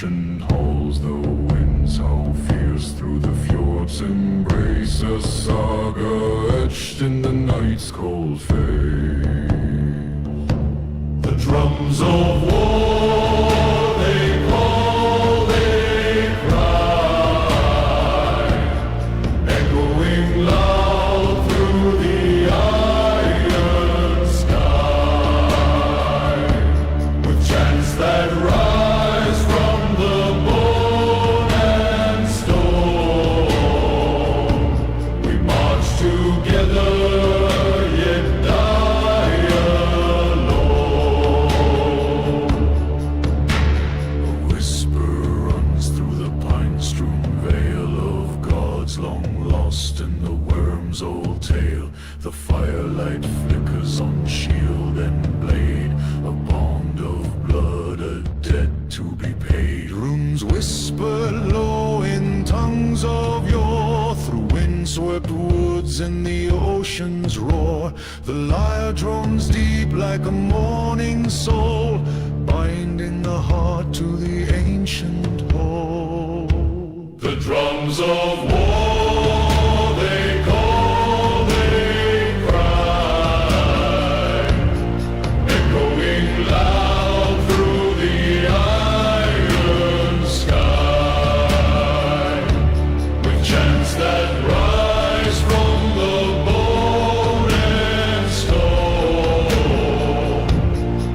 ocean hauls the winds, how fierce through the fjords embrace a saga etched in the night's cold face. The drums of war they call, they cry, echoing loud through the iron sky, with chants that rise from the bone and stone. We march together, yet die alone. A whisper runs through the pine-strewn veil of gods long lost in the worm's old tale. The firelight flickers on shield and blade, a bond of blood, a debt to be paid. Runes whisper low in tongues of yore, through windswept woods and the ocean's roar. The lyre drones deep like a mourning soul, binding the heart to the ancient whole. The drums of war they call, they cry, echoing loud through the iron sky, with chants that rise from the bone and stone.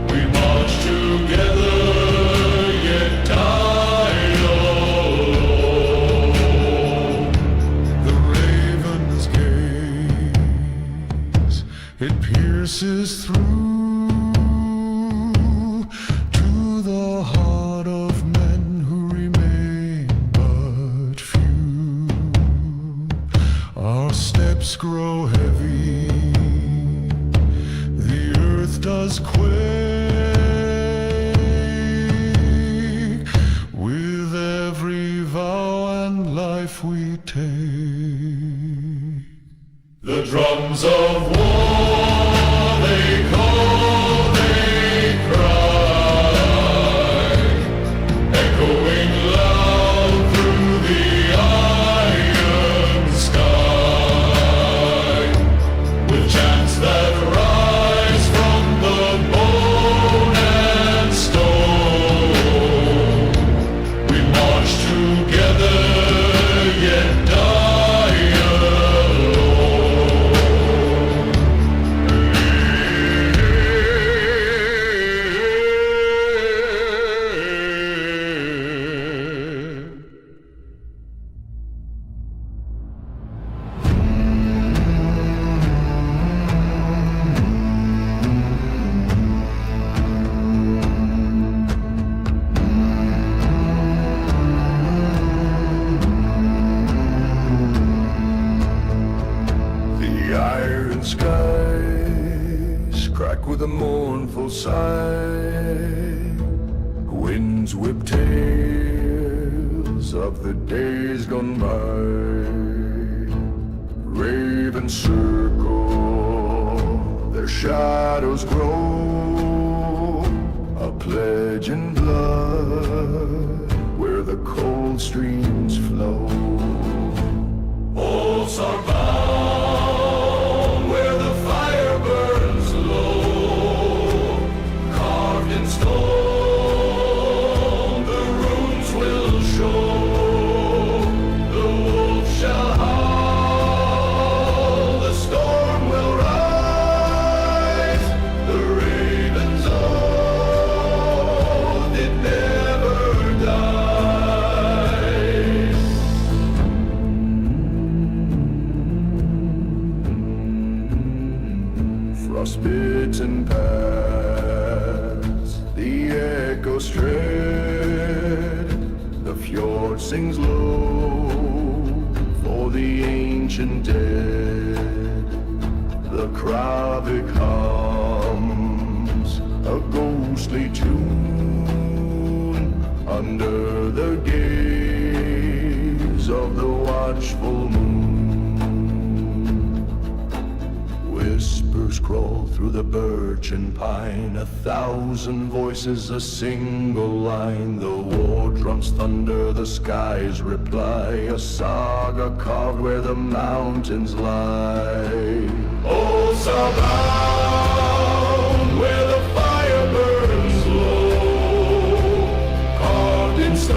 We march together, yet die alone. The raven's gaze, it pierces through to the heart of men who remain but few. Our steps grow heavy, the earth does quake, with every vow and life we take. The drums of war they call, they cry, echoing loud through the iron sky, with chants that rise from the bone and stone. We march together, yet die alone. The iron skies crack with a mournful sigh. Winds whip tales of the days gone by. Ravens circle, their shadows grow, a pledge in blood where the cold streams flow. Oaths are bound where the fire burns low, carved in stone the runes will show. The wolf shall howl, the storm will rise, the raven's oath it never dies. Frostbitten paths, the echoes tread, the fjord sings low for the ancient dead. The Kravik hums a ghostly tune under the gaze of the watchful moon. Whispers crawl through through the birch and pine, 1,000 voices, a single line. The war drums thunder, the skies reply, a saga carved where the mountains lie. Oh, Southbound, where the fire burns low, carved in stone,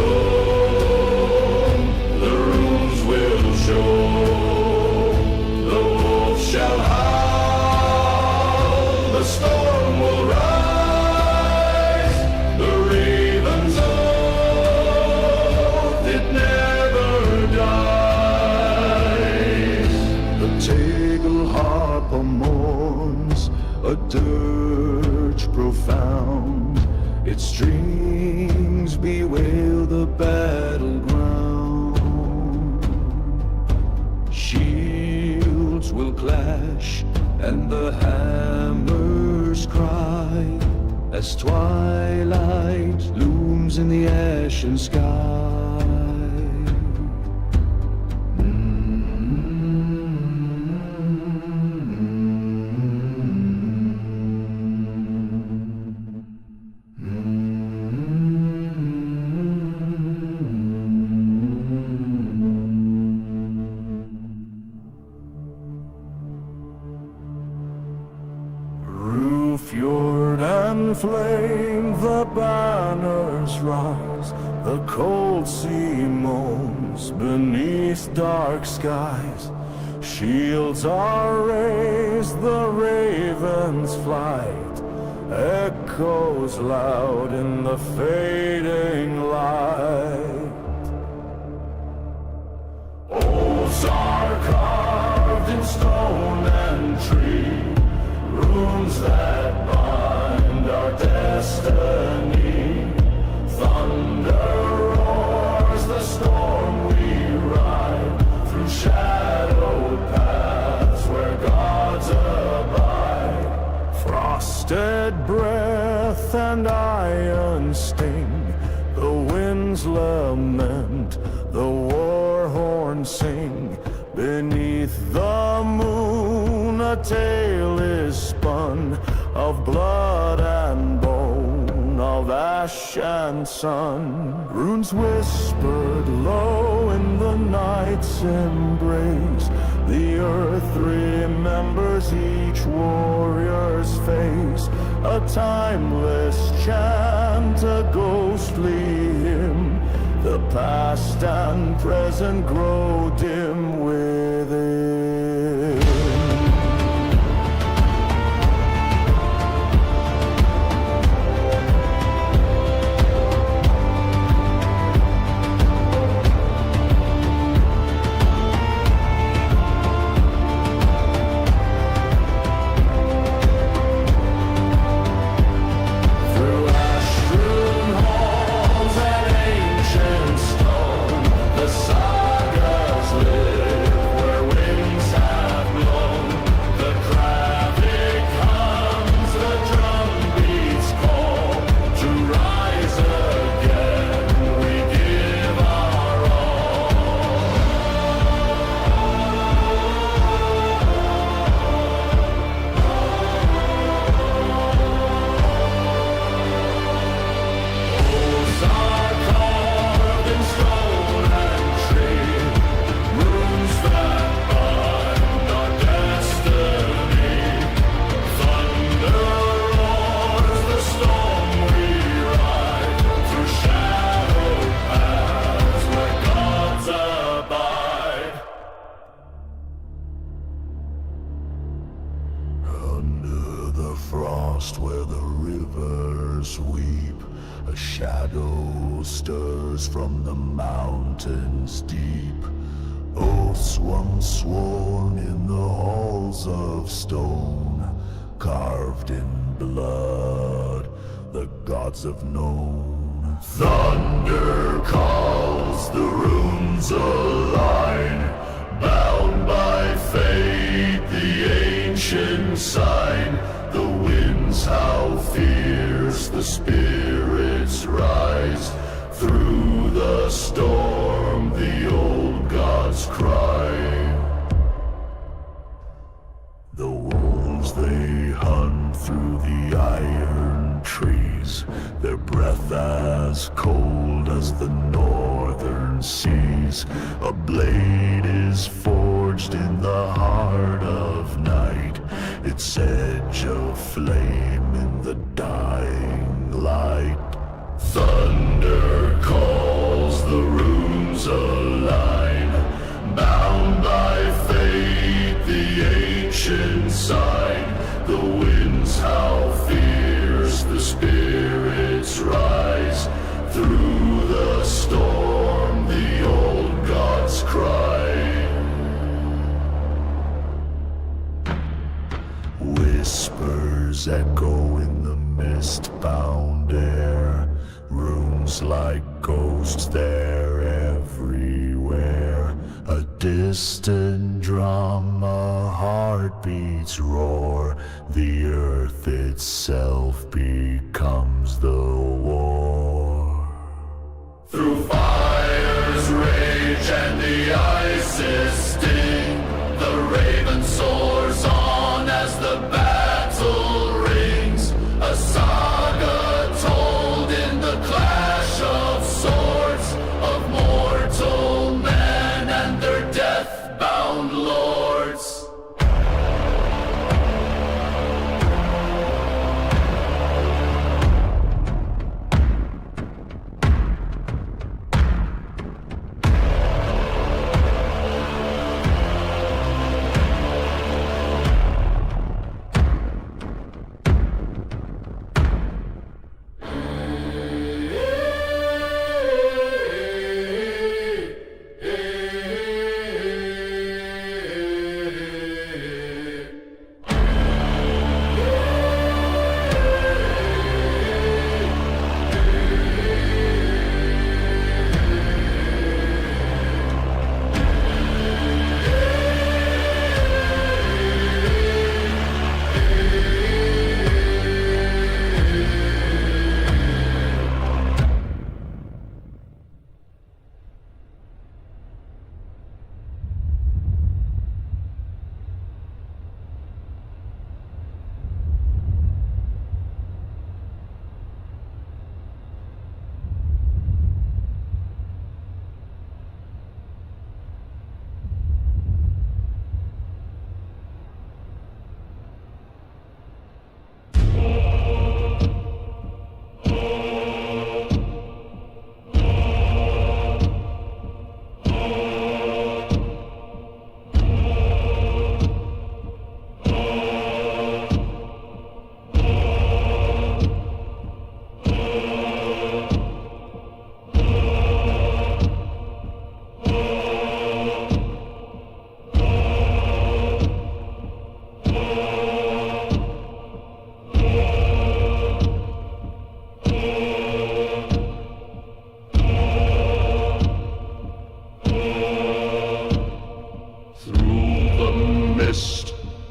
the runes will show. The wolf shall howl, the storm will rise, the raven's oath, it never dies. The Tegel harper mourns, a dirge profound, its strings bewail the battleground. Shields will clash and the hammers cry as twilight looms in the ashen sky. Fjord and flame, the banners rise, the cold sea moans beneath dark skies. Shields are raised, the raven's flight echoes loud in the fading light. Oaths are carved in stone and tree, runes that bind our destiny. Thunder roars, the storm we ride, through shadowed paths where gods abide. Frosted breath and iron sting, the winds lament, the war horns sing. Beneath the moon a tale is spun of blood and bone, of ash and sun. Runes whispered low in the night's embrace, the earth remembers each warrior's face. A timeless chant, a ghostly hymn, the past and present grow dim within. Where the rivers weep, a shadow stirs from the mountains deep. Oaths once sworn in the halls of stone, carved in blood, the gods have known. Thunder calls, the runes align, bound by fate, the ancient sign. The winds howl fierce, the spirits rise. Through the storm, the old gods cry. The wolves they hunt through the iron trees, their breath as cold as the northern seas. A blade is forged in the heart of night, its edge of flame in the dying light. Thunder calls, the runes align, bound by fate, the ancient sign. The winds howl fierce, the spirits rise. Through the storm, the old gods cry. Whispers echo in the mist-bound air, runes like ghosts, they're everywhere. A distant drum, a heartbeat's roar, the earth itself becomes the war. Through fire's rage and the ice's sting, the raven soars on as the battle rings. A saga told in the clash of swords, of mortal men and their death-bound lords.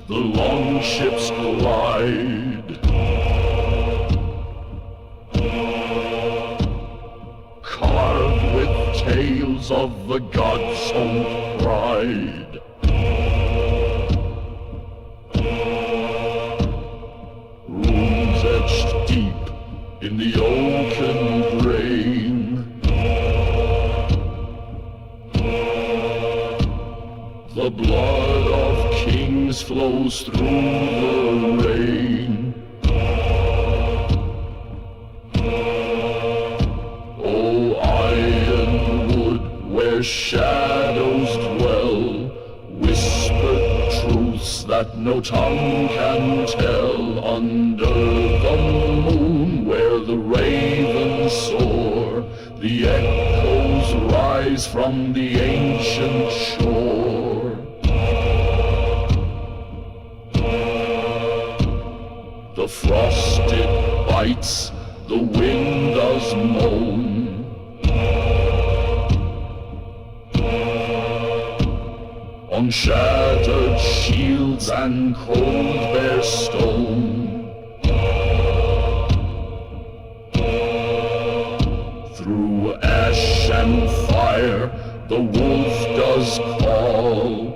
The long ships glide, carved with tales of the gods' own pride. Runes etched deep in the oaken grain, the blood of kings flows through the rain. Oh, ironwood, where shadows dwell, whispered truths that no tongue can tell. Under the moon, where the ravens soar, the echoes rise from the ancient shore. The frost it bites, the wind does moan. On shattered shields and cold bare stone, through ash and fire the wolf does call.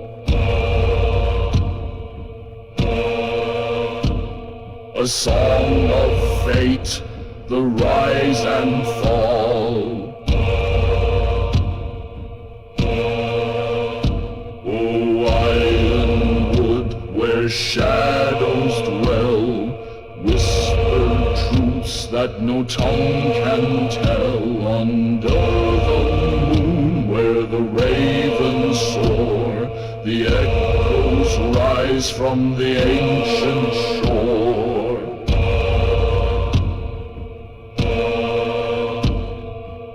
a song of fate, the rise and fall. Oh, ironwood, where shadows dwell, whisper truths that no tongue can tell. Under the moon, where the ravens soar, the echoes rise from the ancient shore.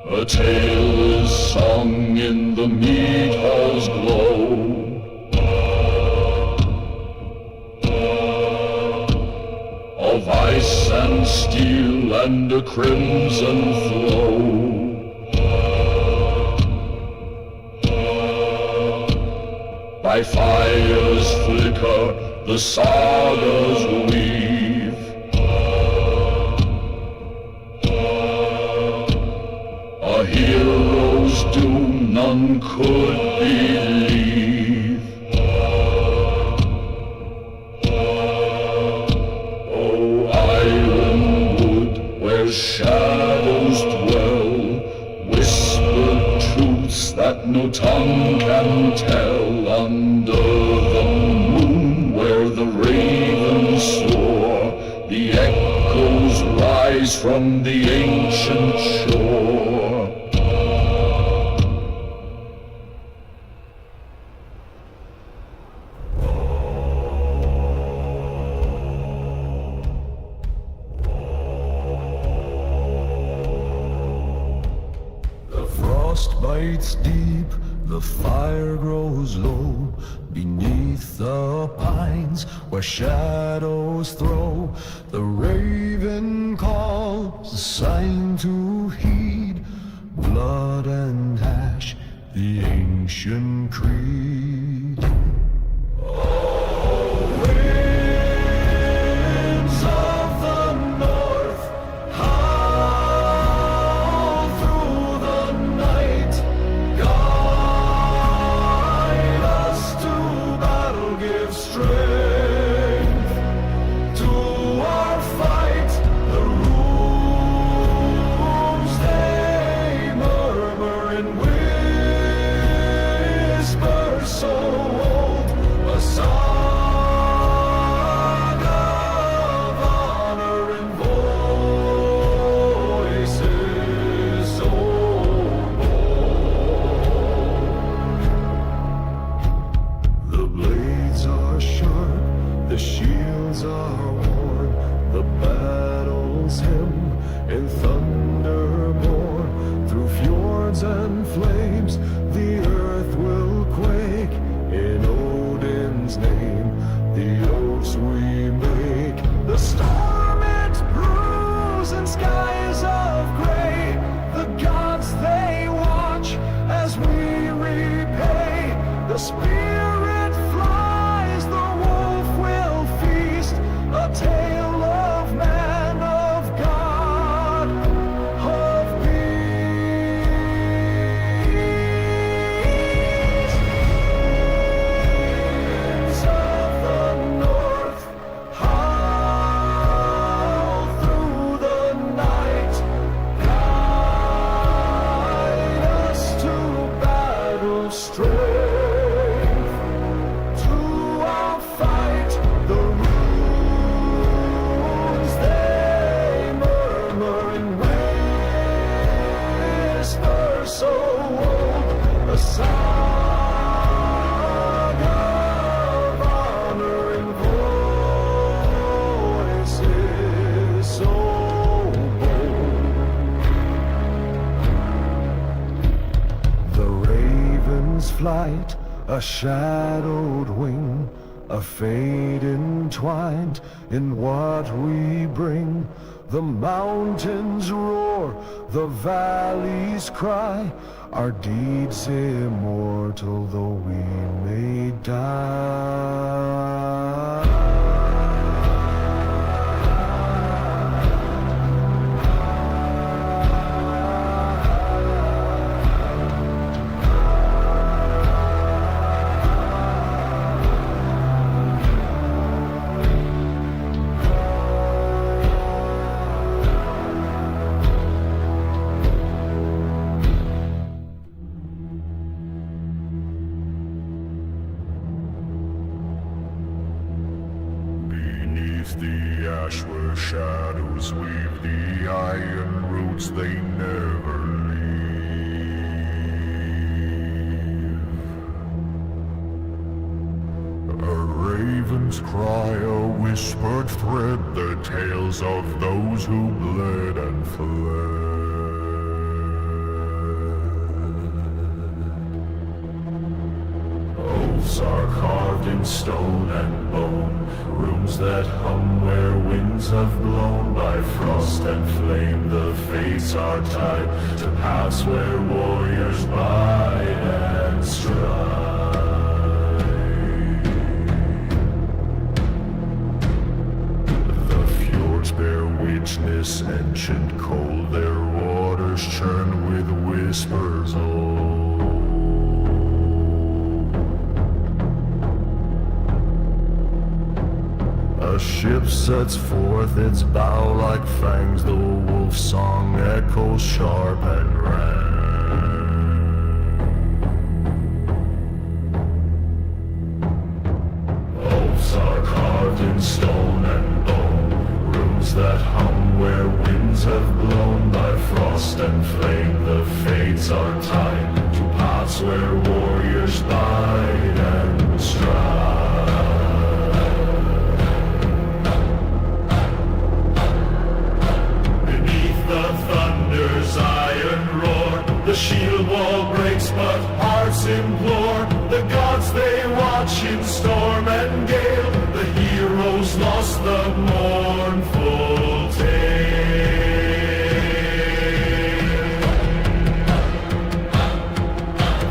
A tale is sung in the mead hall's glow. Of ice and steel and a crimson flow. By fire's flicker the sagas weave. A hero's doom none could believe. Oh, ironwood, where shadows dwell, whispered truths that no tongue can tell. Under the moon, where the ravens soar, the echoes rise from the ancient shore. The frost bites deep, the fire grows low, beneath the pines where shadows throw. The raven calls, a sign to heed, blood and ash, the ancient creed. Oh, winds of the north, howl through the night, guide us to battle, give strength to our fight. The rooms they murmur and whisper so old, a song of honor and voices so bold. The blades are sharp, the shields are worn, the battle's hymn in thunder born. Through fjords and flames, the earth will quake. In Odin's name, the oaths we make. The storm it brews in skies of gray. The gods they watch as we repay. The spirit flies, the wolf will feast. A tale of man, of God, of peace. Winds of the north, howl through the night, guide us to battle strength, to our fight. The runes they murmur and whisper so old, a song of honor and voices so bold. The raven's flight, a shadowed wing, a fate entwined in what we bring. The mountains roar, the valleys cry, our deeds immortal though we may die. Beneath the ash where shadows weave the iron roots they never leave. A raven's cry, a whispered thread, the tales of those who bled and fled. Oaths are carved in stone and bone, rooms that hum where winds have blown. By frost and flame the fates are tied to paths where warriors bide and strive. The fjords bear witness, ancient cold, their waters churn with whispers old. A ship sets forth its bow like fangs, the wolf song echoes sharp and rank. Oaths are carved in stone and bone, rooms that hum where winds have blown. By frost and flame the fates are tied to paths where warriors bide and strive. Iron roar, the shield wall breaks, but hearts implore the gods they watch in storm and gale. The heroes lost the mournful tale.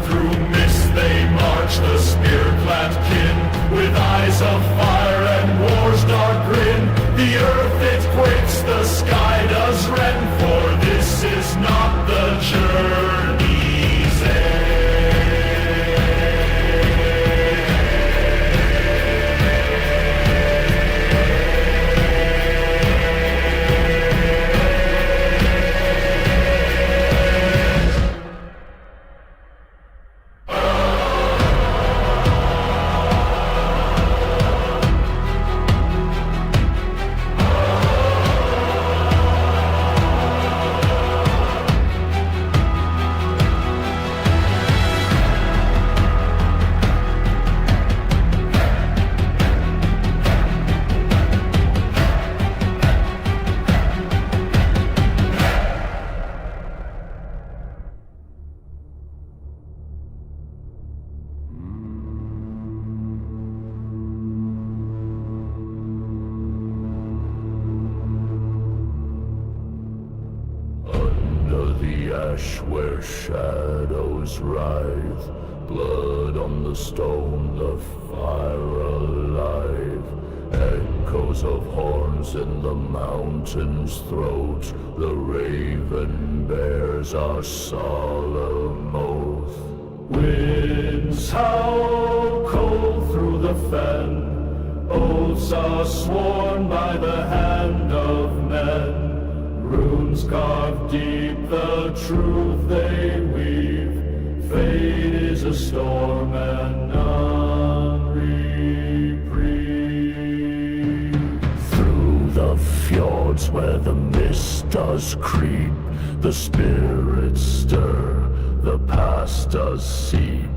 Through mist they march, the spear-clad kin, with eyes of fire and war's dark grin. The earth it quakes, the sky does rend, for this is not the journey's end. Where shadows writhe, blood on the stone, the fire alive. Echoes of horns in the mountain's throat, the raven bears our solemn oath. Winds howl cold through the fen, oaths are sworn by the hand of men. Runes carved deep, the truth they weave. Fate is a storm and none reprieve. Through the fjords where the mist does creep, the spirits stir, the past does seep.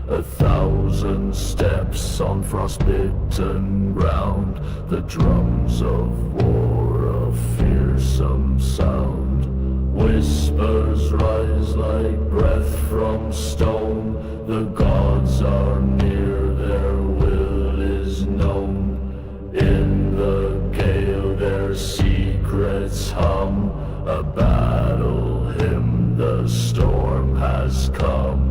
1,000 steps on frostbitten ground, the drums of war, a fearsome sound. Whispers rise like breath from stone, the gods are near, their will is known. In the gale their secrets hum, a battle hymn, the storm has come.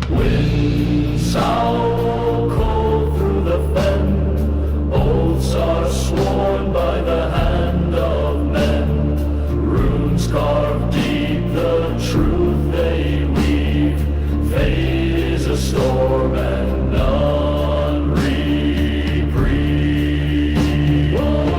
Winds howl cold through the fen, oaths are sworn by the hand of men. Runes carved deep, the truth they weave. Fate is a storm and none reprieve. Oh,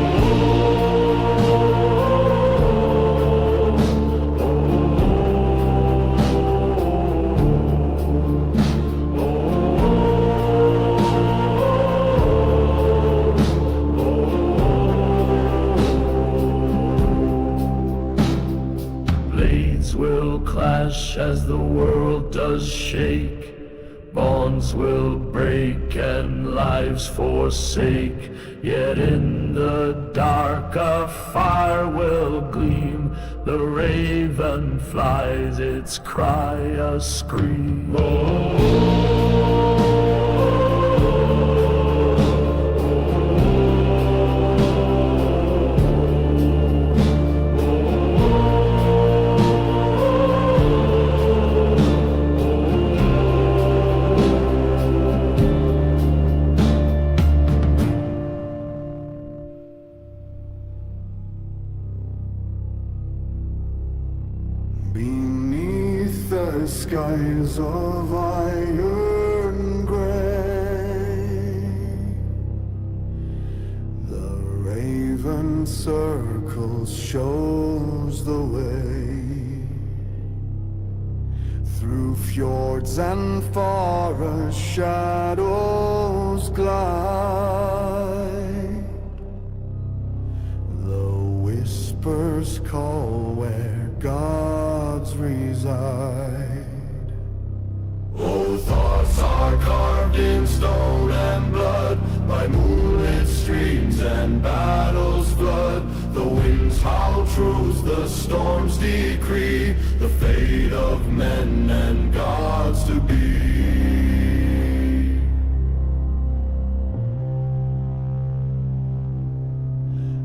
does shake. Bonds will break and lives forsake. Yet in the dark a fire will gleam. The raven flies, its cry a scream. Beneath the skies of iron gray, the raven circles shows the way. Through fjords and forests shadows glide. The whispers call where gods reside. Oh, thoughts are carved in stone and blood by moonlit streams and battles flood. The winds howl truths, the storms decree the fate of men and gods to be.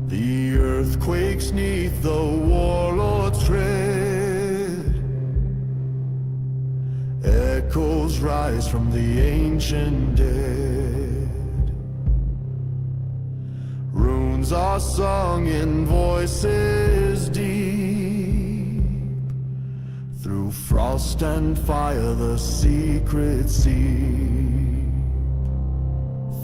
The earth quakes neath the warlord's tread. Echoes rise from the ancient dead. Runes are sung in voices deep. Through frost and fire the secrets seep.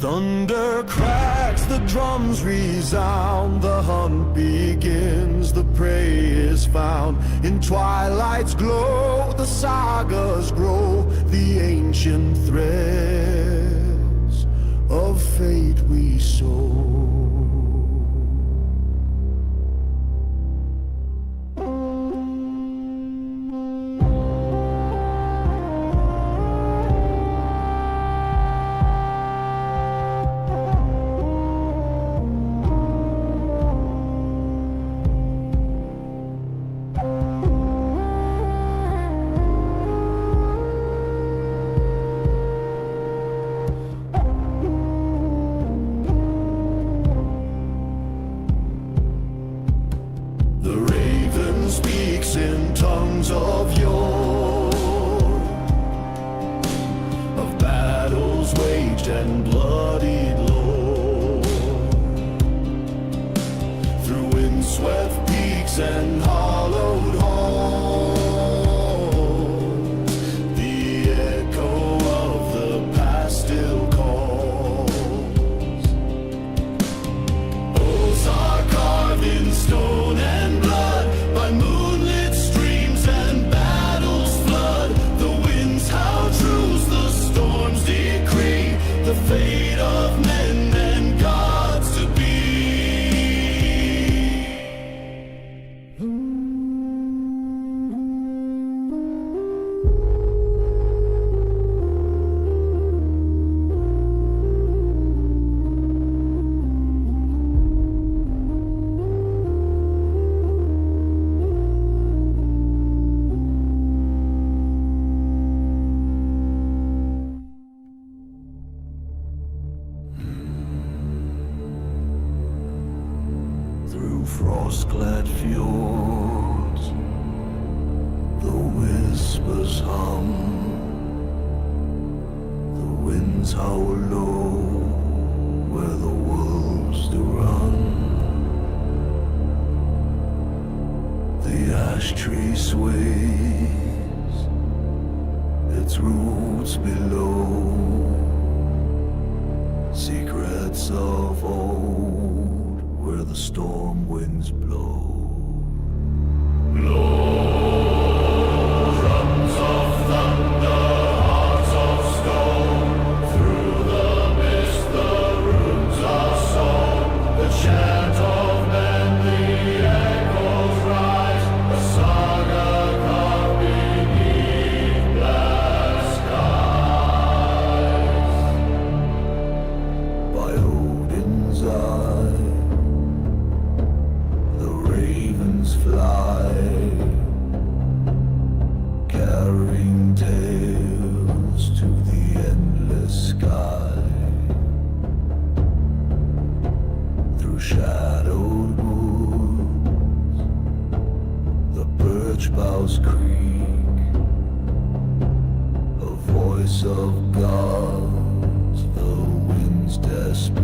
Thunder cracks, the drums resound. The hunt begins, the prey is found. In twilight's glow, the sagas grow. The ancient threads of fate we sow. In tongues of yore, of battles waged and bloodied lore, through windswept peaks and hollowed halls, the echo of the past still calls. Oaths are carved in stone and blood by moon. The fate of men and gods to be. Through frost-clad fjords, the whispers hum, the winds howl low where the wolves do run. The ash tree sways, its roots below, secrets of old where the storm winds blow. Drums of thunder, hearts of stone, through the mist the runes are sown. The chant of men, the echoes rise, a saga carved beneath black. gods, the winds dare speak.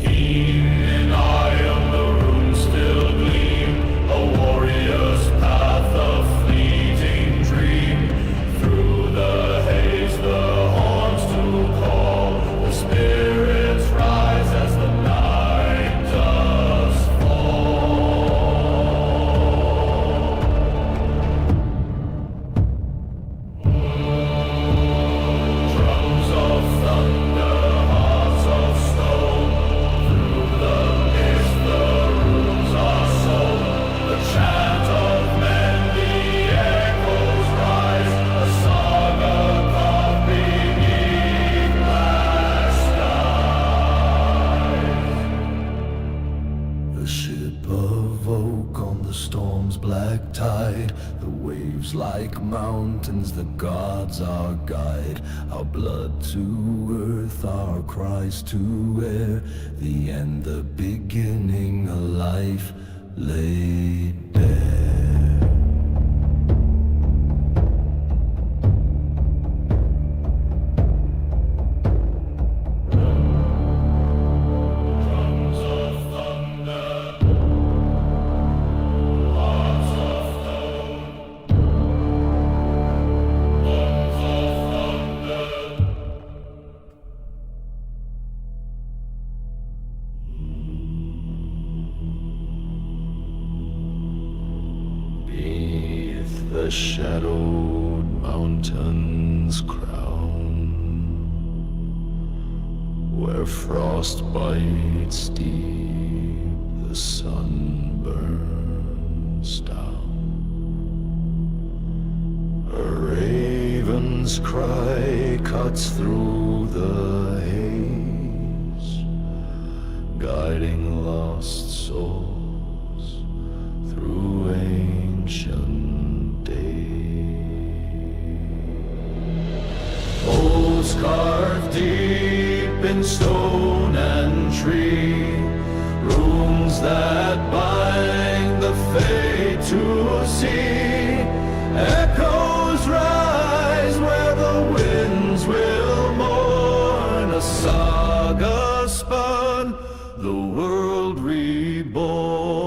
In iron the runes still gleam, a warrior's path, a fleeting dream. Through the haze the horns to call, the spirits rise as the night does fall. Drums of thunder, hearts of stone, through the mist the runes are sown. The chant of men, the echoes rise, a saga of beneath glass skies. The ship of oak on the storm's black tide, the waves like mountains, the gods our guide. Our blood to earth, our cries to air, the end, the beginning, a life laid bare. Drums of thunder, hearts of stone, bones of thunder. Beneath the shadowed mountains crown, where frost bites deep, the sun burns down. A raven's cry cuts through the haze, guiding lost souls through ancient days. Oaths carved deep in stone and tree, runes that bind the fate to see. Echoes rise where the winds will mourn, a saga spun, the world reborn.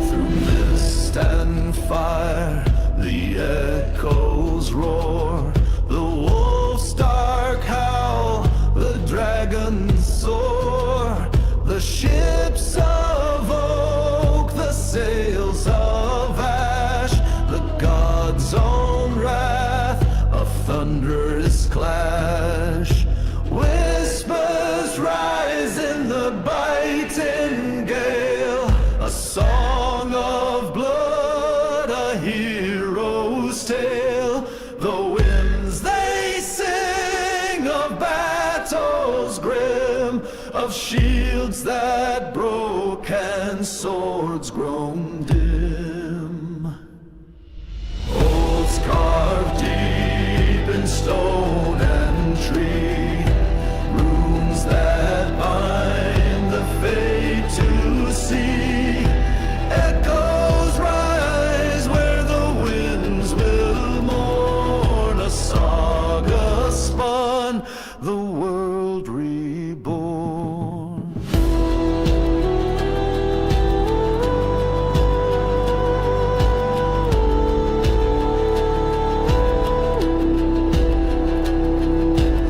Through mist and fire, the echoes roar. The wolf's dark howl, the dragon's soar. The ships of oak, the sails of ash, the god's own wrath, a thunderous clash. Whispers rise in the biting gale, a song of blood, a hero's tale. The winds they sing of battles grim, of shields that broke and swords grown dim. Oaths carved deep in stone and tree, runes that bind the fate to see. Echoes rise where the winds will mourn, a saga spun, the world reborn.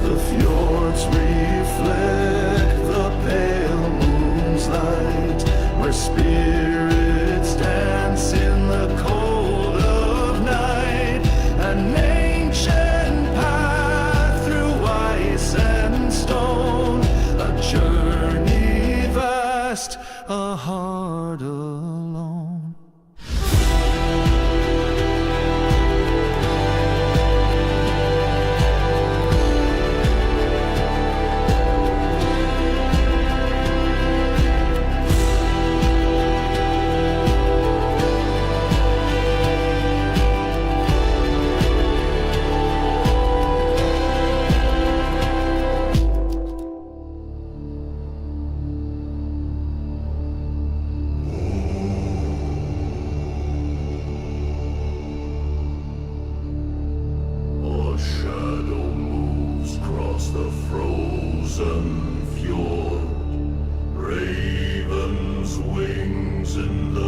The fjords reflect the pale moon's light, where spirits dance in the cold of night. An ancient path through ice and stone, a journey vast, a heart alone.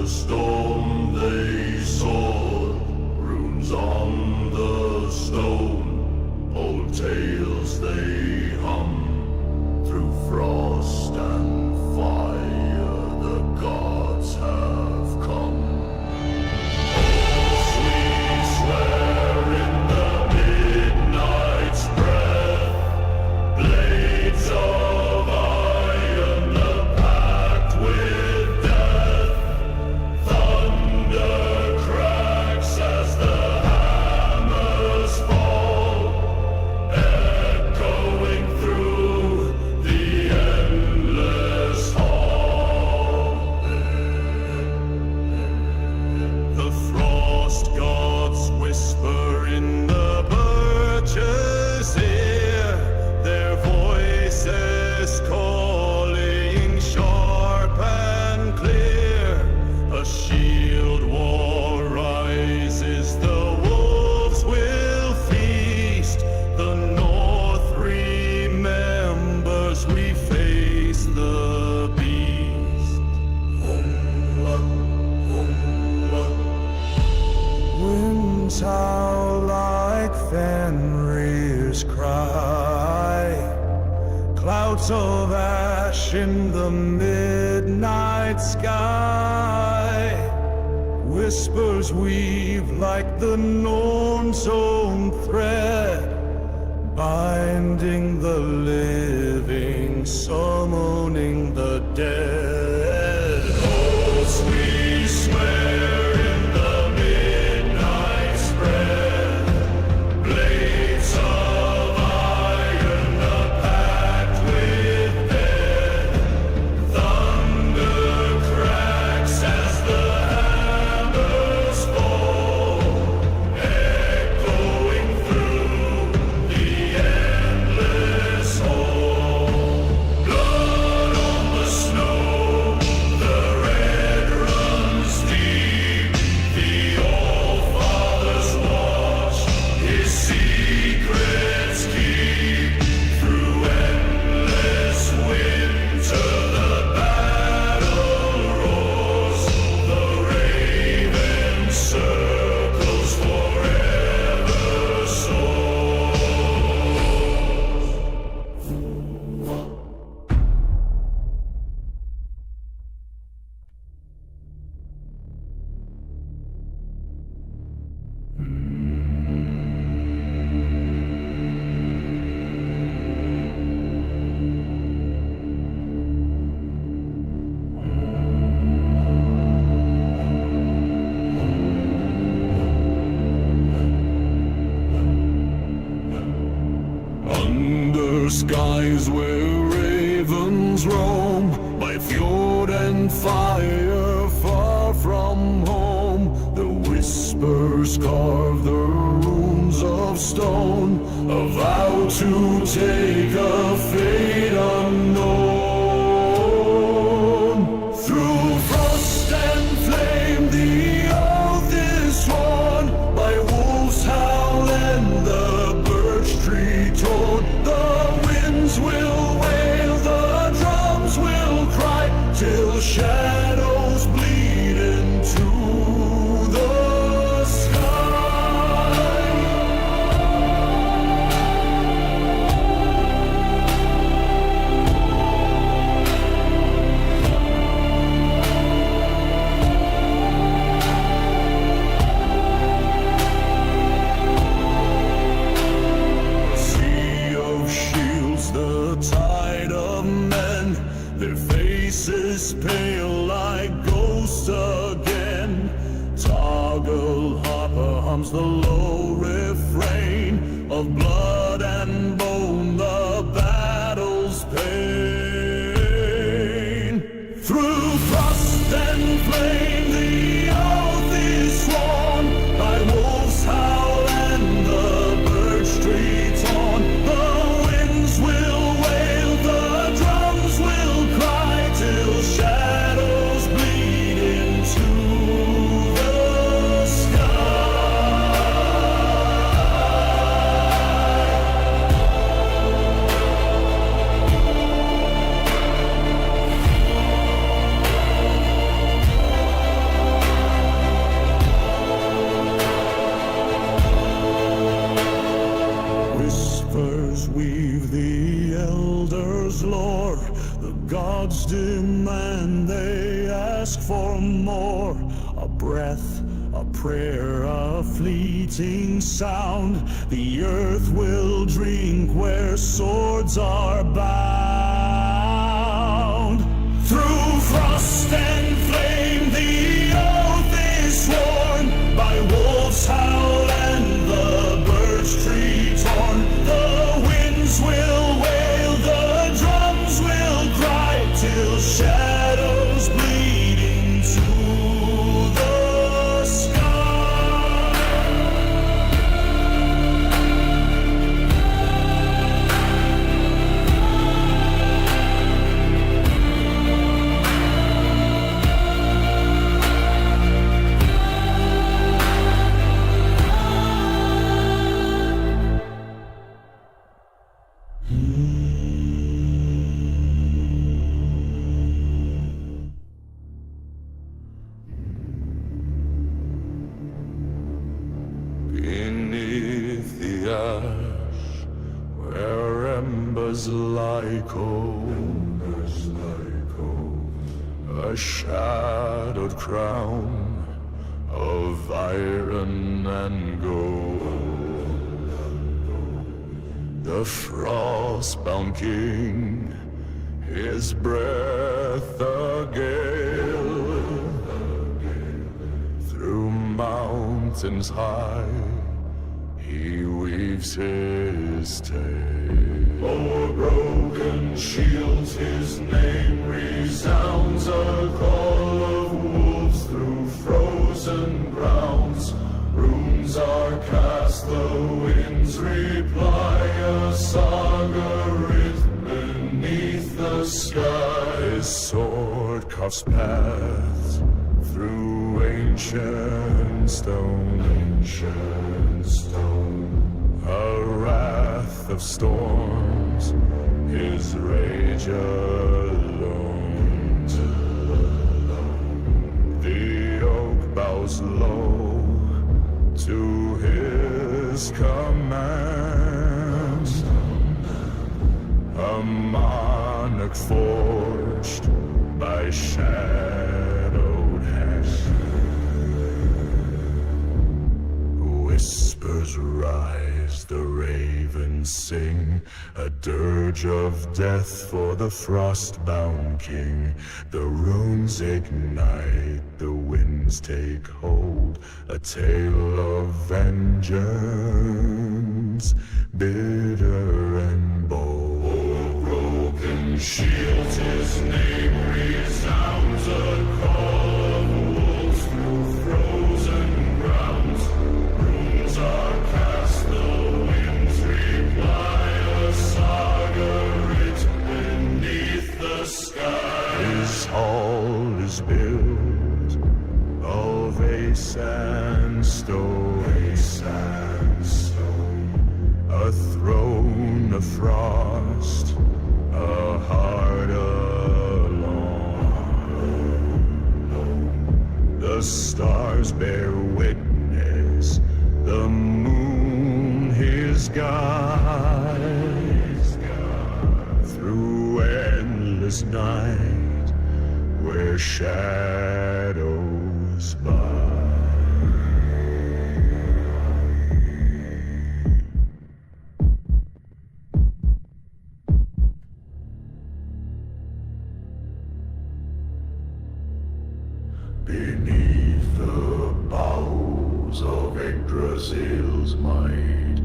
the storm they soared, runes on the stone, old tales they hum, through frost and fire the gods have come. Oaths we swear in the midnight's breath, blades of iron, the pact with death. Thunder cracks as the hammers fall, echoing through the endless hall. The frost gods whisper in the birches' ear, their voices calling sharp and clear. A shield war rises, the wolves will feast. The north remembers we face the beast. Winds howl like Fenrir's cry, clouds of ash in the midnight sky. Whispers weave like the Norn's own thread, binding the living, summoning the dead. Oaths we swear in the midnight spread, blades of iron, the pact with death. Thunder cracks as the hammers fall, echoing through the endless hall. Blood on the snow, the red runs deep. The All-Father's watch, his secrets keep. Through endless winter, the battle roars. The raven circles forever soars. Under skies where ravens roam, by fjord and fire far from home, the whispers carve the runes of stone, a vow to take a fate unknown. Through frost and flame the oath is sworn, by wolves howl and the birch tree torn. The winds will wail, the drums will cry, till shadows bleed into the sky. A sea of shields, the tide of men, their faces pale like ghosts again. Toggle Harper hums the low refrain of blood and bone, the battle's pain. Through frost and flame the oath is sworn, by wolves howl and the birch tree torn. The winds will wail, the drums will cry, till shadows bleed into the sky. him and they ask for more. A breath, a prayer, a fleeting sound. The earth will drink where swords are bound. Through frost and flame the oath is sworn, by wolves howl and the birch tree torn. The winds will wail, the drums will cry, till shadows bleed into the sky. Beneath the ash, where embers lie cold, a shadowed crown of iron and gold. The frost-bound king, his breath a gale, through mountains high he weaves his tale. O'er broken shields his name resounds, a call of wolves through frozen grounds. Runes are cast, the winds reply, a saga written beneath the sky. His sword carves paths through ancient stone, a wrath of storms, his rage alone. The oak bows low to his command, a monarch forged by shadowed hands. Whispers rise, the ravens sing, a dirge of death for the frost-bound king. The runes ignite, the winds take hold, a tale of vengeance, bitter and bold. O'er broken shields his name resounds, a call of wolves through frozen grounds. Runes are cast, the winds reply, a saga written beneath the sky. His hall is built of ace and stone, a throne of frost, a heart alone. The stars bear witness, the moon his guide, through endless night where shadows bide. Beneath the boughs of Yggdrasil's might,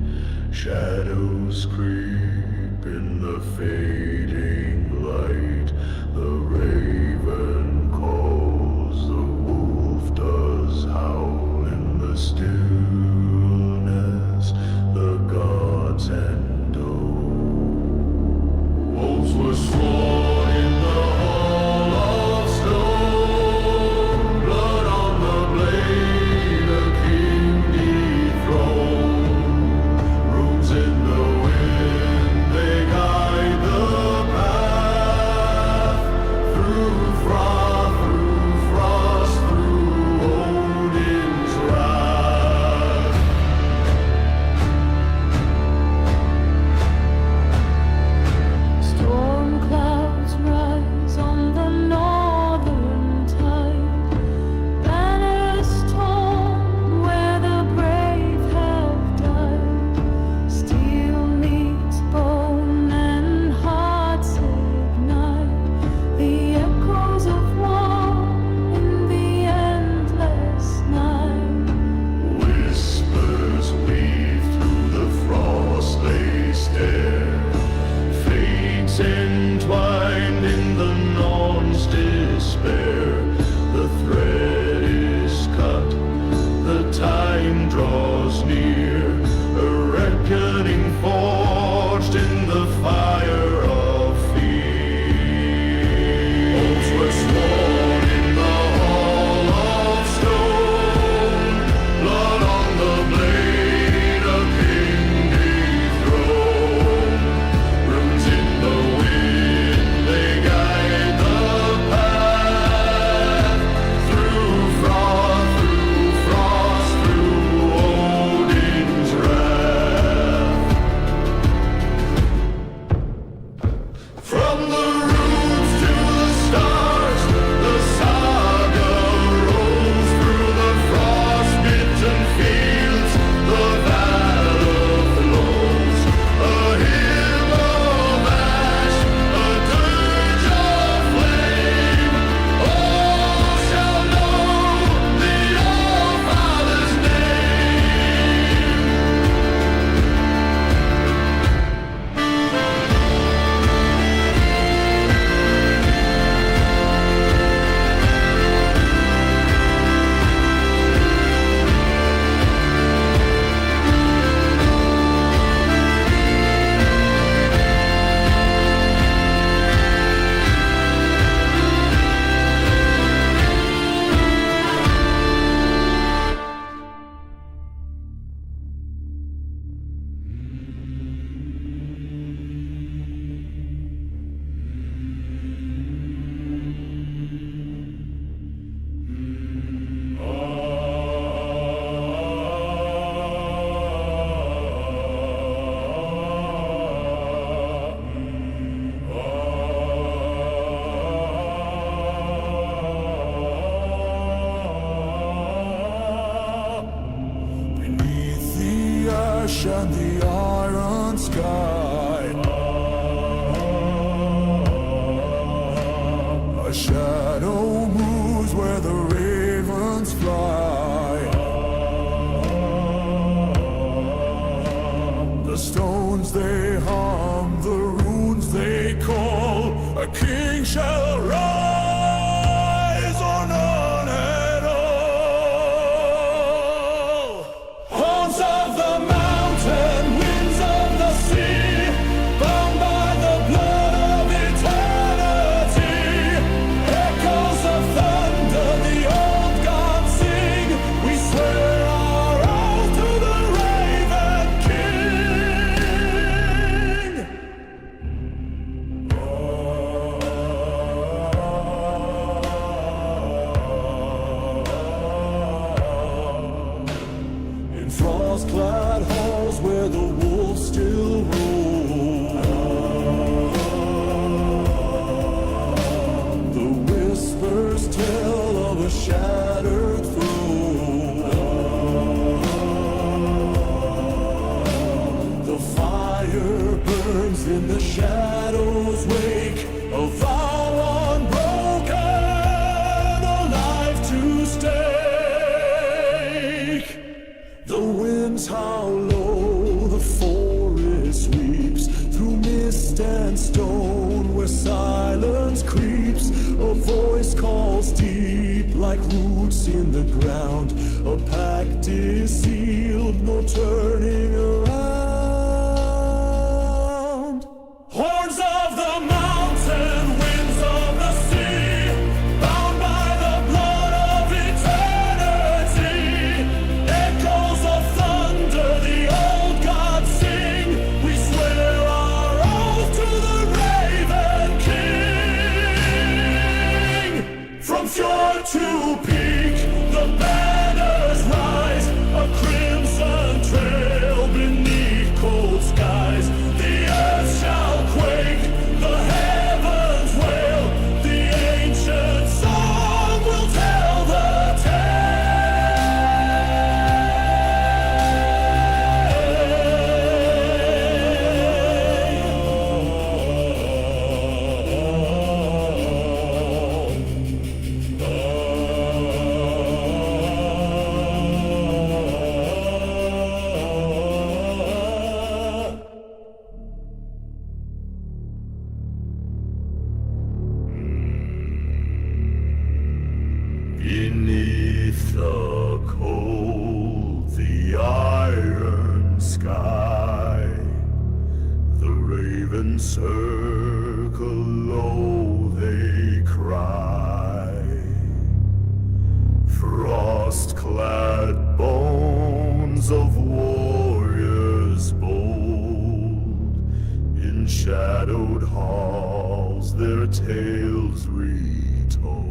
shadows creep in the fading light. The raven calls, the wolf does howl in the stillness, the gods endo. Wolves were sworn in the hall of stone, blood on the blade, a king dethroned. Runes in the wind, they guide the path, through frost, through Odin's wrath. Storm clouds rise on the and the iron sky. A shadow moves where the ravens fly. The stones they hum, the runes they call. A king shall rise or none at all. Horns of the mountain, winds of the sea, bound by the blood of eternity. Echoes of thunder, the old gods sing. We swear our oath to the Raven King. In frost-clad halls where the wolves still roam, the whispers tell of a shattered throne. The fire burns in the shadows' wake, a vow unbroken, a life to stake. The winds howl low, the forest weeps through mist and stone where silence creeps. A voice calls deep like roots in the ground. A pact is sealed, no turning around. Horns of the mountain, winds of the sea, bound by the blood of eternity. Echoes of thunder, the old gods sing. We swear our oath to the Raven King. From fjord to peak, the banners rise, a crimson trail beneath cold skies. The earth shall quake, the heavens wail, the ancient song will tell the beneath the cold, the iron sky. The ravens circle low, they cry. Frost-clad bones of warriors bold, in shadowed halls their tales retold.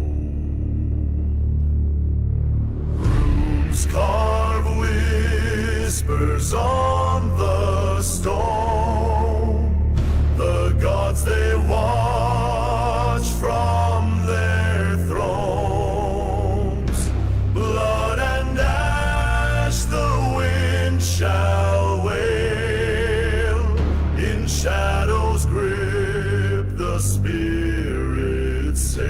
Runes carve whispers on the stone. The gods they watch from their thrones. Blood and ash the wind shall wail. In shadows grip the spirits sail.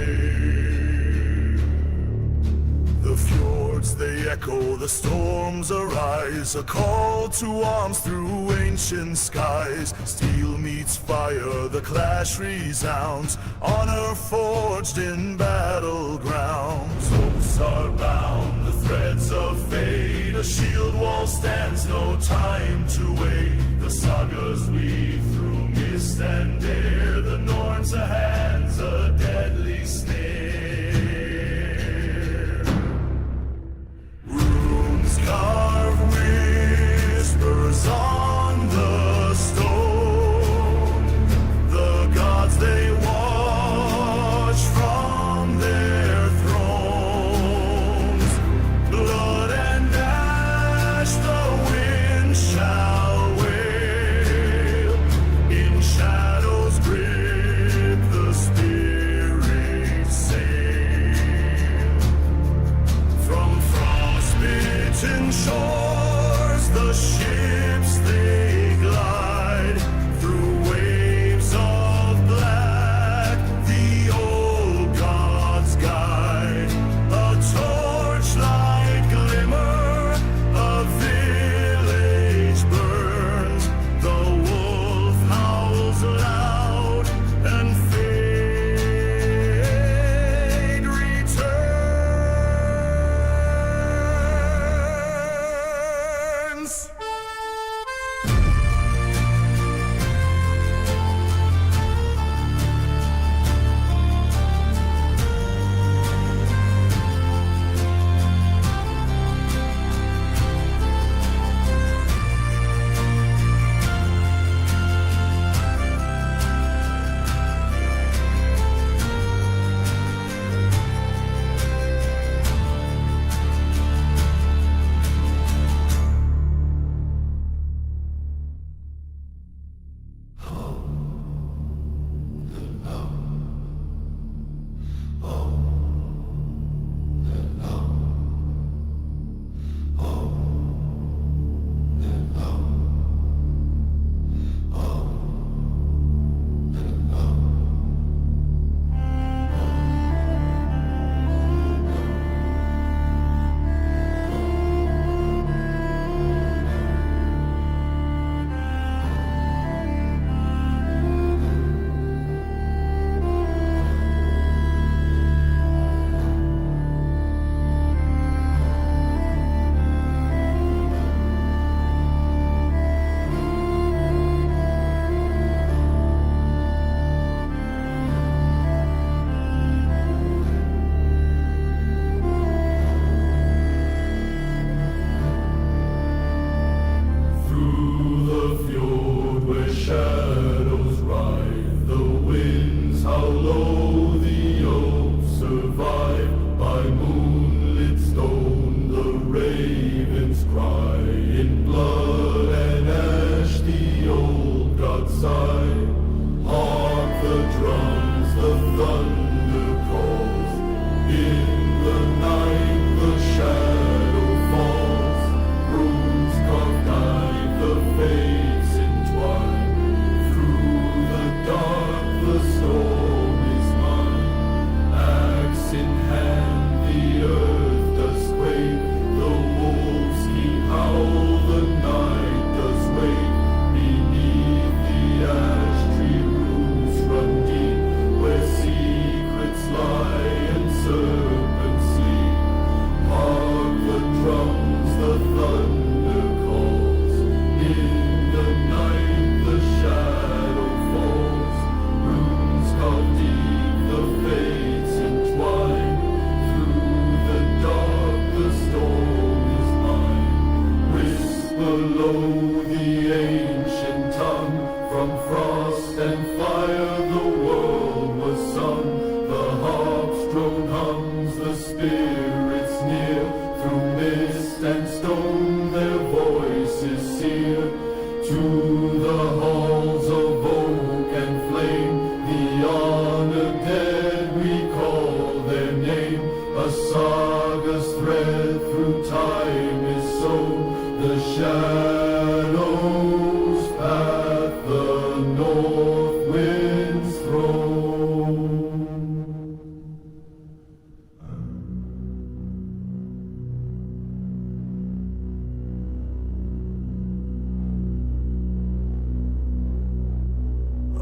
The fjords they echo, the storms arise, a call to arms through ancient skies. Steel meets fire, the clash resounds, honor forged in battlegrounds. Hopes are bound, the threads of fate, a shield wall stands, no time to wait. The sagas weave through mist and air, the Norns a hands, a deadly snare. Runes carve whispers on the stone. The gods they watch from their thrones. Blood and ash the wind shall wail. In shadows grip the spirit spirits near, through mist and stone their voices sear. To the halls of oak and flame, the honored dead we call their name. A saga's thread through time is sown, the shadows path the north wind's throne.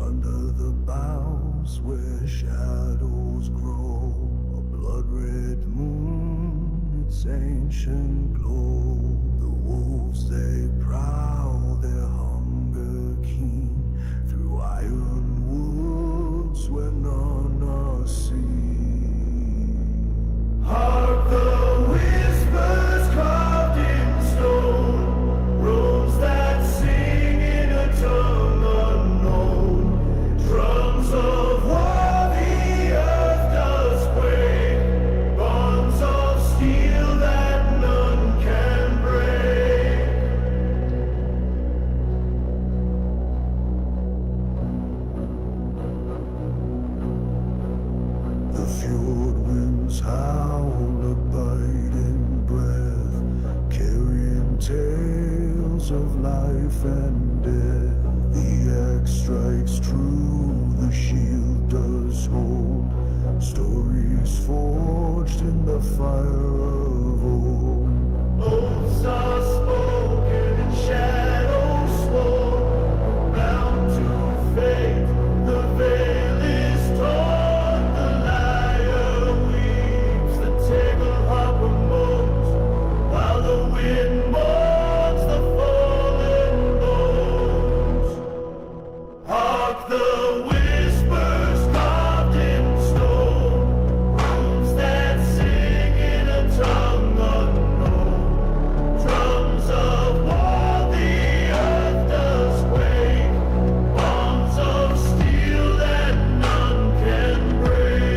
Under the boughs where shadows grow, a blood-red moon, its ancient glow. The wolves they prowl, their hunger keen, through iron woods where none are seen. Hark the whispers carved in stone, roads that sing in a tongue unknown. Drums of war the earth does quake, bonds of steel that none can break. The fjord winds howl a biting breath, carrying tales of life and death. The axe strikes true, the shield does hold, stories forged in the fire of old. Oaths are spoken and shadows swore, bound to fate, the veil is torn. The lyre weeps, the table hopper moans, while the wind mourns the fallen bones. Hark the whispers carved in stone, runes that sing in a tongue unknown. Drums of war the earth does quake, bonds of steel that none can break.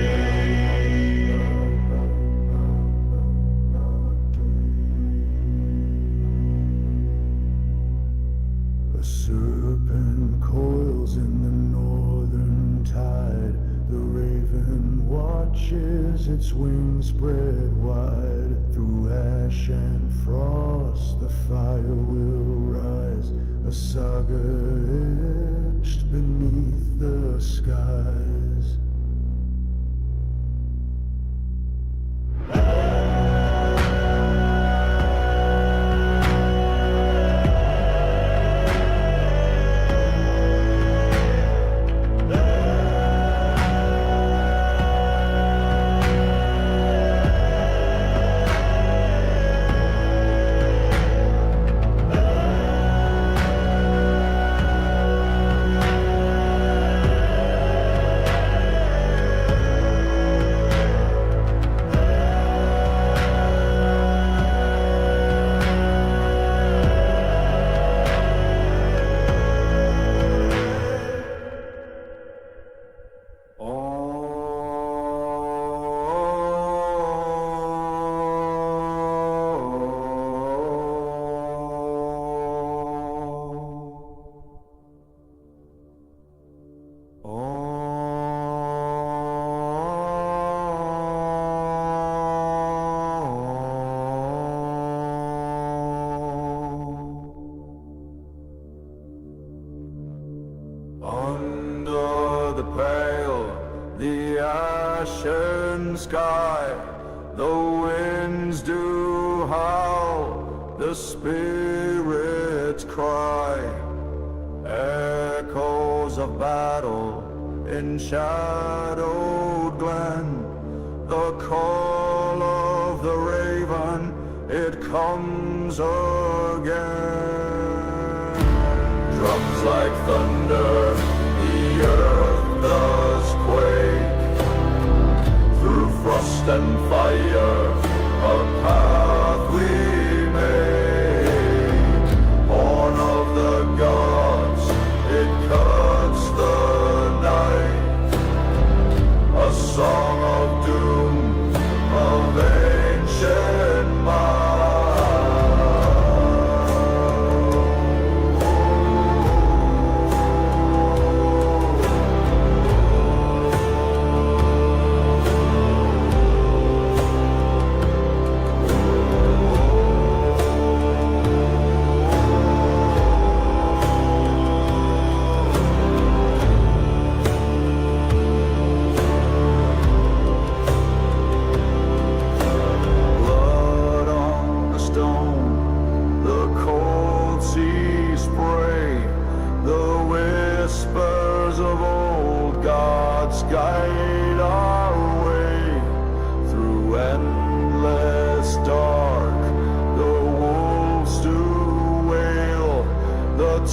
A serpent coils in the northern tide, the raven watches its wings spread wide. Through ash and frost the fire will rise, a saga etched beneath the skies. Under the pale, the ashen sky, the winds do howl, the spirits cry. Echoes of battle in shadowed glen, the call of the raven, it comes again. Drums like thunder, the earth does quake. Through frost and fire, a path we make. Horn of the gods, it cuts the night. A song of doom, of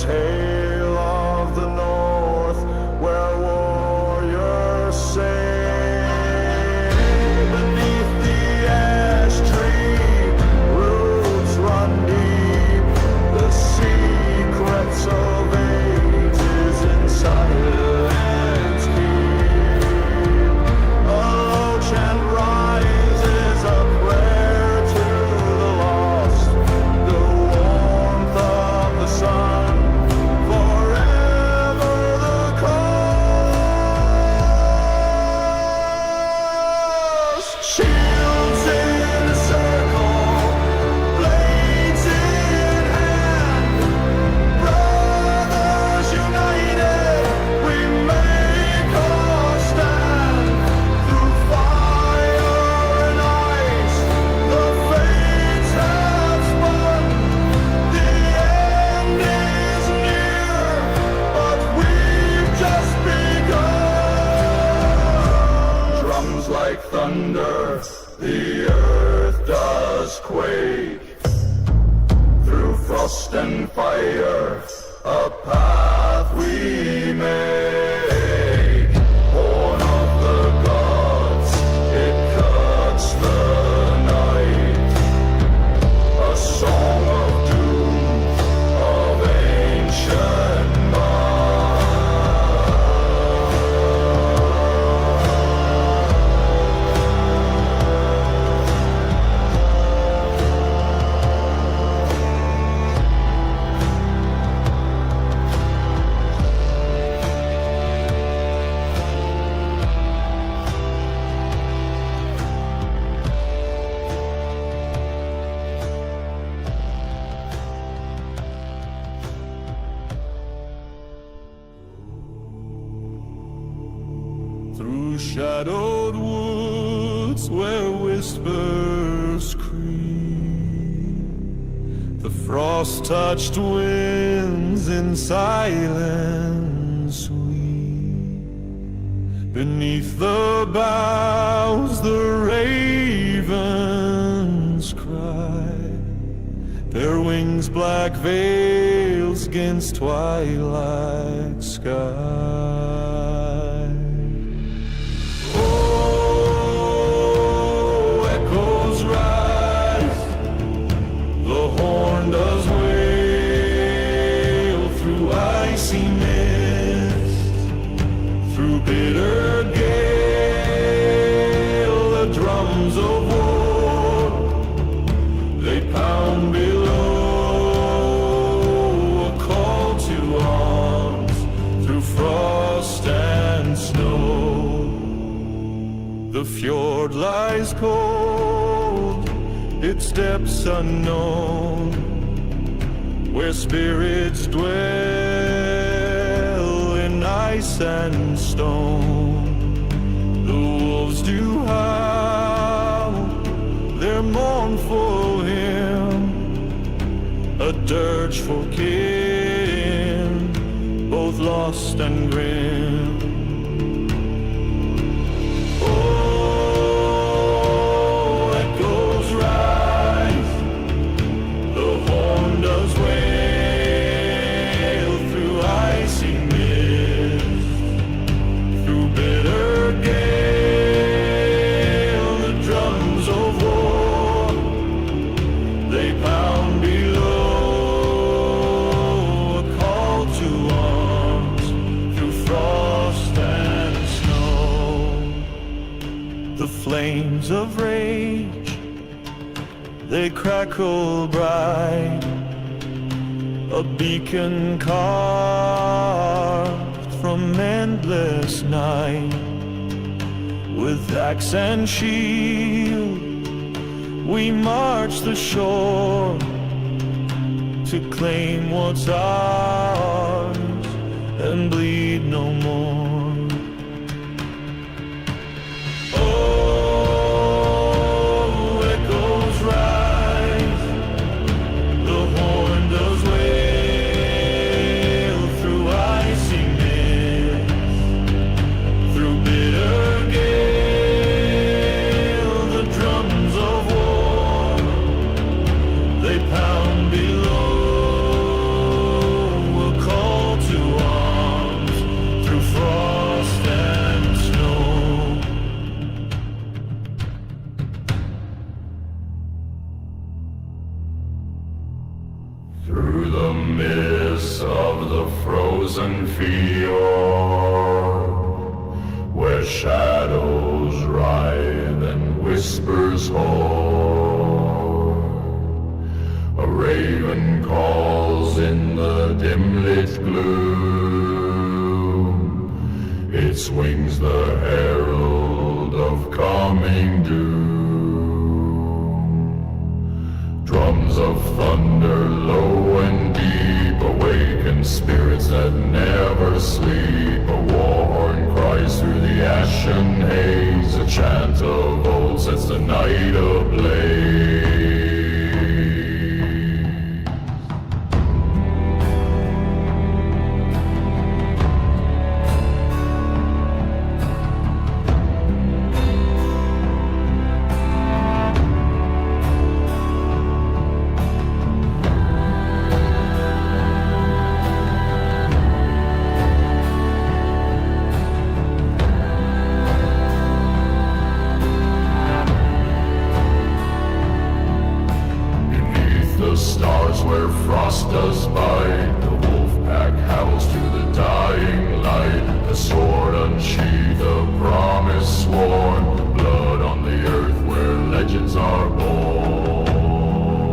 tale of the North where warriors say beneath the ash tree roots run deep, the secrets of ages in silence keep. A low chant rises, a prayer to the lost, the warmth of the sun, forever the cause. Shields in a circle, blades in hand, brothers united, we make our stand. Through fire and ice, the fates have spun. The end is near, but we've just begun. Drums like thunder, the earth does quake. Through frost and fire, a path we make. Born of the gods, it cuts the night. A song of doom, of ancient through shadowed woods where whispers creep, the frost-touched winds in silence weep. Beneath the boughs the ravens cry, their wings black veils against twilight sky. Oh, echoes rise, the horn does wail through icy mist, through bitter gale, the drums of war, they pound below, a call to arms through frost and snow. The fjord lies cold, its depths unknown, where spirits dwell in ice and stone. The wolves do howl their mournful hymn, a dirge for kin, both lost and grim. Oh, echoes rise, the horn does wail through icy mist, through bitter gale, the drums of war, they pound below, a call to arms through frost and snow. The flames of rage, they crackle bright, a beacon carved from endless night. With axe and shield, we march the shore to claim what's ours and bleed no more. Oh, echoes rise, the horn does wail through icy mist, through bitter gale, the drums of war, they pound below, a frozen field, where shadows writhe and whispers hoard. A raven calls in the dim-lit gloom. Its wings the herald of coming doom. Drums of thunder, low and deep, awaken spirits that never sleep. A war horn cries through the ashen haze. A chant of old sets the night ablaze. The stars where frost does bite, the wolf pack howls to the dying light. The sword unsheathed, the promise sworn, blood on the earth where legends are born.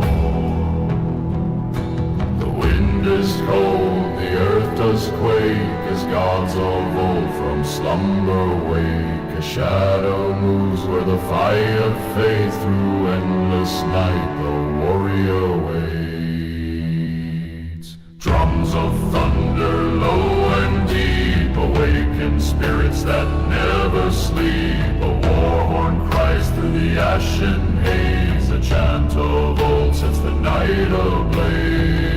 The wind is cold, the earth does quake, as gods of old from slumber wake. A shadow moves where the fire fades through endless night. The warrior waits. Drums of thunder, low and deep, awaken spirits that never sleep. A war horn cries through the ashen haze. A chant of old sets the night ablaze.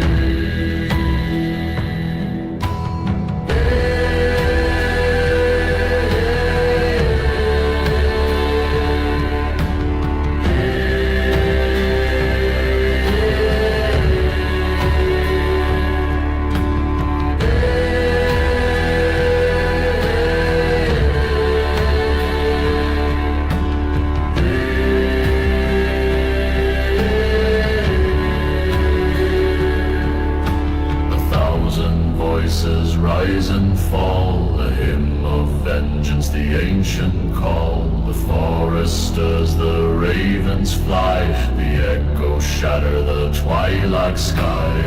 Voices rise and fall, the hymn of vengeance, the ancient call. The forest stirs, the ravens fly, the echoes shatter the twilight sky.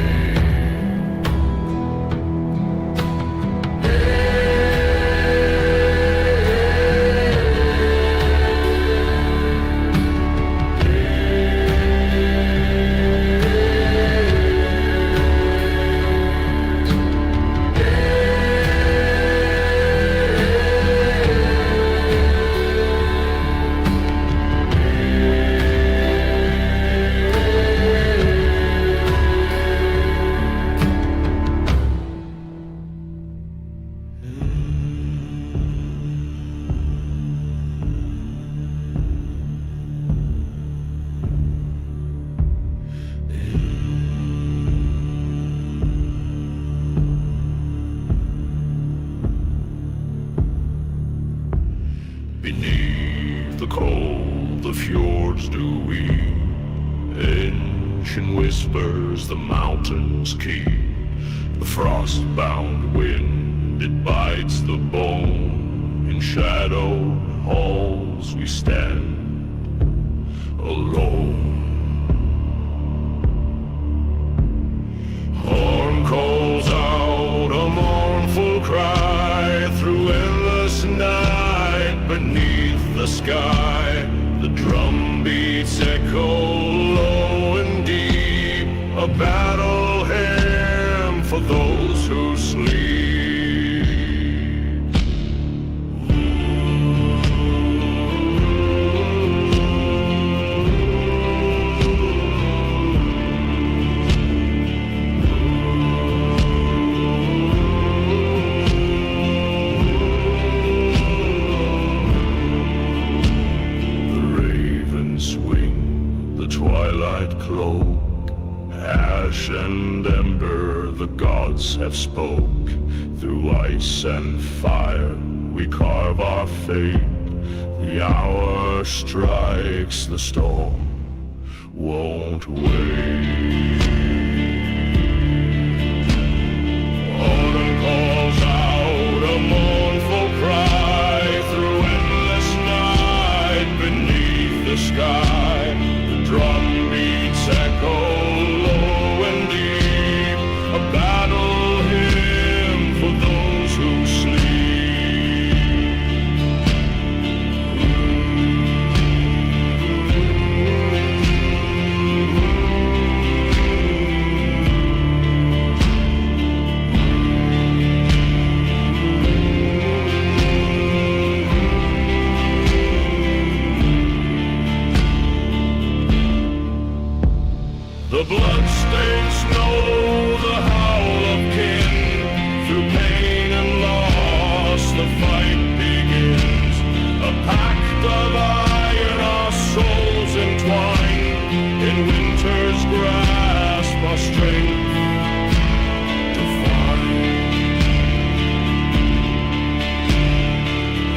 Beneath the cold, the fjords do weep. Ancient whispers the mountains keep. The frost-bound wind, it bites the bone. In shadowed halls we stand alone. Horn calls out a mournful cry through endless night. Beneath the sky, the drum beats echo low and deep. A battle hymn for those who sleep. Twilight cloak, ash and ember, the gods have spoke. Through ice and fire we carve our fate. The hour strikes, the storm won't wait. Autumn calls sky. The drum beats echo low and deep, a battle hymn for those who sleep. The bloodstained snow, the howl of kin, through pain and loss the fight begins. A pact of iron, our souls entwined, in winter's grasp our strength to find.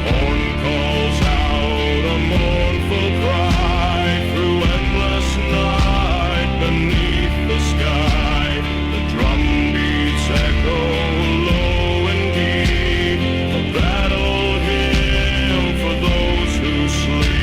Horn calls out a mournful cry through endless night. Beneath the sky, the drum beats echo low and deep, a battle hymn for those who sleep.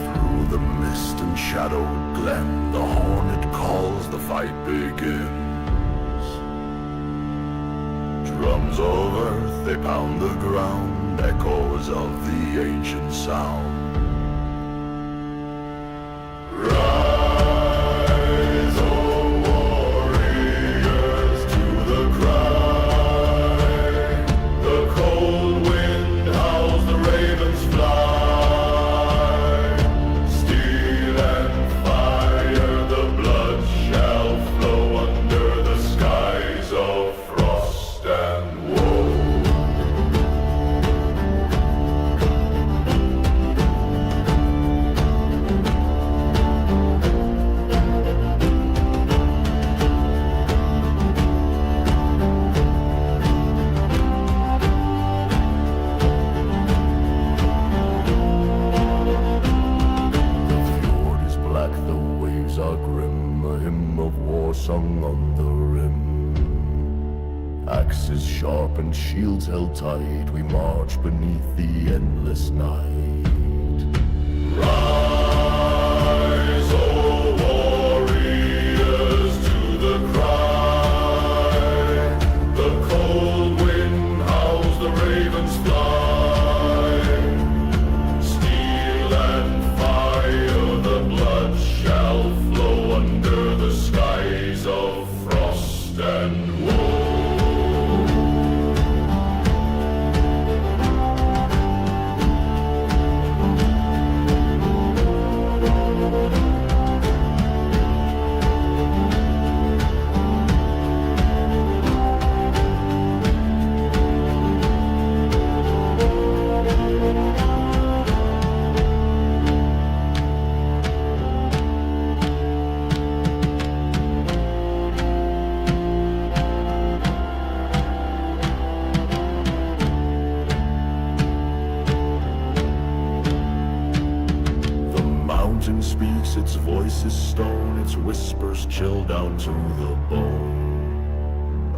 Through the mist and shadowed glen, the hornet calls, the fight begins. Drums of earth, they pound the ground, echoes of the ancient sound. Rise, O warriors, to the cry. The cold wind howls, the ravens fly. Steel and fire, the blood shall flow under the skies of frost and woe. The fjord is black, the waves are grim, a hymn of war sung on the rim. Axes sharp and shields held tight, we march beneath the endless night. Rise, O warriors, to the cry. The cold wind howls, the ravens fly. Steel and fire, the blood shall flow under the skies of frost and woe. The mountain speaks, its voice is stone, its whispers chill down to the bone.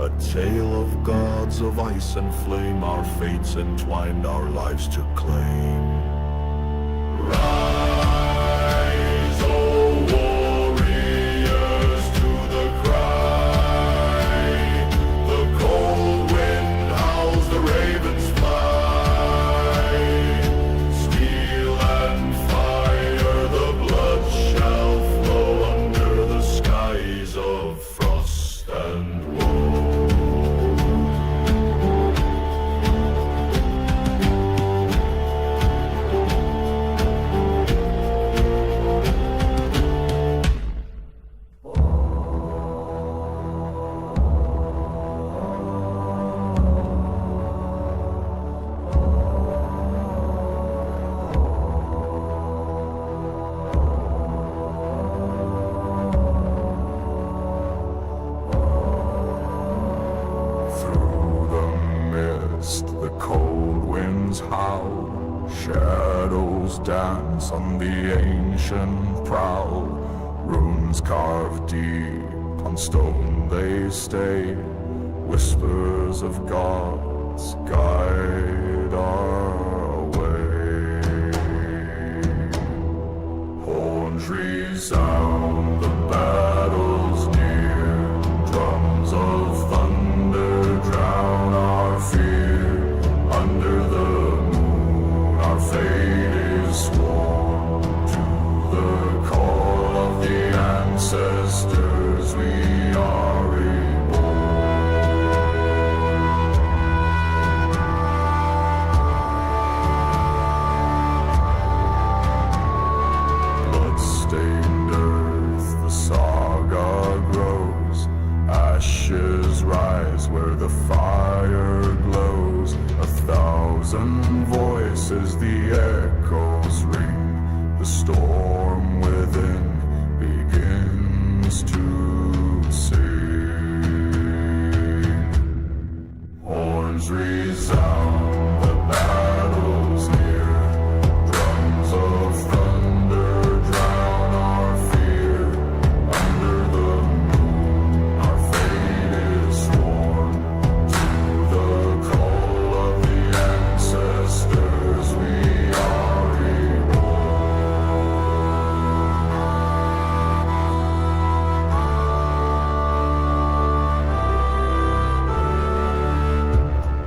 A tale of gods of ice and flame, our fates entwined, our lives to claim. Rise, O warriors, to the cry. The cold wind howls, the ravens fly. Steel and fire, the blood shall flow under the skies of frost and woe. dance on the ancient prow. Runes carved deep on stone they stay. Whispers of gods guide our way. Horns resound, the battle's near. Drums of thunder drown our fear. Under the moon our fate is sworn. To the call of the ancestors we are reborn. Blood-stained earth, the saga grows. Ashes rise where the fire glows. 1,000 voices, the echoes ring. The storm within begins to sing. Horns resound, the battle's near. Drums of thunder drown our fear. Under the moon our fate is sworn. To the call of the ancestors we are reborn.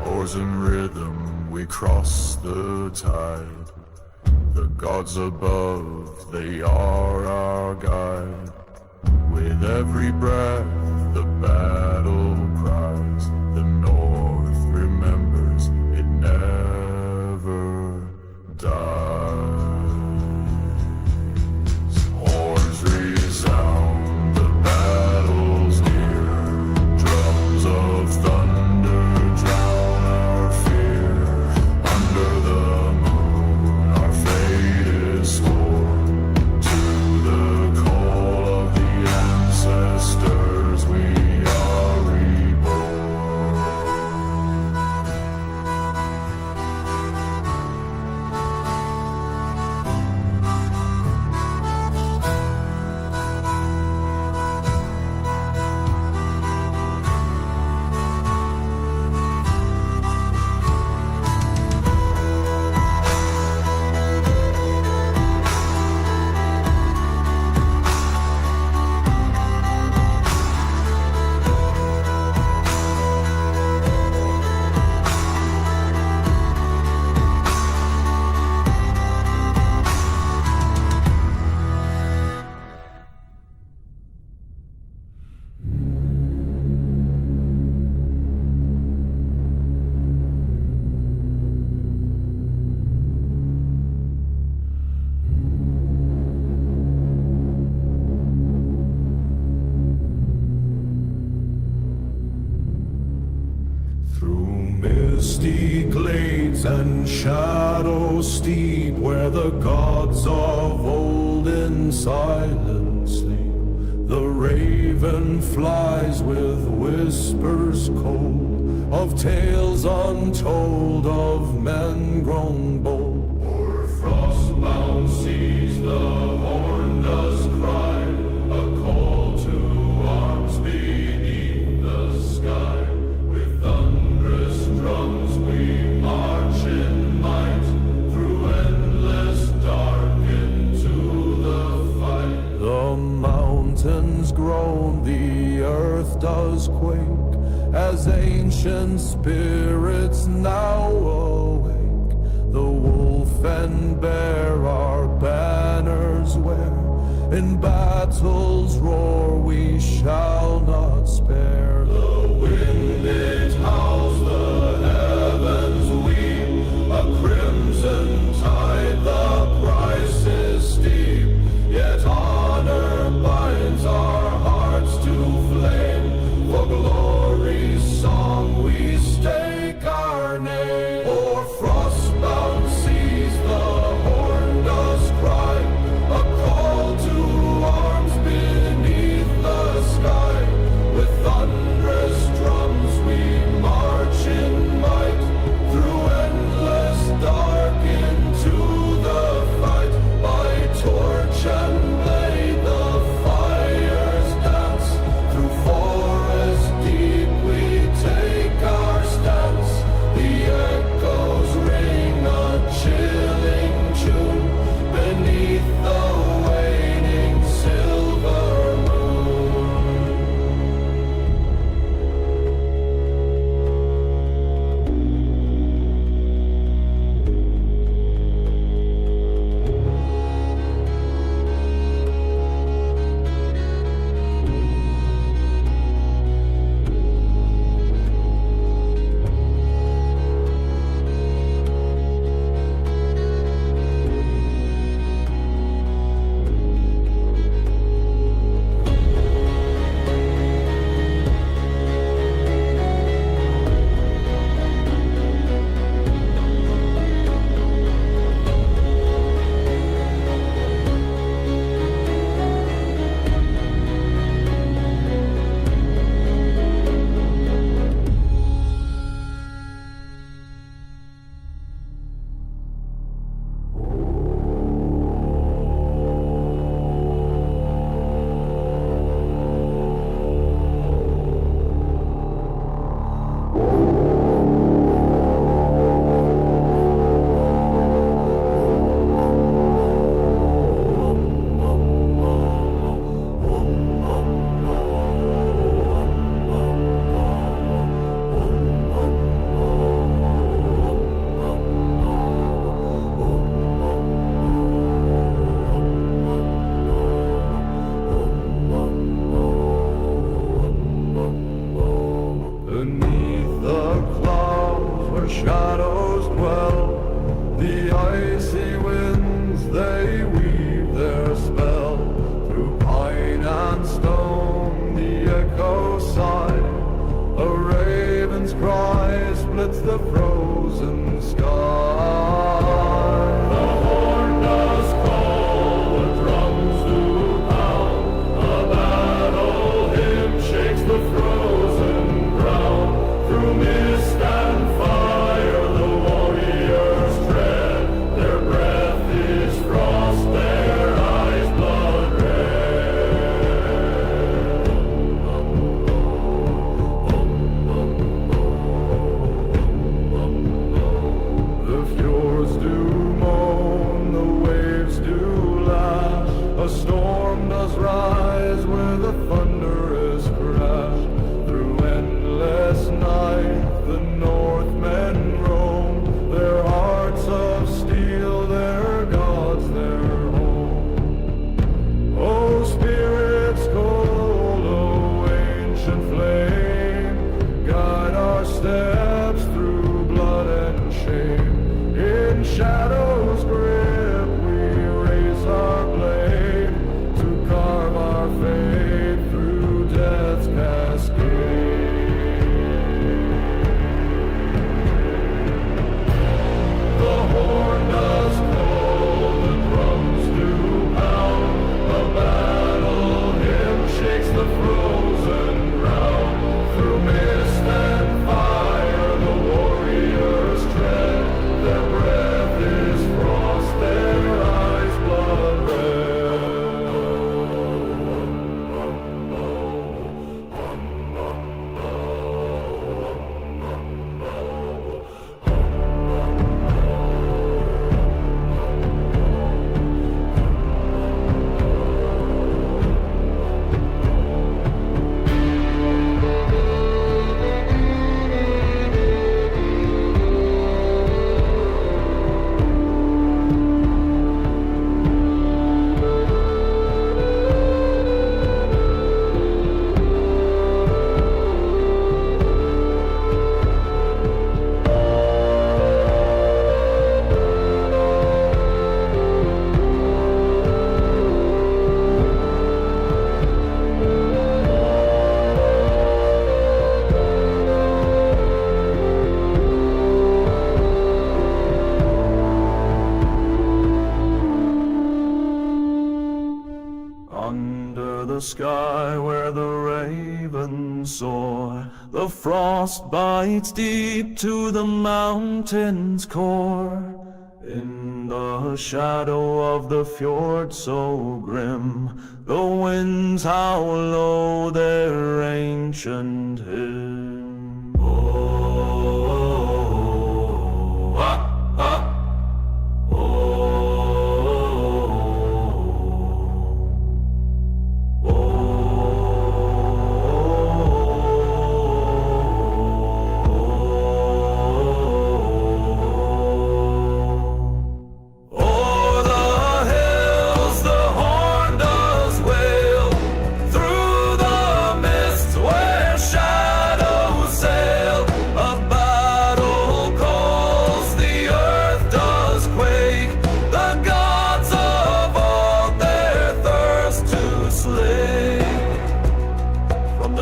Oars in rhythm we cross the tide. The gods above, they are our guide. With every breath the battle cries. The north remembers, it never dies. Horns resound, the battle's near. Drums of thunder drown our fear. Under the moon our fate is sworn. To the call of the ancestors we are reborn. Through misty glades and shadows steep, where the gods of old in silence sleep, the raven flies with whispers cold of tales untold of men grown bold. O'er frost-bound seas the horn does cry, a call to arms beneath the sky. With thunderous drums we march in might, through endless dark into the fight. The mountains groan, the earth does quake, as ancient spirits now awake. The wolf and bear our banners wear. In battle's roar we shall not spare. The wind it howls, the heavens weep. A crimson tide, the price is steep. Yet honor binds our hearts to flame. For glory's song we stake our name. O'er frostbound seas the horn does cry, a call to arms beneath the sky. With thunderous drums we cry splits the frozen sky. The horn does call, the drums do pound, a battle hymn shakes the frozen ground. Through mist and fire the warriors tread, their breath is frost, their eyes blood red. The fjords do moan, the waves do lash. A storm does rise where the thunderous crash. Through endless night the Northmen roam, their hearts of steel, their gods their home. O spirits cold, O ancient flame, guide our steps through blood and shame. In shadow's grip we raise our blade to carve our fate through death's cascade. The horn does call, the drums do pound, a battle hymn shakes the frozen ground. Through mist and fire the warriors tread, their breath is frost, their eyes blood red. Under the sky where the ravens soar, the frost bites deep to the mountain's core. In the shadow of the fjord so grim, the winds howl low their ancient hymn. Oh, ah, ah.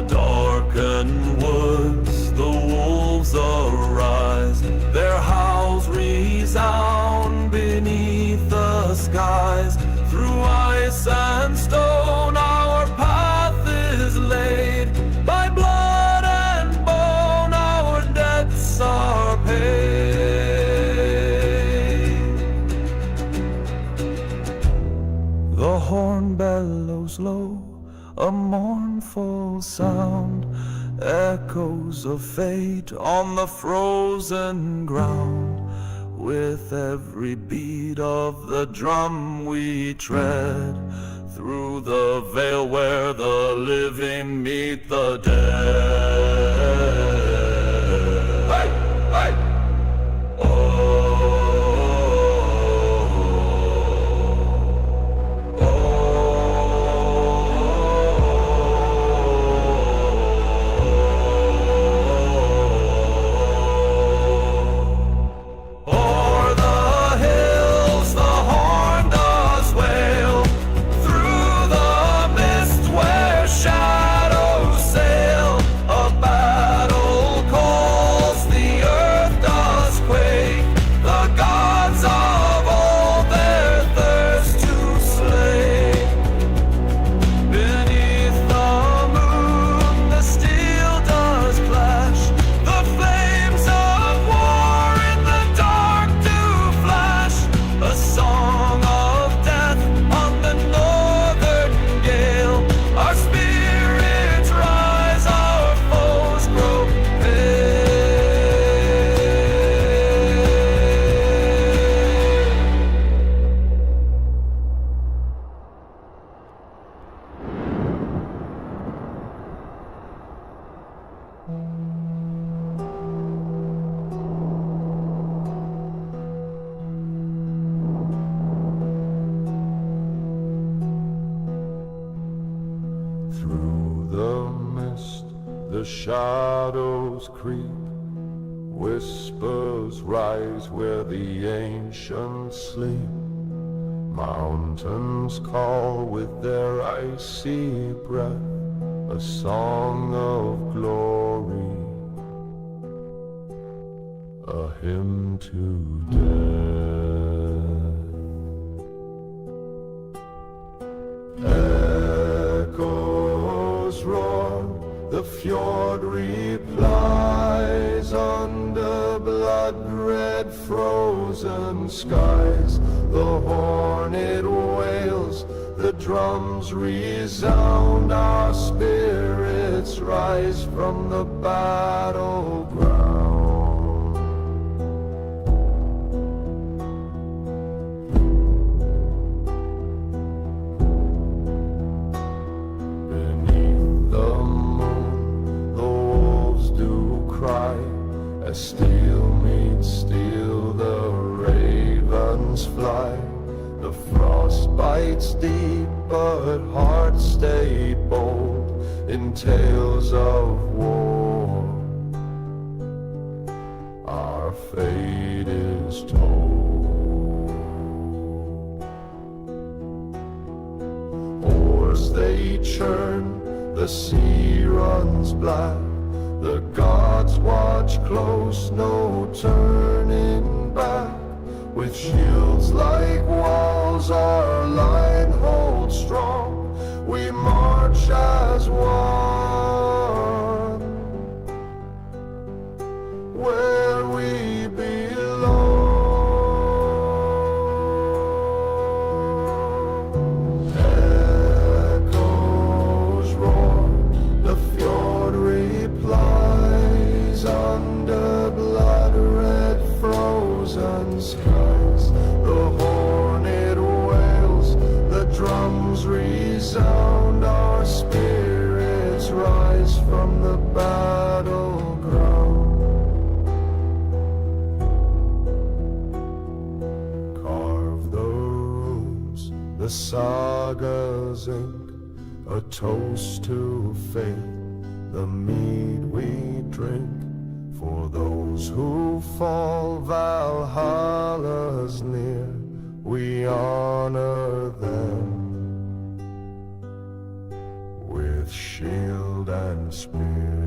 Darkened woods, the wolves arise, their howls resound beneath the skies. Through ice and stone our path is laid, by blood and bone our debts are paid. The horn bellows low, a mournful sound, echoes of fate on the frozen ground. With every beat of the drum we tread through the veil where the living meet the dead. Hey, hey. Shadows sail, a Through the mist, the shadows creep. Whispers rise where the ancients sleep. Mountains call with their icy breath, a song of glory, a hymn to death. Echoes roar, the fjord replies under blood-red frozen skies. The hornet wails, the drums resound, our spirits rise from the battleground. Beneath the moon, the wolves do cry, as steel meets steel, the ravens fly. The frost bites deep, but hearts stay bold in tales of war. Our fate is told. Oars they churn, the sea runs black. The gods watch close, no turning back. With shields like walls, our line holds strong. We march as one, where we belong. Echoes roar, the fjord replies under blood-red frozen skies. The hornet wails, the drums resound, our spirits rise from the battleground. Carve the runes, the saga's ink, a toast to fate, the mead we drink. For those who fall, Valhalla's near, we honor them with shield and spear.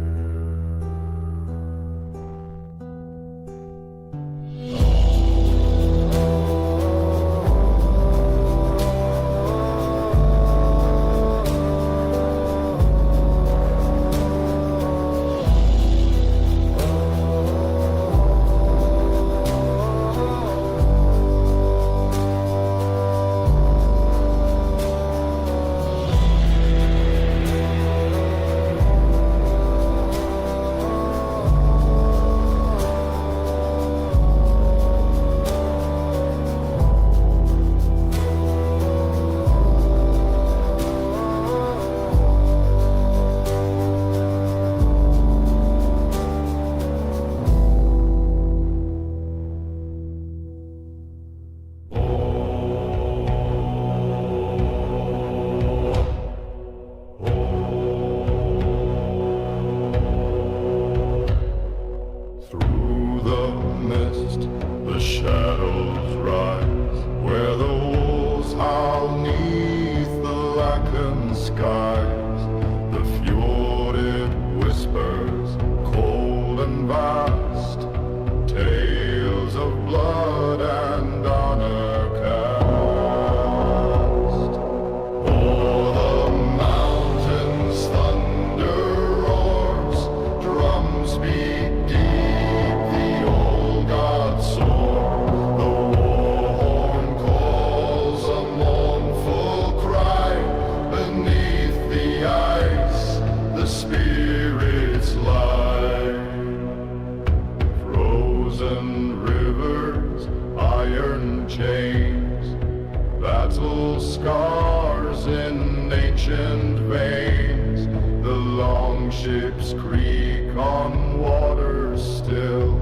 Scars in ancient veins, the long ships creak on waters still.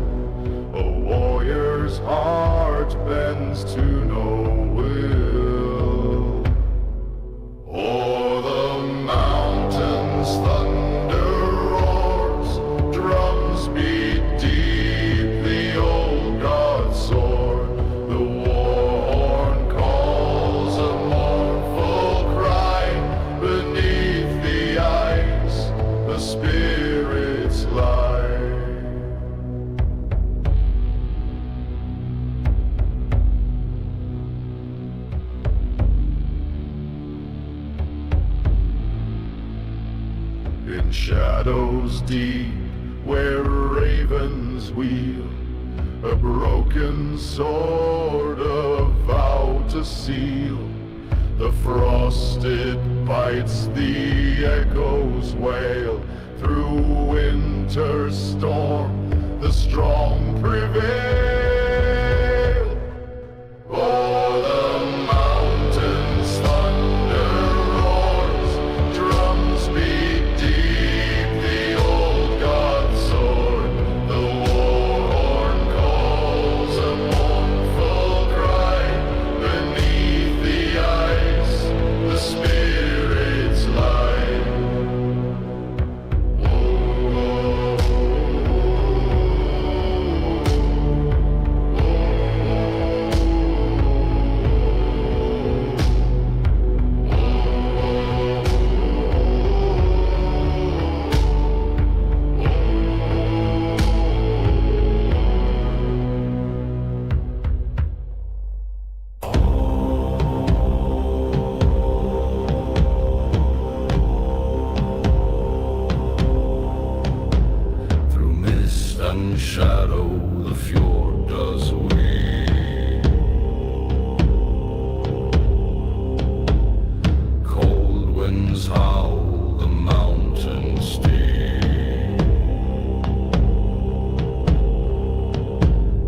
A warrior's heart bends to no will. O'er the mountains in shadows deep where ravens wheel, a broken sword, a vow to seal. The frosted bites, the echoes wail. Through winter storm, the strong prevail. O'er the mountains thunder roars, drums beat deep, the old God's sword. The war horn calls a mournful cry. Beneath the ice, the spirits lie. Through mist and shadow, the fjord does weep. Cold winds howl, the mountains steep.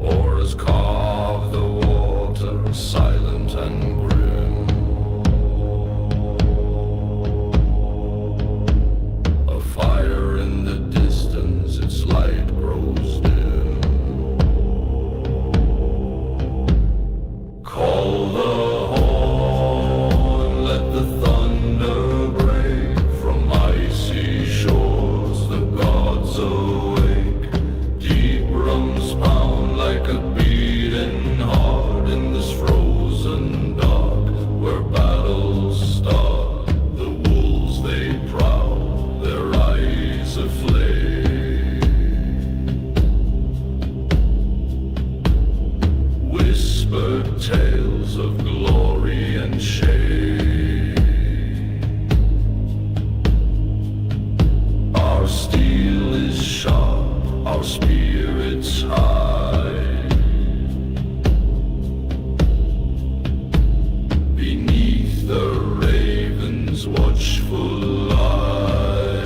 Oars carve the water, silent and grim. A fire in the distance, its light grows dim. Call the horn, let the thunder break. From icy shores, the gods awake. Deep drums pound like a beating heart in this frozen dark, where battles start. The wolves they prowl, their eyes aflame. Whispered tales of glory and shame. Our steel is sharp, our spirits high. Beneath the raven's watchful eye.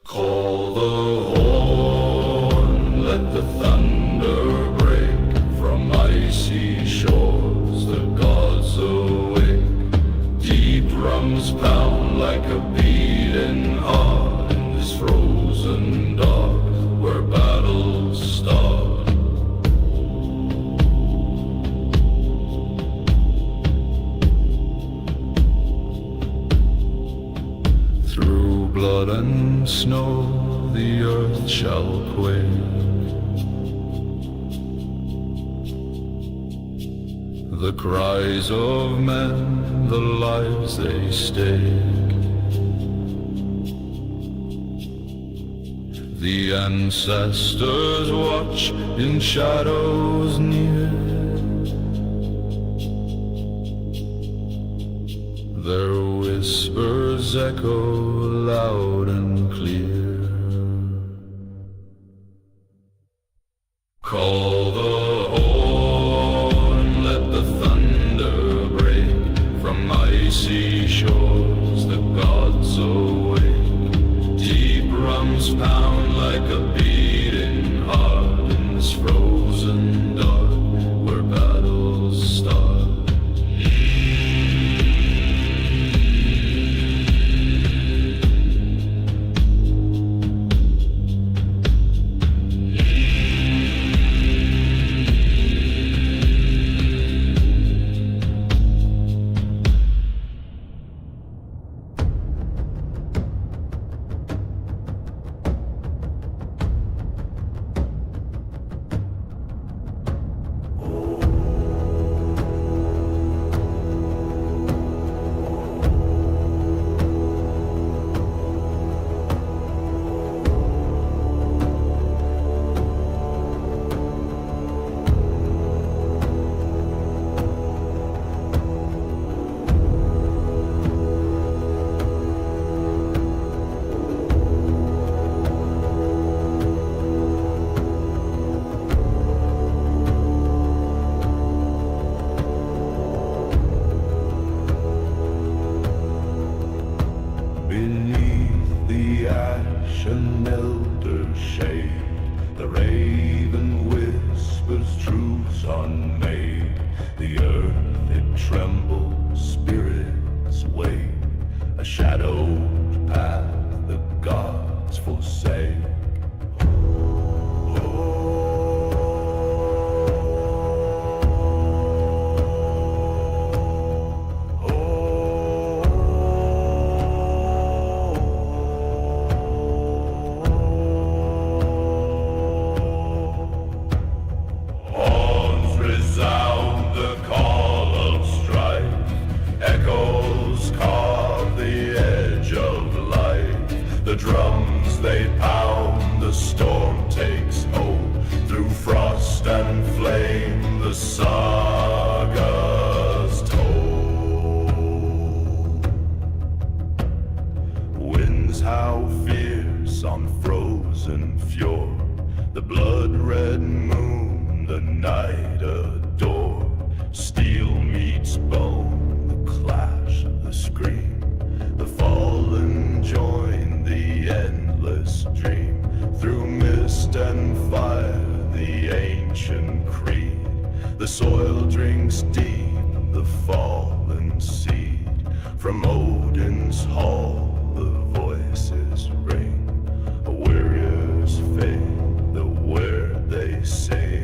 Call the horn, let the thunder break. From icy shores, the gods awake. Deep drums pound like a beating heart in this frozen dark, where battles start. Through blood and snow, the earth shall quake. The cries of men, the lives they stake. The ancestors watch in shadows near. Their whispers echo loud and clear. Call the horn, let the thunder break. From icy shores, the gods awake. Deep drums pound like a beating heart in this frozen dark, where battles start. shadowed path the gods forsake. The drums they pound, the storm takes hold. Through frost and flame, the saga's told. Winds howl fierce on frozen fjord. The blood-red moon, the night adore. Steel meets bone, the clash, the scream. The fallen join the endless dream. Through mist and fire, the ancient creed. The soil drinks deep, the fallen seed. From Odin's hall, the voices ring. A warrior's fate, the word they sing.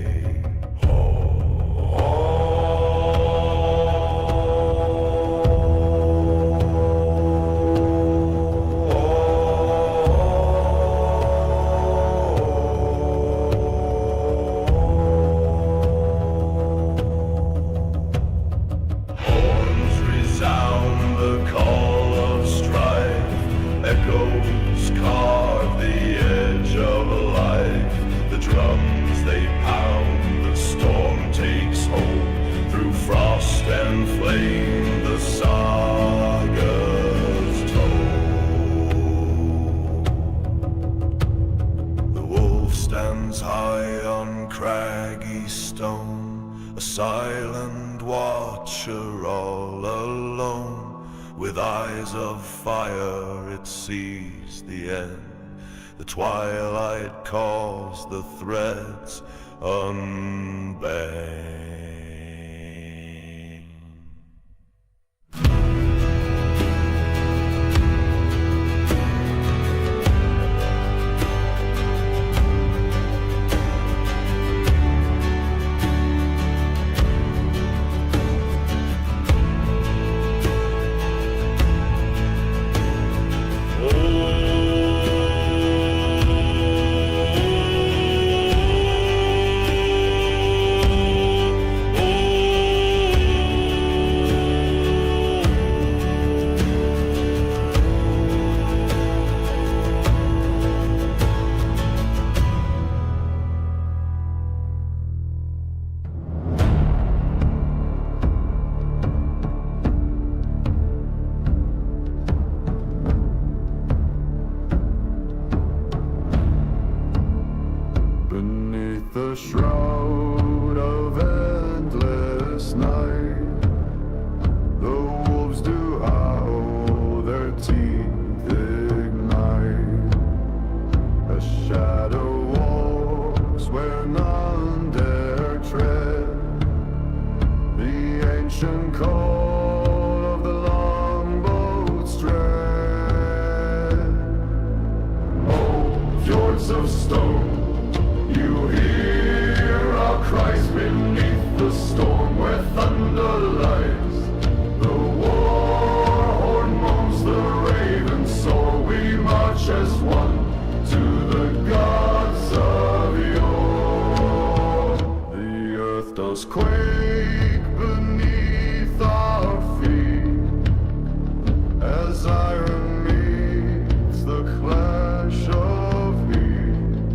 High on craggy stone, a silent watcher all alone. With eyes of fire it sees the end. The twilight calls, the threads unbend. The shroud of endless night, the wolves do howl, their teeth ignite. A shadow walks where none dare tread, the ancient call of the longboat's tread. Oh, fjords of stone, you hear our cries beneath the storm where thunder lies. The war horn moans, the raven soar. We march as one to the gods of yore. The earth does quake beneath our feet as iron meets the clash of heat.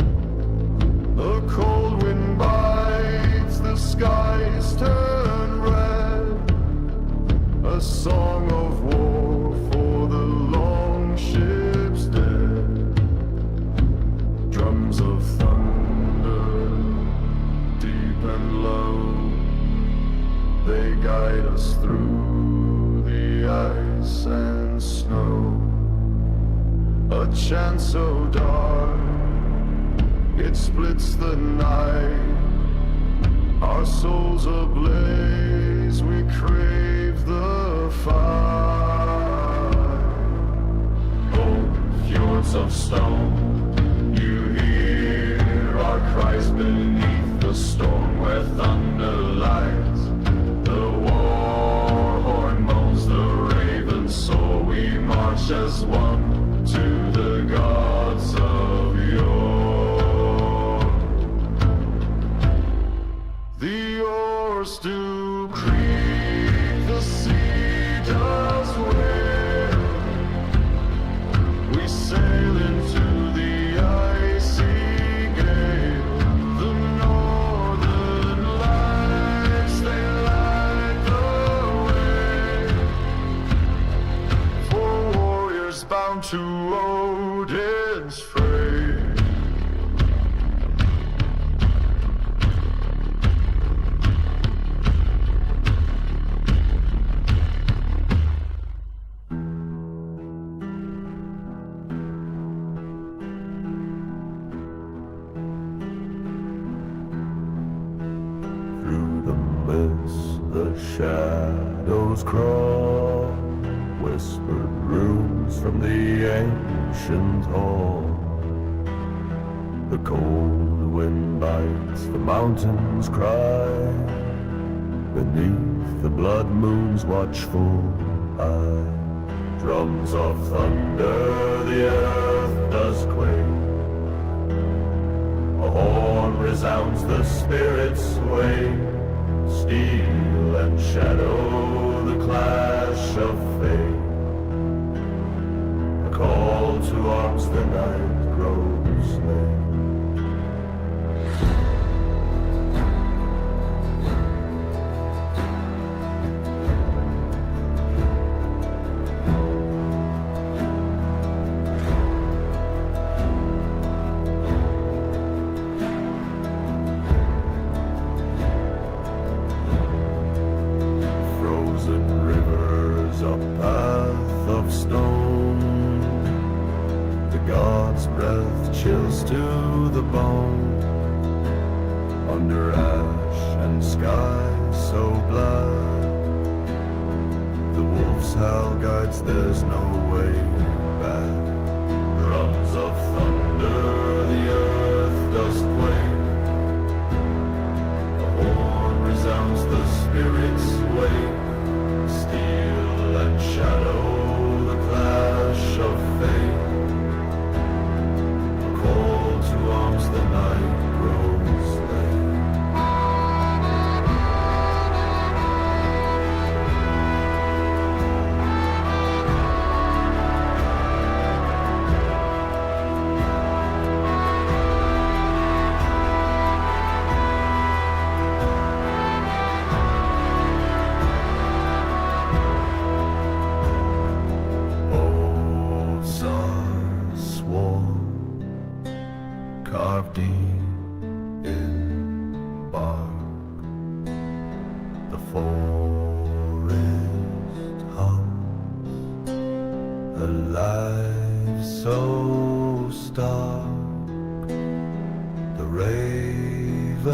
The cold wind bites, the skies turn red. A song of war for the long ship's dead. Drums of thunder, deep and low, they guide us through the ice and snow. A chant so dark, it splits the night. Our souls ablaze, we crave the fire. of stone. You hear our cries beneath the storm where thunder lies. The war horn moans, the raven soar. We march as one to the gods of yore. The oars do creak, the sea does wail. We sail into the icy gale. The northern lights, they light the way for warriors bound to Odin's fray. Through the mist, the shadows crawl, whispered runes from the ancient hall. The cold wind bites, the mountains cry, beneath the blood moon's watchful eye. Drums of thunder, the earth does quake. A horn resounds, the spirits wake. Steel and shadow, the clash of fate. A call to arms, the night grows late. Frozen rivers, a path of stone. The god's breath chills to the bone. Under ash and sky so black, the wolf's howl guides, there's no way back. Drums of thunder, the earth does quake. The horn resounds, the spirits wake. Steel and shadow, the clash of fate. A call to arms, the night grows late. Oaths are sworn, carved deep in bark. The forest hums, alive so stark. The ravens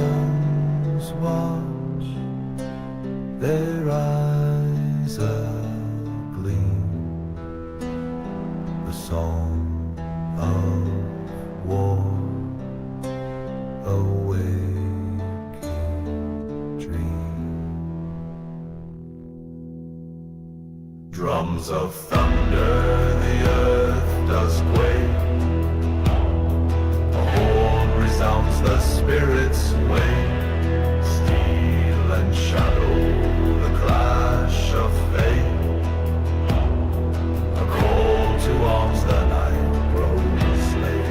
watch, their eyes agleam. The song of war, a waking dream. Drums of thunder, the earth does quake. A horn resounds, the spirits wake. Steel and shadow, the clash of fate. A call to arms, the night grows late.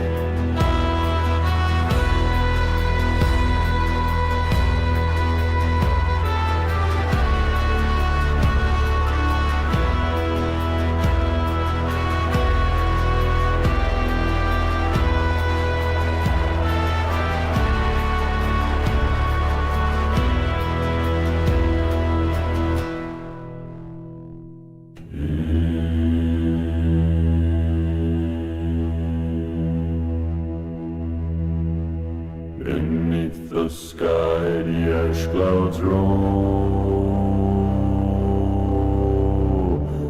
Beneath the sky, the ash clouds roll.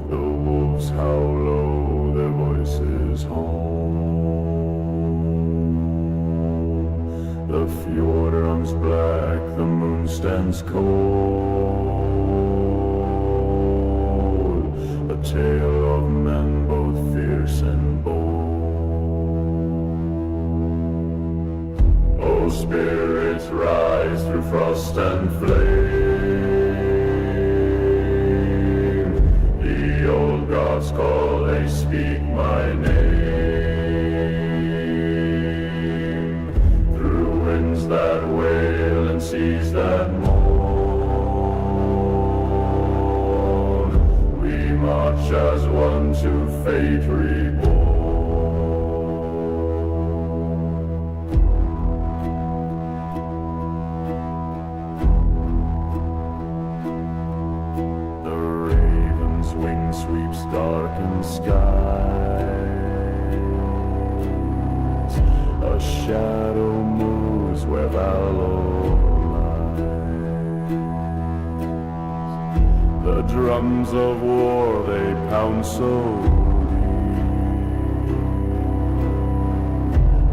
The wolves howl low, their voices home. The fjord runs black, the moon stands cold. A tale of men both fierce and bold. Oh, spirits rise through frost and flame. The old gods call, they speak my name. Through winds that wail and seas that moan, we march as one to fate reborn. The raven's wing sweeps darkened skies. A shadow moves where valor lies. The drums of war, they pound so deep.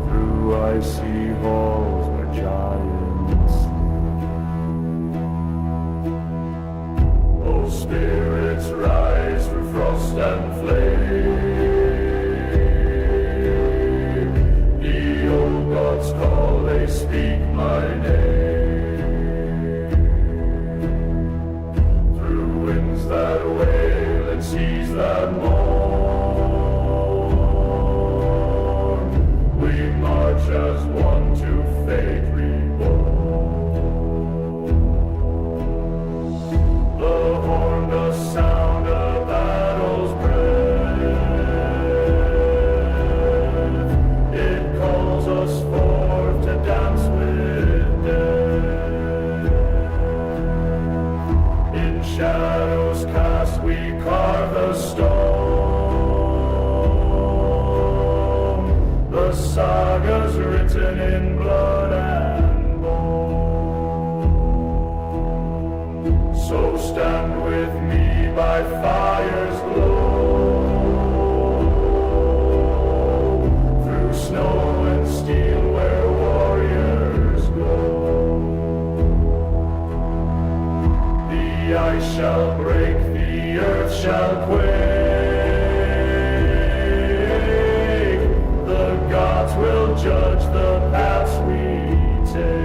Through icy halls where giants sleep. Oh, spirits rise through frost and flame. The old gods call, they speak my name. Through winds that wail and seas that mourn, we march as one to fate reborn. The horn does sound a battle's breath. It calls us forth to dance with death. In shadows cast we carve a stone. The sagas written in blood and bone. So stand with me by fire's glow. Through snow and steel where warriors go. The ice shall break, the earth shall quake. The gods will judge the paths we take.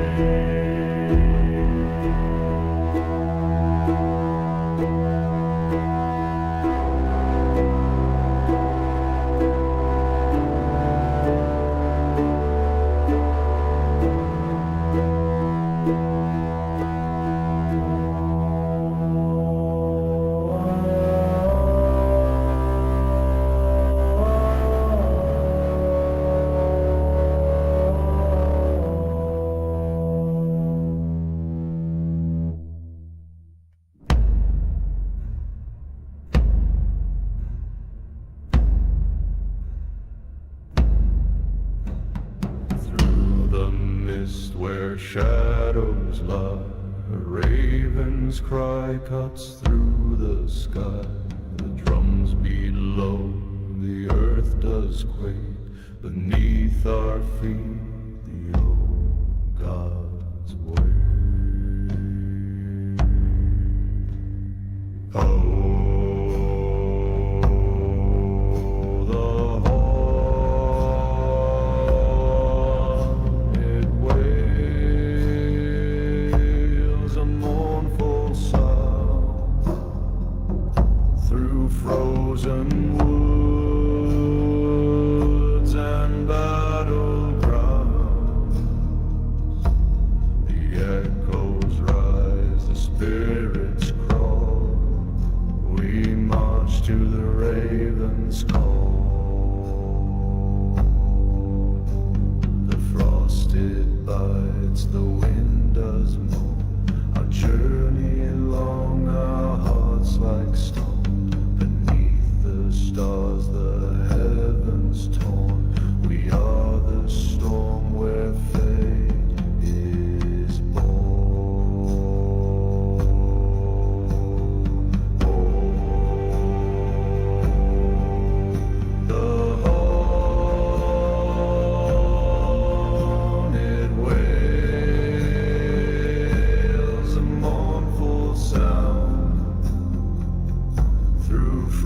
Where shadows lie, a raven's cry cuts through the sky. The drums beat low, the earth does quake. Beneath our feet, the old gods wait. Oh, frozen woods and battlegrounds, the echoes rise, the spirits crawl. We march to the raven's call. The frosted bites, the wind does moan. Our journey along, our hearts like stone. Stars, the heavens torn. We are the storm where fate is born. Oh,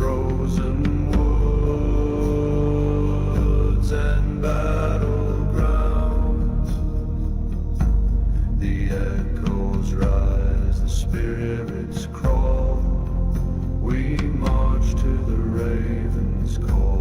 frozen woods and battlegrounds. The echoes rise, the spirits crawl. We march to the raven's call.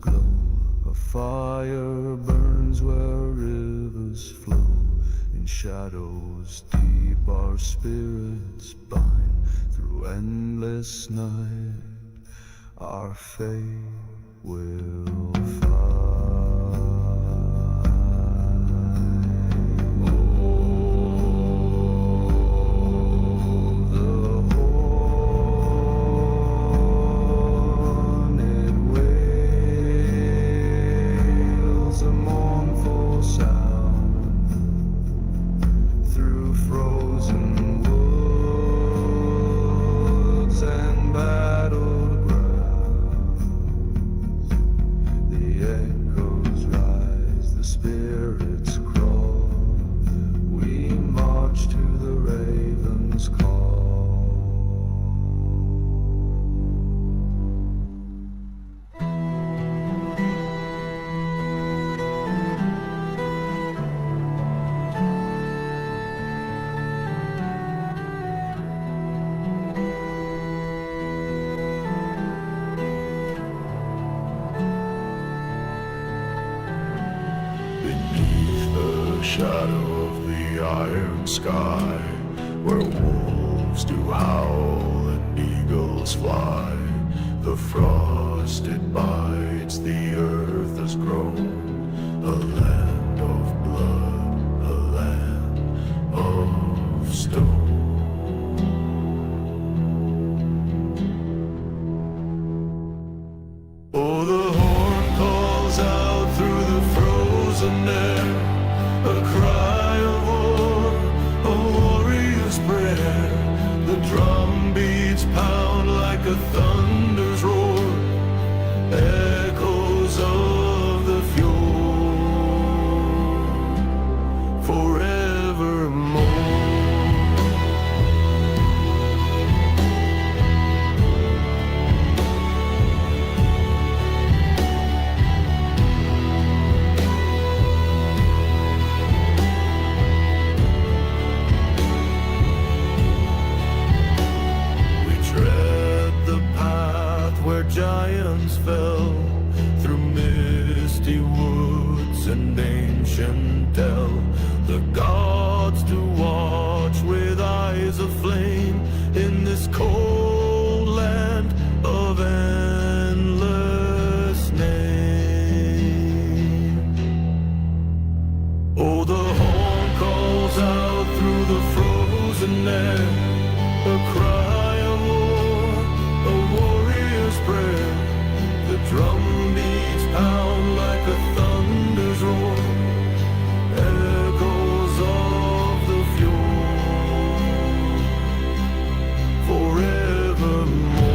Glow. A fire burns where rivers flow. In shadows deep our spirits bind. Through endless night our fate will find. Shadow of the iron sky, where wolves do howl and eagles fly. The frost it bites, the earth has grown, a land of blood, a land of stone. Oh, the horn calls out through the frozen air, a cry of war, a warrior's prayer. The drum beats pound like a thunder's roar, echoes of the fjord, forevermore. Giants fell through misty woods and ancient dell. The gods do watch with eyes of flame in this cold land of endless name. Oh, the horn calls out through the frozen air, a cry of war, a warrior's prayer. The drum beats pound like a thunder's roar, echoes of the fjord, forevermore.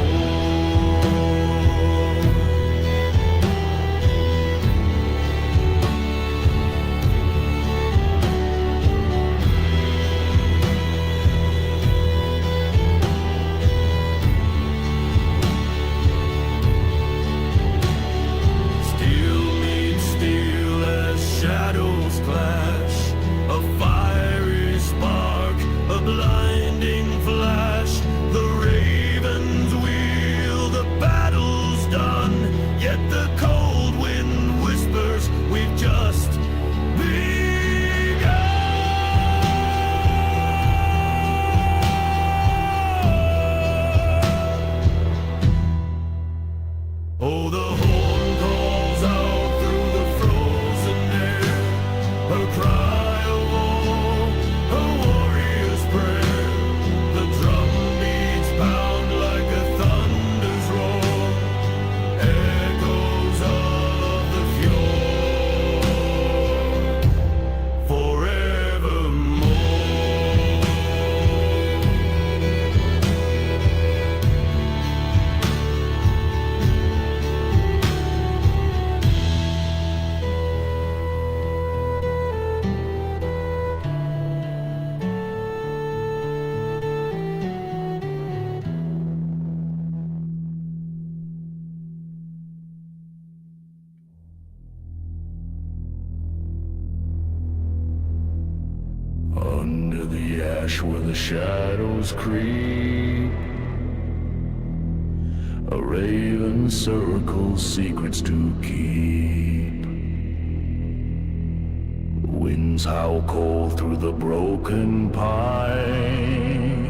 Under the ash where the shadows creep, a raven circles secrets to keep. Winds howl cold through the broken pine,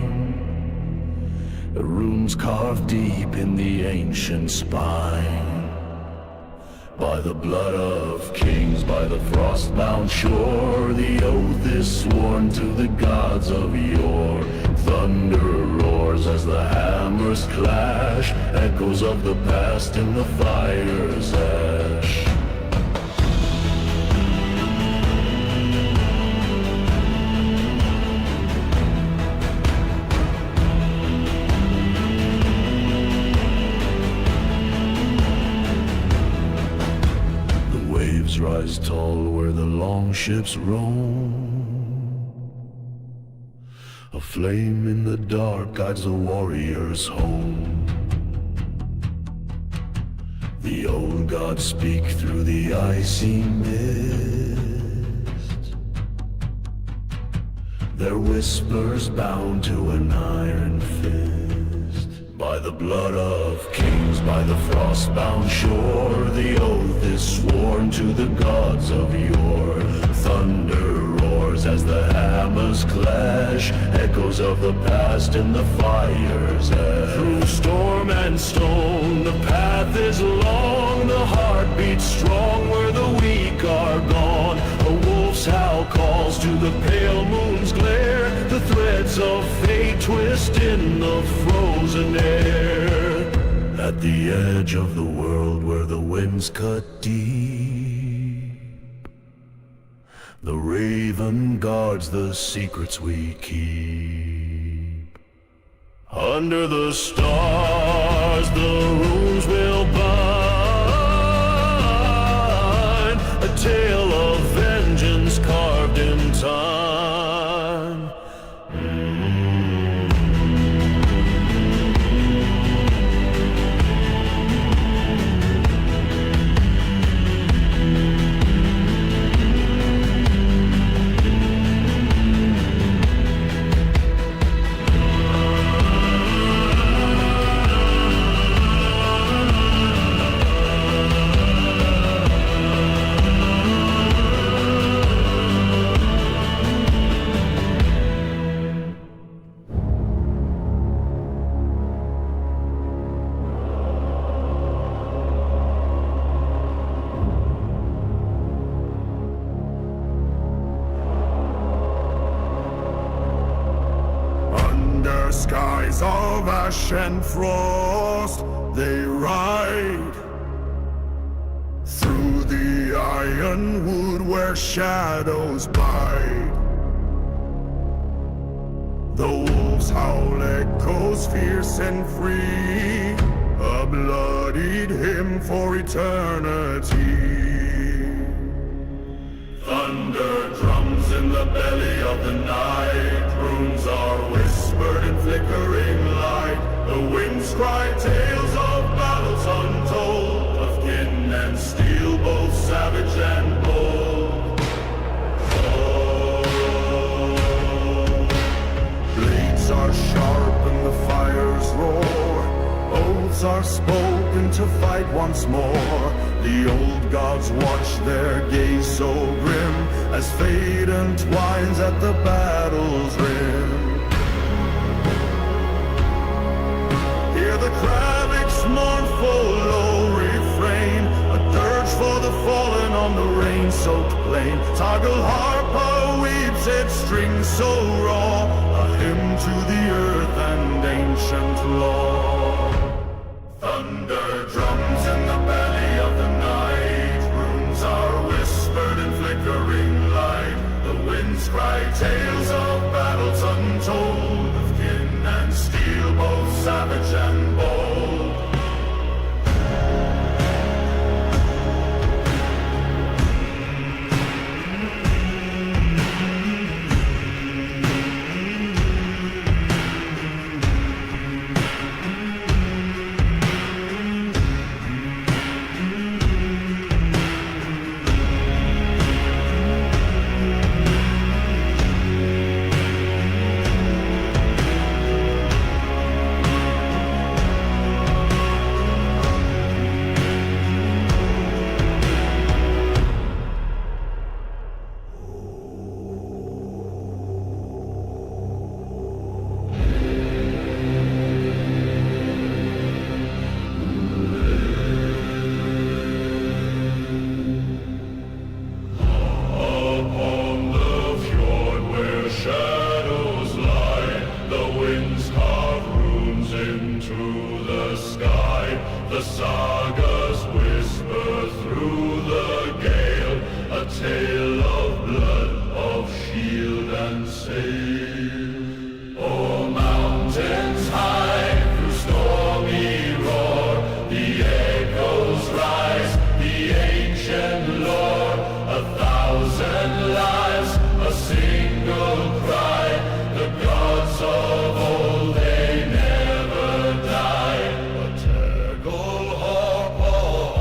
runes carved deep in the ancient spine. By the blood of kings, by the frost-bound shore, the oath is sworn to the gods of yore. Thunder roars as the hammers clash, echoes of the past in the fire's ash. Rise tall where the long ships roam. A flame in the dark guides the warriors home. The old gods speak through the icy mist, their whispers bound to an iron fist. By the blood of kings, by the frost-bound shore, the oath is sworn to the gods of yore. Thunder roars as the hammers clash, echoes of the past in the fire's ash. Through storm and stone, the path is long, the heart beats strong where the weak are gone. A wolf's howl calls to the pale moon's glare, the threads of fate twist in the frozen air. At the edge of the world where the winds cut deep, the raven guards the secrets we keep. Under the stars the runes will bind, a tale of vengeance carved in time. Skies of ash and frost, they ride through the ironwood where shadows bide. The wolf's howl echoes fierce and free, a bloodied hymn for eternity. Thunder drums in the belly of the night, runes are whispered in flickering light. The winds cry tales of battles untold, of kin and steel, both savage and bold. Oh, blades are sharp and the fires roar, oaths are spoken to fight once more. The old gods watch, their gaze so grim, as fate entwines at the battle's rim. Hear the Kravik's mournful low refrain, a dirge for the fallen on the rain-soaked plain. Toggle harper weeps its strings so raw, a hymn to the earth and ancient law. Thunder drums in the belly of the night, runes are whispered in flickering light. The winds cry tales of battles untold, of kin and steel, both savage and bold. tale of blood, of shield and sail. O'er mountains high, through stormy roar, the echoes rise, the ancient lore. 1,000 lives, a single cry, the gods of old, they never die. A tegel harp,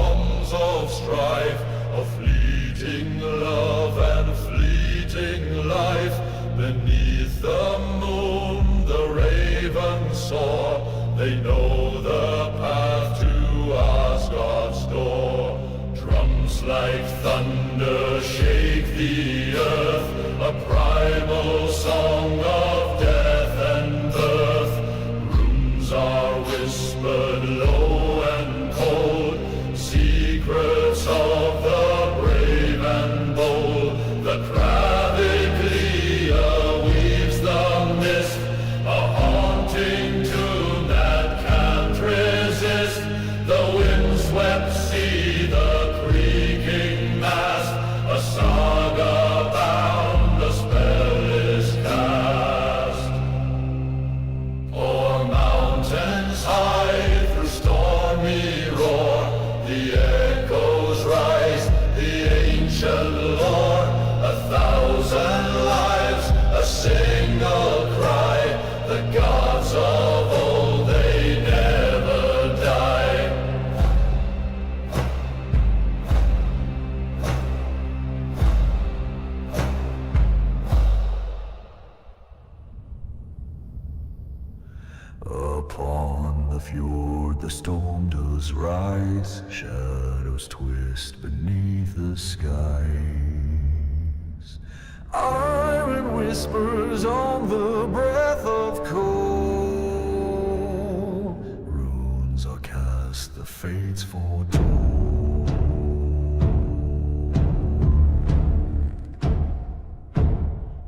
hums of strife, a fleeting love and fleeting life. Beneath the moon the ravens soar, they know the path to Asgard's door. Drums like thunder shake the earth, a primal song of death and birth. Runes are whispered low and cold, secrets of the brave and bold. The Craviglia weaves the mist, a haunting tune that can't resist. The windswept sea, the creaking mast, a saga bound, a spell is cast. O'er mountains high, through stormy roar, the echoes rise, the ancient lore. 1,000 lives, a single cry, the gods of old, they never die. Upon the fjord the storm does rise, shadows twist beneath the skies. Iron whispers on the breath of cold, runes are cast, the fates foretold.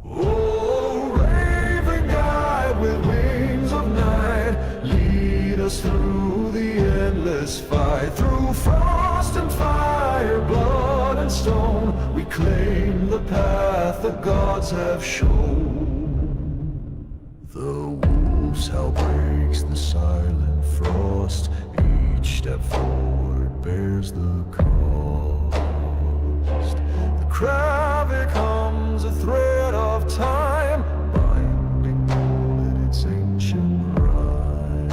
Oh, raven guide with wings of night, lead us through the endless fight. Through frost and fire, blood and stone, we claim the path the gods have shown. The wolf's howl breaks the silent frost, each step forward bears the cost. The crab becomes a thread of time, binding all in its ancient rhyme.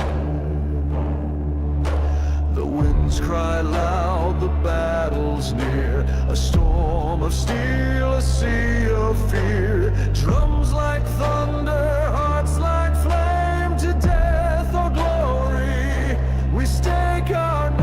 The winds cry loud, the battle's near, a storm of steel, a sea of fear. Drums like thunder, hearts like flame, to death or glory we stake our name.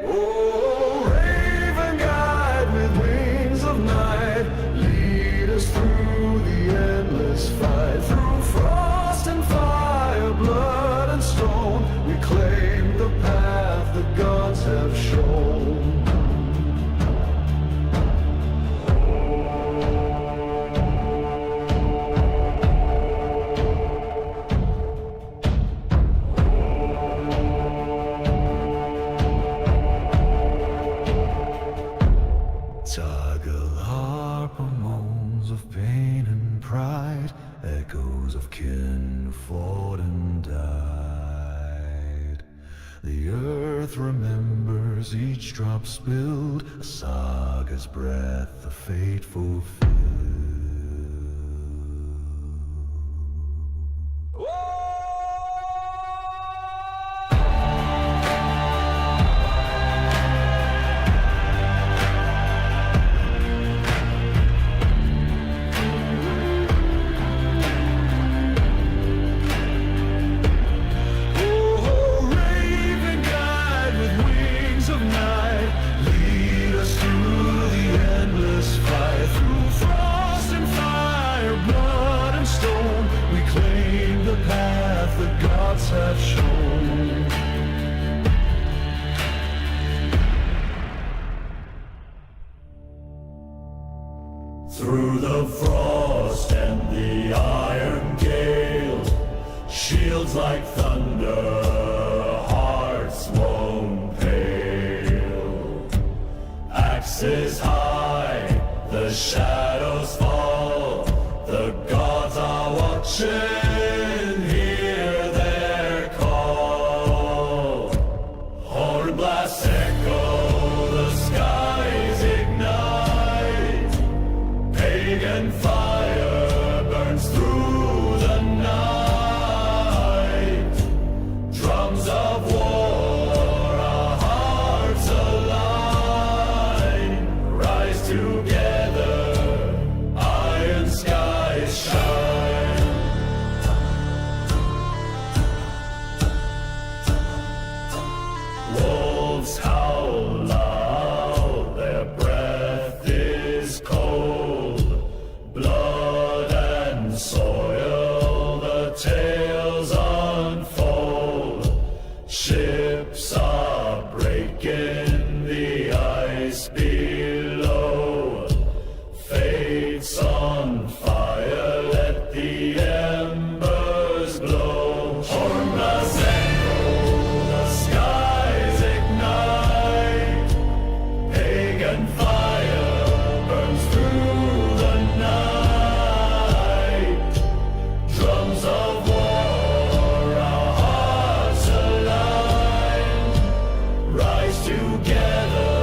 Oh, raven guide with wings of night, lead us through the endless fight. Through frost and fire, blood and stone, we claim the path the gods have shown. Toggle harp moans of pain and pride, echoes of kin who fought and died. The earth remembers each drop spilled, a saga's breath, a fate fulfilled. Have shown. Through the frost and the iron gale, shields like thunder, hearts won't pale. axes high, the shadows fall, the gods are watching, hear their call. Horn blasts echo, the skies ignite, pagan fire burns through the night. Drums of war, our hearts align, rise together, iron skies shine. Wolves howl loud, their breath is cold, blood and soil, the tales unfold. Ships are breaking, the ice below. Fate's on fire, let the embers glow. Horn blasts echo, the skies ignite. Pagan fire burns through the night. Drums of war, our hearts align, rise together,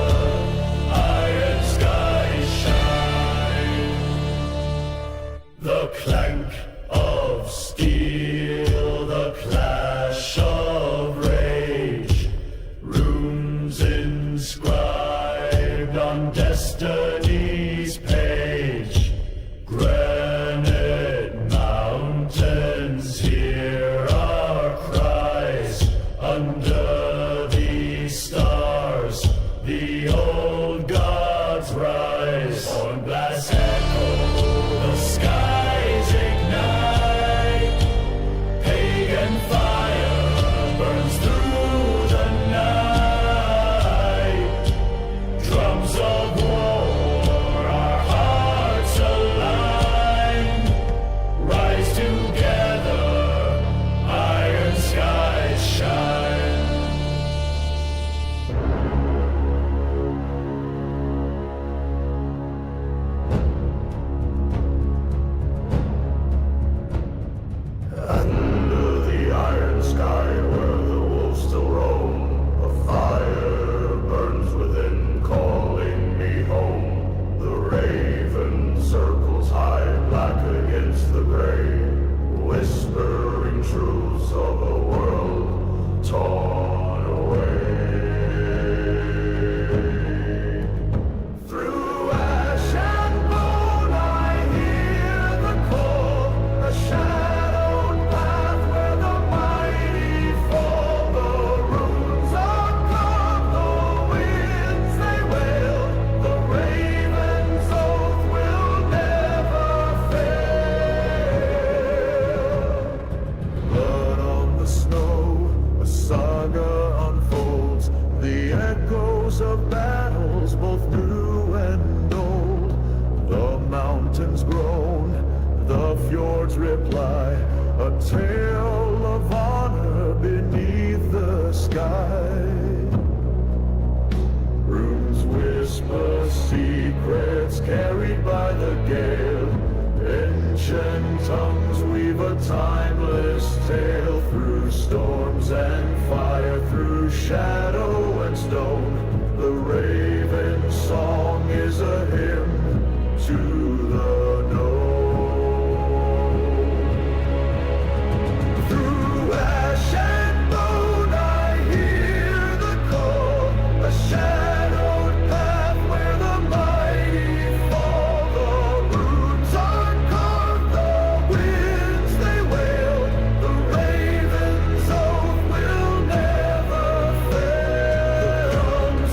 iron skies shine. The clank of steel, the clash of rage, runes inscribed on destiny's page. Granite mountains hear our cries. Under these stars, the old gods rise. Horn blasts echo, the skies ignite. Pagan fire burns through the night. Drums of war, our hearts align, rise together, iron skies shine. Under the iron sky where the wolves still roam, a fire burns within, calling me home. The raven circles high, black against the gray, whispering truths of a world torn away. Through ash and bone I hear the call, a shadowed path where the mighty fall. The runes are carved, the winds they wail, the raven's oath will never fail. Blood on the snow, a saga unfolds, the echoes of battles both new and old. The mountains groan, the fjords reply, a tale of honor beneath the sky. Runes whisper secrets carried by the gale. Ancient tongues weave a timeless tale through storms and fire, through shadow and stone. The raven's song is a hymn to the known. Through ash and bone I hear the call, a shadowed path where the mighty fall. The runes are carved, the winds they wail, the raven's oath will never fail. The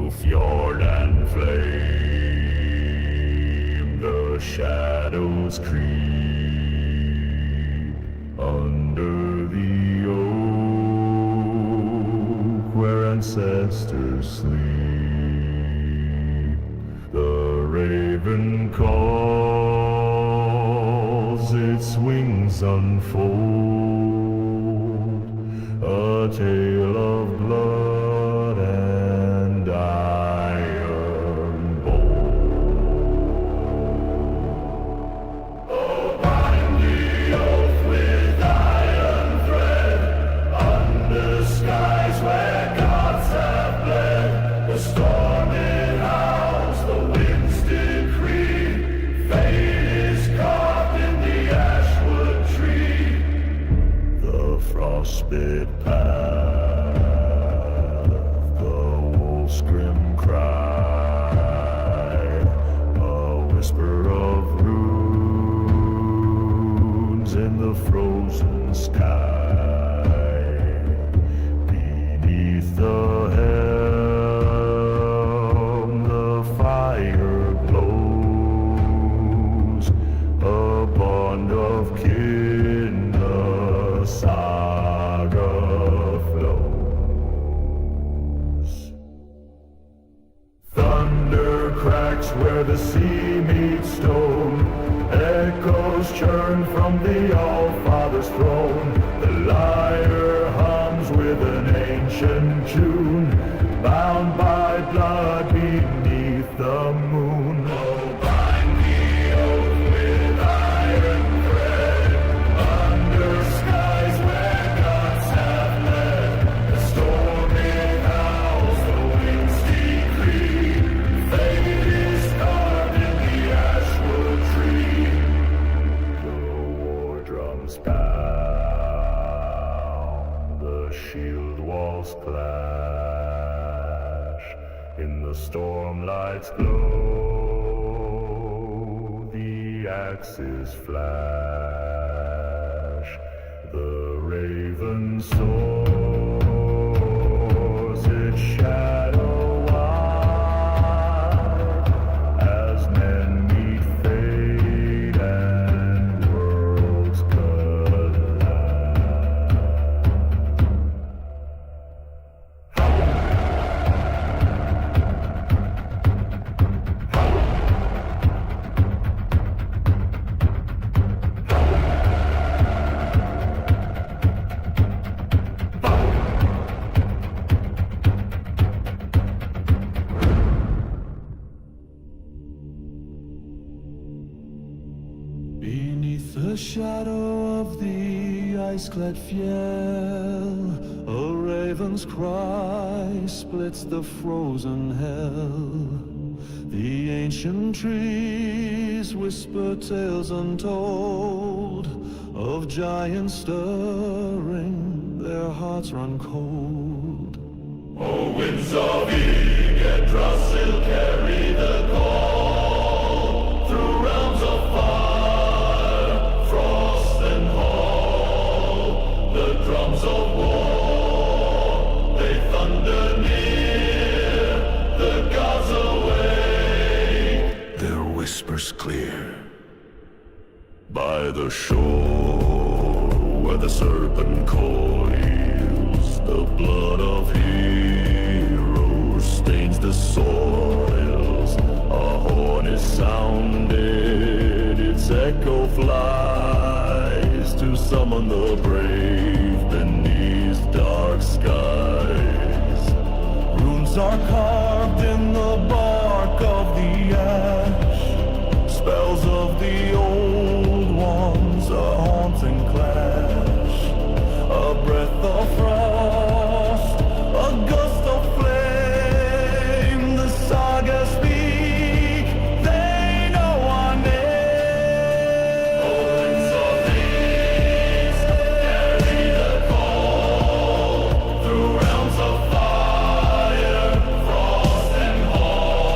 through fjord and flame. The shadows creep under the oak where ancestors sleep. The raven calls, its wings unfold, a tale of blood and iron bold. Oh, bind the oath with iron thread, under skies where gods have bled. The storm it howls, the winds decree, fate is carved in the ashwood tree. The frostbit path, the wolf's grim cry, a whisper of runes in the frozen sky. Beneath the helm, the fire glows, a bond of kin, the saga flows. Thunder cracks where the sea meets stone, echoes churn from the All-Father's throne. The lyre hums with an ancient tune, bound by blood beneath the moon. Oh, bind the oath with iron thread, under skies where gods have led. The storm it howls, the winds decree, fate is carved in the ashwood tree. The war drums pound, the shield walls clash, in the storm lights glow, the axes flash. The raven soars, its shadow wide, as men meet fate and worlds collide. Beneath the shadow of the ice-clad fjell, a raven's cry splits the frozen hell. The ancient trees whisper tales untold of giants stirring, their hearts run cold. Oh, winds of Yggdrasil carry the call through realms of fire, frost and hall. The drums of war, they thunder near, the gods awake, their whispers clear. By the shore where the serpent coils, the blood of heroes stains the soils. A horn is sounded, its echo flies to summon the brave beneath dark skies. Runes are carved in the bark of the ash, spells of the old ones, a haunting clash, a breath of frost, a gust of flame. The sagas speak, they know our name. Oh, winds of east, carry the call through realms of fire, frost and hall.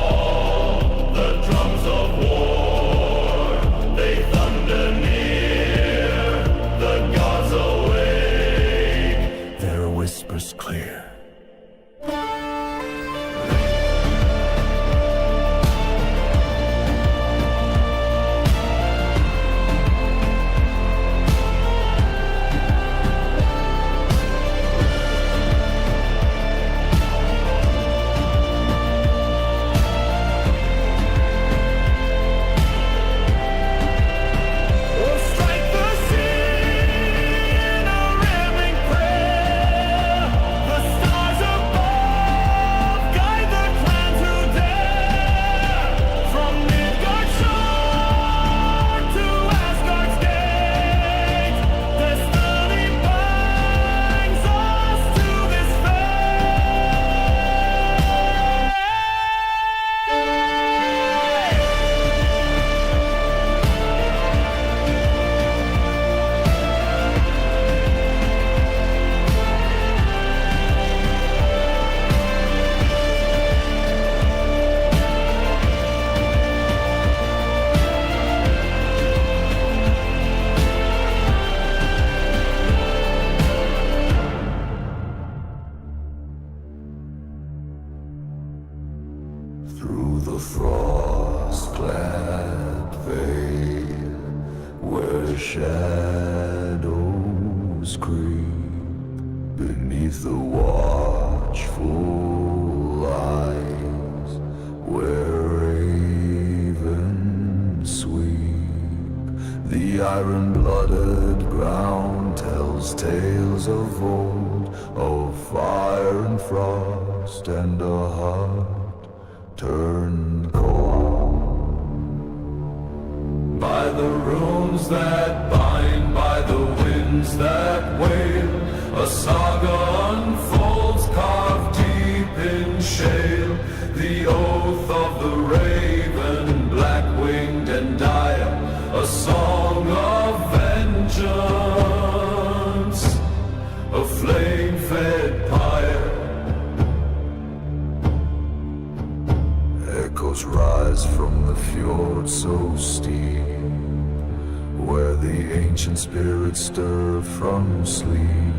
through the frost-clad vale, where shadows creep beneath the watchful eyes, where ravens sweep. The iron-blooded ground tells tales of old, of fire and frost and a heart turned cold. By the runes that bind, by the winds that wail, a saga unfolds carved deep in shale. The oath of the raven, black-winged and dire, a song of vengeance, a flame-fed pyre. Echoes rise from the fjord so steep, where the ancient spirits stir from sleep.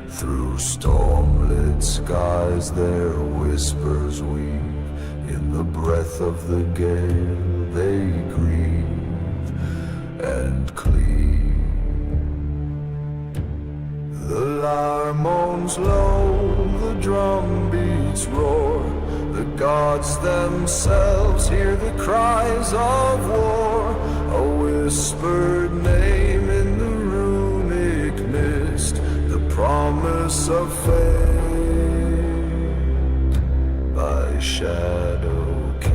Through storm-lit skies their whispers weave, in the breath of the gale they grieve and cleave. The lyre moans low, the drum beats roar, the gods themselves hear the cries of war. A whispered name in the runic mist, the promise of fate by shadow kissed.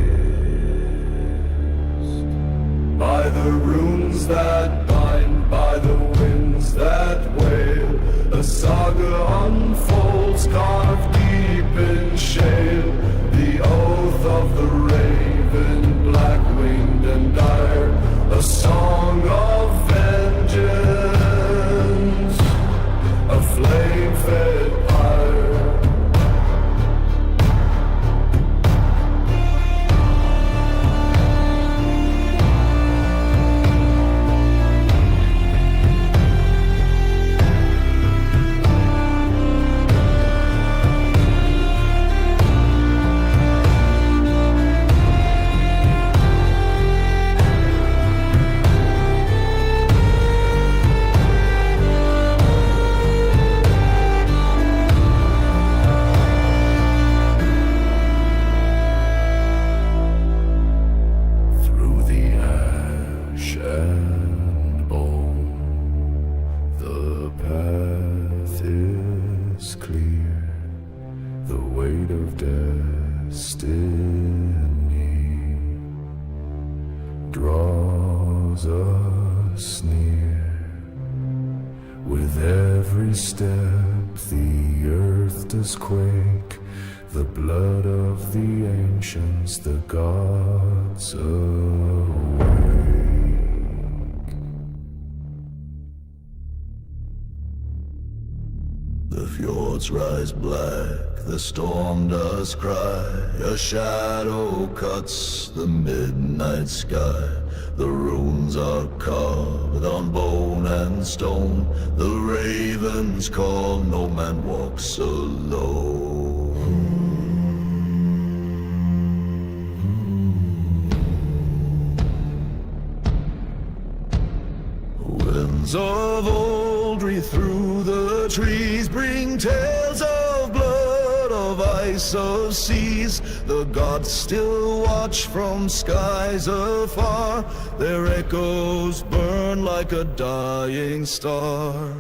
By the runes that bind, by the winds that wail, a saga unfolds carved deep in shale. The oath of the raven, black-winged and dire, a song of vengeance, a flame-fed pyre. Draws us near. With every step the earth does quake, the blood of the ancients, the gods awake. The fjords rise black, the storm does cry, a shadow cuts the midnight sky. The runes are carved on bone and stone, the ravens call, no man walks alone. Winds of old breathe through the trees, bring tales of blood, of ice, of seas. The gods still watch from skies afar, their echoes burn like a dying star.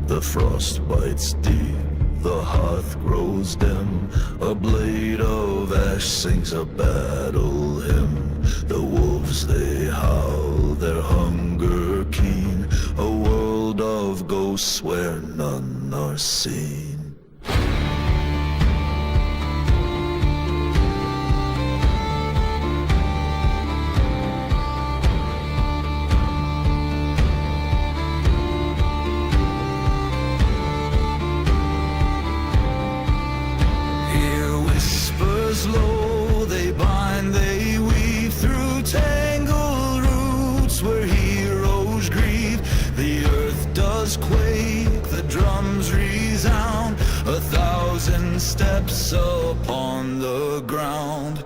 The frost bites deep, the hearth grows dim, a blade of ash sings a battle hymn. The wolves they howl, their hunger keen, a world of ghosts where none are seen. Low, they bind, they weave through tangled roots where heroes grieve. The earth lifeless upon the ground.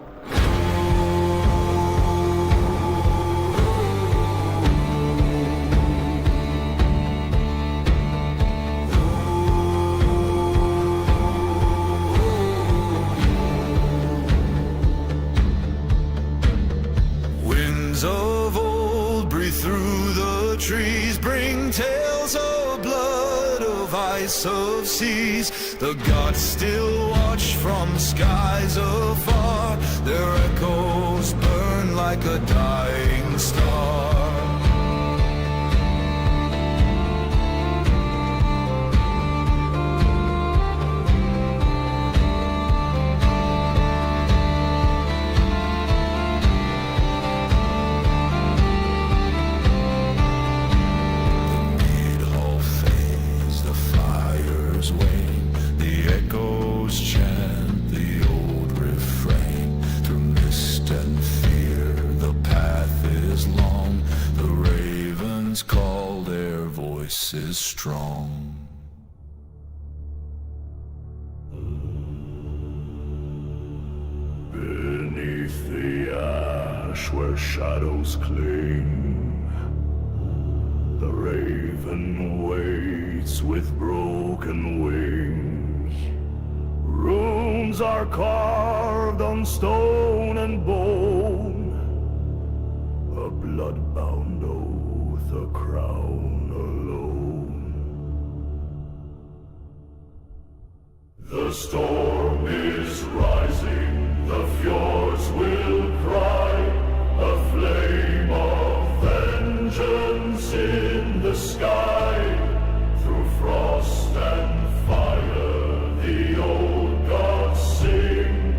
Winds of old breathe through the trees, bring tales of blood, of ice, of seas. The gods still watch from skies afar, their echoes burn like a dying star. Is strong. Beneath the ash where shadows cling, the raven waits with broken wings. Runes are carved on stone and bone, a blood-bound oath, a crown alone. The storm is rising, the fjords will cry, a flame of vengeance in the sky. Through frost and fire, the old gods sing,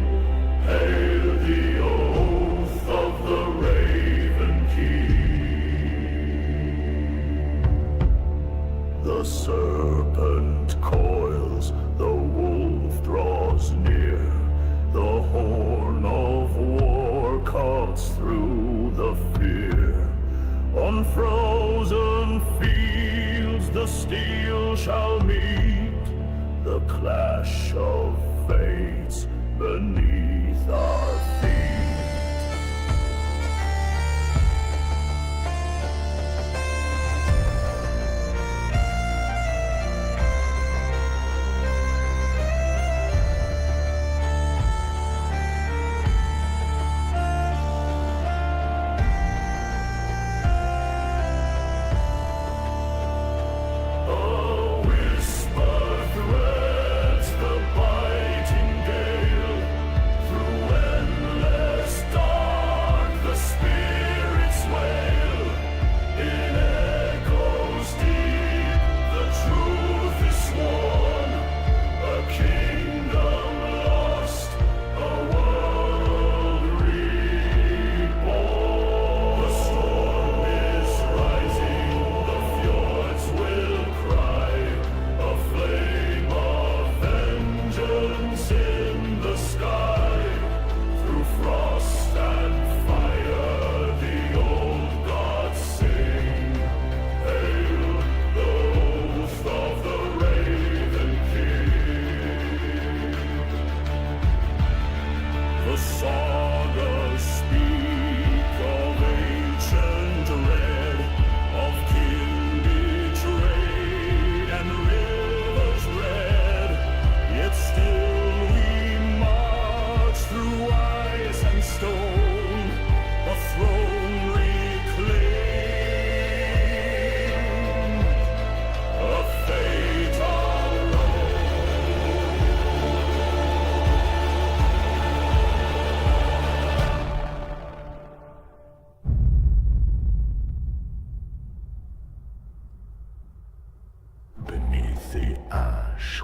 hail the oath of the Raven King. The serpent coils, the wolf draws near, the horn of war cuts through the fear. On frozen fields the steel shall meet, the clash of fates beneath our feet.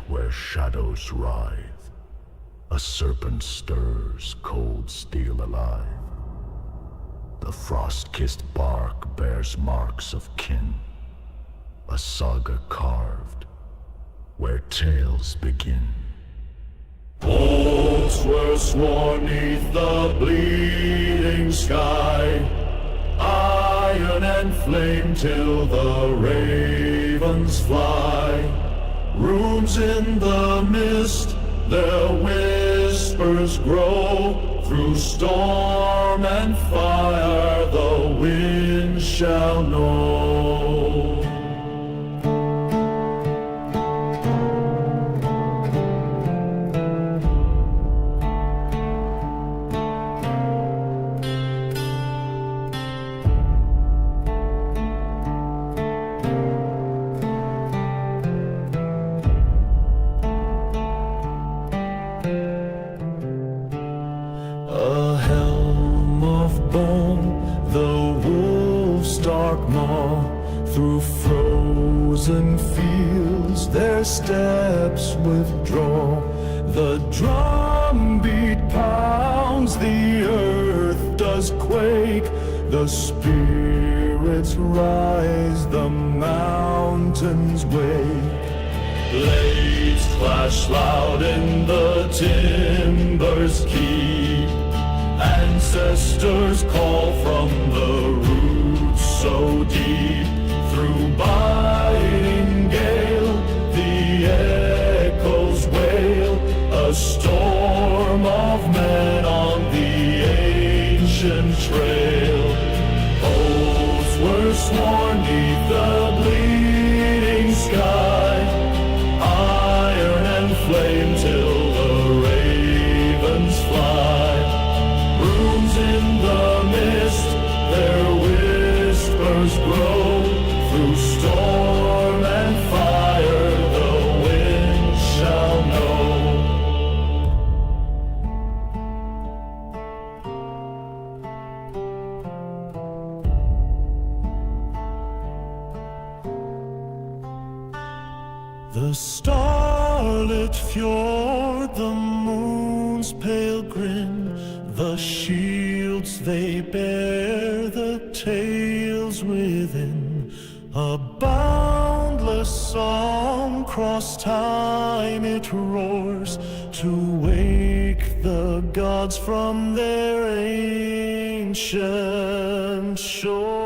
Where shadows writhe, a serpent stirs, cold steel alive. The frost-kissed bark bears marks of kin, a saga carved, where tales begin. Oaths were sworn neath the bleeding sky, iron and flame till the ravens fly. Runes in the mist, their will whispers grow through storm and fire, the wind shall know. A helm of bone, the wolf's dark maw, through frozen fields their steps withdraw. The drumbeat pounds, the earth does quake, the spirits rise, the mountains wake. Blades clash loud in the timbers keep, ancestors call from the roots so deep. Through biting gale, the echoes wail, a storm of men on the ancient trail. Oaths were sworn 'neath the bleeding sky, iron and flame till the ravens fly. Runes in the mist, their whispers grow, through storm and fire the wind shall know. The starlit fjord, the moon's pale grin, the shields they bear, the tales within. A boundless song, cross time it roars, to wake the gods from their ancient shores.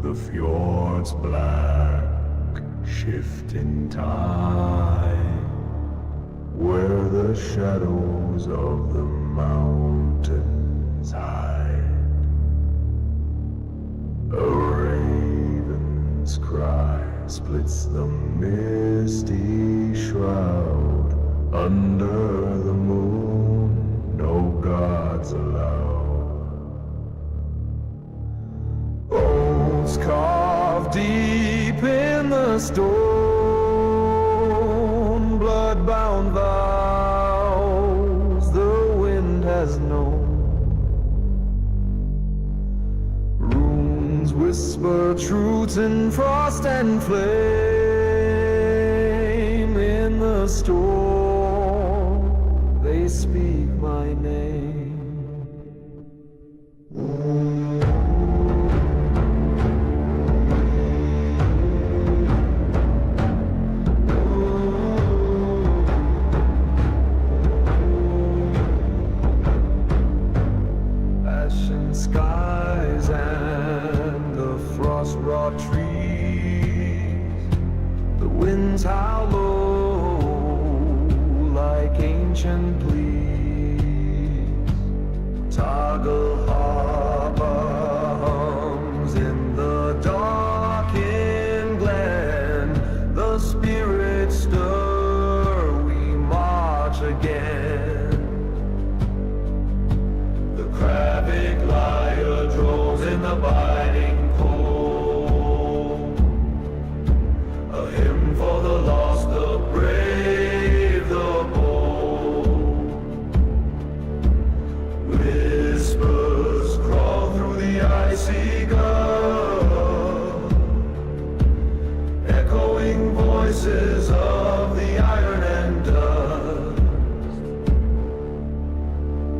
The fjord's black, shifting tide, where the shadows of the mountains hide. A raven's cry splits the misty shroud. Under the moon, no gods allowed. Carved deep in the stone, blood-bound vows the wind has known. Runes whisper truths in frost and flame. In the storm they speak my name. Skies and the frost-wrought trees, the winds howl low like ancient pleas. Toggle harbor hums in the darkened glen, the spirits stir, we march again. The crabbic light voices of the iron and dust.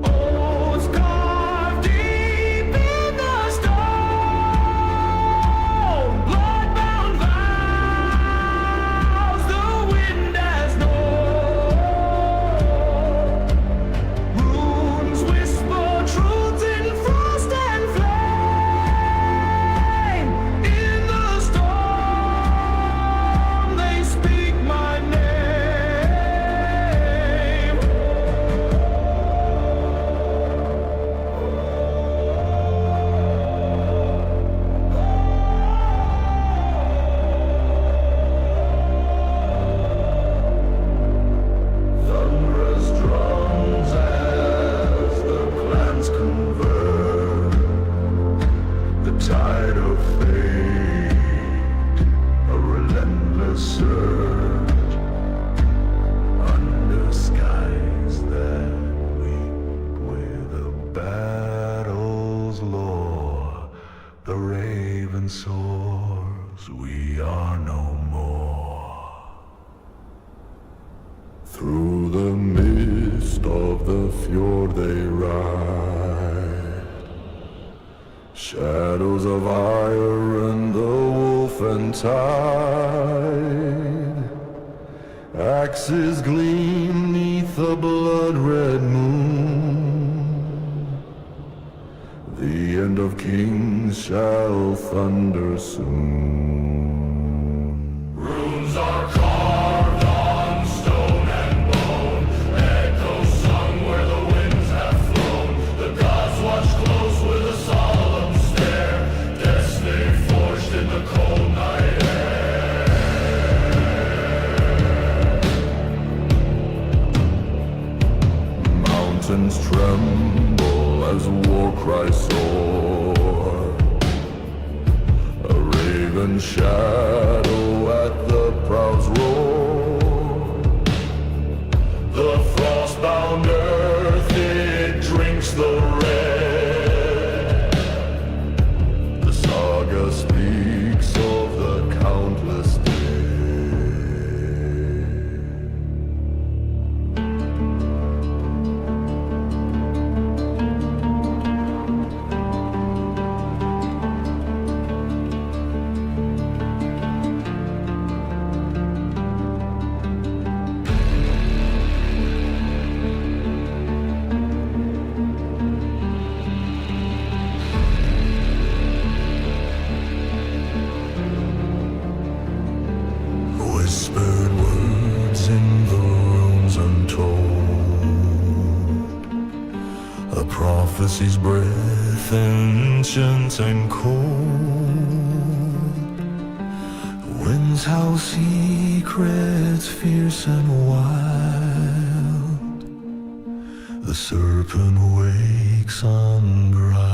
Oaths carved deep in the stone, blood-bound vows the wind has known. Runes whisper truths in frost and flame. In the storm they speak my name. Thunderous drums as the clans converge. The tide of fate, a relentless surge. Under skies that weep where the battle's lore, the raven soars, we are no more. Through the mist of the fjord they ride, shadows of iron, the wolf and tide. Axes gleam neath the blood-red moon. The end of kings shall thunder soon. Runes are carved on stone and bone, echoes sung where the winds have flown. The gods watch close with a solemn stare, destiny forged in the cold night air. Mountains tremble as war cries soar, a raven shadow at the proud's roar. The frost-bound earth, it drinks the red. The saga speaks of the countless dead. Whispered words in the runes untold, a prophecy's breath ancient and cold. Winds howl secrets fierce and wild, the serpent wakes unbridled.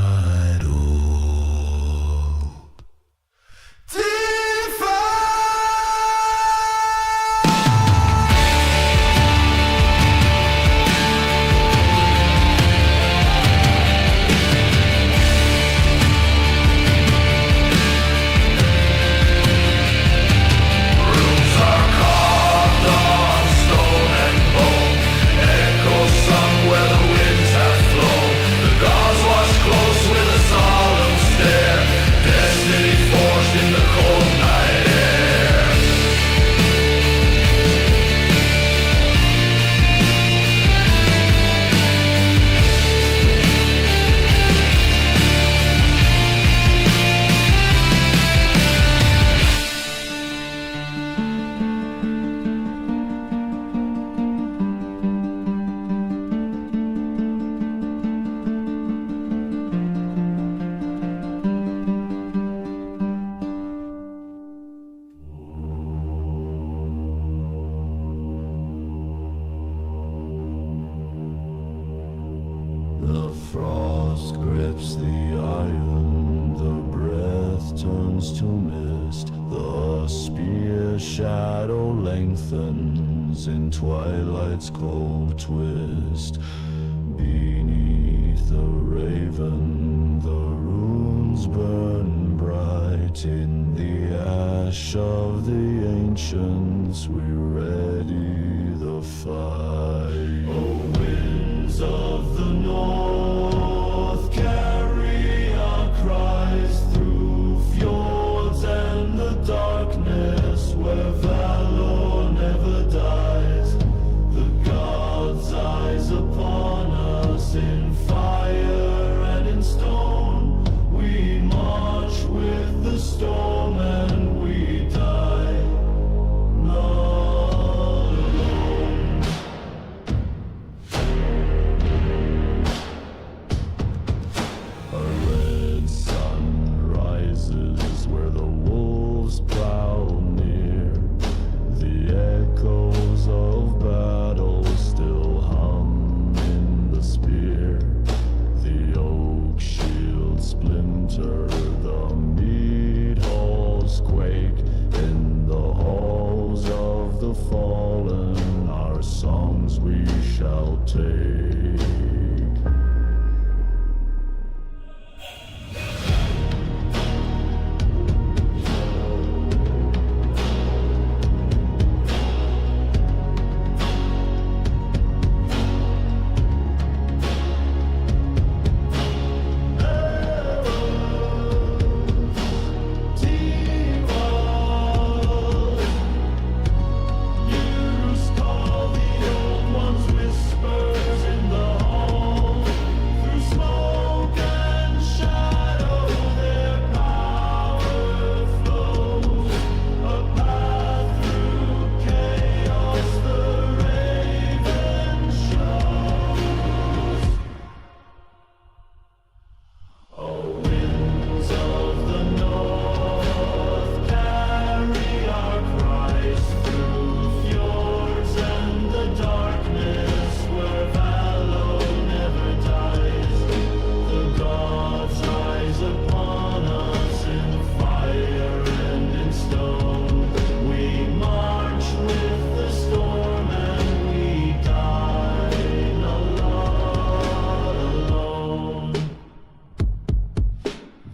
The frost grips the iron, the breath turns to mist. The spear shadow lengthens in twilight's cold twist. Beneath the raven, the runes burn bright in the ash of the ancient ancients, we ready the fight. Oh, winds of the north, carry our cries through fjords and the darkness where valor never dies. The gods' eyes upon us in fire and in stone. We march with the storm and we die not alone. A red sun rises where the wolves prowl near. The echoes of battle still hum in the spear. The oak shields splinter, the mead halls quake. In the halls of the fallen, our songs we shall take.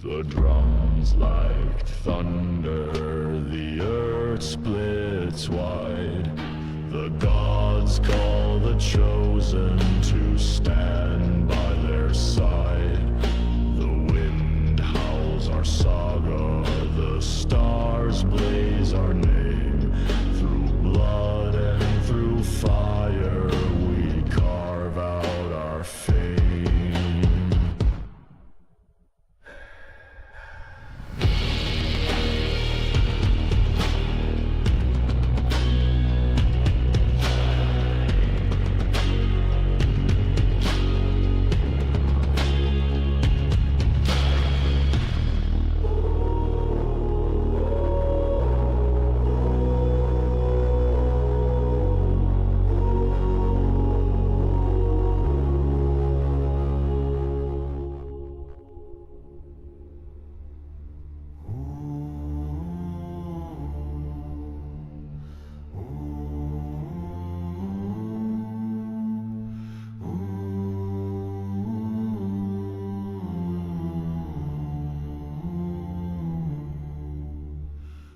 The drums like thunder, the earth splits wide. The gods call the chosen to stand by their side. The wind howls our saga, the stars blaze our name. Through blood and through fire, we carve out our fame.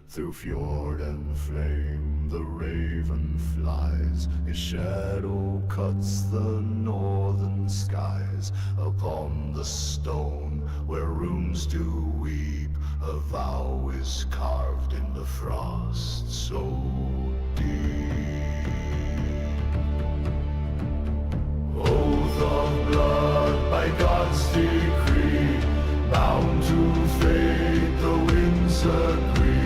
Through fjord and flame the raven flies, his shadow cuts the northern skies. Upon the stone where runes do weep, a vow is carved in the frost so deep. Oath of blood by God's decree, bound to fate the winds agree.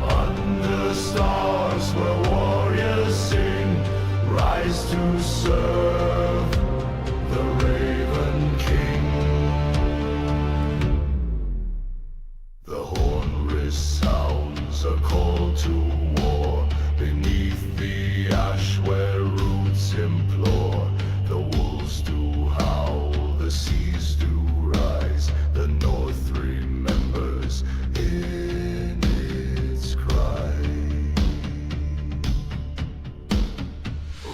Under stars where warriors sing, rise to serve the Raven King. The horn resounds a call to war, beneath the ash where roots implore. The wolves do howl, the seas do rise, the north remembers in its cry.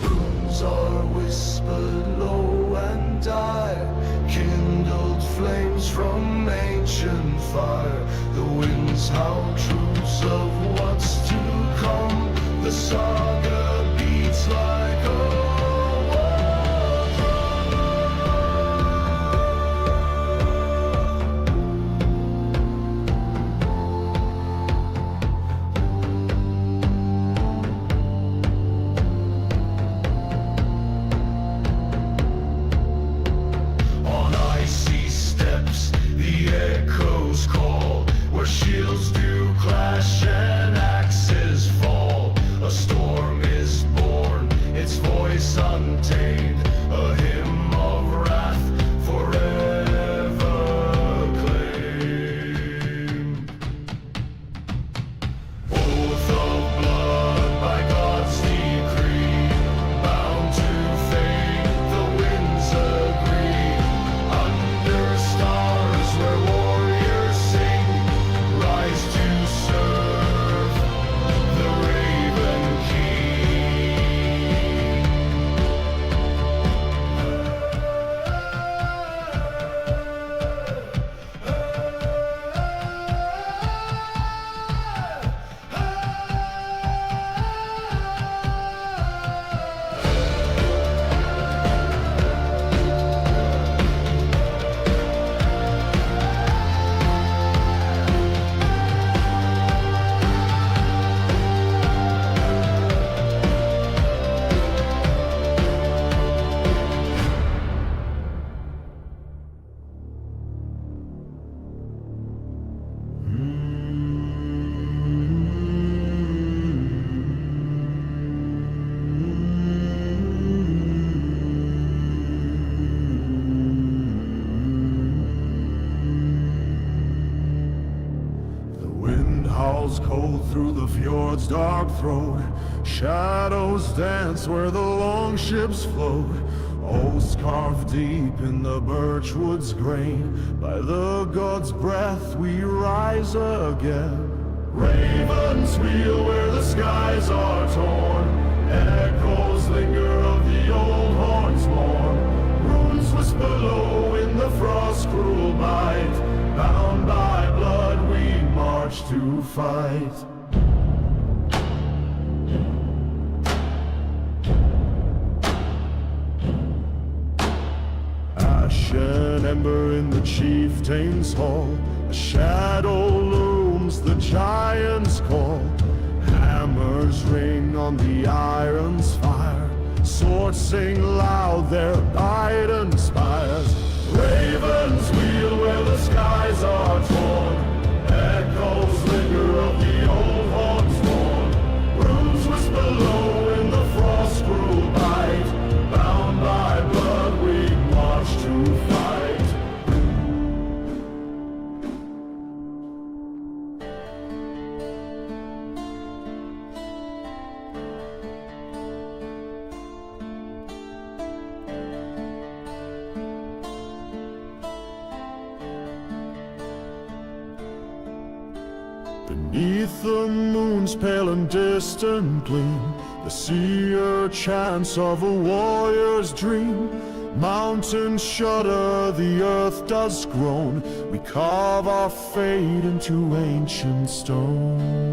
Runes are whispered low and dire, kindled flames from ancient fire. The winds howl truths of what's to come. The saga beats like a war drum. On icy steps, the echoes call, where shields do clash and axes fall. A storm is born, its voice untamed, a hymn of wrath forever claimed. Oath of blood by God's decree, bound to fate, the winds agree. Under stars where warriors sing, rise to serve the Raven howls cold through the fjord's dark throat. Shadows dance where the long ships float. Oaths carved deep in the birchwood's grain. By the god's breath we rise again. Ravens wheel where the skies are torn. Echoes linger of the old horn's morn. Runes whisper low in the frost cruel bite. Bound by blood we march to fight. Ash and ember in the chieftain's hall. A shadow looms, the giants call. Hammers ring on the iron's fire. Swords sing loud their bident spires. Ravens wheel where the skies are torn. Echoes linger of the old horn's horn. Runes whisper low in the frost cruel bite. Bound by blood we march to fight. Beneath the moon's pale and distant gleam, the seer chants of a warrior's dream. Mountains shudder, the earth does groan. We carve our fate into ancient stone.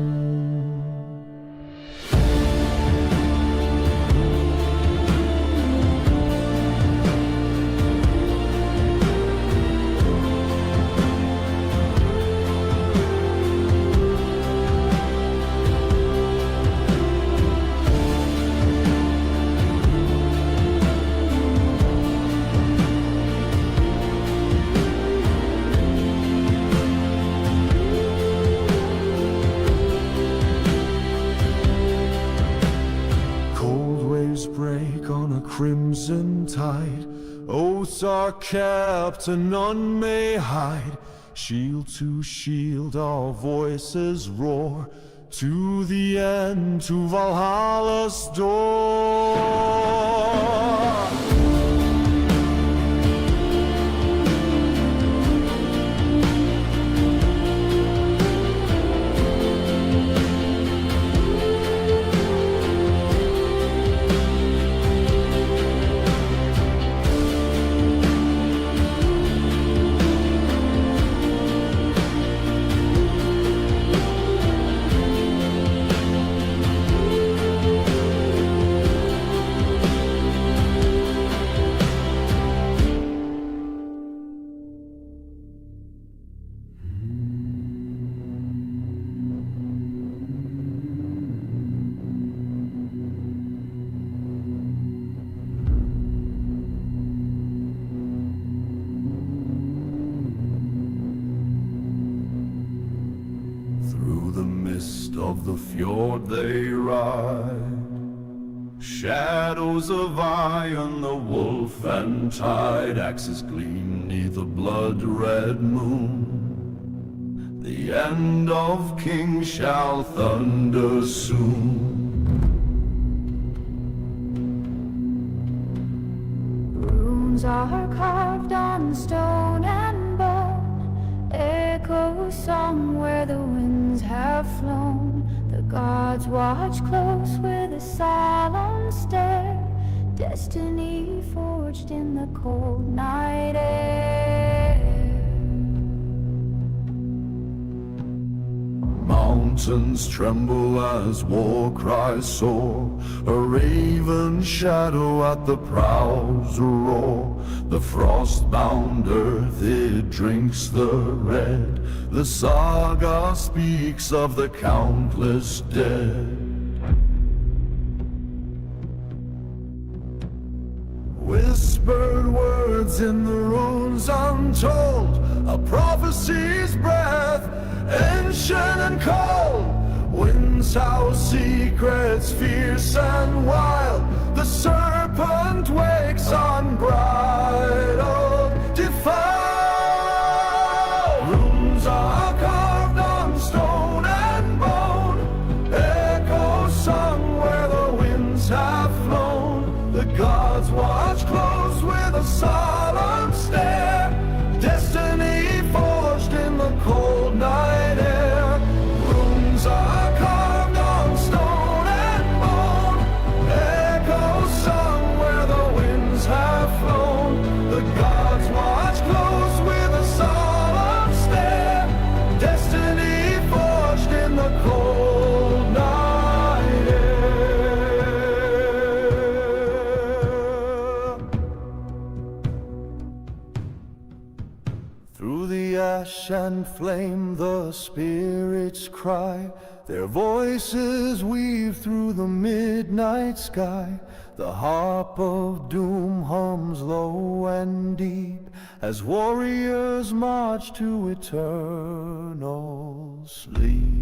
Break on a crimson tide. Oaths are kept and none may hide. Shield to shield our voices roar. To the end, to Valhalla's door. the fjord they ride. Shadows of iron, the wolf and tide, axes gleam neath the blood-red moon. The end of kings shall thunder soon. Runes are carved on stone and bone, echo song where the winds have flown. The gods watch close with a solemn stare, destiny forged in the cold night air. Mountains tremble as war cries soar, a raven shadow at the prow's roar. The frost-bound earth, it drinks the red. The saga speaks of the countless dead. Whispered words in the runes untold, a prophecy's breath, ancient and cold. Winds howl secrets fierce and wild. The serpent wakes unbridled, defiled. Runes are carved on stone and bone, echo sung where the winds have flown. The gods watch close with a solemn stare, destiny forged in the cold night air. Runes are carved on stone and bone, echo sung where the winds have flown. The gods watch close with a solemn stare, destiny forged in the cold night air. Through the ash and flame the spirits cry, their voices weave through the midnight sky. The harp of doom hums low and deep as warriors march to eternal sleep.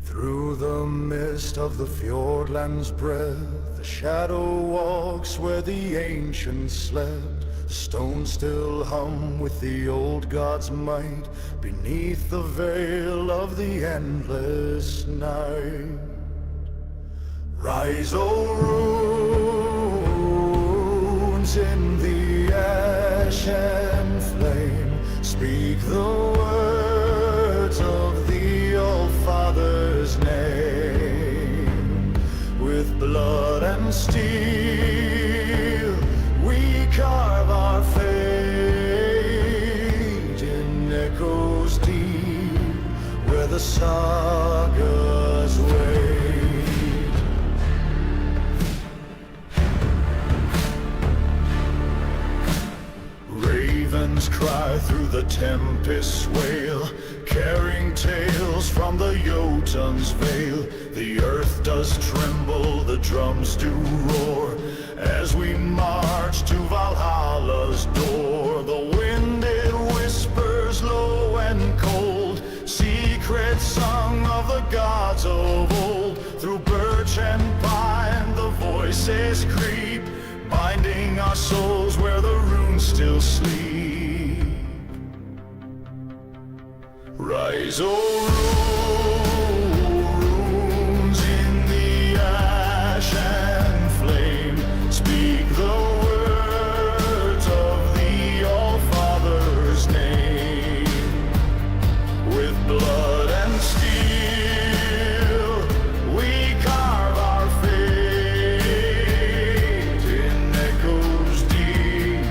Through the mist of the fjordland's breath, the shadow walks where the ancients slept. The stones still hum with the old god's might beneath the veil of the endless night. Rise, O runes in the ash and flame, speak the words of the All-Father's name. With blood and steel we carve our fate in echoes deep where the sagas wait. Ravens cry through the tempest's wail, carrying tales from the Jotun's vale. The earth does tremble, the drums do roar, as we march to Valhalla's door. The wind it whispers low and cold, secrets sung of the gods of old. Through birch and pine the voices creep, binding our souls where the runes still sleep. Rise, O runes in the ash and flame, speak the words of the All-Father's name. With blood and steel we carve our fate in echoes deep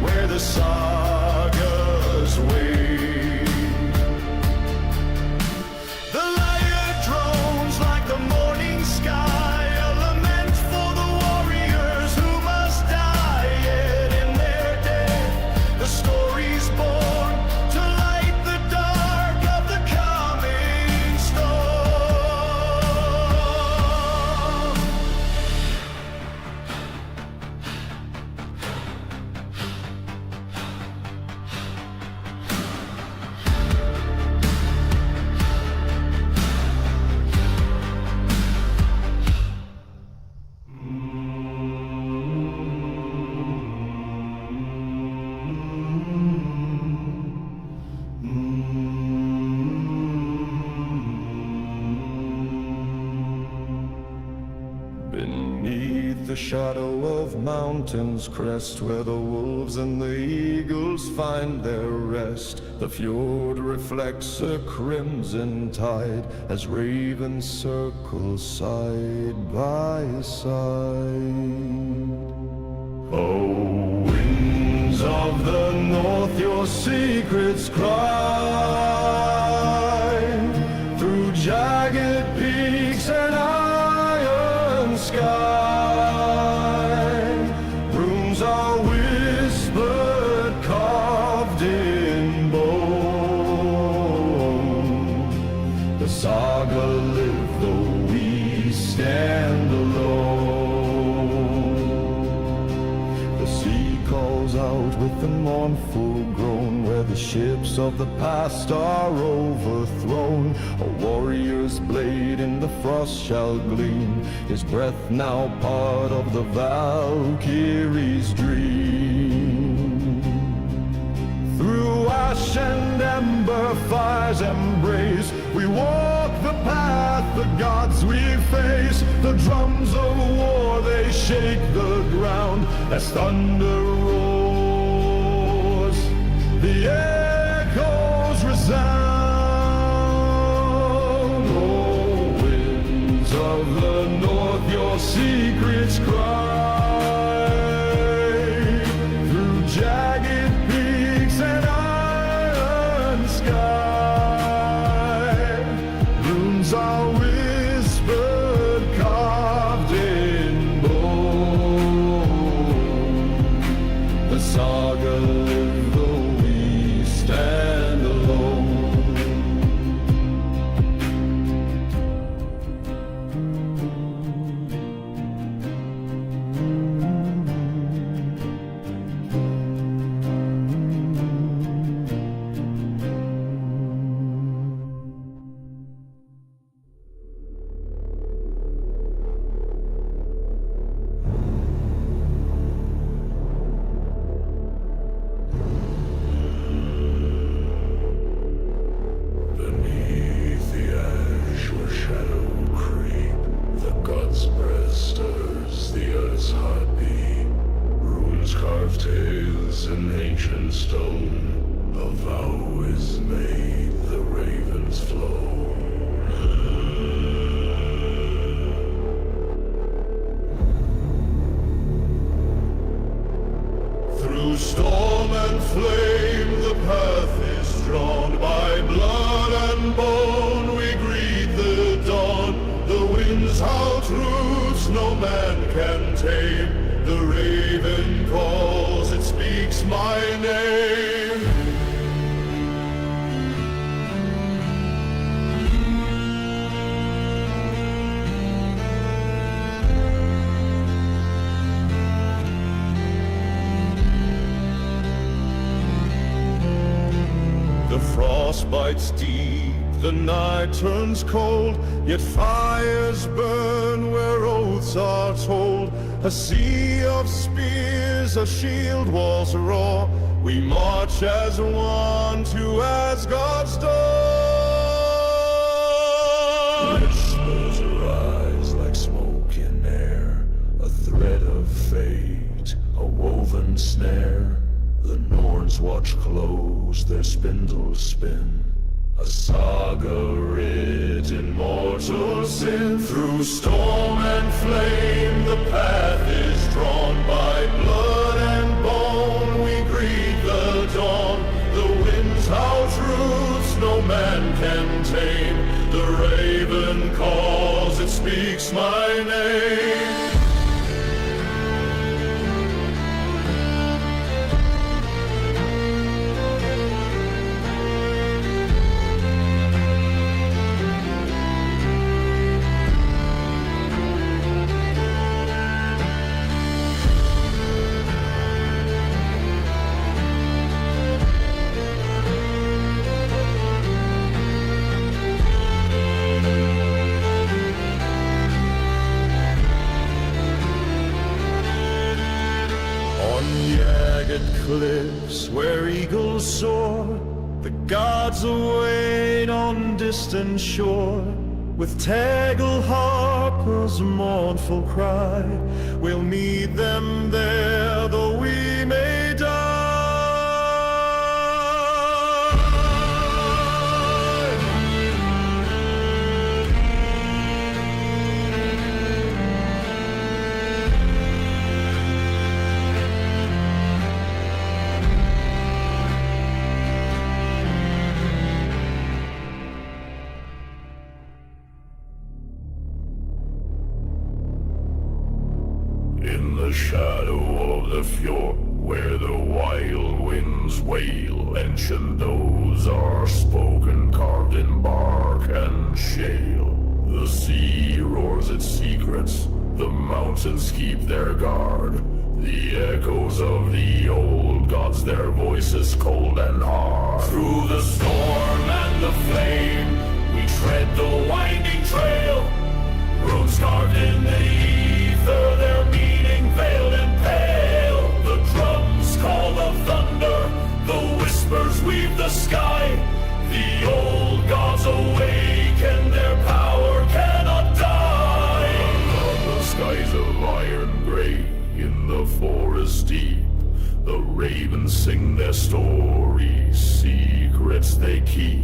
where the sagas wait. shadow of mountains crest, where the wolves and the eagles find their rest. The fjord reflects a crimson tide as ravens circle side by side. Oh, winds of the north, your secrets cry through jagged peaks and iron sky. Runes are whispered, carved in bone. The saga live though we stand alone. The sea calls out with a mournful groan, where the ships of the past are overthrown. A warrior's blade in the frost shall gleam, his breath now part of the Valkyrie's dream. Through ash and ember fire's embrace, we walk the path the gods we face. The drums of war, they shake the ground as thunder roars. The echoes resound. Oh, winds of the north, your secrets cry through jagged peaks and iron sky. Runes are whispered, carved in bone. The saga live though we stand alone. Beneath the ash where shadow creep, the god's breath stirs the earth's heartbeat. Runes carve tales in ancient stone, a vow is made, the ravens flow. Through storm and flame the path is drawn, by blood and bone we greet the dawn. The winds howl truths no man can tame, the raven calls, it speaks my name. The frost bites deep, the night turns cold, yet fires burn where oaths are told. A sea of spears, a shield walls roar, we march as one to Asgard's door. Whispers rise like smoke in air, a thread of fate, a woven snare. The Norns watch close, their spindles spin, a saga writ in mortal sin. Through storm and flame the path is drawn, by blood and bone we greet the dawn. The winds howl truths no man can tame, the raven calls, it speaks my name. Cliffs where eagles soar, the gods await on distant shore. With Tegel Harper's mournful cry, we'll meet them there, though we may die. In the shadow of the fjord, where the wild winds wail, ancient oaths are spoken, carved in bark and shale. The sea roars its secrets, the mountains keep their guard. The echoes of the old gods, their voices cold and hard. Through the storm and the flame, we tread the winding trail. Runes carved in the ether, their meaning veiled and pale. The drums call the thunder, the whispers weave the sky. The old gods awaken, their power cannot die. Along the skies of iron gray, in the forest deep, the ravens sing their stories, secrets they keep.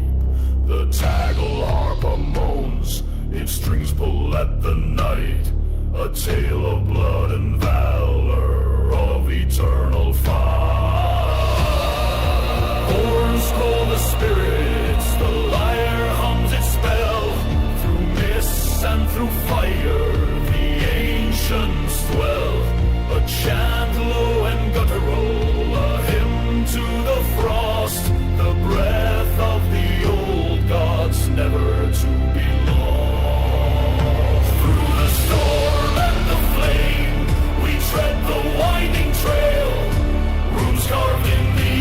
The Tegel harper moans, its strings pull at the night, a tale of blood and valor, of eternal fight. Horns call the spirits, the lyre hums its spell. Through mists and through fire, the ancients dwell. A chant low and guttural, a hymn to the frost, the breath of the old gods, never to be lost. Through the storm and the flame, we tread the winding trail. Runes carved in the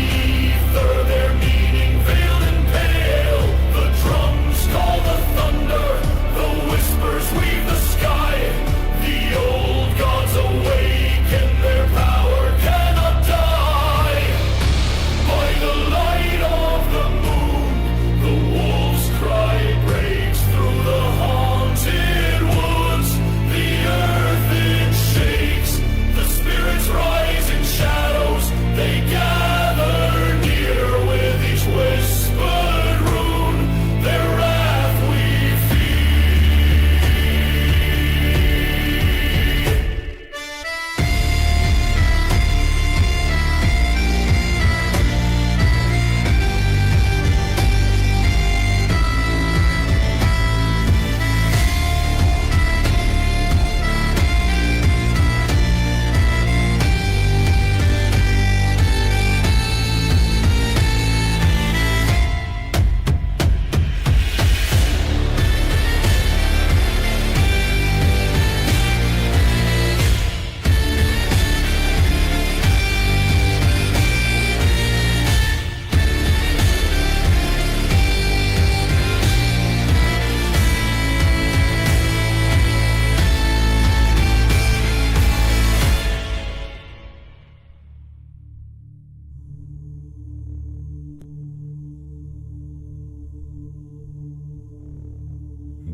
ether, their meaning veiled and pale. The drums call the thunder, the whispers weave the sky. The old gods awaken, their power cannot die. By the light of the moon, the wolf's cry breaks through the haunted woods. The earth it shakes, the spirits rise in shadows. They gather near with each whispered rune. Their wrath we feed.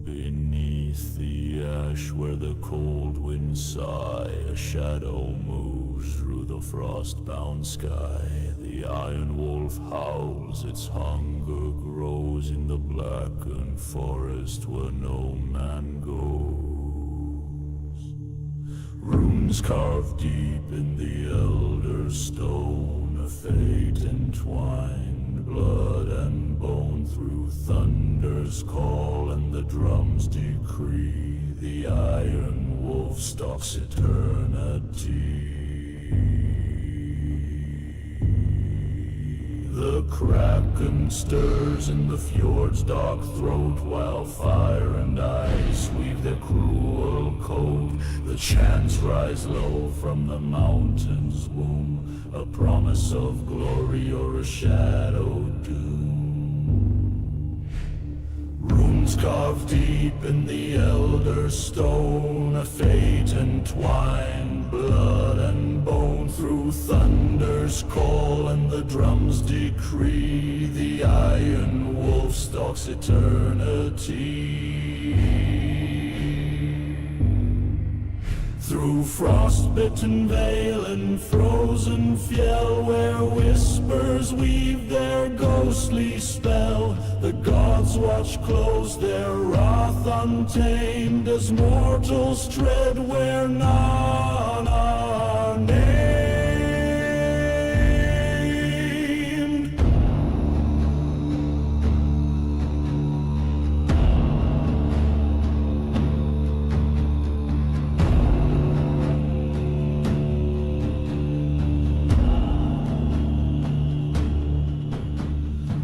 Beneath the ash where the cold winds sigh, a shadow moves through the frost-bound sky. The iron wolf howls, its hunger grows in the blackened forest where no man goes. Runes carved deep in the elder stone, a fate entwined, blood and bone. Through thunder's call and the drum's decree, the iron wolf stalks eternity. The kraken stirs in the fjord's dark throat, while fire and ice weave their cruel coat. The chants rise low from the mountain's womb, a promise of glory or a shadowed doom. Runes carved deep in the elder stone, a fate entwined, blood and bone. Through thunder's call and the drum's decree, the iron wolf stalks eternity. Through frost-bitten vale and frozen fjell, where whispers weave their ghostly spell, the gods watch close, their wrath untamed, as mortals tread where none are named.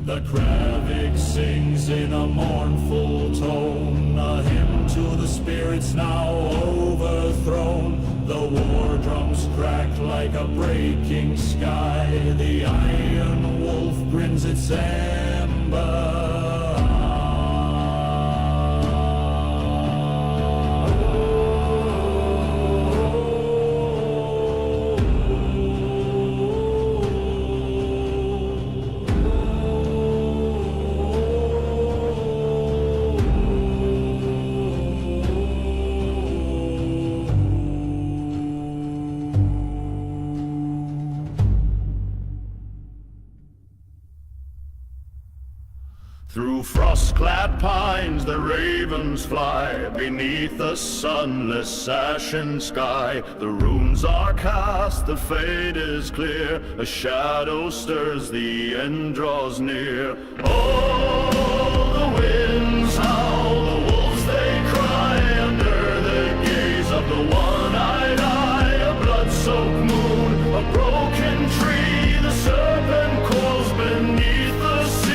The Kravik sings in a mournful tone, a hymn to the spirits now overthrown. The war drums crack like a breaking sky, the iron wolf grins its ember. Through frost-clad pines the ravens fly, beneath the sunless ashen sky. The runes are cast, the fate is clear, a shadow stirs, the end draws near. Oh, the winds howl, the wolves they cry, under the gaze of the one-eyed eye. A blood-soaked moon, a broken tree, the serpent coils beneath the sea.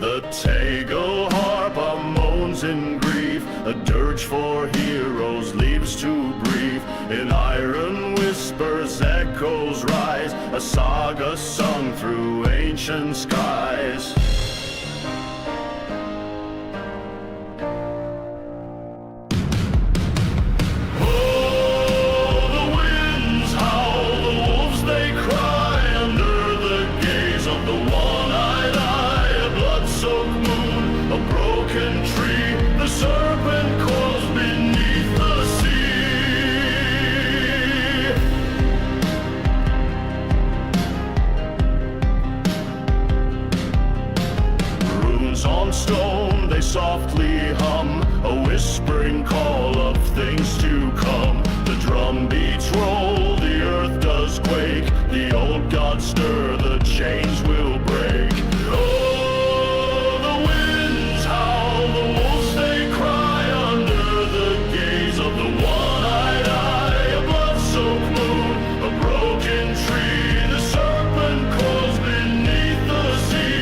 The Tego harp moans in grief, a dirge for heroes leaves to breathe. In iron whispers echoes rise, a saga sung through ancient skies. On stone they softly hum, a whispering call of things to come. The drum beats roll, the earth does quake, the old gods stir, the chains will break. Oh, the winds howl, the wolves they cry, under the gaze of the one-eyed eye. A blood-soaked moon, a broken tree, the serpent coils beneath the sea.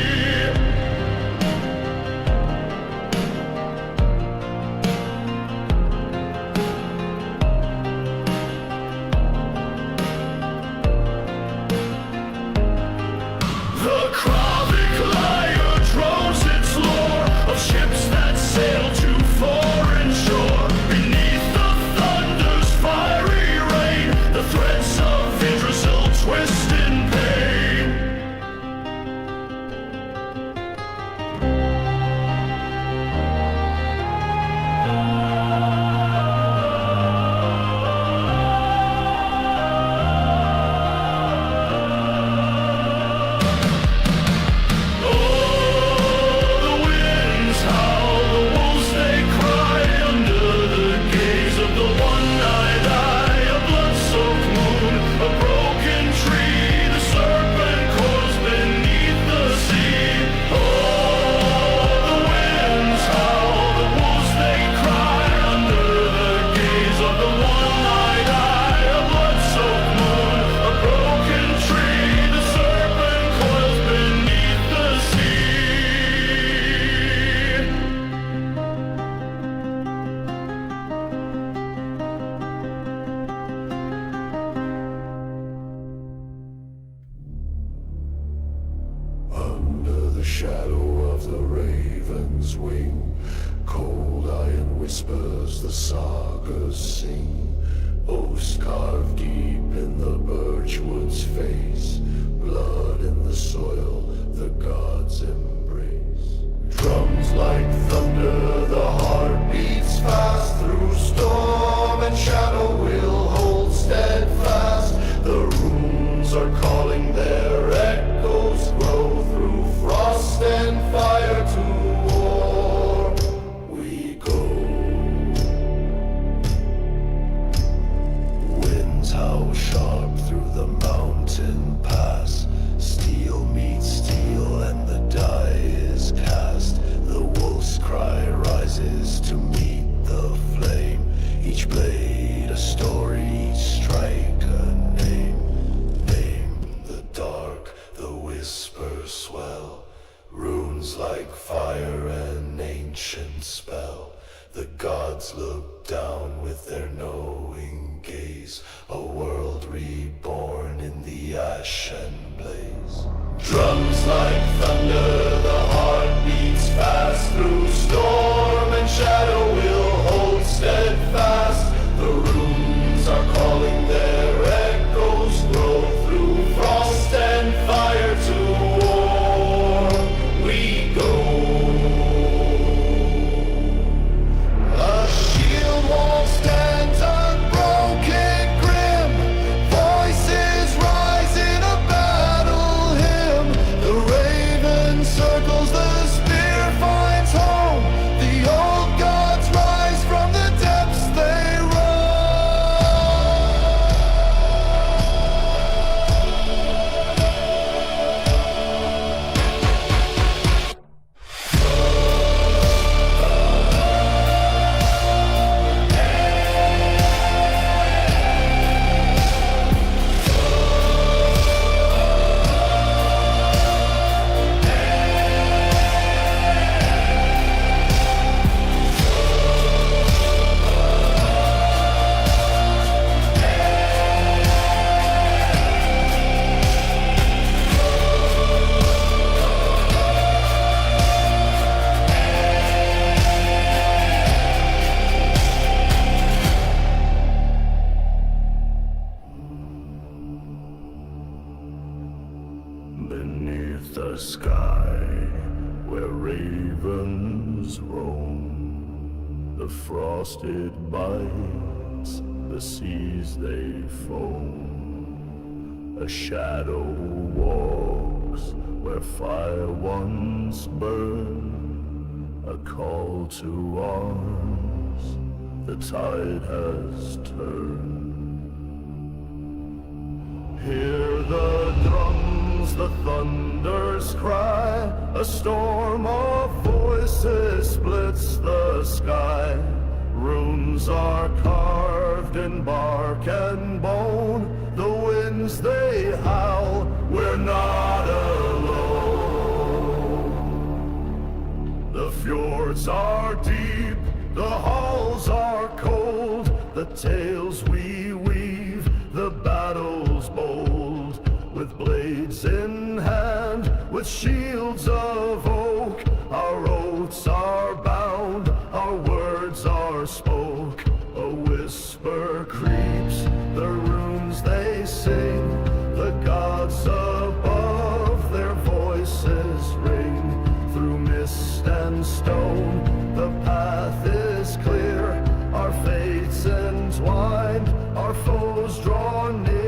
whispers the sagas sing, oaths carved deep in the birchwood's face, blood in the soil the gods embrace. Drums like thunder, the heart beats fast, through storm and shadow we'll hold steadfast. The runes are calling, their echoes grow, through frost and fire to war we go. Winds howl sharp through the mountain pass, steel meets steel and the die is cast. The wolf's cry rises to meet the flame, each blade a story, each strike a name. Name the dark, the whispers swell, runes like fire, an ancient spell. The gods look down with their knowing gaze, a world reborn in the ash and blaze. Drums like thunder, the heart beats fast, through storm and shadow we'll hold steadfast. The runes are calling, their echoes grow, through frost and fire to war we go. A shield wall stands unbroken, grim. Voices rise in a battle hymn. The raven circles, the spear finds home. The old gods rise from the depths they run. Beneath the sky, where ravens roam, the frosted bites, the seas they foam. A shadow walks where fire once burned, a call to arms, the tide has turned. Hear the drums, the thunder's cry, a storm of voices splits the sky. Runes are carved in bark and bone, the winds they howl, we're not alone. The fjords are deep, the halls are cold, the tales we weave, the battles bold, with blades in hand, with shields of oak. Our oaths are bound, our words are spoke. A whisper creeps, the runes they sing, the gods above their voices ring. Through mist and stone, the path is clear, our fates entwined, our foes draw near.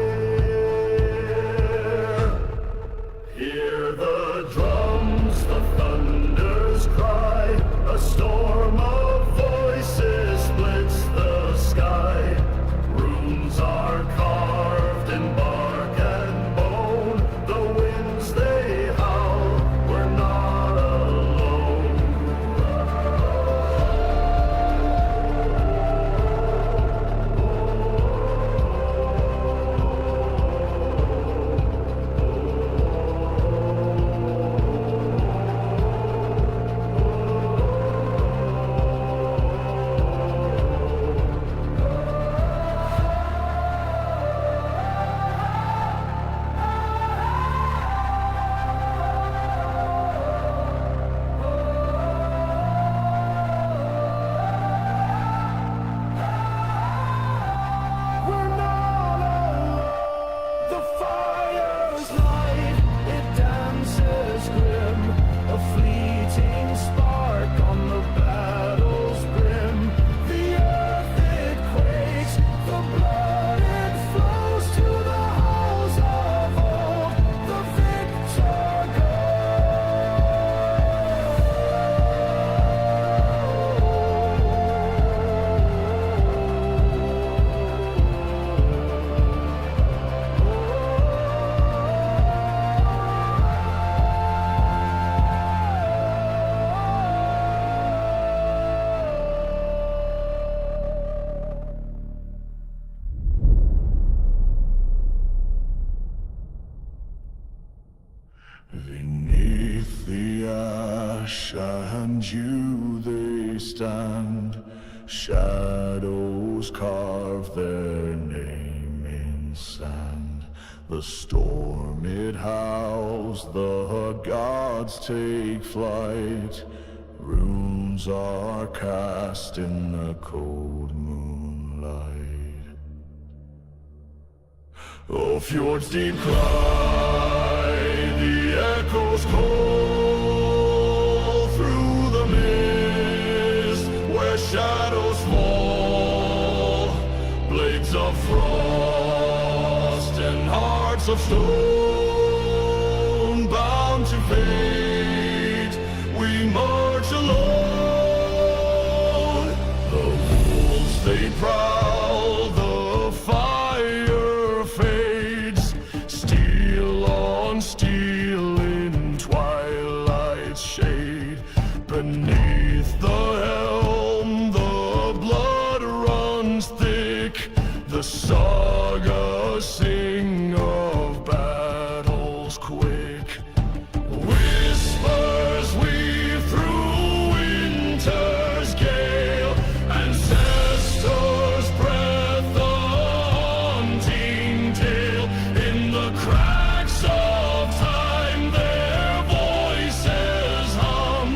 Hear the drums, the thunder. they stand. Shadows carve their name in sand. The storm it howls, the gods take flight. Runes are cast in the cold moonlight. Oh, fjords deep cry, the echoes call through the mist where shadows fall. Blades of frost and hearts of stone bound to fate. We march alone. The wolves they prowl, the fire fades. Steel on steel in twilight's shade. Beneath the helm the blood runs thick. The saga sing of battles quick. Whispers weave through winter's gale. Ancestors' breath, the haunting tale. In the cracks of time their voices hum.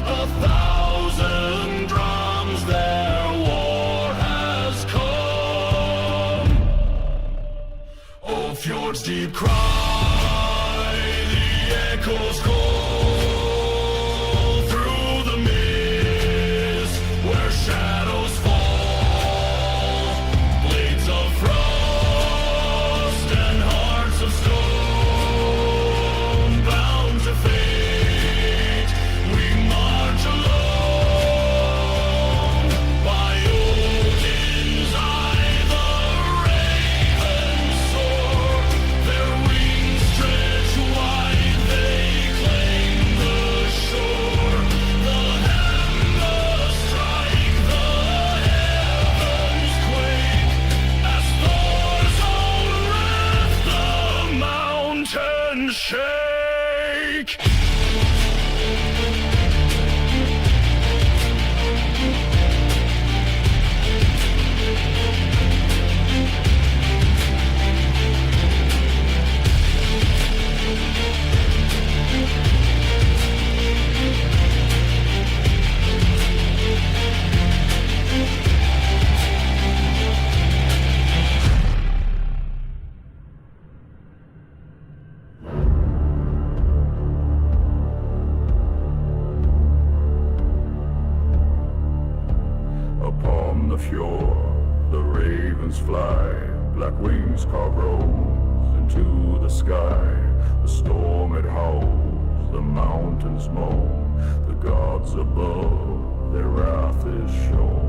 1,000 drums, their war has come. Oh, fjords deep cry, the echoes call through the mist where shadows fall. Blades of frost and hearts of stone bound to fate. We march alone. By Odin's eye the ravens soar. Their wings stretch wide, they claim the shore. The hammer strike, the heavens quake. As Thor's own wrath the mountains shake. Upon the fjord, the ravens fly, black wings carve roads into the sky. The storm it howls, the mountains moan, the gods above, their wrath is shown.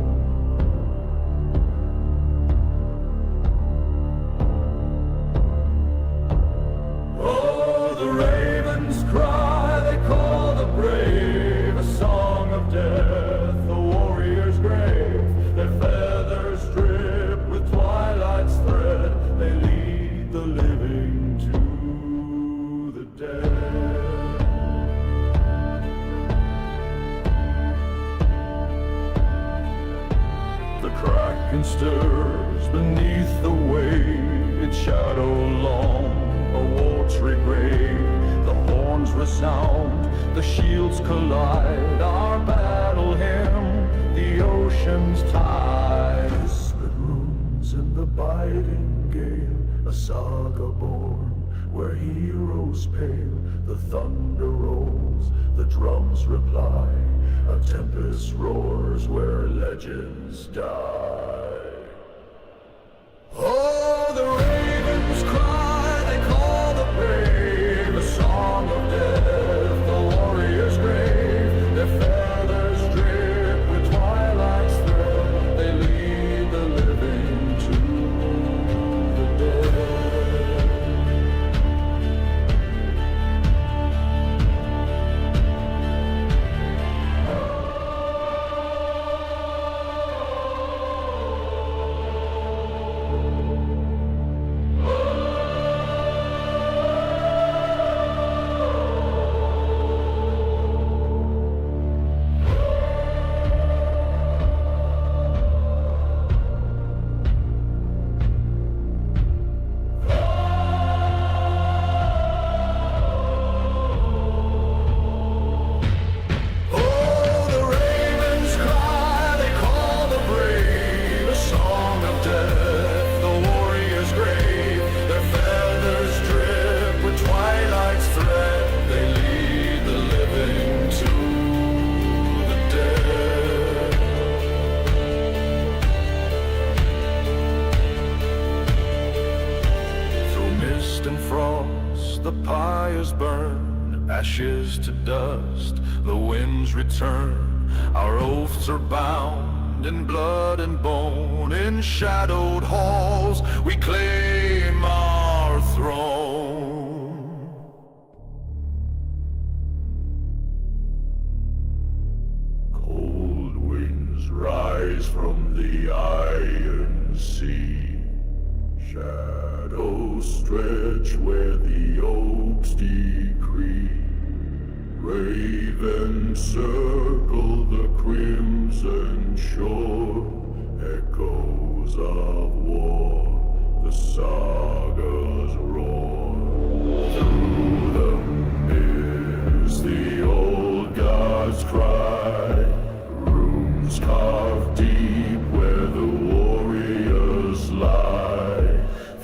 Oh, the ravens cry, they call the brave, a song of death, the warrior's grave. Their feathers drip with twilight's thread, they lead the living to the dead. The kraken stirs beneath the wave, its shadow long, a watery grave. The horns resound, the shields collide, our battle hymn, the ocean's tide. Whispered runes in the biting gale, a saga born, where heroes pale. The thunder rolls, the drums reply, a tempest roars where legends die. Oh, the ravens cry, they call the brave, a song of death, the warrior's grave. Their feathers drip with twilight's thread, they lead the living to the dead. the pyres burn, ashes to dust, the winds return. Our oaths are bound in blood and bone. In shadowed halls we claim our throne. Cold winds rise from the iron sea. Shadows stretch where the oaks decree. Ravens circle the crimson shore. Echoes of war, the sagas roar. Through the mist, the old gods cry. Runes carved deep where the warriors lie.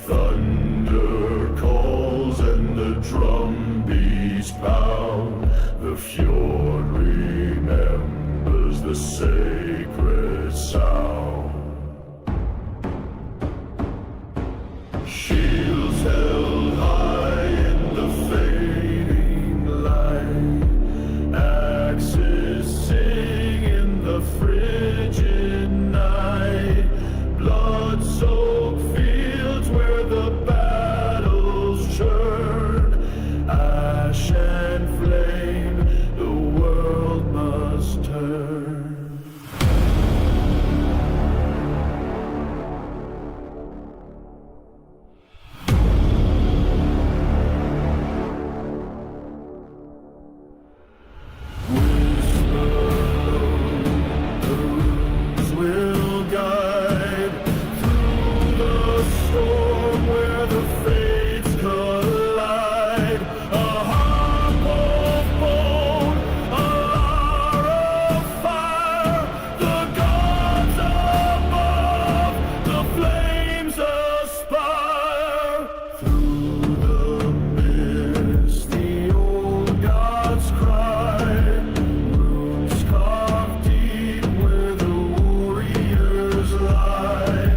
Thunder calls and the drum beats pound. The fjord remembers the sacred sound. Shields held high in the fading light. Axes sing in the frigid night. Blood-soaked fields where the battles churn. Ash and flame, the world must turn. Whispers will guide through the storm where the fates collide. A harp of bone, a lyre of fire. The gods above, the flames aspire. Through the mist, the old gods cry. Runes carved deep where the warriors lie.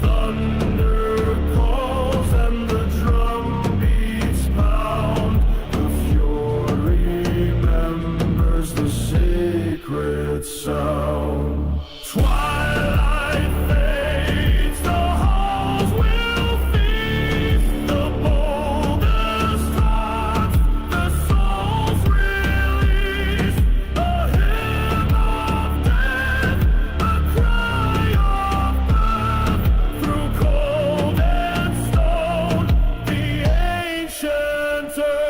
Thunder calls and the drum beats pound. The fjord remembers the sacred sound. Twilight fades, the halls will feast. The boldest hearts, the souls release. A hymn of death, a cry of birth. Through cold and stone, the ancient earth.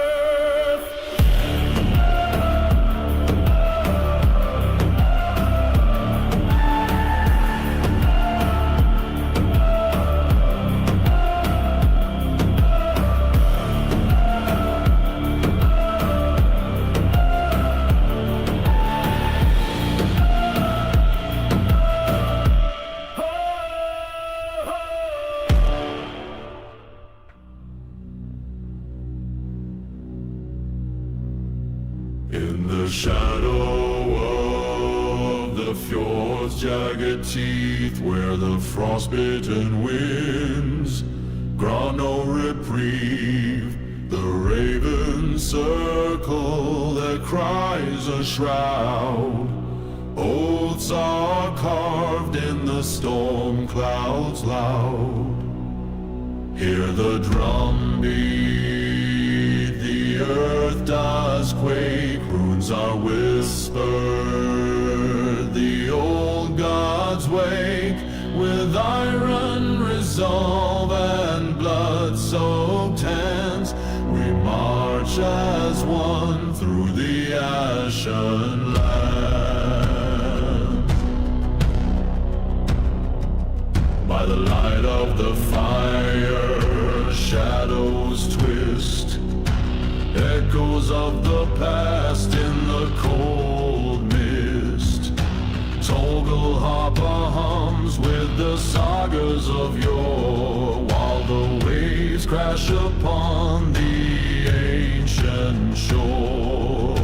In the shadow of the fjord's jagged teeth, where the frostbitten winds grant no reprieve, the ravens circle, their cries a shroud. Oaths are carved in the storm clouds loud. Hear the drum beat, the earth does quake. Runes are whispered, the old gods wake. With iron resolve and blood-soaked hands, we march as one through the ashen land. By the light of the fire, shadows twist. Echoes of the past in the cold mist. Toggle harper hums with the sagas of yore, while the waves crash upon the ancient shore.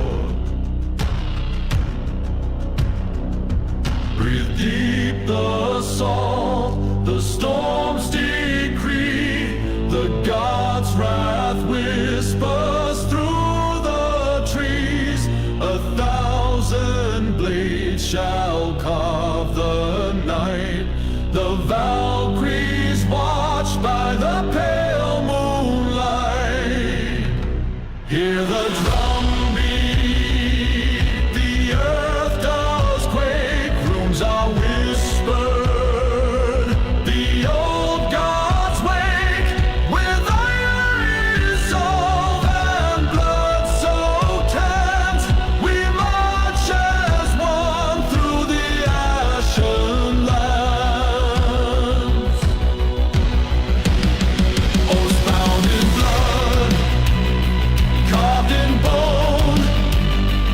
Breathe deep the salt, the storm's decree, the gods' wrath whisper. Valkyries watched by the pale moonlight. Hear the drum beat, the earth does quake, runes are whispered, the old gods wake, with iron resolve and blood soaked hands, we march as one through the ashen lands. Oaths bound in blood, carved in bone,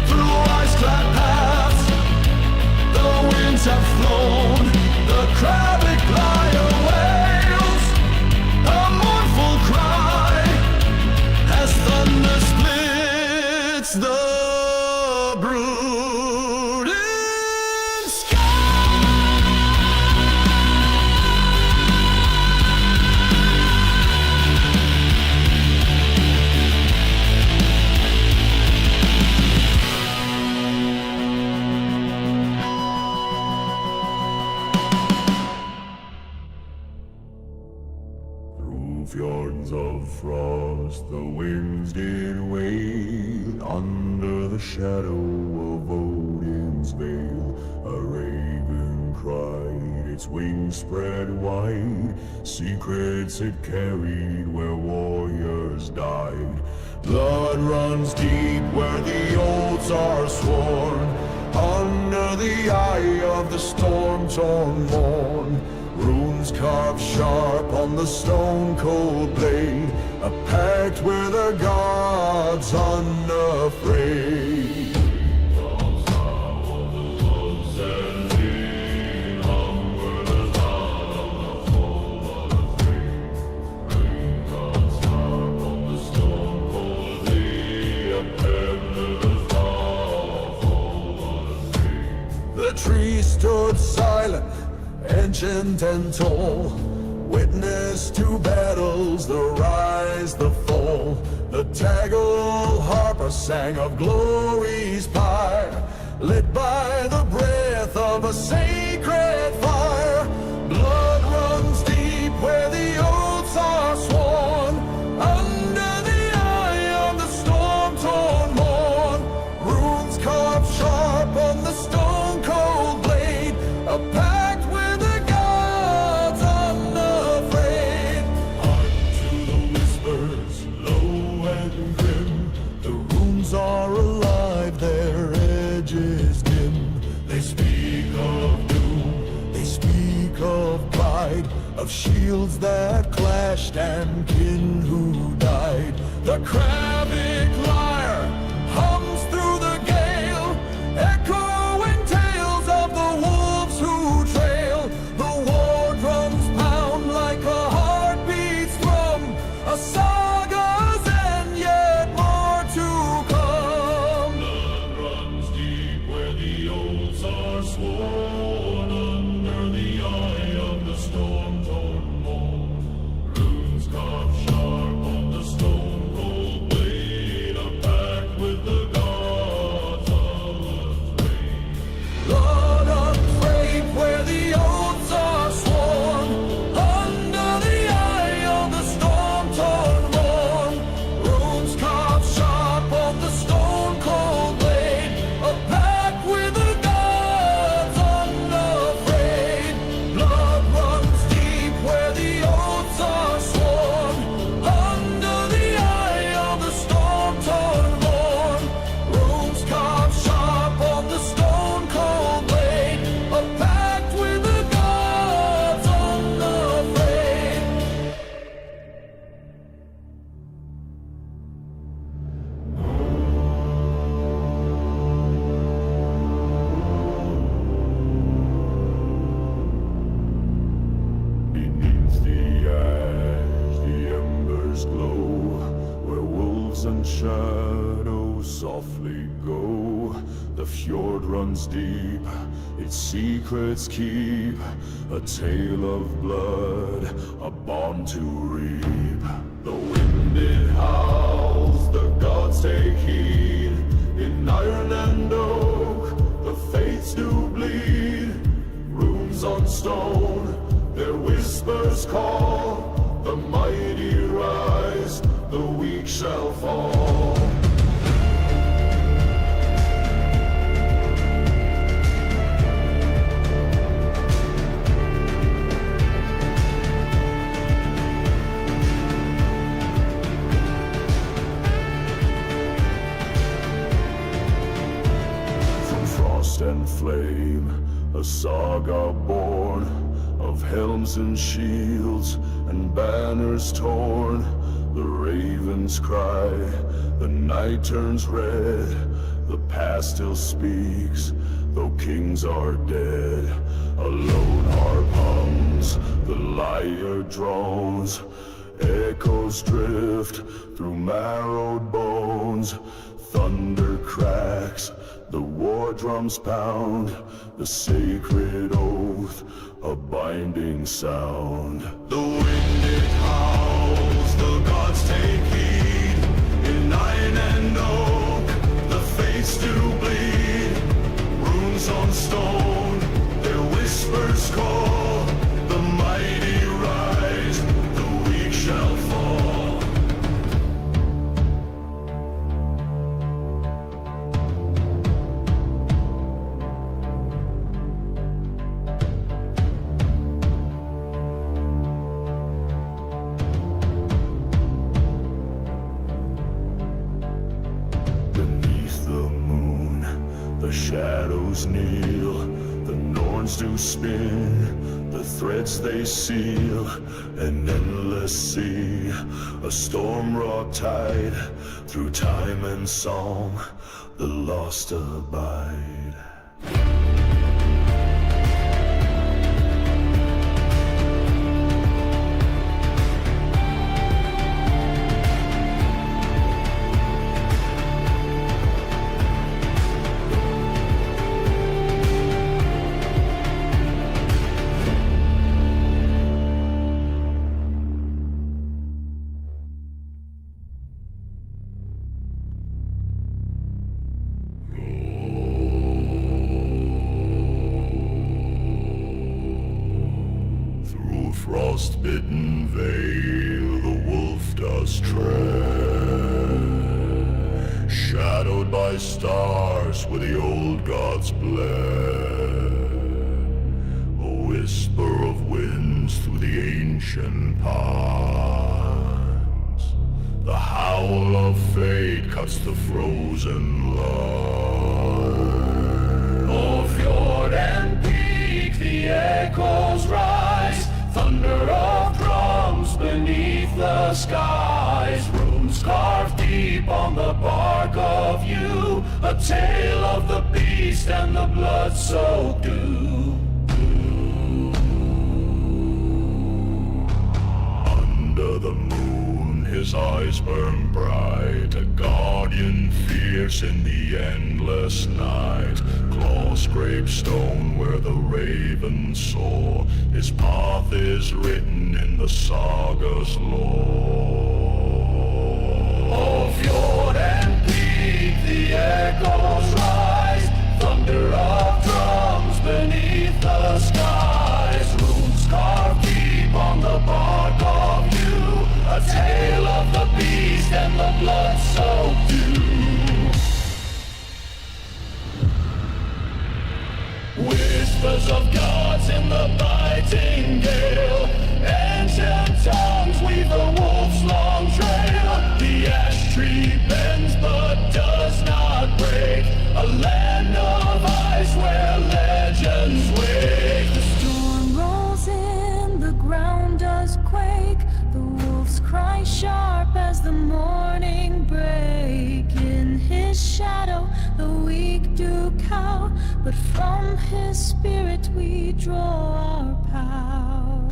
through ice-clad paths, the winds have flown. The crabbic lyre wails, a mournful cry, as thunder splits the brooding sky. Through fjords of frost, the winds did wail. Under the shadow of Odin's veil, a raven cried, its wings spread wide. Secrets it carried where warriors died. Blood runs deep where the oaths are sworn. Under the eye of the storm-torn morn, runes carved sharp on the stone-cold blade, a pact with the gods unafraid. The tree stood silent, ancient and tall, witness to battles, the rise, the fall. The Tagal harper sang of glory's pyre, lit by the breath of a sacred fire. Blood runs deep where the oaths are sworn. Under the eye of the storm-torn morn, runes carved sharp on the stone-cold blade, a pact with the gods unafraid. Hark to the whispers, low and grim, the runes are alive, their edges dim. They speak of doom, they speak of pride, of shields that clashed and kin who died. The crabbic lyre hums through the gale, echoing tales of the wolves who trail. The war drums pound like a heartbeat's drum, a saga's end, yet more to come. Blood runs deep where the oaths are sworn. Under the eye of the storm-torn morn, runes carved sharp on the stone-cold blade, a pact with the gods unafraid. Blood unafraid where the oaths are sworn. Under the eye of the storm-torn morn, runes carved sharp on the stone-cold blade, a pact with the gods unafraid. Blood runs deep where the oaths are sworn. Under the eye of the storm-torn morn, runes carved sharp on the stone-cold blade, a pact with the gods unafraid. Beneath the ash, the embers glow, where wolves and shadows softly go. The fjord runs deep, its secrets keep, a tale of blood, a bond to reap. The wind it howls, the gods take heed. In iron and oak, the fates do bleed. Runes on stone, their whispers call, the mighty rise, the weak shall fall. And flame, a saga born of helms and shields and banners torn. The ravens cry, the night turns red, the past still speaks, though kings are dead. A lone harp hums, the lyre drones, echoes drift through marrowed bones. Thunder cracks, the war drums pound, the sacred oath, a binding sound. The wind it howls, the gods take heed. In iron and oak, the fates do bleed. Runes on stone, their whispers call. The mighty rise, the weak shall fall. The shadows kneel, the norns do spin, the threads they seal, an endless sea, a storm-wrought tide, through time and song, the lost abide. Frost-bitten vale, the wolf does tread, shadowed by stars where the old gods bled. A whisper of winds through the ancient pines, the howl of fate cuts the frozen line. Oh, fjord and peak, the echoes rise, thunder of drums beneath the skies, runes carved deep on the bark of yew, a tale of the beast and the blood-soaked dew. Under the moon his eyes burn bright, a guardian fierce in the endless night. Claw scrape stone where the raven soar, his path is written in the saga's lore. Oh, fjord and peak, the echoes rise, thunder of drums beneath the skies, runes carved deep on the bark of yew, a tale of the beast and the blood-soaked dew. Whispers of gods in the biting gale, ancient tongues weave the wolf's long trail. The ash tree bends but does not break, a land of ice where legends wake. The storm rolls in, the ground does quake, the wolf's cry sharp as the morning break. In his shadow the weak do cower, but from his spirit we draw our power.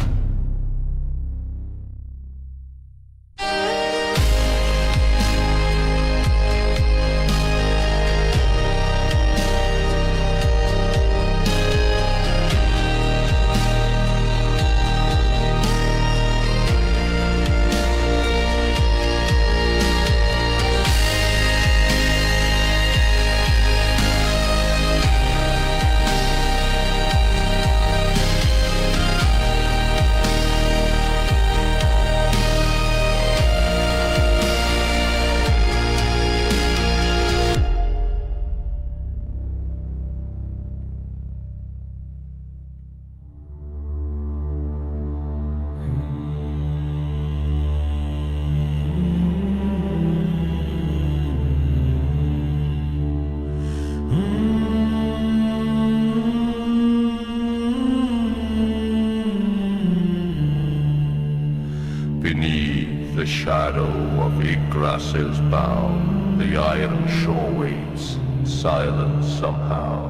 shadow of Yggdrasil's bound, the iron shore waits, silent somehow.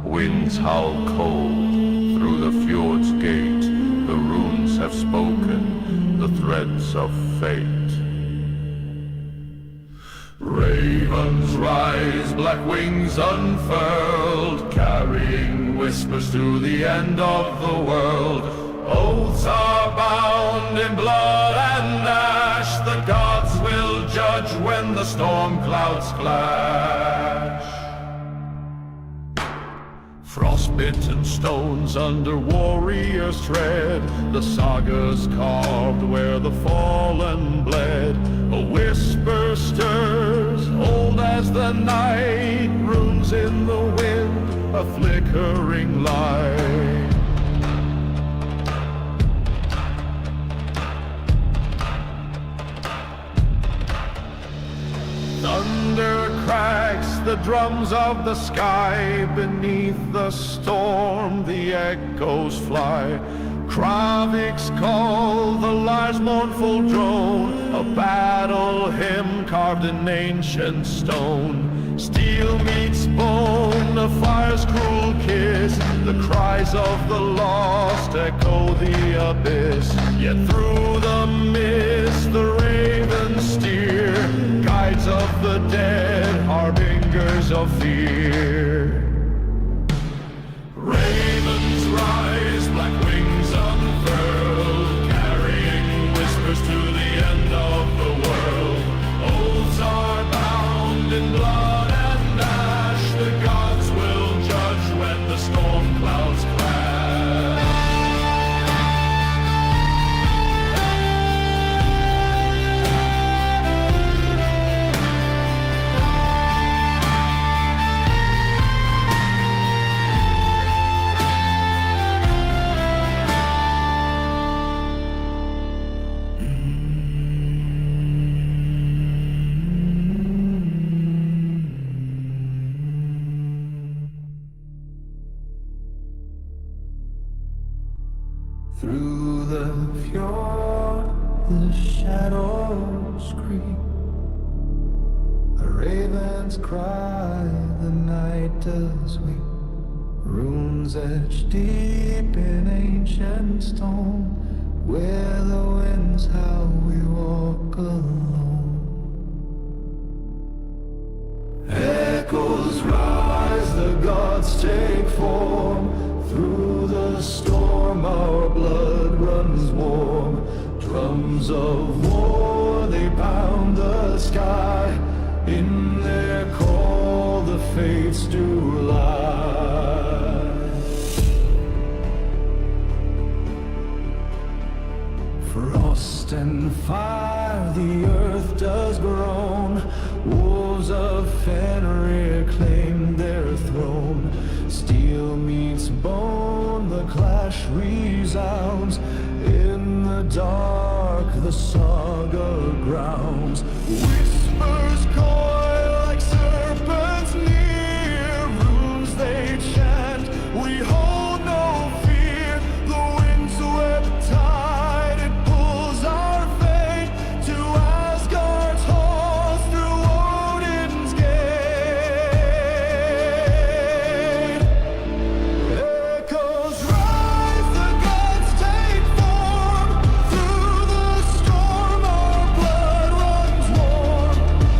Winds howl cold through the fjord's gate. The runes have spoken, the threads of fate. Ravens rise, black wings unfurled, carrying whispers to the end of the world. Oaths are bound in blood and ash. The gods will judge when the storm clouds clash. Frostbitten stones under warriors tread, the sagas carved where the fallen bled. A whisper stirs, old as the night, runes in the wind, a flickering light. Thunder cracks the drums of the sky. Beneath the storm the echoes fly. Kravik's call, the lyre's mournful drone, a battle hymn carved in ancient stone. Steel meets bone, a fire's cruel kiss. The cries of the lost echo the abyss. Yet through the mist the ravens steer, guides of the dead, harbingers of fear. Ravens rise, black wings unfurled, carrying whispers to the end of the world. Oaths are bound in blood and ash. The gods will judge when the storm clouds clash. Through the fjord, the shadows creep. A raven's cry, the night does weep. Runes etched deep in ancient stone, where the winds howl, we walk alone. Echoes rise, the gods take form. Through the storm our blood runs warm. Drums of war, they pound the sky. In their call the fates do lie. Frost and fire, the earth does groan. Wolves of Fenrir claim their throne. Steel meets bone, the clash resounds. In the dark, the saga grounds. Whispers coil like serpents near. Runes they chant, we hold no fear. The windswept tide, it pulls our fate to Asgard's halls through Odin's gate. Echoes rise, the gods take form. Through the storm our blood runs warm.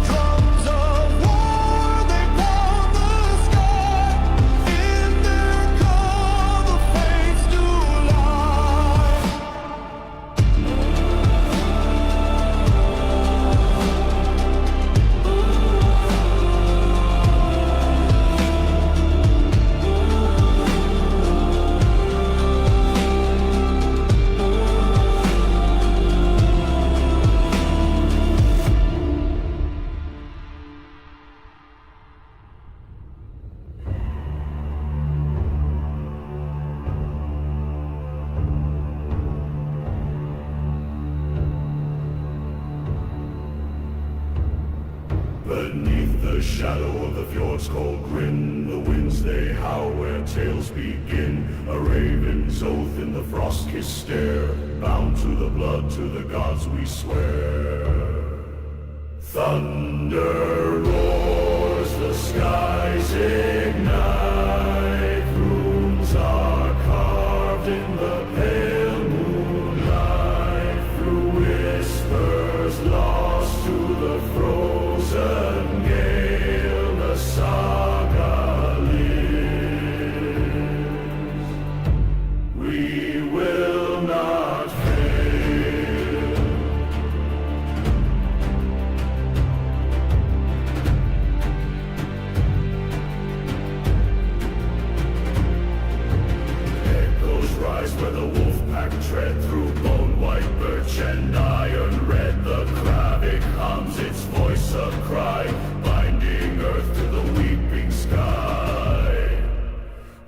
Drums of war, they pound the sky. In their call the fates do lie. Beneath the shadow of the fjord's cold grin, the winds they howl where tales begin. A raven's King's oath in the frost-kissed stare, bound to the blood, to the gods we swear. Thunder roars, the skies ignite, runes are carved in the pale moonlight, through whispers lost to the frozen gale, the saga lives. We will not fail. Echoes rise where the wolf pack tread, through bone white birch and iron red. The Kravik hums its voice a cry, binding earth to the weeping sky.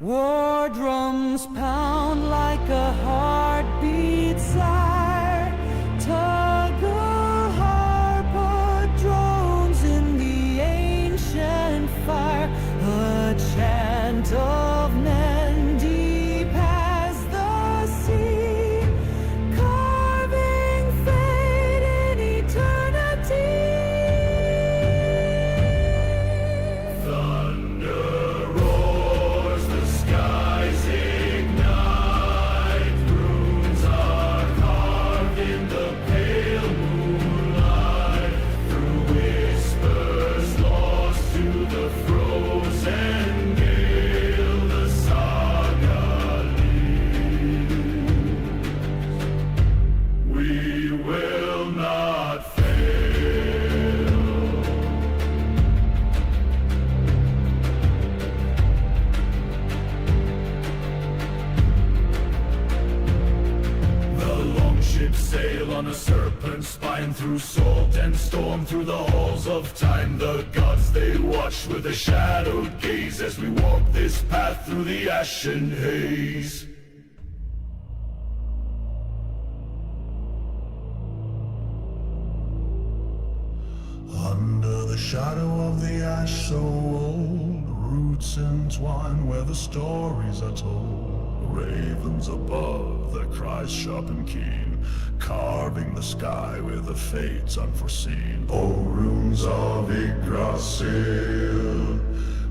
War drums pound like a heartbeat sigh. Tug a harp drones in the ancient fire. A chant of men deep as the sea, carving fate in eternity. Thunder roars, the skies ignite, runes are carved in the pale moonlight, through whispers lost to the frozen gale, the saga lives. We will not fail. The longships sail on a serpent's spine, through salt and storm, through the halls of time. The gods they watch with a shadowed gaze, as we walk this path through the ashen haze. Under the shadow of the ash so old, roots entwine where the stories are told. Ravens above, their cries sharp and keen, carving the sky with the fates unforeseen. Oh, runes of Yggdrasil,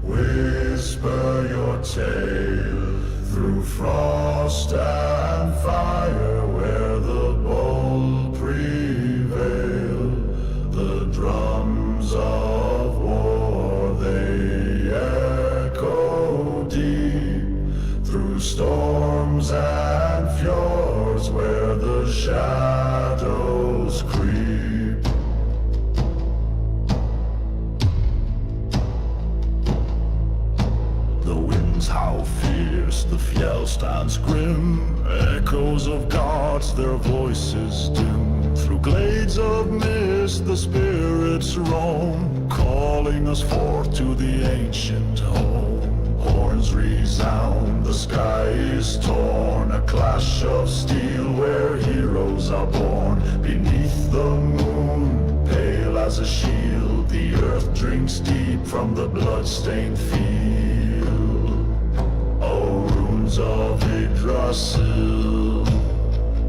whisper your tale through frost and fire, where the bold prevail. The drums of war, they echo deep through storms and fjords, where the shadows creep. The winds howl fierce, the fjell stands grim, echoes of gods, their voices dim. Through glades of mist the spirits roam, calling us forth to the ancient home. Horns resound, the sky is torn, a clash of steel where heroes are born. Beneath the moon, pale as a shield, the earth drinks deep from the blood-stained field. Oh, runes of Yggdrasil,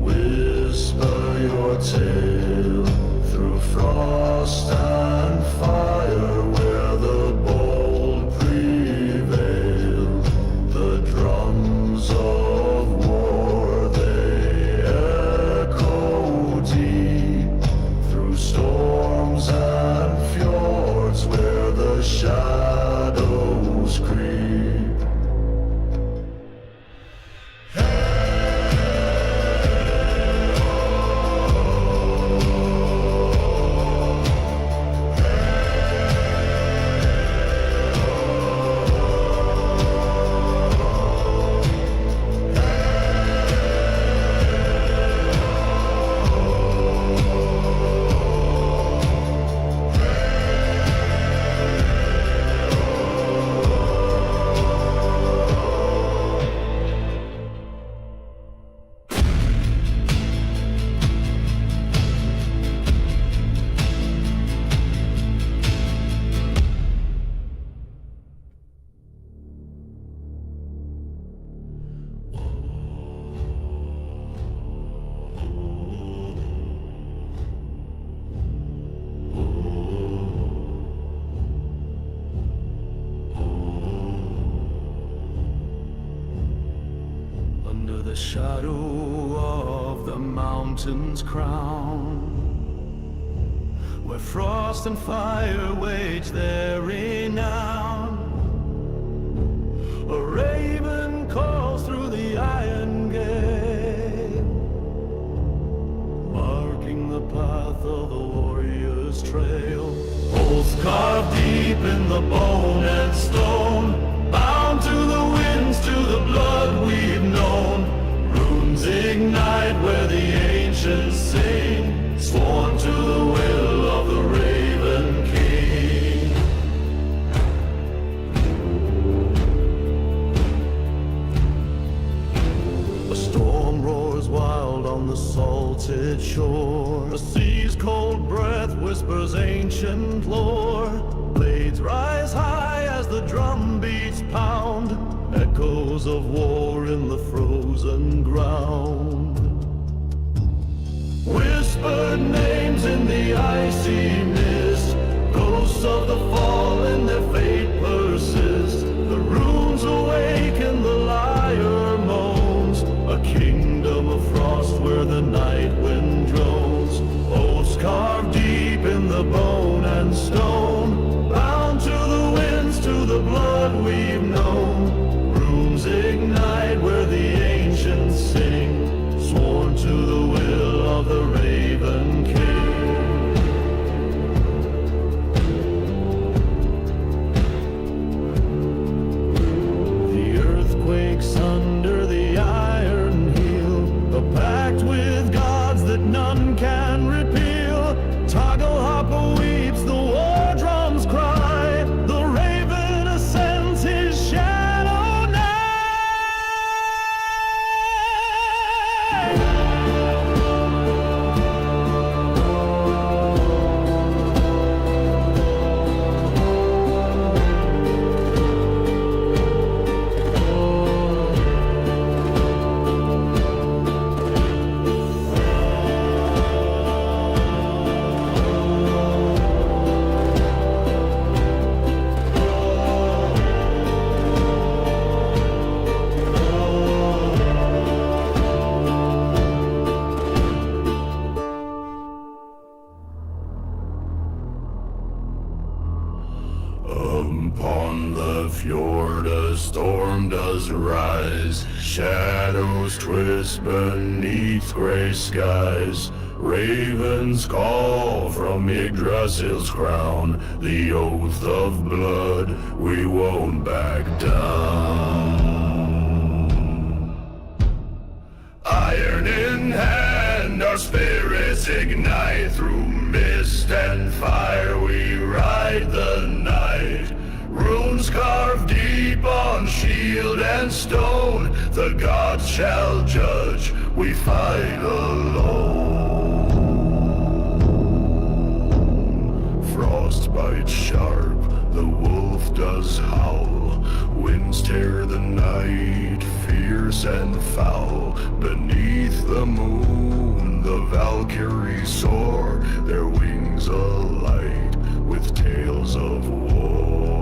whisper your tale through frost and fire, where the bold prevail. The drums of war, they echo deep through storms and fjords, where the shadows creep. under the shadow of the mountain's crown, where frost and fire wage their renown. A raven calls through the iron gate, marking the path of the warrior's trail. Oaths carved deep in the bone and stone, bound to the winds, to the blood we've known. Runes ignite where the ancients sing, sworn to the will of the Raven King. A storm roars wild on the salted shore. The sea's cold breath whispers ancient lore. Blades rise high as the drum beats pound, echoes of war in the frozen ground. Whispered names in the icy mist, ghosts of the fallen, their fate persists. The runes awaken, the lyre moans, a kingdom of frost where the night wind drones. Oaths carved deep in the bone and stone, bound to the winds, to the blood we've known. Runes ignite where the ancients sing, sworn to the will of the Raven King. The earth quakes under the iron heel, a pact with gods that none can repeal. Toggle Hopper weeps, the war drums cry, the raven ascends his shadow night. Upon the fjord a storm does rise, shadows twist beneath gray skies. Ravens call from Yggdrasil's crown, the oath of blood, we won't back down. Iron in hand, our spirits ignite, through mist and fire we ride the night. Runes carved deep on shield and stone, the gods shall judge, we fight alone. Frost bites sharp, the wolf does howl, winds tear the night, fierce and foul. Beneath the moon the Valkyries soar, their wings alight with tales of war.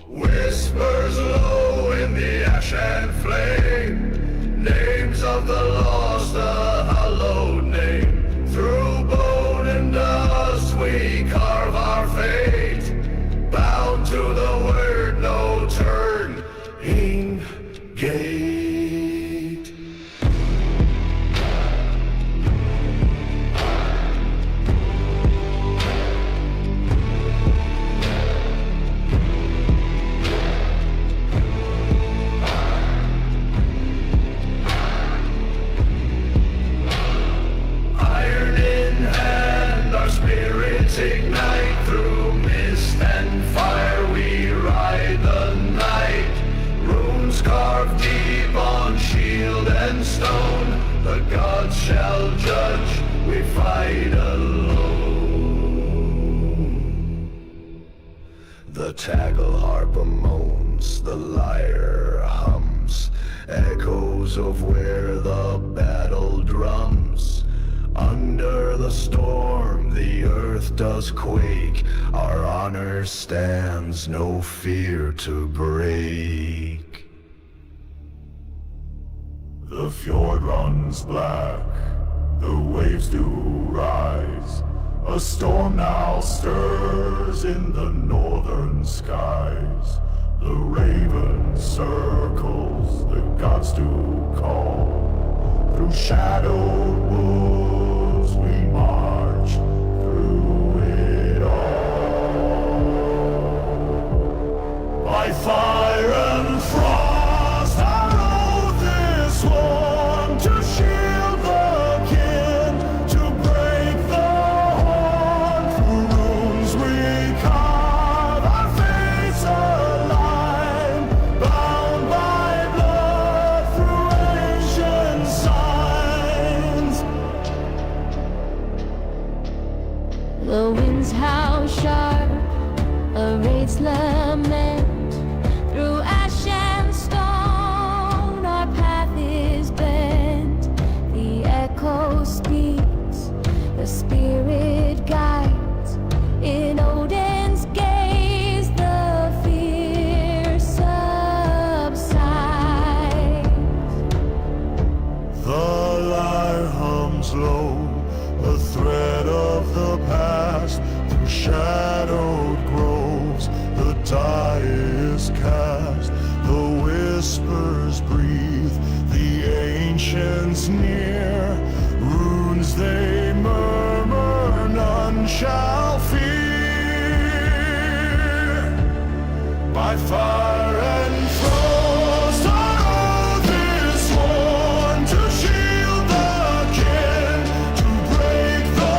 Whispers low in the ash and flame, names of the lost, a hallowed name. Through bone and dust we carve our fate, bound to the word, no turn in gate. tackle harper moans, the lyre hums, echoes of where the battle drums. Under the storm, the earth does quake. Our honor stands, no fear to break. The fjord runs black, the waves do rise. A storm now stirs in the northern skies. The raven circles, the gods do call. Through shadowed woods we march, through it all. By fire and frost our oath is sworn, to shield the kin, to break the horn. Through runes we carve our fates align, bound by blood through ancient signs. The winds howl sharp, a raid's lament. Through ash and stone, our path is bent. The echo speaks, the spirit guides. In Odin's gaze, the fear subsides. The lyre hums low, a thread of the past. Through shadowed groves, the die is cast. The whispers breathe, the ancients near. Runes they murmur, none shall fear. By fire and frost our oath is sworn, to shield the kin, to break the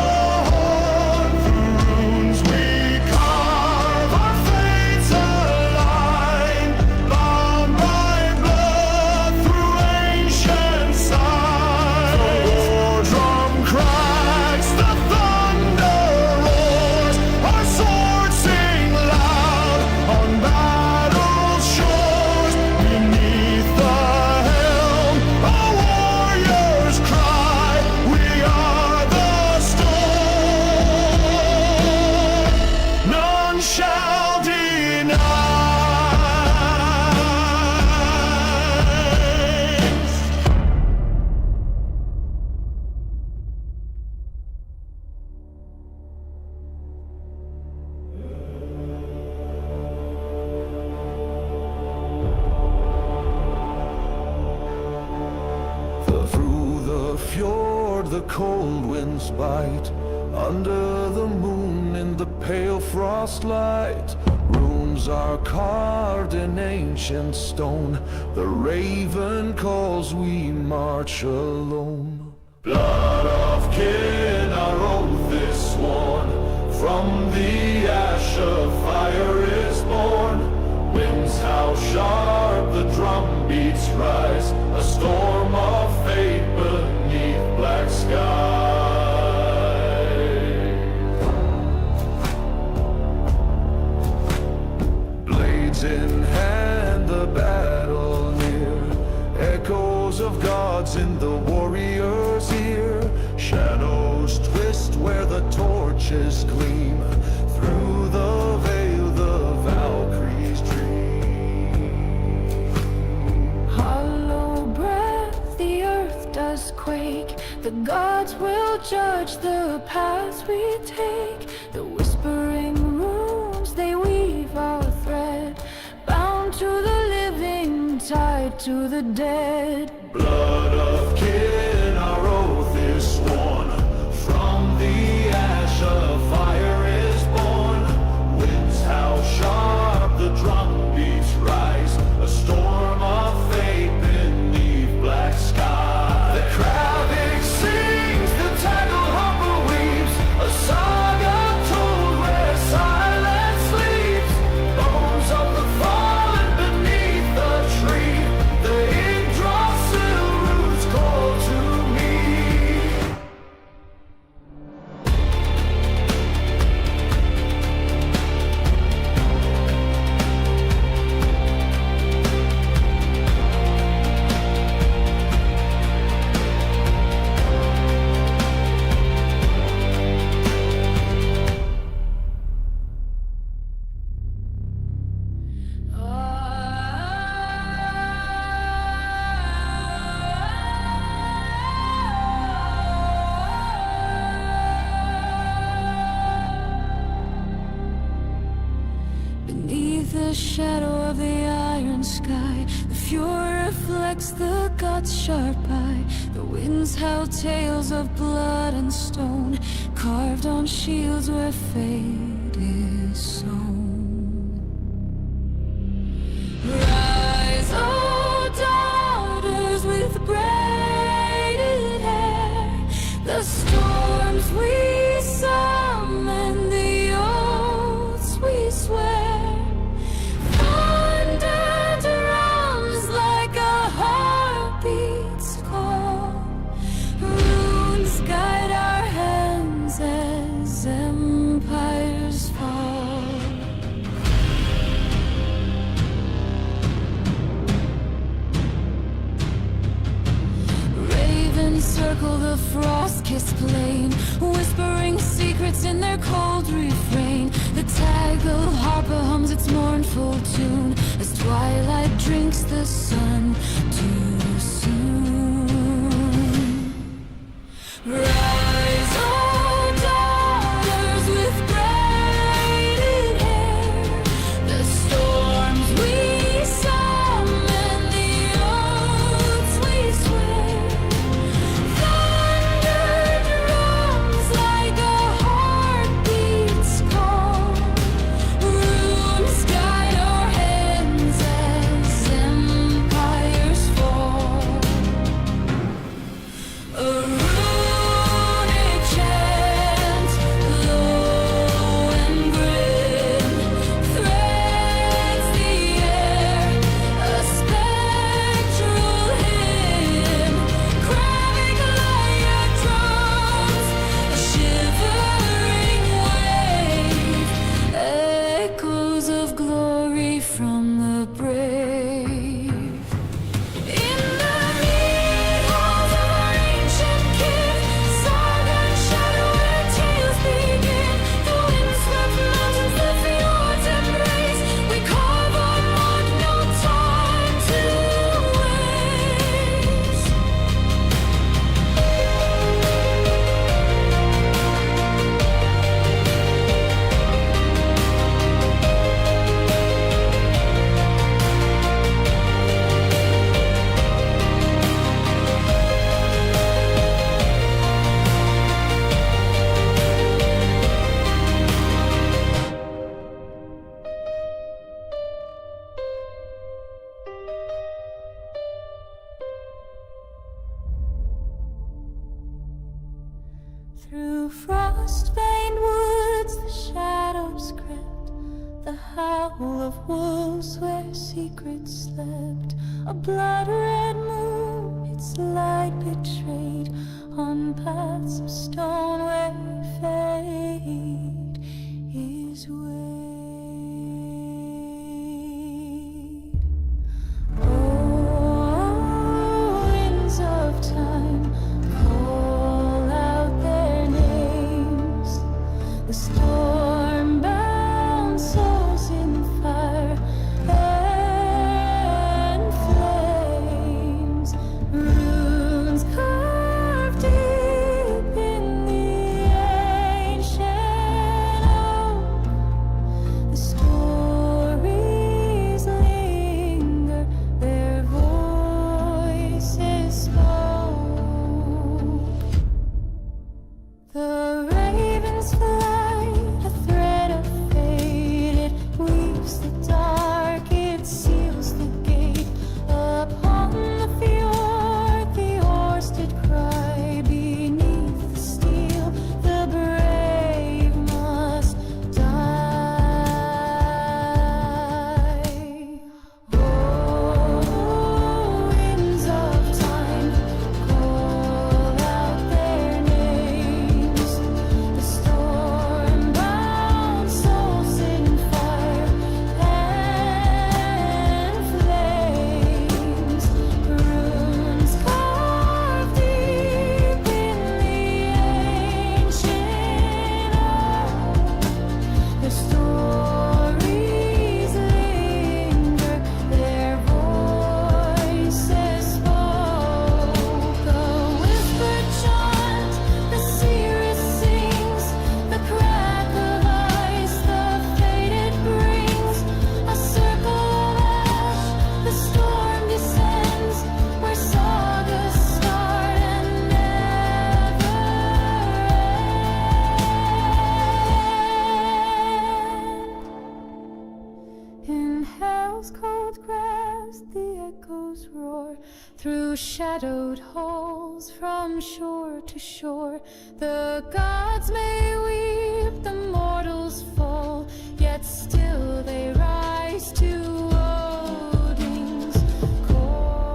horn. Through runes we carve our fates align, bound by blood through ancient signs. The war drum cracks, the thunder roars, our swords sing loud on battle shores. Beneath the helm, a warrior's cry, we are the storm, none shall deny. Through the fjord the cold winds bite, under the moon in the pale frost light. Runes are carved in ancient stone, the raven calls, we march alone. Blood of kin, our oath is sworn, from the ash a fire is born. Winds howl sharp, the drum beats rise, a storm of fate beneath black skies. Blades in hand, the battle near, echoes of gods in the warrior's ear. Shadows twist where the torches gleam, through the veil the Valkyries dream. Hollow breath, the earth does quake. The gods will judge the paths we take. The whispering runes, they weave our thread, bound to the living, tied to the dead. Blood of kin, our oath is sworn, from the ash a fire is born. Winds howl sharp, the drum beats rise, a storm of fate beneath black skies. The crowd sings, the tackle harper weeps, a saga told where silence sleeps. Bones of the fallen beneath the tree, the ink drops still roots call to me. the shadow of the iron sky. The fury reflects the god's sharp eye. The winds howl tales of blood and stone, carved on shields where fate is sown. Rise, O daughters with braided hair. The storms we summon, the oaths we swear. Thunder drums like a heartbeat's call. Runes guide our hands as empires fall. Ravens circle the frost-kissed plain, whispering secrets in their cold refrain. The tagle harper hums its mournful tune as twilight drinks the sun too soon. Rise, O daughters with braided hair. The storms we summon, the oaths we swear. Thunder drums like a heartbeat's call. Runes guide our hands as empires fall. A runic chant, low and grim, threads the air, a spectral hymn. Crackling lyre drums, a shivering wave, echoes of glory from the brave. In the mead halls of our ancient kin, saga and shadow where tales begin. The windswept mountains, the fjords embrace. We carve our mark, no time to waste. Through frost-veined woods the shadows crept, the howl of wolves where secrets slept. A blood-red moon its light betrayed on paths of stone where fate is weighed. Oh, winds of time, call out their names. The storm-bound souls in fire and flames. Runes carved deep in the ancient On hell's cold grass the echoes roar, through shadowed halls from shore to shore. The gods may weep, the mortals fall, yet still they rise to Odin's call.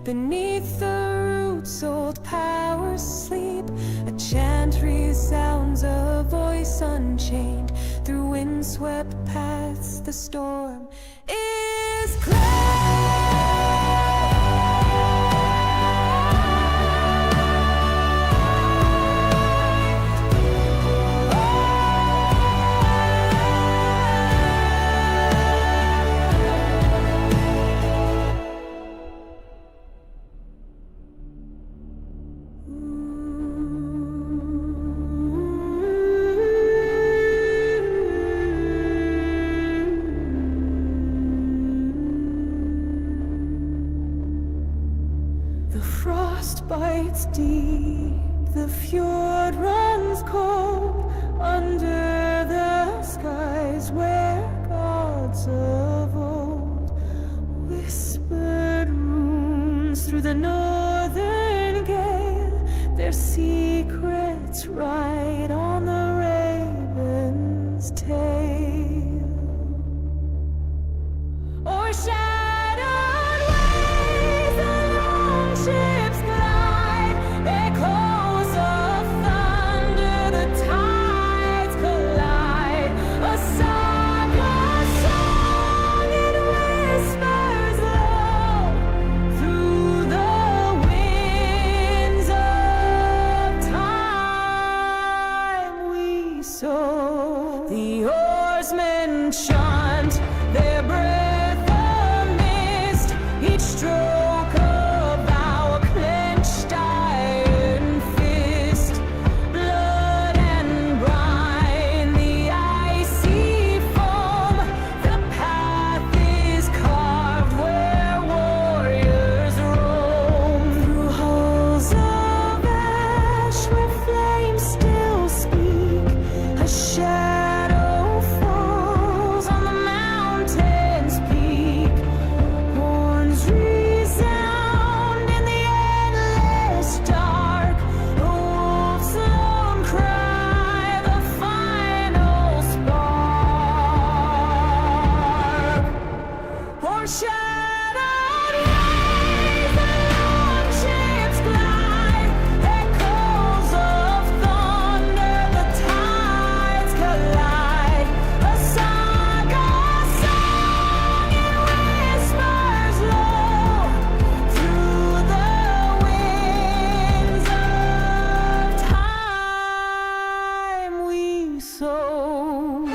Beneath the roots old powers sleep. A chant resounds, a voice unchained. Through windswept paths the storm is bites deep, the fjord runs cold under the skies where gods of old whispered runes through the northern gale. Their secrets ride on the raven's tail. Or shadowed waves along ships glide, echoes of thunder, the tides collide. A saga song Our shadows rise, along ships glide, echoes of thunder, the tides collide. A saga song in whispers low, through the winds of time we sow.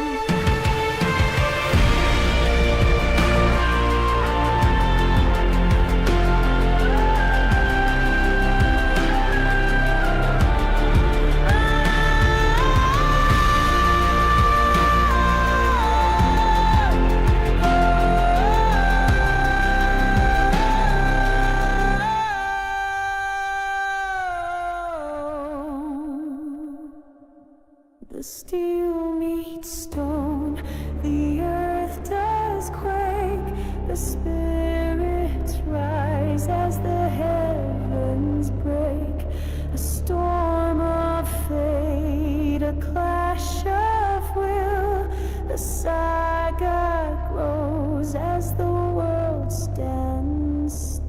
The steel meets stone, the earth does quake, the spirits rise as the heavens break. A storm of fate, a clash of will, the saga grows as the world stands still.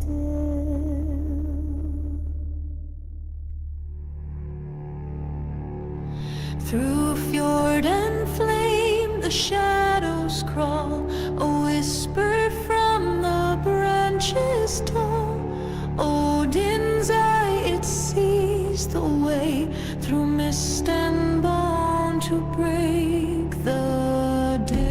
Through fjord and flame, the shadows crawl. A whisper from the branches tall. Odin's eye, it sees the way through mist and bone to break the day.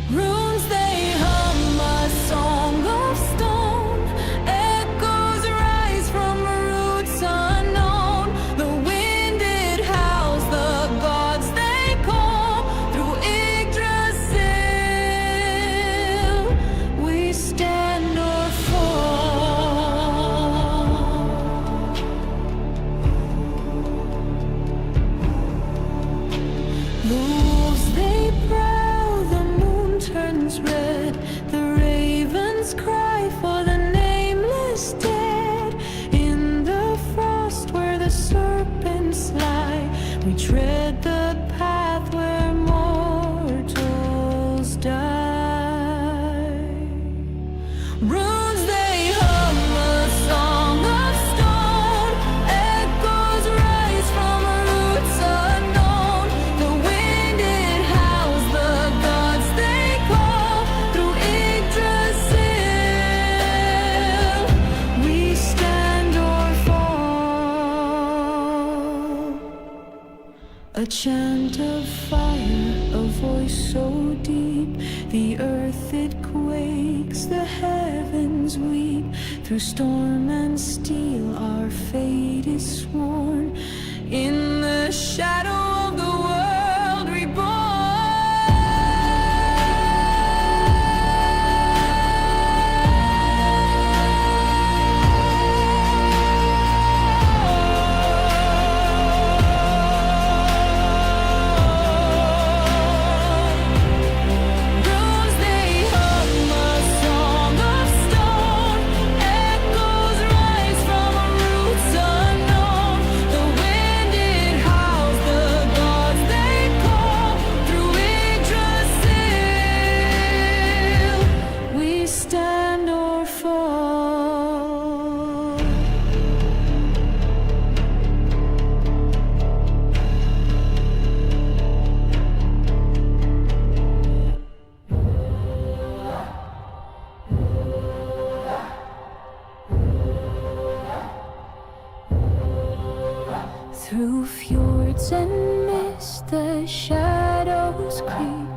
Runes they hum a song of stone. Echoes rise from roots unknown. The wind it howls, the gods they call. Through Yggdrasil we stand or fall. The wolves they prowl, the moon turns red. The ravens cry for the nameless dead. In the frost where the serpents lie, we tread the path where mortals die. Runes they hum a song of stone. Echoes rise from roots unknown. The wind it howls, the gods they call. Through Yggdrasil we stand or fall. A chant of fire, a voice so deep, the earth it quakes, the heavens weep. Through storm and steel our fate is sworn, in the shadow of the world reborn. Runes they hum a song of stone. Echoes rise from roots unknown. The wind it howls, the gods they call. Through Yggdrasil we stand or fall. Through fjords and mist, the shadows creep,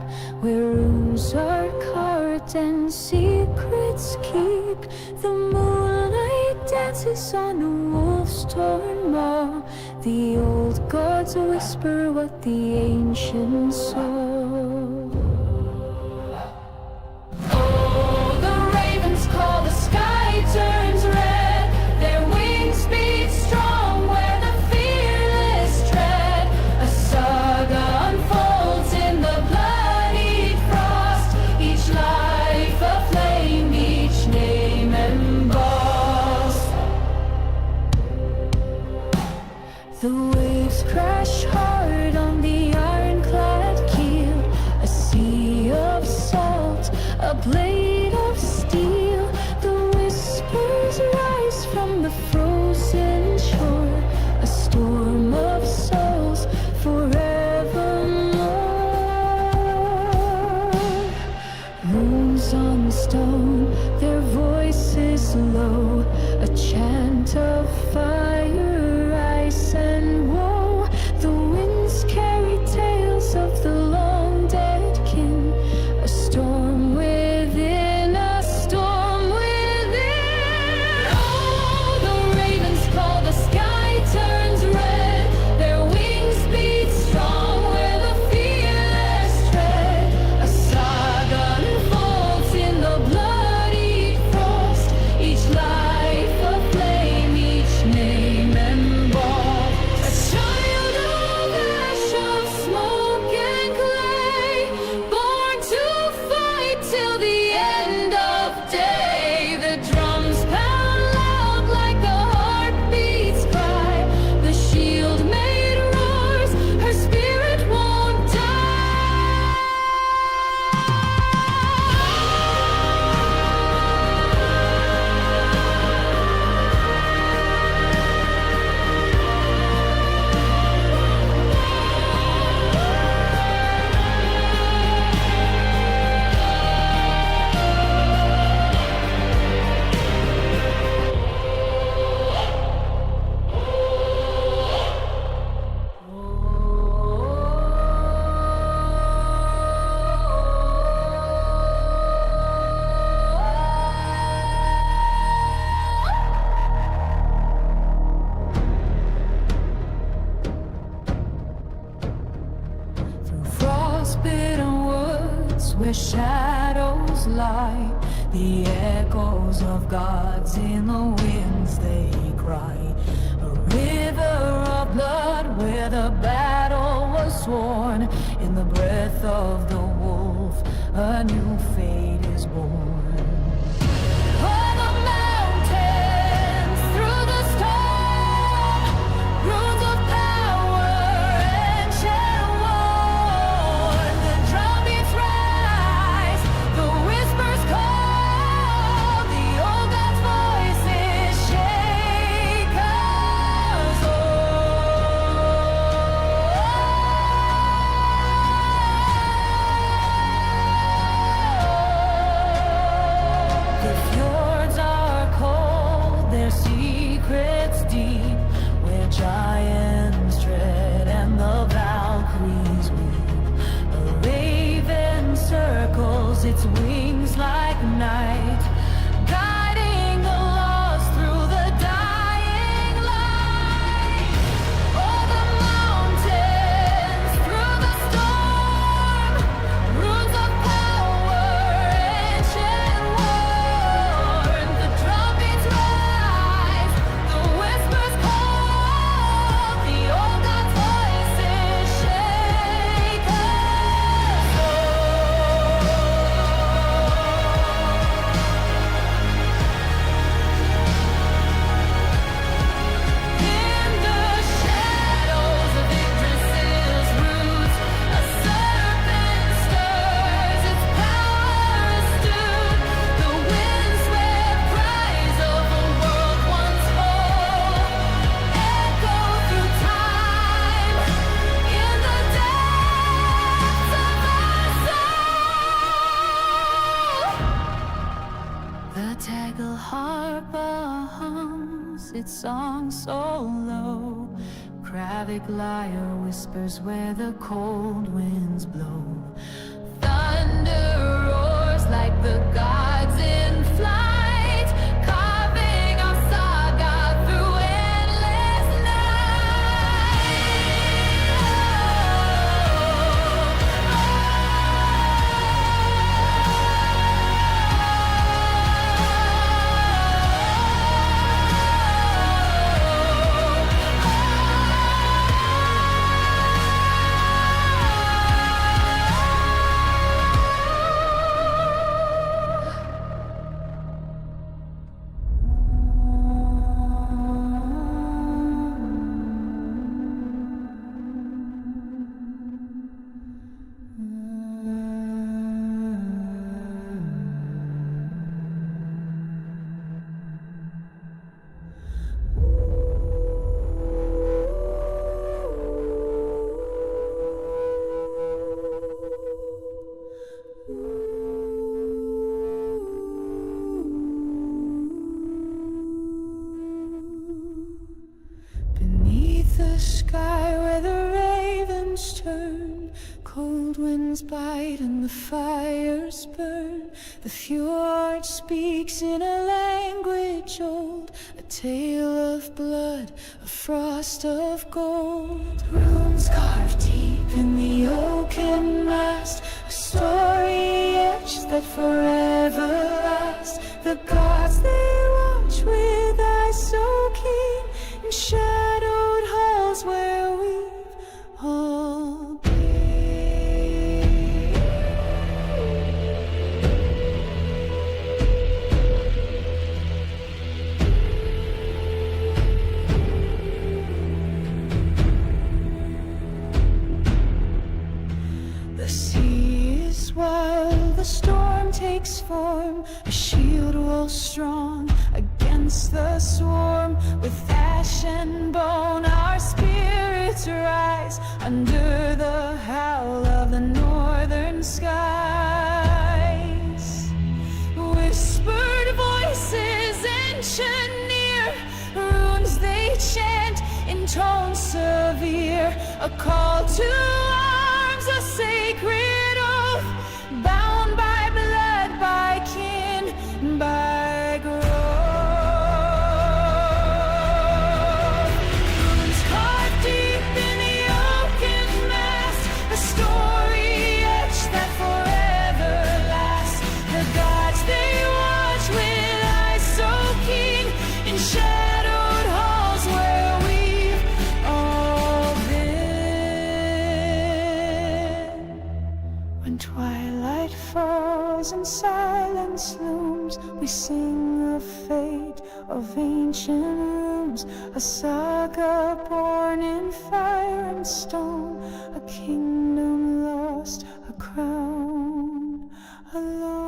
where runes are carved and secrets keep. The moonlight dances on a wolf's torn maw. The old gods whisper what the ancients saw. Oh, the ravens call, the sky turns red. Their wings beat strong where the fearless tread. A saga unfolds in the bloodied frost. Each life a flame, each name embossed. The waves crash hard on the ironclad keel. blade of steel. The whispers rise from the frozen shore, a storm of souls forevermore. Runes on stone, their voices low, a chant of fire, ice and woe. The winds carry tales of the long dead kin, a storm within, a storm within. Oh, the ravens call, the sky turns red, their wings beat strong where the fearless tread. A saga unfolds in the bloody frost, each life a flame, each name embossed. A child of ash, of smoke and clay, born to fight till the end of day. The drums pound loud like a heartbeat's cry, the shield maid roars, her spirit won't die. Through frost-bitten woods where shadows lie, the echoes of gods in the winds they cry. A river of blood where the battle was sworn. In the breath of the wolf, a new fate is born. O'er the mountains, through the storm, runes of power, ancient worn. The drumbeats rise, the whispers call, the old God's voices shake us all. The fjords are cold, their secrets deep, where giants tread and the Valkyries weep. A raven circles its wings like night, guiding the lost through the dying light. O'er the mountains, through the storm, runes of power, ancient worn. The drumbeats rise, the whispers call, the old God's voices shake us all. In the shadows of Yggdrasil's roots, a serpent stirs, its power astute. The windswept cries of a world once whole echo through time in the depths of our soul. The Tegel harper hums its song so low. Kravic lyre whispers where the cold winds blow. Thunder roars like the gods in flight, carving our saga through endless night. winds bite and the fires burn. The fjord speaks in a language old, a tale of blood, a frost of gold. Runes carved deep in the oaken mast, a story etched that forever lasts. The gods they watch with eyes so keen in shadowed halls where we've all been. The sea is wild, the storm takes form, a shield wall strong against the swarm. With ash and bone our spirits rise under the howl of the northern skies. Whispered voices engineer runes they chant in tones severe, a call to arms, a sacred oath, bound by blood, by kin, by growth. Runes carved deep in the oaken mast, a story etched that forever lasts. The gods they watch with eyes so keen in shadowed halls where we've all been. When twilight falls and silence looms, we sing the fate of ancient rooms, a saga born in fire and stone, a kingdom lost, a crown alone.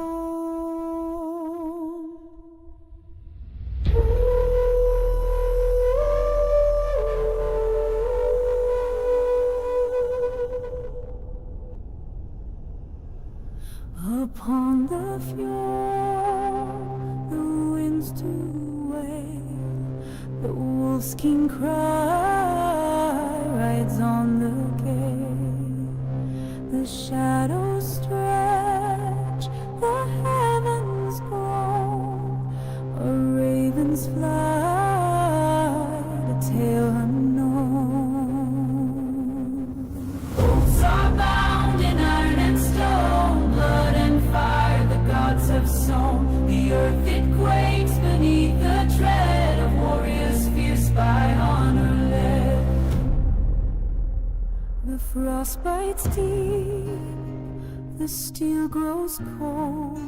Upon the fjord, the winds do wail, the wolf's keen cry rides on the gale. The shadows stretch, the heavens groan, a raven's flight, a tale unknown. Oaths are bound in iron and stone, blood and fire the gods have sown. The earth it quakes beneath the tread of warriors fierce by honor led. The frost bites deep, the steel grows cold,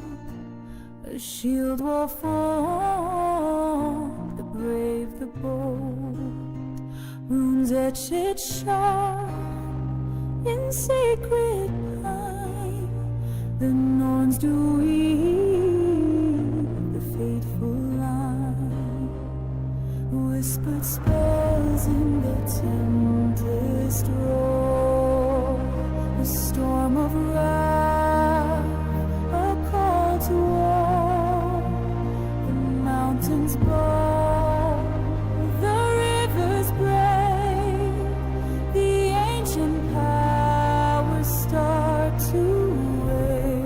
a shield will form, the brave, the bold. Runes etch it sharp in sacred pine, the Norns do weave the fateful line. Whispered spells in the tempest roar, a storm of wrath, a call to war. The mountains bow, the rivers brave, the ancient powers start to wake.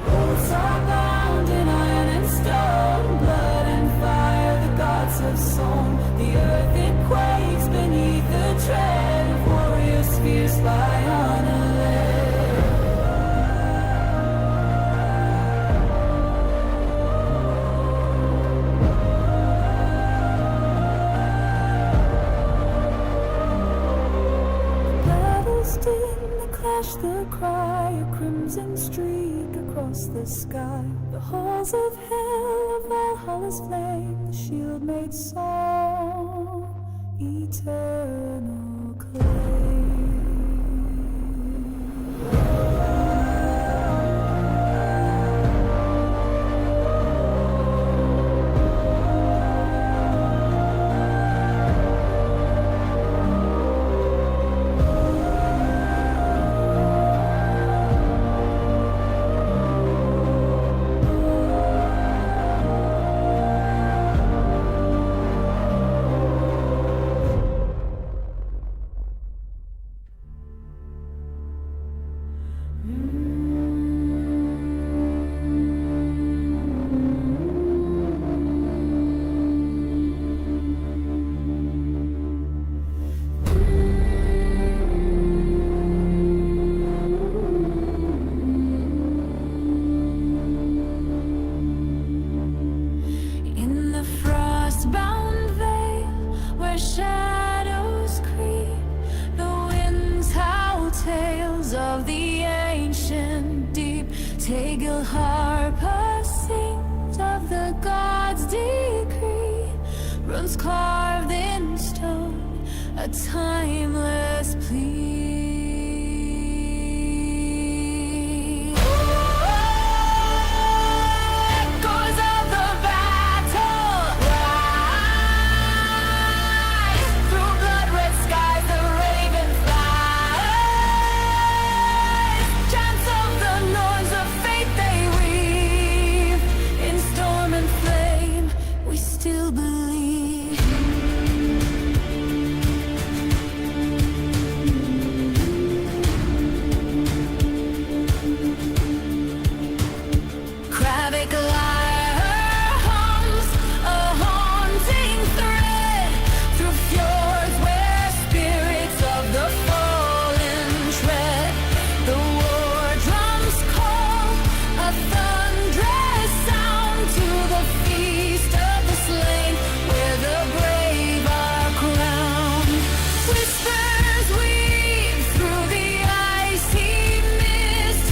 Oaths are bound in iron and stone, blood and fire the gods have sown. The earth it quakes beneath the tread of warriors fierce by honor led. Battles din, the clash, the cry, a crimson streak across the sky. The halls of hell, of Valhalla's flame, the shield made song, eternal claim. Tegel harper sings of the gods' decree, runes carved in stone, a timeless plea. Echoes of the battle rise through blood-red skies. The raven flies, chants of the norns of fate they weave. In storm and flame, we still believe. Kravic lyre hums a haunting thread through fjords where spirits of the fallen tread. The war drums call a thunderous sound to the feast of the slain, where the brave are crowned. Whispers weave through the icy mist,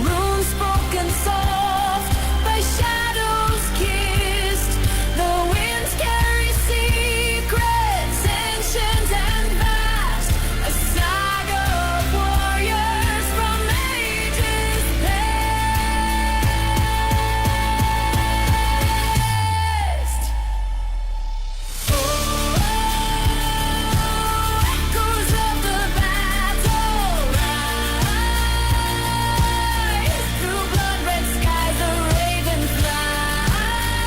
runes spoken soft by shadows kissed. The winds carry secrets ancient and vast, a saga of warriors from ages past. Echoes of the battle rise through blood-red skies. The raven flies,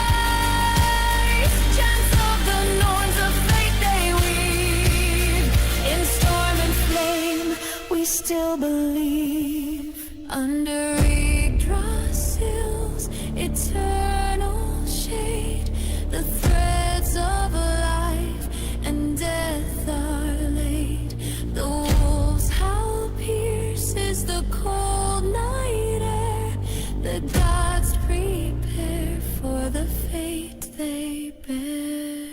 chants of the norns of fate they weave. In storm and flame, we still believe. Under Yggdrasil's eternal shade, the threads of life and death are laid. The wolf's howl pierces the cold night air. The gods prepare for the fate they bear.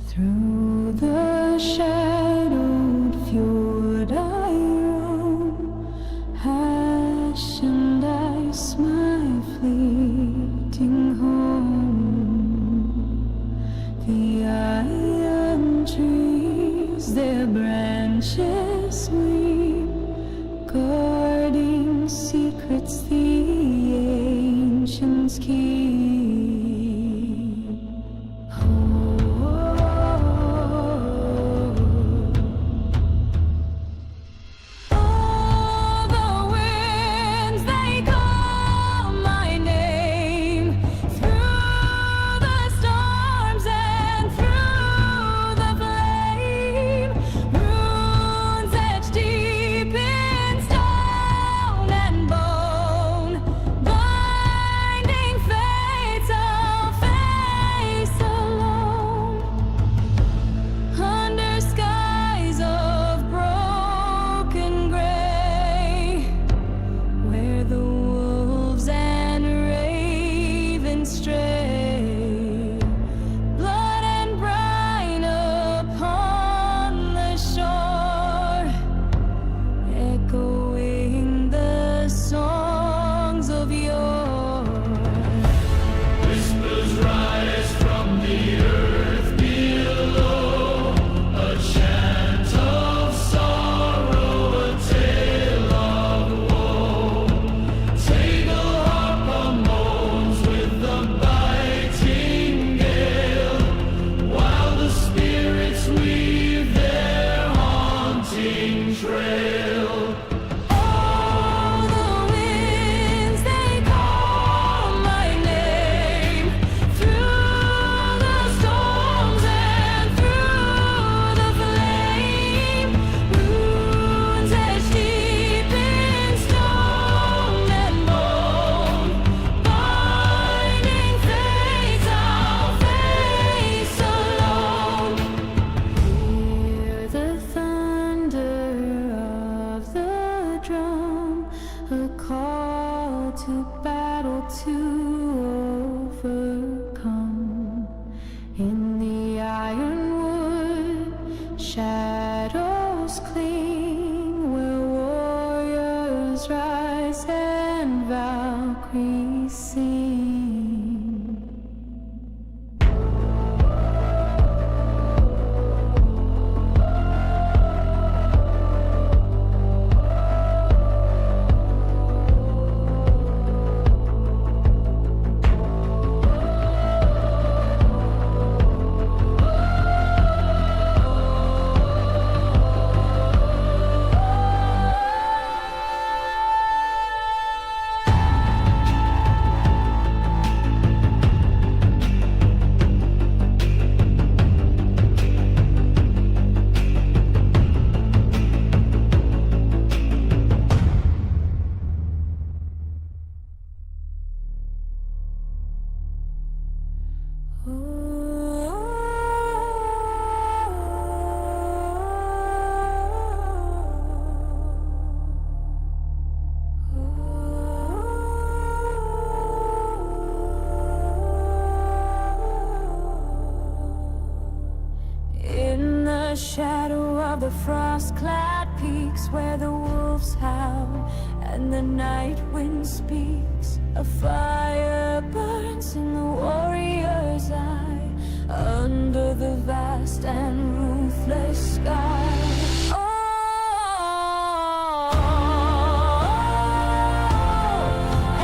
Through the shadowed fjord I roam, ash and ice my fleeting home. The iron trees their branches weep, guarding secrets the ancients keep. All the winds they call my name, through the storms and through the flame. Runes etched deep in stone and bone, we sing. In the shadow of the frost-clad peaks where the wolves howl and the night wind speaks, a fire burns in the warrior's eye under the vast and ruthless sky.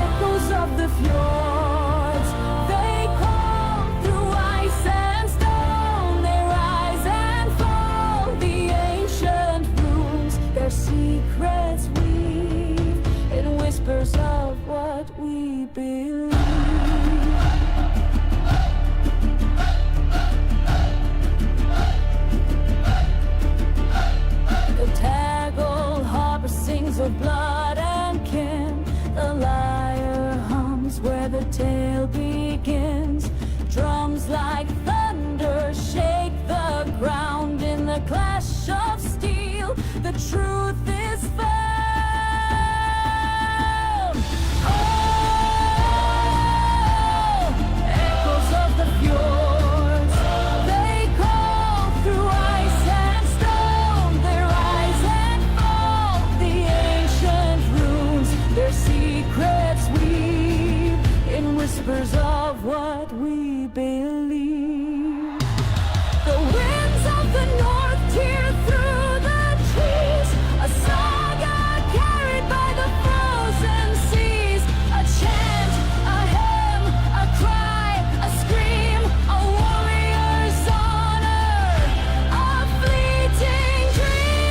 Echoes of the fjords, they call through ice and stone. They rise and fall, the ancient runes, their secrets weave in whispers of what we believe. The tag-old harper sings of blood and kin. The lyre hums where the tale begins. Drums like thunder shake the ground in the clash of steel. The truth is found. Oh, echoes of the fjords, they call through ice and stone. They rise and fall, the ancient runes, their secrets weave in whispers of what we believe. The winds of the north tear through the trees, a saga carried by the frozen seas. A chant, a hymn, a cry, a scream, a warrior's honor, a fleeting dream.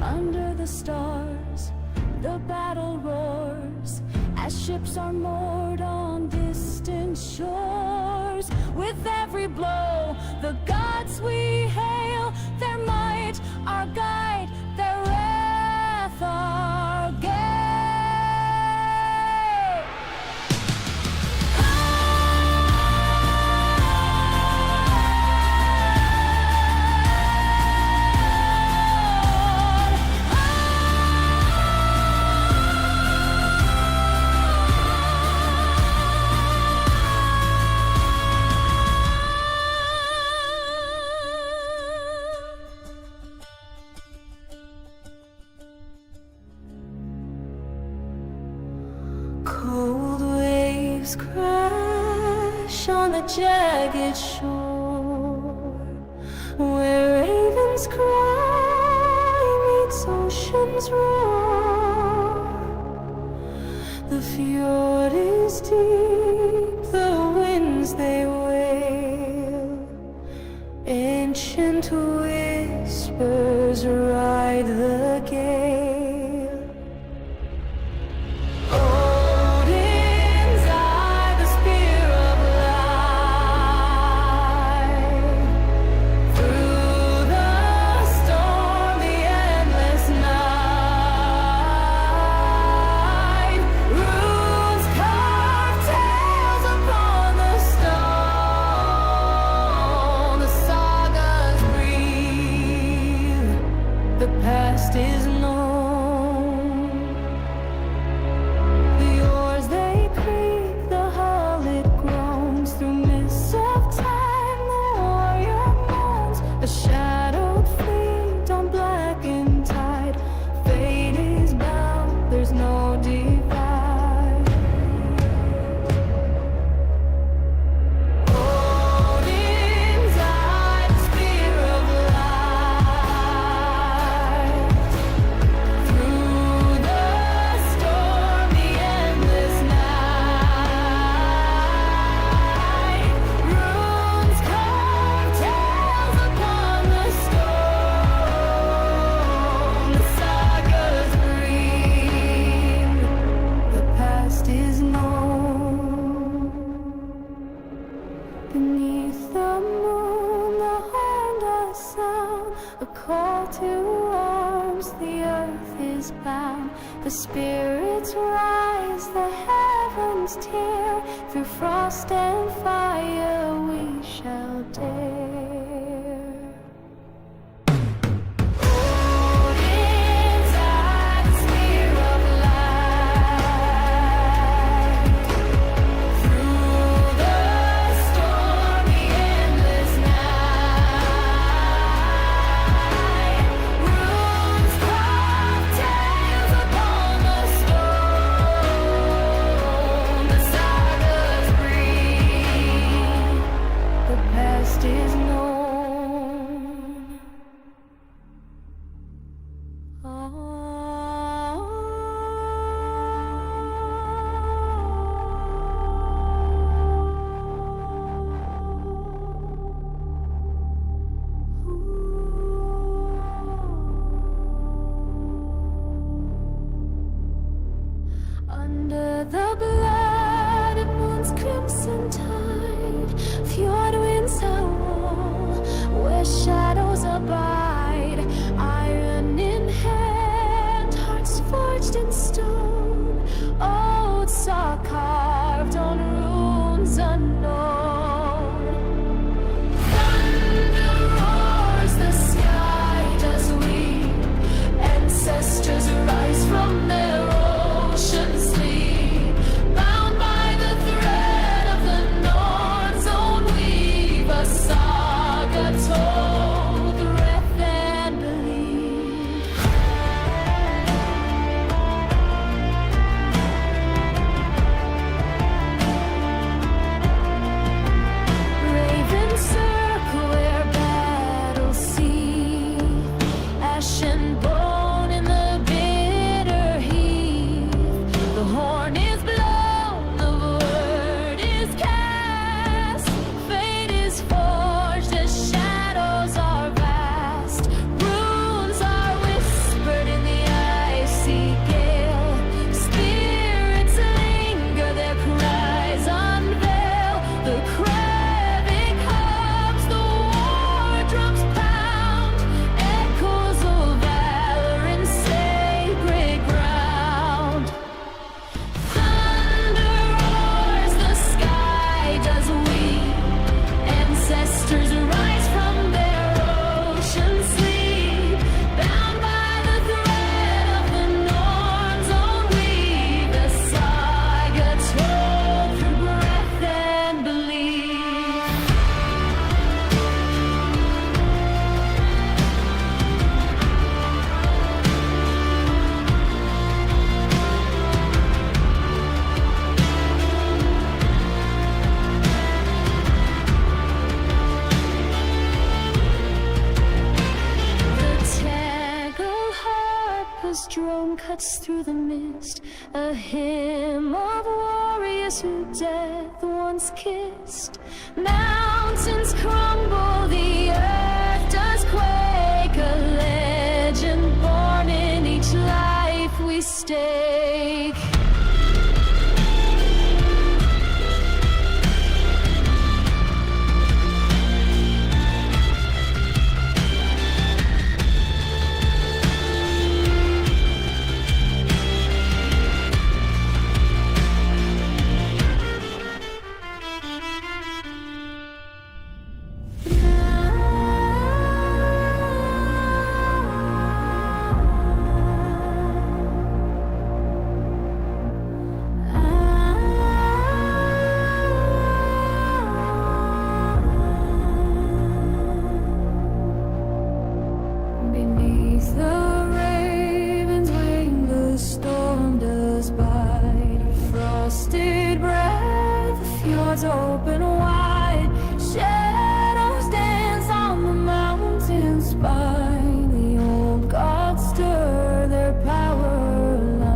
Under the stars, the battle roars as ships are moored on distant shores. With every blow, the gods we hail, their might our guide, their wrath our gale. Cold waves crash on the jagged shore, where ravens cry meets ocean's roar. The fjord is deep, the winds they wail, ancient whispers ride the gale. Odin's eye, the spear of light, through the storm, the endless night. Runes The spirits rise, the heavens tear. Through frost and fire we shall dare. Odin's atmosphere of light. Through the stormy endless night, runes carve tales upon the stone. The sagas breathe, the past is known. Under the blood moon's crimson tide, fjord winds howl where shadows abide. Iron in hand, hearts forged in stone, oaths are carved on runes unknown. Thunder roars, the sky does weep. Ancestors rise from their ocean sleep. Bound by the thread of the Norn's own weave, a saga told, breath and belief. Raven circle where battles see, ash and bone in the bitter heat. The horn is blown, the word is cast. Fate is forged, the shadows are vast. Runes are whispered in the icy gale. Spirits linger, their cries unveil. The craving hums, the war drums pound. Echoes of valor in sacred ground. Thunder roars, the sky does weep. Ancestors rise from their ocean sleep. Bound by the thread of the Norn's own weave, the saga told through breath and belief. The tangled harper's drone cuts through the mist, a hymn of warriors who death once kissed. Mountains crumble, the earth does quake, a legend born in each life we stake. Beneath the raven's wing, the storm does bide. Frosted breath, the fjords open wide. Shadows dance on the mountain's spine. The old gods stir their power lines.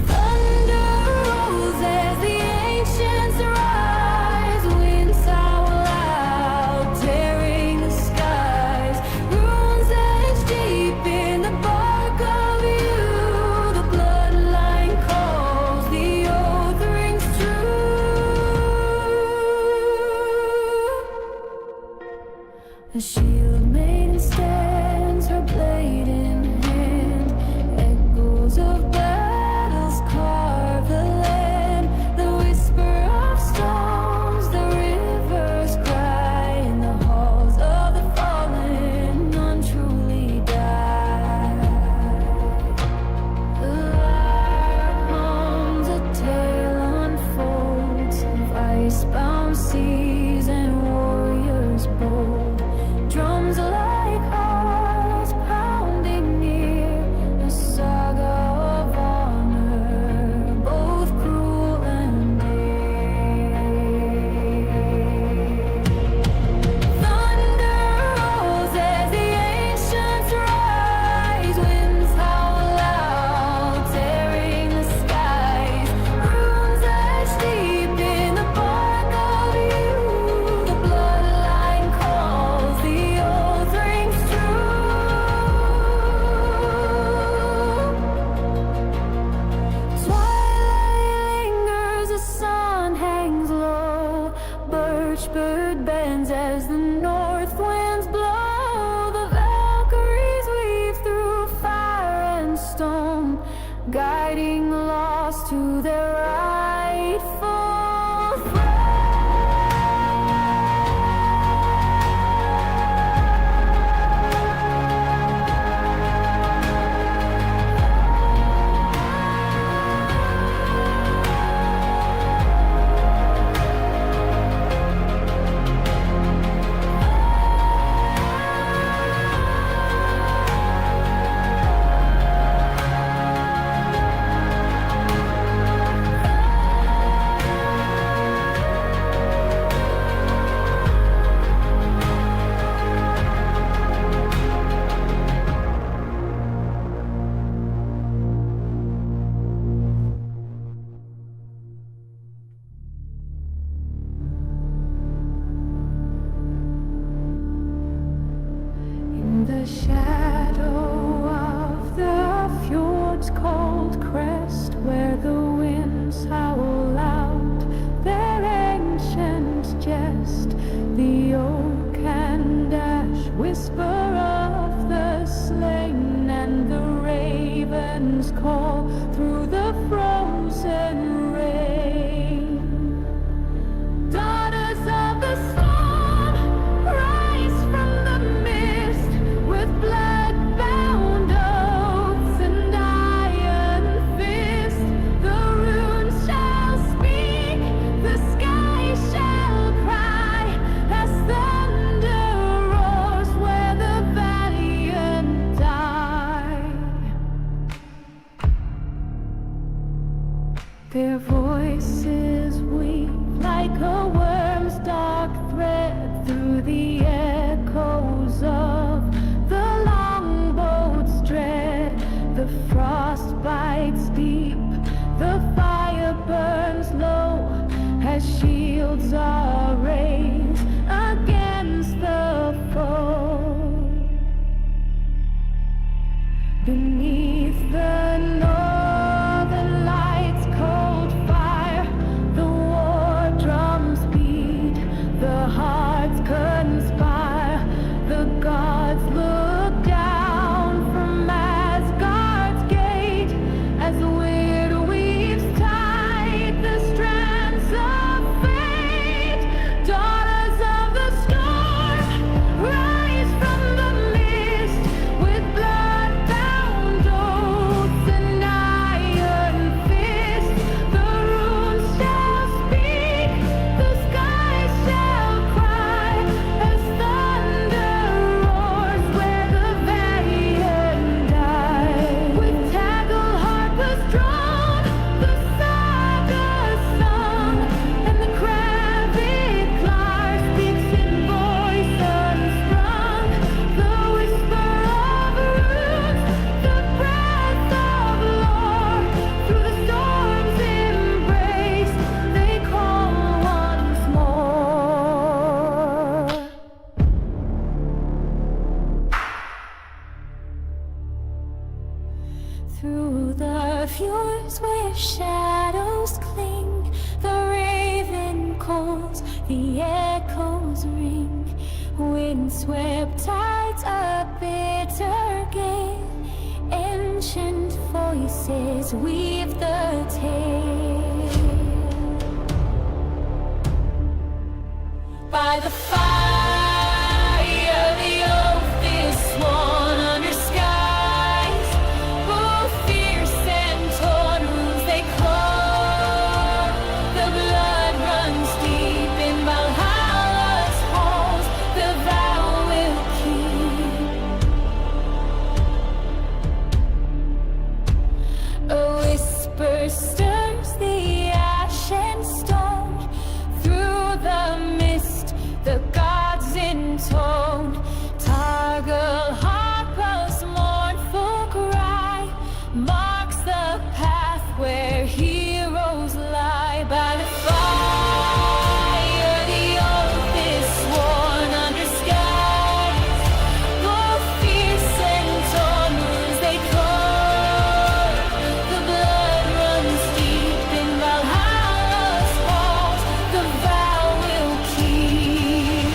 Thunder rolls as the ancients rise. Winds howl loud, tearing the skies. Runes etched deep in the bark of you. The bloodline calls, the guiding lost to their rightful throne. In the shadow of the fjord's cold crest, where the winds howl out their ancient jest, the oak and ash whisper of the slain, and the ravens call through the frozen rain. Daughters of the storm, rise from the mist with blood-bound oaths and iron fist. The runes shall speak, the sky shall cry, as thunder roars where the valiant die. Their voices weep like a worm's dark thread through the echoes of the longboat's dread. The frost bites deep, the fire burns low, as shields are raised against the foe. Beneath the northern lights' cold fire, the war drums beat, the hearts conspire. The gods look down from Asgard's gate, as the wind weaves tight the strands of fate. Daughters of the storm, rise from the mist with blood-bound oaths and iron fist. The runes shall speak, the sky shall cry, as thunder roars where the valiant die. With tackle harpers drawn, the saga's sung, and the crabby Klar speaks in voice unsprung. The whisper of runes, the breath of lore, through the storm's embrace they call once more. Through the fjords where shadows cling, the raven calls, the echoes ring. Windswept tides, a bitter gale, ancient voices weave the tale. By the fire, the oath is sworn under skies, both fierce and torn runes they claw. The blood runs deep in Valhalla's halls, the vow will keep. A whisper stirs the ashen stone, through the mist the gods intoned. Targal Harpa's mournful cry marks the path where heroes lie. By the fire, the oath is sworn under skies, both fierce and torn runes they claw. The blood runs deep in Valhalla's halls, the vow will keep.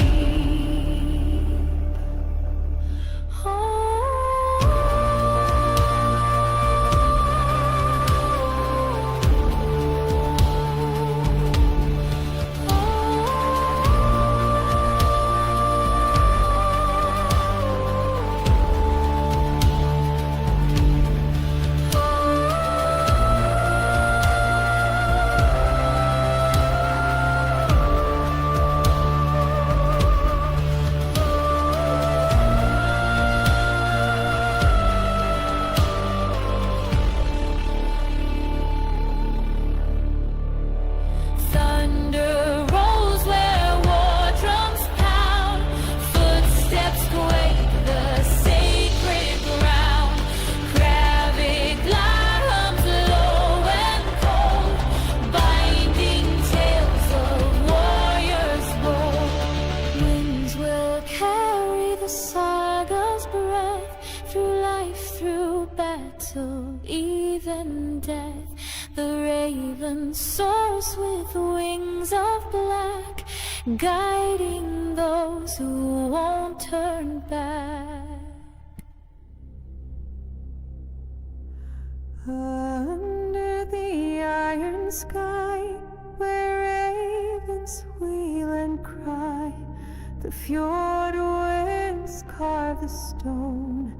death. The raven soars with wings of black, guiding those who won't turn back. Under the iron sky, where ravens wheel and cry, the fjord winds carve the stone,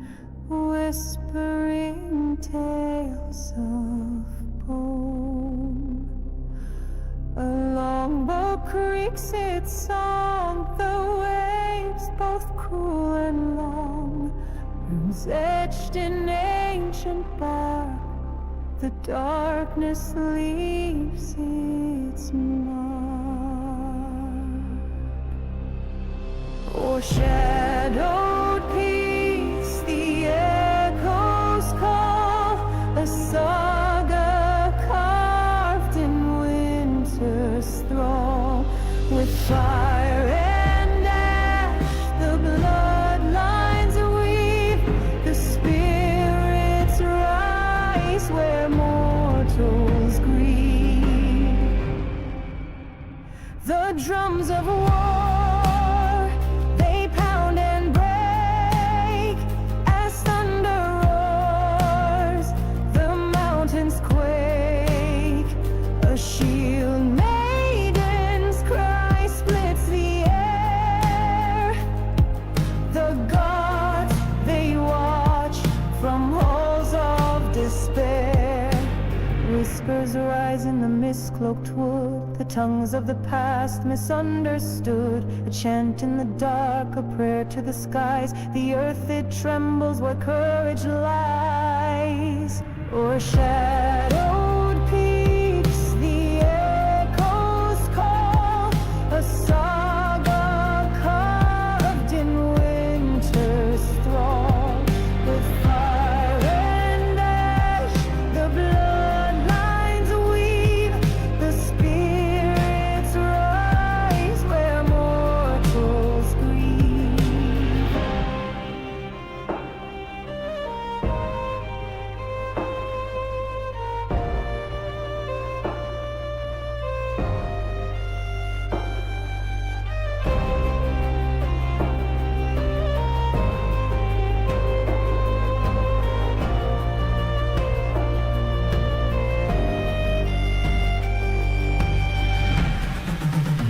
whispering tales of bone. A longbow creaks its song, the waves both cruel and long, rooms etched in ancient bark, the darkness leaves its mark. O'er shadowed peaks the echoes call, a saga carved in winter's thrall. With fire and ash the bloodlines weave, the spirits rise where mortals grieve. The drums of war, they pound and break as thunder roars, the mountains quake. A shield maiden's cry splits the air. The gods, they watch from halls of despair. Whispers rise in the mist-cloaked wood, the tongues of the past misunderstood. A chant in the dark, a prayer to the skies. The earth, it trembles where courage lies. O'er shadowed peaks the echoes call, a saga carved in winter's thrall. With fire and ash the bloodlines weave, the spirits rise where mortals grieve.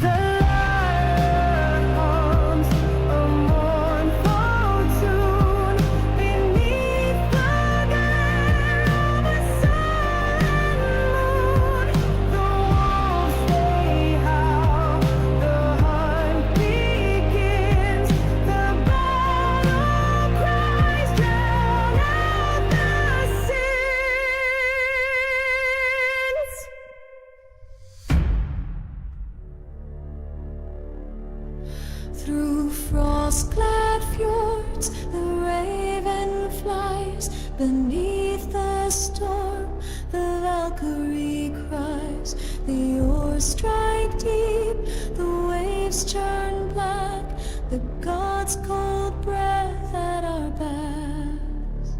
The lyre hums a mournful tune beneath the glare of a silent moon. The wolves, they howl, the hunt begins, the battle cries drown out the sins. Through frost-clad fjords the raven flies, beneath the storm the Valkyrie cries. The oars strike deep, the waves turn black, the gods' cold breath at our backs.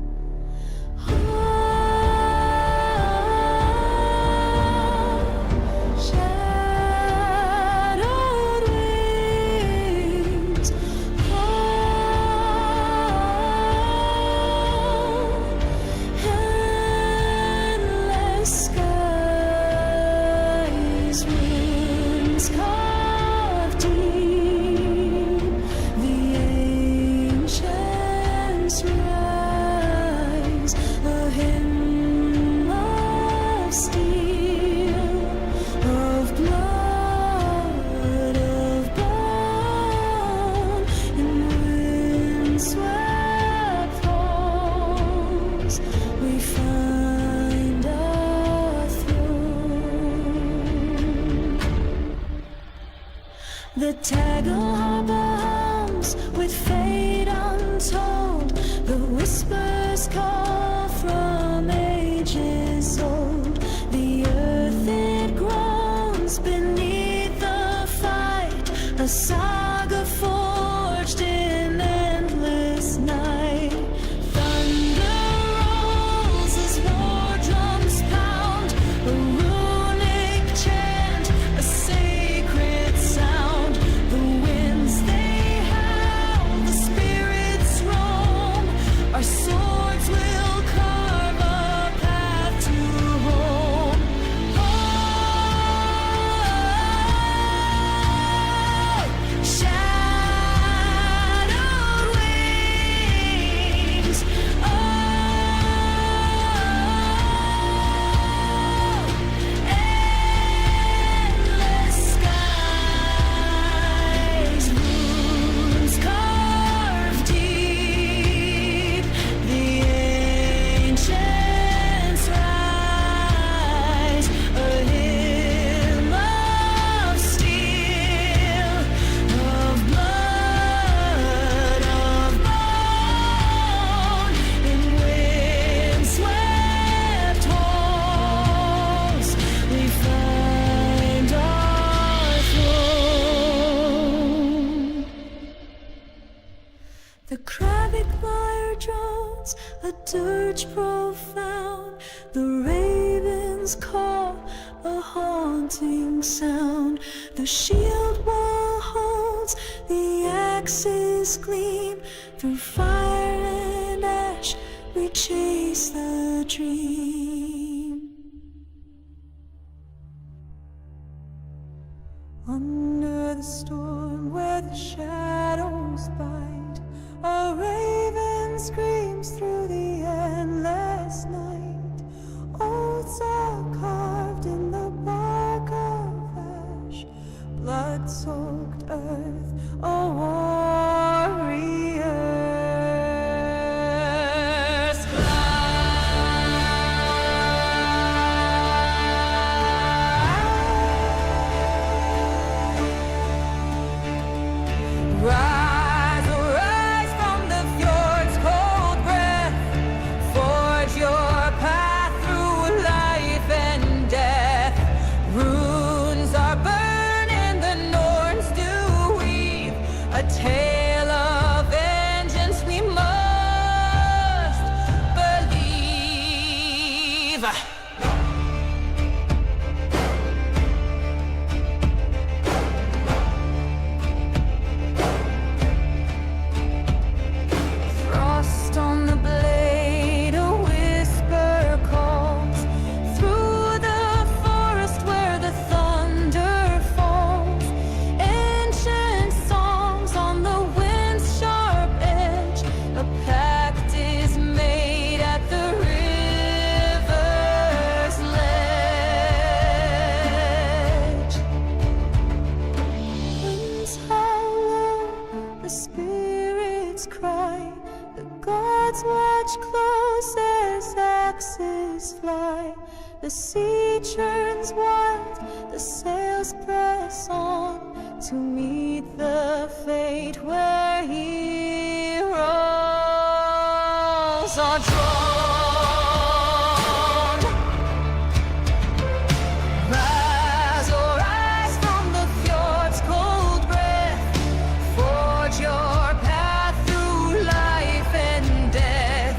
Shadowed wings, endless skies, winds carved deep, the ancients rise, a hymn of steel, of blood, of bone, in windswept halls we find our throne. The tagle harbor hums with fate untold, the whispers call from ages old. The earth, it groans beneath the fight, a saga forged in endless night. Thunder rolls as war drums pound. winds call, a haunting sound. The shield wall holds, the axes gleam. Through fire and ash, we chase the dream. Under the storm where the shadows bite, a raven screams through the endless night. Oaths are carved in the bark of ash, blood-soaked earth, a warrior's cry. Rise, arise from the fjord's cold breath. Forge your path through life and death. Runes are burning, the Norns do weave a tale of vengeance we must believe. Frost on the blade, a whisper calls through the forest where the thunder falls. Ancient songs on the wind's sharp edge. A pact is made at the river's ledge. Winds hollow, the spirits cry. The gods watch close as axes fly. The sea churns wild, the sails press on to meet the fate where heroes are drawn. Rise, oh rise from the fjord's cold breath. Forge your path through life and death.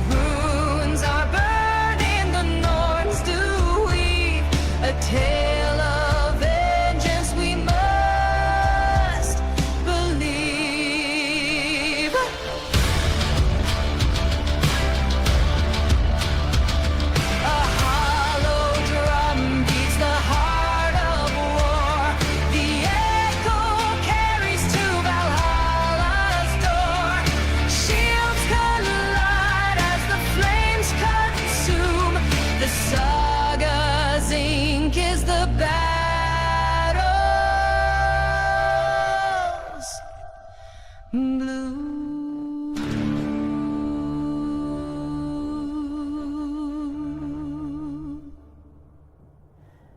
Runes are burning, the Norns do weave a tale of vengeance we must believe. A hollow drum beats the heart of war. The echo carries to Valhalla's door. Shields collide as the flames consume. The saga's ink is the battle's blue.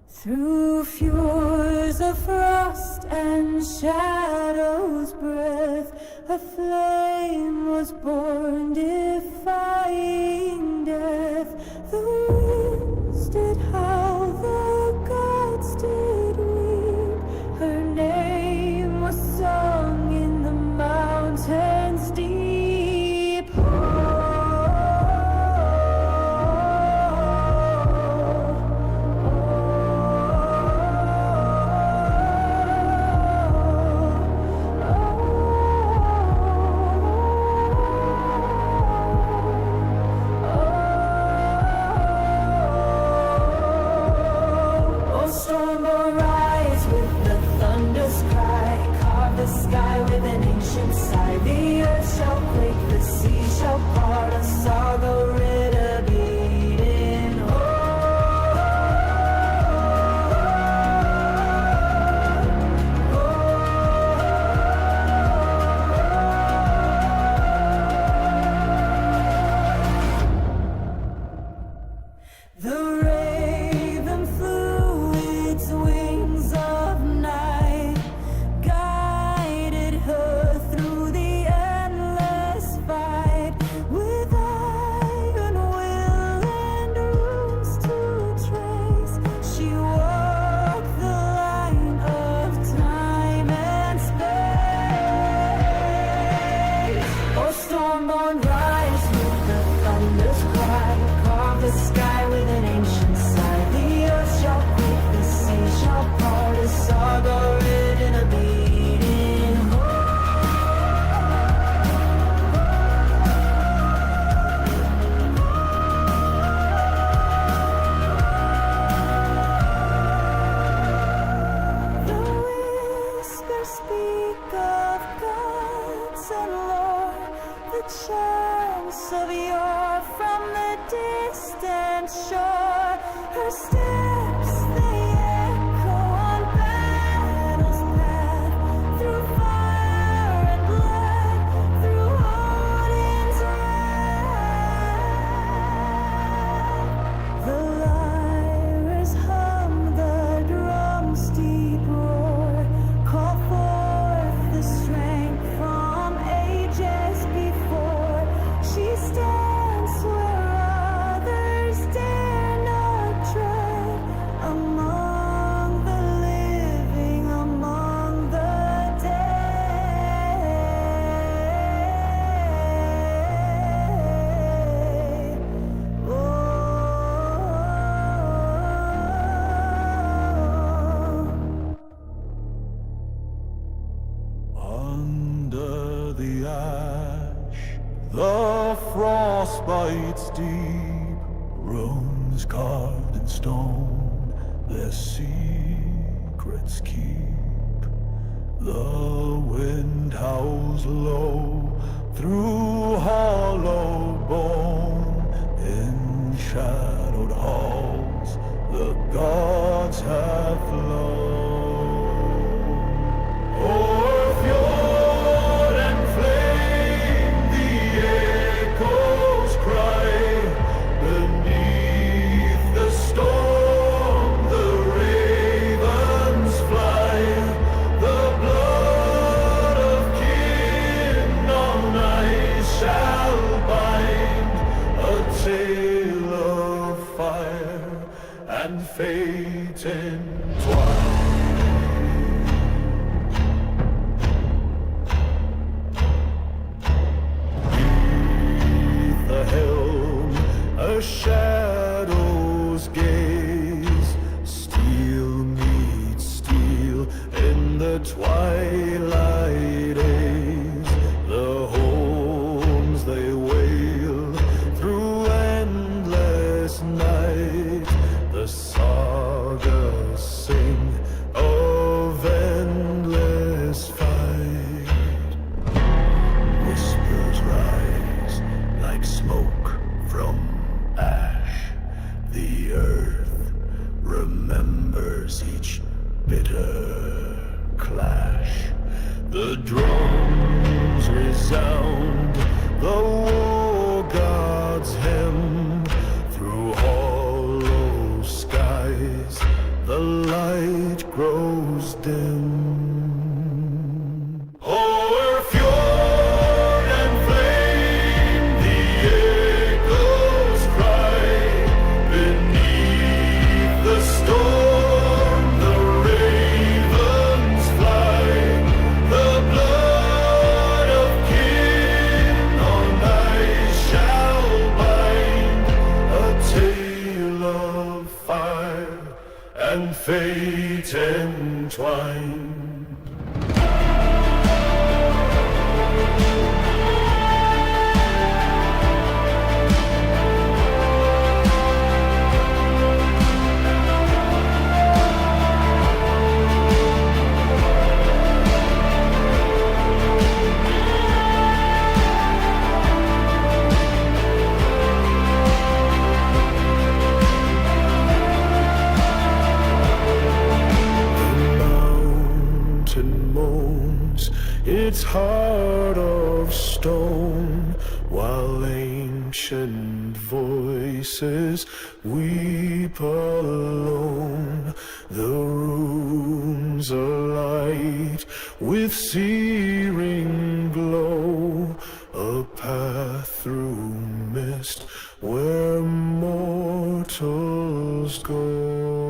Through fjords of frost and shadows breath, a flame was born defying death. The winds did howl, the gods did weep. Her name was sung in the mountains deep. Oh, storm will rise with the thunder's cry. Carve the sky with an ancient sigh. The earth shall quake, the sea shall part. A saga writ beating. The raven flew its wings of night, guided her through the endless fight with iron will. steps, they echo on battle's path, through fire and blood, through Odin's wrath. The lyres hum, the drums deep roar, call forth the strength from ages before. She stands where others dare not tread, among the living, among the dead. Oh. Under the ash, the frost bites deep, runes carved in stone, their secrets keep. The wind howls low through hollow bone, in shadowed halls the gods have flown. O'er fjord and flame the echoes cry, beneath the storm the ravens fly. The blood of kin on ice shall bind, a tale of fire and fate entwined. The helm, a shadow's gaze, steel meets steel in the twilight haze. The homes they wail through endless night, the sagas sing of endless fight. Whispers rise like smoke from ash. The earth remembers each bitter clash. The drums resound, the war gods hymn, through hollow skies the light grows dim. O'er fjord and flame the echoes cry, beneath the storm the ravens fly. The blood of kin on ice shall bind, a tale of fire and fate entwined. Its heart of stone, while ancient voices weep alone. The rooms alight with searing glow, a path through mist where mortals go.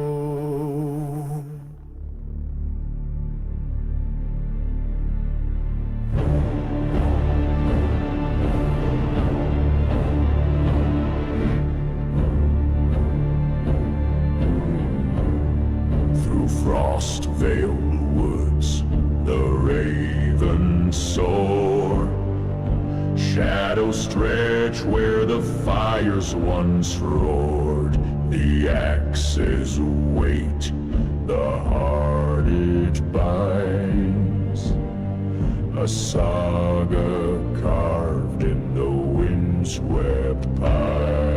Frost-veiled woods, the ravens soar. Shadows stretch where the fires once roared. The axes wait, the heart it binds. A saga carved in the windswept pine.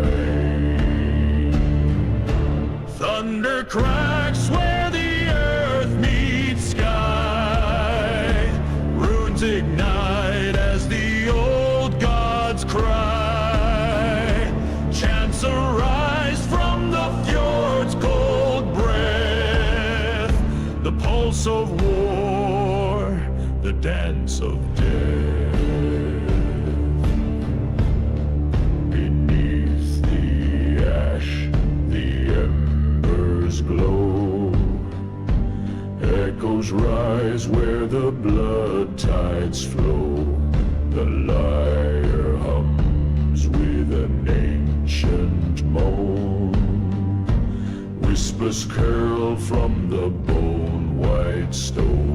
Thunder cracks where the earth meets sky. Runes ignite as the old gods cry. Chants arise from the fjord's cold breath. The pulse of war, the dance of death. Beneath the ash, the embers glow. Echoes rise where the blood tides flow. The lyre hums with an ancient moan. Whispers curl from the bone-white stone.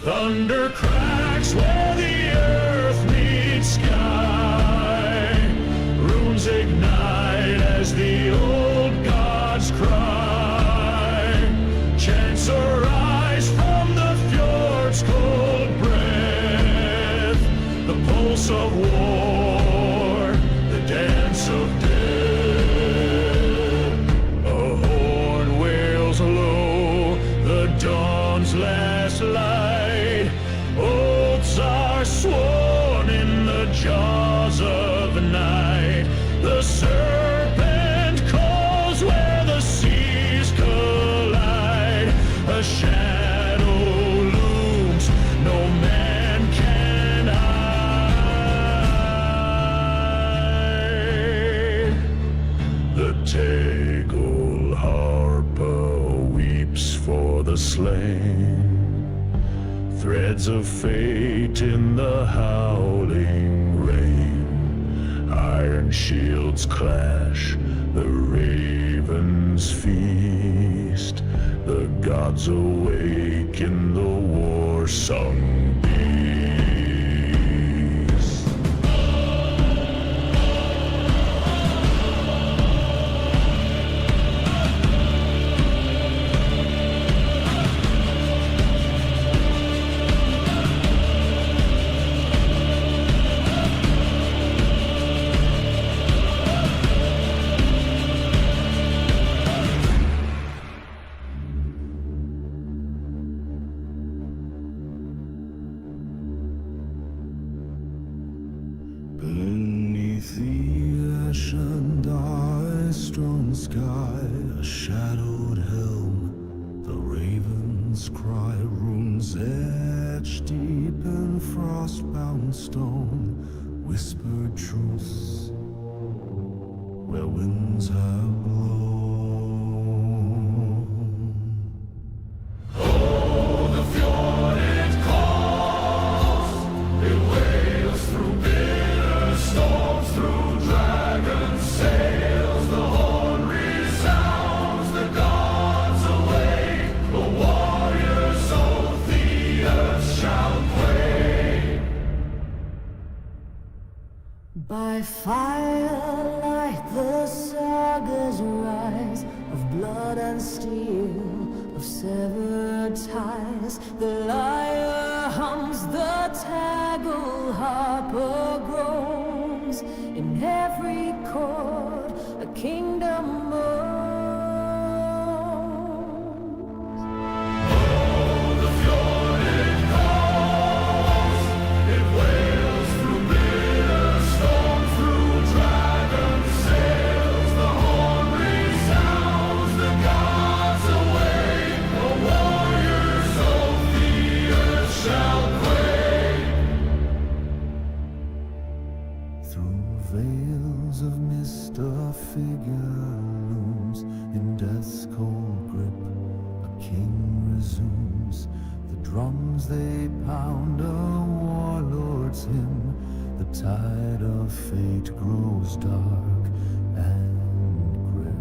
Thunder cracks where the earth meets sky. Runes ignite as the old gods cry. Chants arise from the fjord's cold breath. The pulse of war, the dance of death. A horn wails low, the dawn's last light. Oaths are sworn in the jaws of night. The serpent calls where the seas collide. A shadow looms, no man can hide. The Tegel harper weeps for the slain. Threads of fate in the howling rain. Iron shields clash, the ravens feast. The gods awake in the war-sung beast. Beneath the ashen ice-strewn sky, a shadowed helm, the ravens cry. Runes etched deep in frost-bound stone, whispered truths where winds have blown. By firelight the sagas rise of blood and steel, of severed ties. The lyre hums, the Tegel harper groans. In every chord a kingdom moans. Veils of mist, a figure looms. In death's cold grip, a king resumes. The drums they pound, a warlord's hymn. The tide of fate grows dark and grim.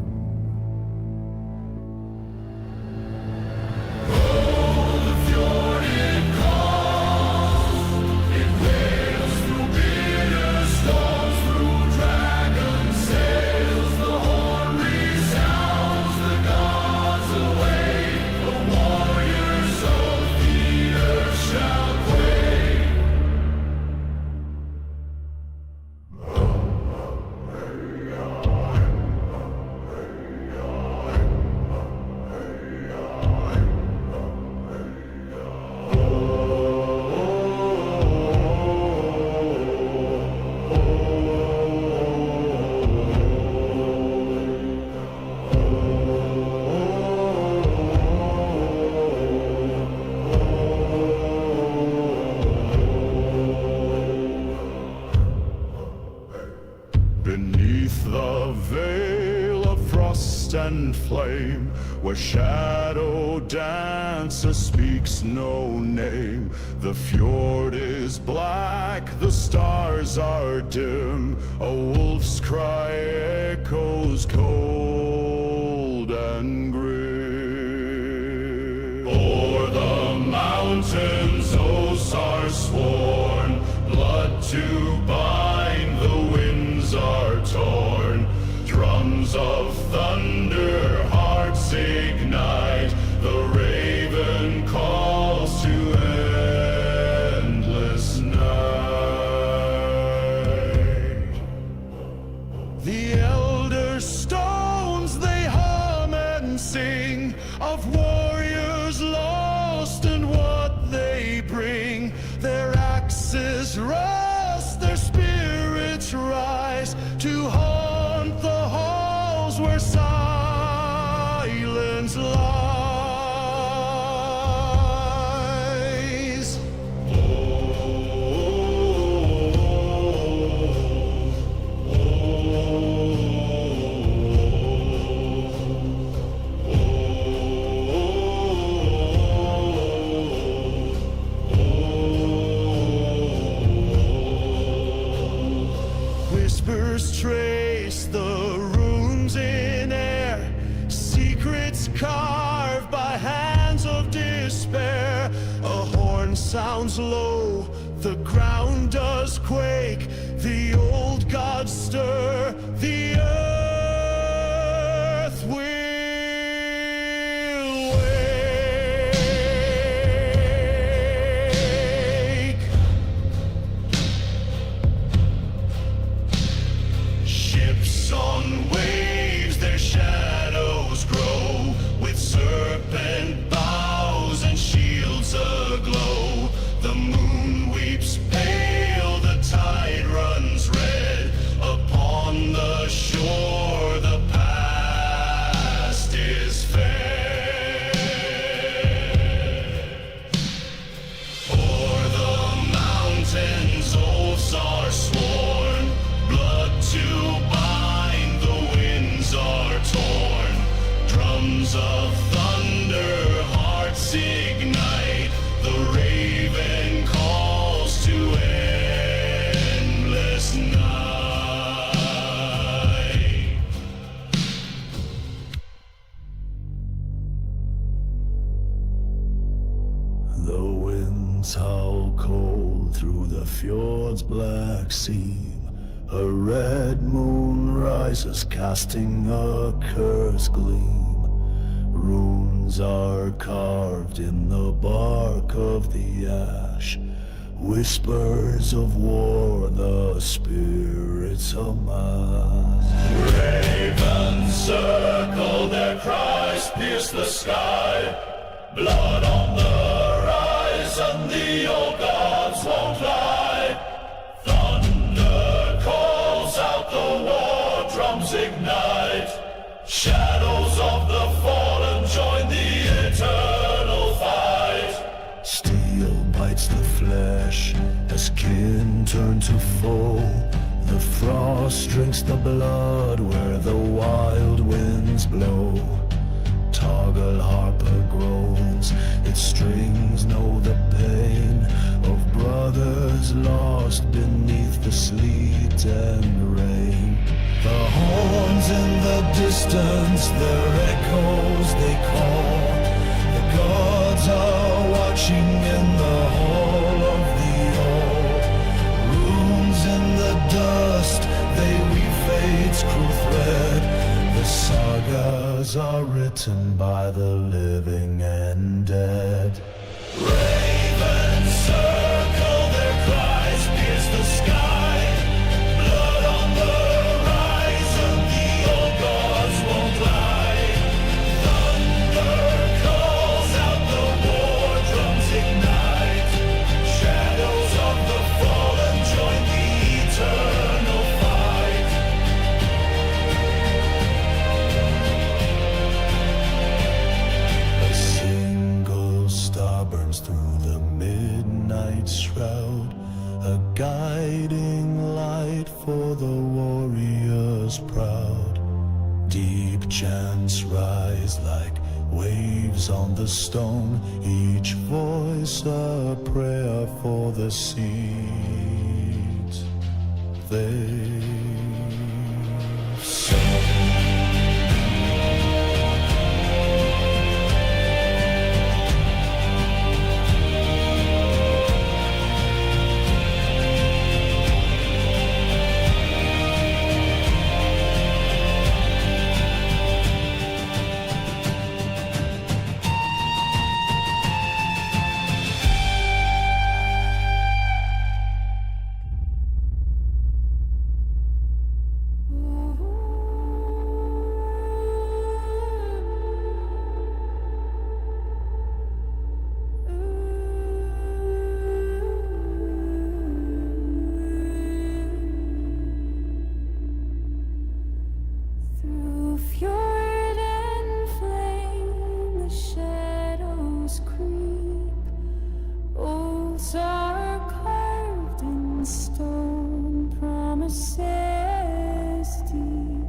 frost and flame, where shadow dancer speaks no name. The fjord is black, the stars are dim, a wolf's cry echoes cold and grim. O'er the mountains oaths are sworn, blood to bind, the winds are torn. Drums of thunder, hearts ignite, the raven calls to endless night. The elder stones, they hum and sing of warriors lost and what they bring. Their axes rust, their spirits rise to haunt the halls where silence lies. Whispers trace the runes in air, secrets carved by hands of despair. A horn sounds low, the ground does quake, the old gods stir, the earth will wake. Ships on waves, their shadows grow, with serpent bows and shields aglow. The moon weeps pale, the tide runs red. Upon the shore, the past is fair. O'er the mountains, oaths are sworn, blood to bind, the winds are torn. Drums of thunder, hearts ignite, the raven calls to endless night. The winds howl cold through the fjord's black seam. A red moon rises, casting a cursed gleam. Runes are carved in the bark of the ash, whispers of war, the spirits amass. Ravens circle, their cries pierce the sky. Blood on the horizon, the old gods won't lie. Thunder calls out, the war drums ignite. Shadows of the fallen join the eternal fight. Steel bites the flesh as kin turn to foe. The frost drinks the blood where the wild winds blow. Toggle harper groans, its strings know the pain of brothers lost beneath the sleet and rain. The horns in the distance, their echoes they call. The gods are watching in the hall of the old. Runes in the dust, they weave fate's cruel thread. The sagas are written by the living and dead. Ravens circle, their cries pierce the sky. Blood on the horizon, the old gods won't lie. Thunder calls out, the war drums ignite. Shadows of the fallen join the eternal fight. A single star burns through the midnight shroud, a guiding light for the warriors proud. Deep chants rise like waves on the stone, each voice a prayer for the seeds they've sown. Through fjord and flame, the shadows creep. Oaths are carved in stone, promises deep.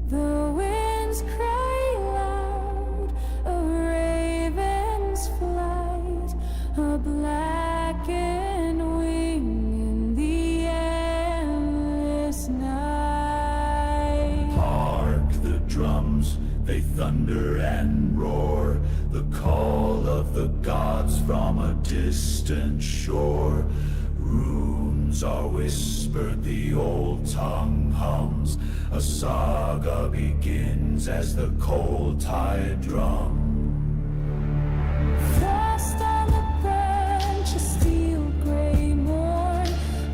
The winds cry loud, a raven's flight, a blackened wing in the endless night. Hark the drums, they thunder and roar, the call of the gods from a distant shore. Runes are whispered, the old tongue hums, a saga begins as the cold tide drums. Frost on the branch, a steel gray morn,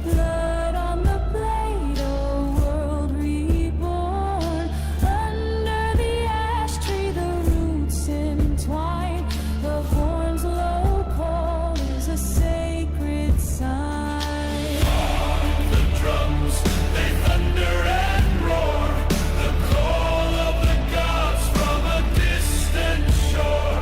blood on the blade, a world reborn. Under the ash tree, the roots entwine, the horn's low call is a sacred sign. The drums, they thunder and roar, the call of the gods from a distant shore.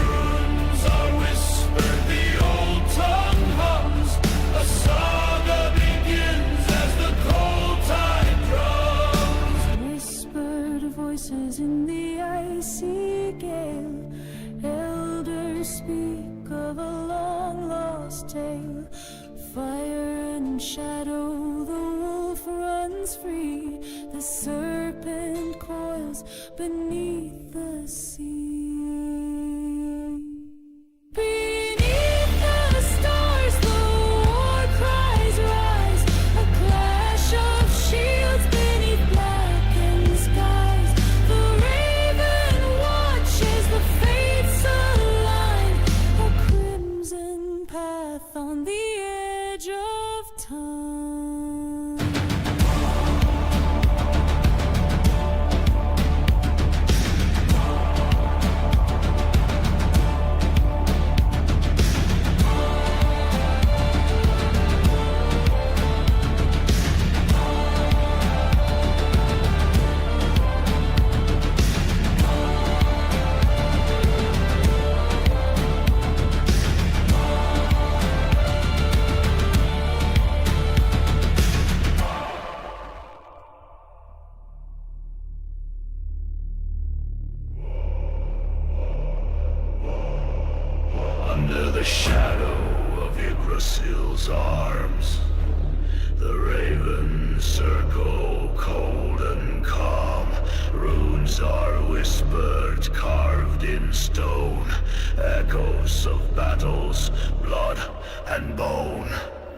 Runes are whispered, the old tongue hums, a saga begins as the cold tide drums. Whispered voices in the icy gale, elders speak of a long lost tale. Fire and shadow, the wolf runs free, the serpent coils beneath the sea. Beneath the stars, the war cries rise, a clash of shields beneath blackened skies. The raven watches, the fates align, a crimson path on the edge of time. Under the shadow of Yggdrasil's arms, the ravens circle cold and calm. Runes are whispered, carved in stone, echoes of battles, blood and bone.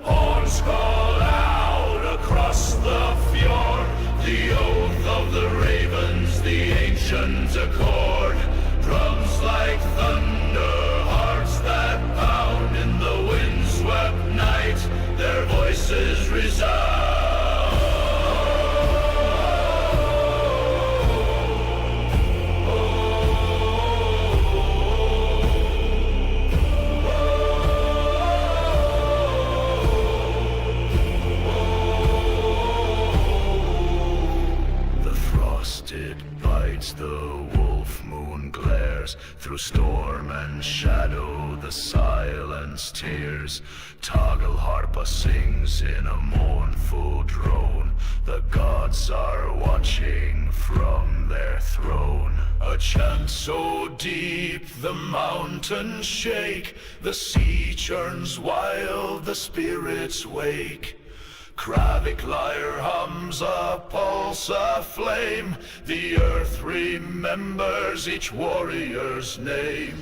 Horns call out across the fjord, the oath of the ravens, the ancient accord. Drums like thunder, hearts that pound in the windswept night, their voices resound. The frost frost it bites, the wolf moon glares. Through storm and shadow the silence tears. Toggle harpa sings in a mournful drone. The gods are watching from their throne. A chant so deep the mountains shake. The sea churns wild, the spirits wake. Kravic lyre hums a pulse aflame. The earth remembers each warrior's name.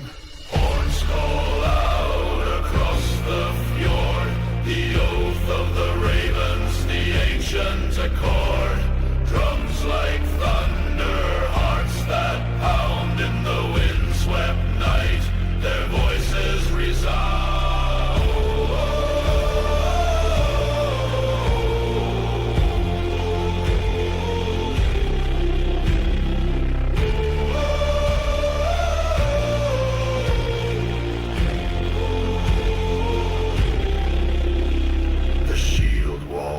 Horns call out across the fjord, the oath of the ravens, the ancient accord. Drums like thunder, hearts that pound in the windswept night, their voices resound.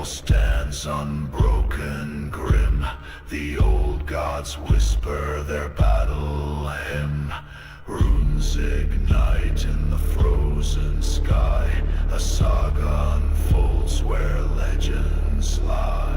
Stands unbroken, grim. The old gods whisper their battle hymn. Runes ignite in the frozen sky. A saga unfolds where legends lie.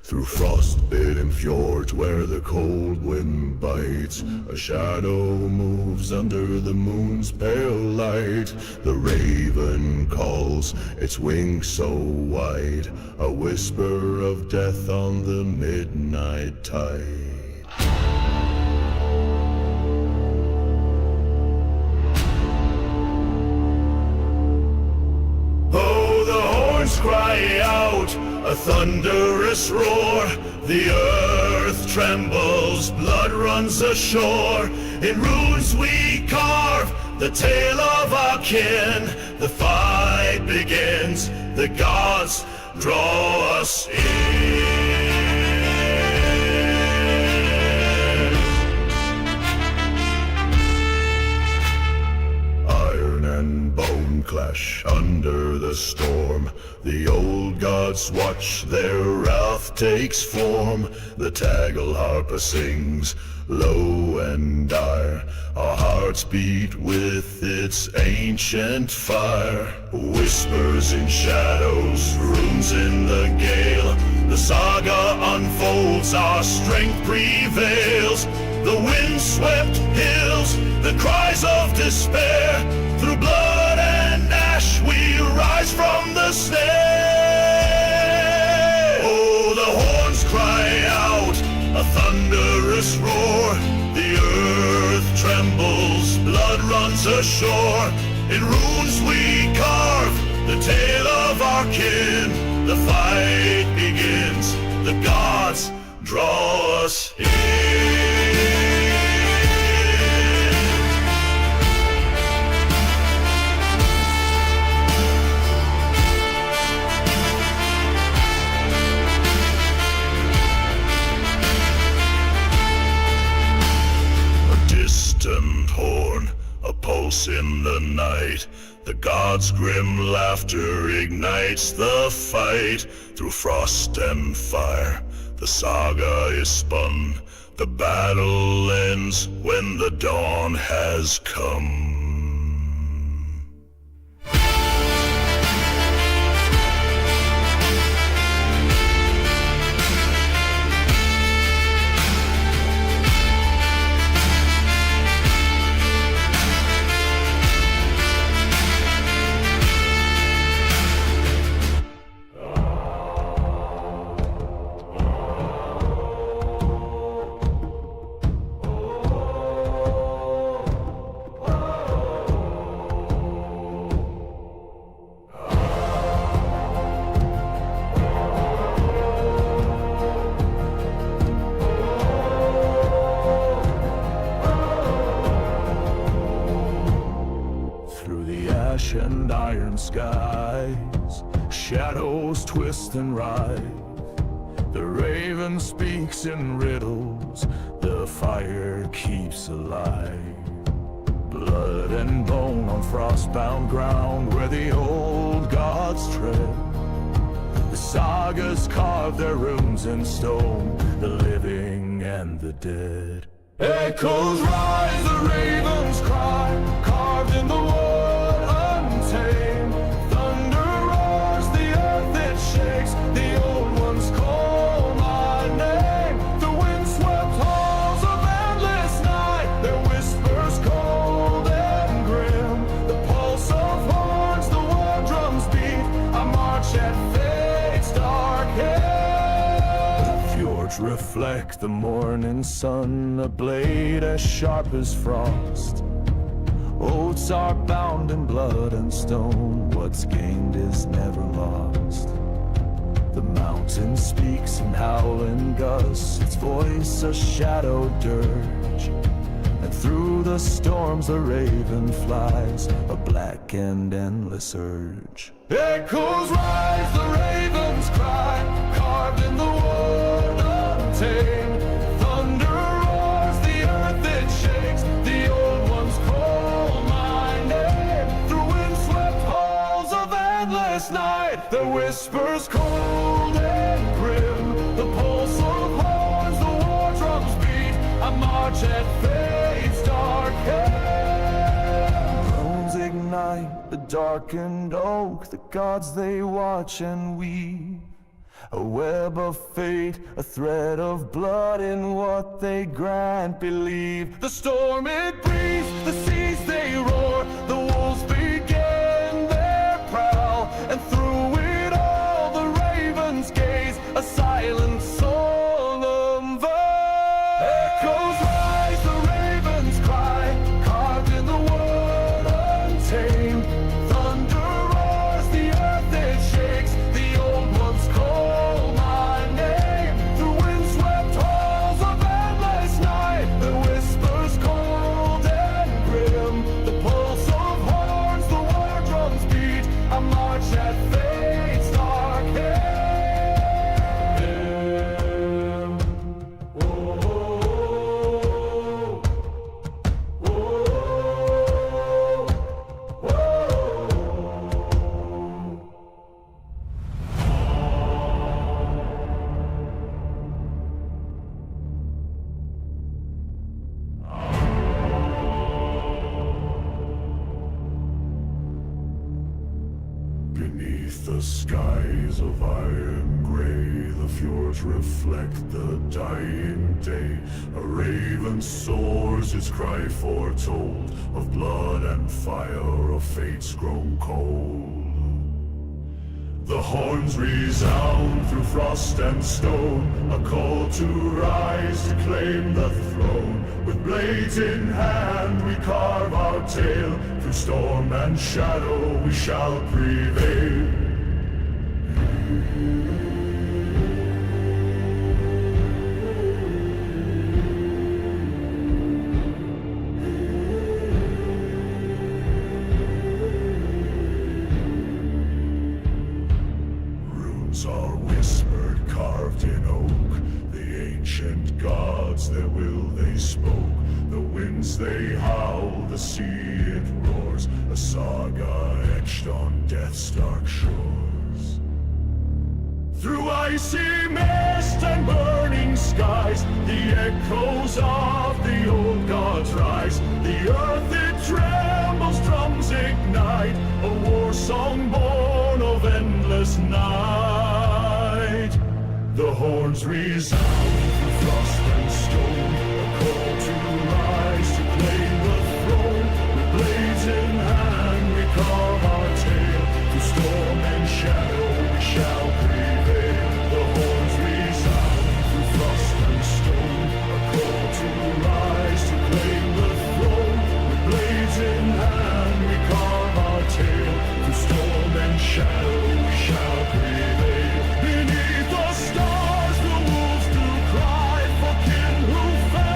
Through frost-bitten fjords where the cold wind bites, a shadow moves under the moon's pale light. The raven calls, its wings so wide, a whisper of death on the midnight tide. Oh, the horns cry out, a thunderous roar. The earth trembles, blood runs ashore. In runes we carve the tale of our kin. The fight begins, the gods draw us in. Iron and bone clash under the storm. The old gods watch, their wrath takes form. The Taggle harpa sings, low and dire. Our hearts beat with its ancient fire. Whispers in shadows, runes in the gale. The saga unfolds, our strength prevails. The wind-swept hills, the cries of despair. Through blood and ash we rise from the snare. Oh, the horns cry out, a thunderous roar. The earth trembles, blood runs ashore. In runes we carve the tale of our kin. The fight begins, the gods draw us in. Horn, a pulse in the night. The gods' grim laughter ignites the fight. Through frost and fire, the saga is spun. The battle ends when the dawn has come. shadows twist and rise. The raven speaks in riddles, the fire keeps alive. Blood and bone on frostbound ground where the old gods tread. The sagas carve their runes in stone, the living and the dead. Echoes rise, the ravens cry, carved in the wood untamed. Thunder roars, the earth it shakes, the old ones call my name. The windswept halls of endless night, their whispers cold and grim. The pulse of horns, the war drums beat, I march at fate's dark hill. The fjords reflect the morning sun, a blade as sharp as frost. Oaths are bound in blood and stone, what's gained is never lost. The mountain speaks in howling gusts, its voice a shadow dirge. And through the storms the raven flies, a black and endless urge. Echoes rise, the ravens cry, carved in the wood untamed. Thunder roars, the earth it shakes, the old ones call my name. Through windswept halls of endless night, the whispers cold and grim. The pulse of horns, the war drums beat, I march at fate's dark hill. Bones ignite the darkened oak, the gods they watch and weave. A web of fate, a thread of blood in what they grant believe. The storm it breathes, the seas they roar, the wolves begin their prowl. And through it all the ravens gaze, a silent solemn vow. Echoes rise, the ravens cry, carved in the wood untamed. Thunder roars, the earth it shakes, the old ones call my name. Through windswept halls of endless night, the whispers cold and grim. The pulse of horns, the war drums beat, I march at fate's dark hill. Beneath the skies of iron gray, the fjords reflect the dying day. A raven soars, its cry foretold of blood and fire, of fates grown cold. The horns resound through frost and stone, a call to rise to claim the throne. With blades in hand we carve our tale, through storm and shadow we shall prevail. Runes are whispered, carved in oak, the ancient gods, their will they spoke. The winds they howl, the sea it roars, a saga etched on death's dark shores. Through icy mist and burning skies, the echoes of the old gods rise. The earth it trembles, drums ignite, a war song born of endless night. The horns resound through frost and stone, a call to rise to claim the throne. With blades in hand we carve our tale, through storm and shadow we shall prevail. The horns resound through frost and stone, a call to rise to claim the throne. With blades in hand we carve our tale, through storm and shadow we shall prevail. Beneath the stars the wolves do cry for kin who fell.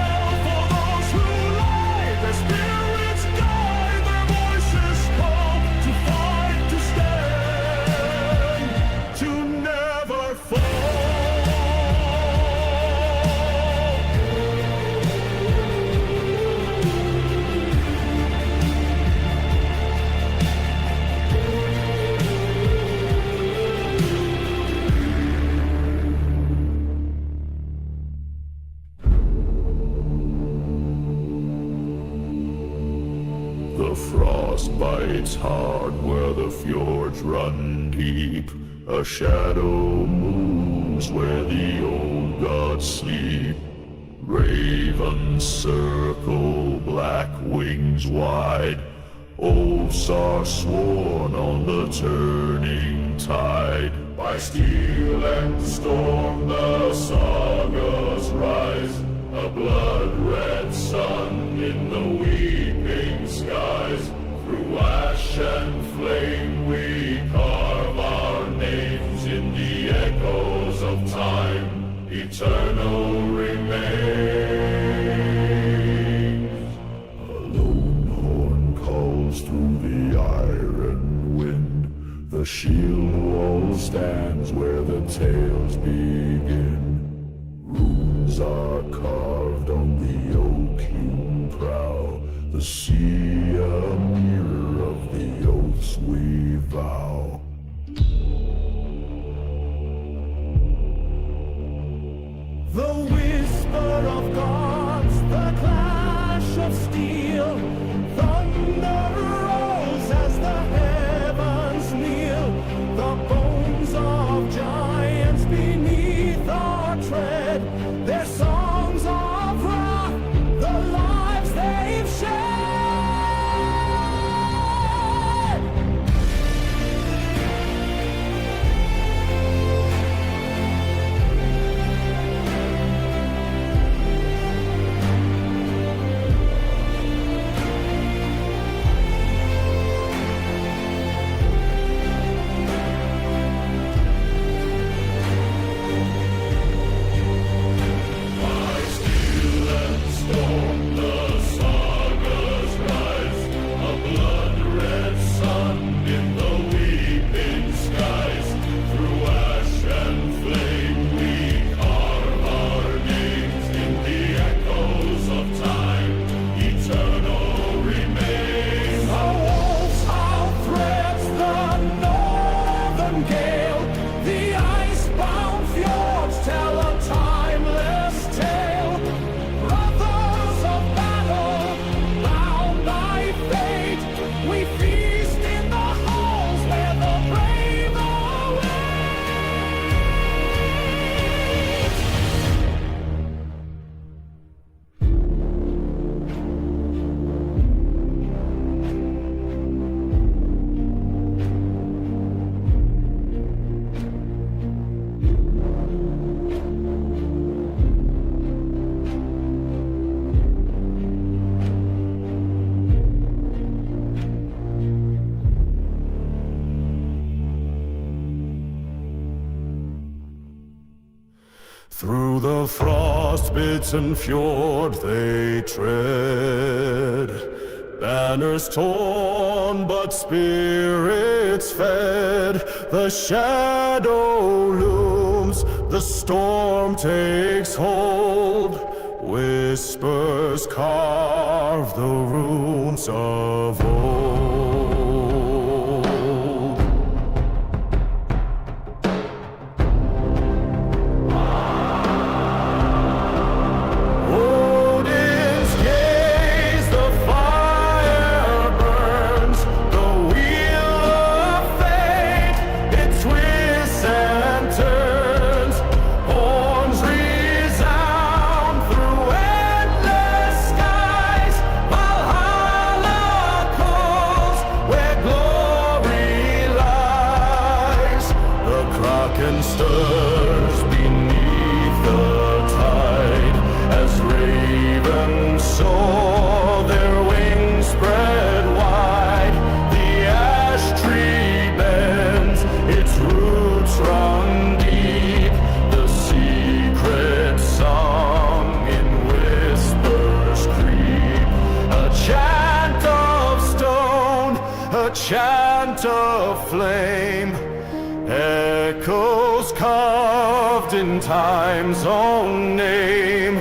It's hard where the fjords run deep. A shadow moves where the old gods sleep. Ravens circle, black wings wide. Oaths are sworn on the turning tide. By steel and storm the sagas rise. A blood-red sun in the weeping skies. Through ash and flame we carve our names in the echoes of time. Eternal remains. A lone horn calls through the iron wind. The shield wall stands where the tales begin. Runes are carved on the oak-hewn prow. The sea a mirror of the oaths we vow. The whisper of gods, the clash of steel. Thunder rolls as the heavens kneel. The bones of giants beneath our tread. Their songs of wrath, the lives they've shed. Through the frost-bitten fjord they tread, banners torn but spirits fed. The shadow looms, the storm takes hold. Whispers carve the runes of old. Stirs beneath the tide as ravens soar, their wings spread wide. The ash tree bends, its roots run deep. The secret song in whispers creep. A chant of stone, a chant of flame. Echoes carved in time's own name.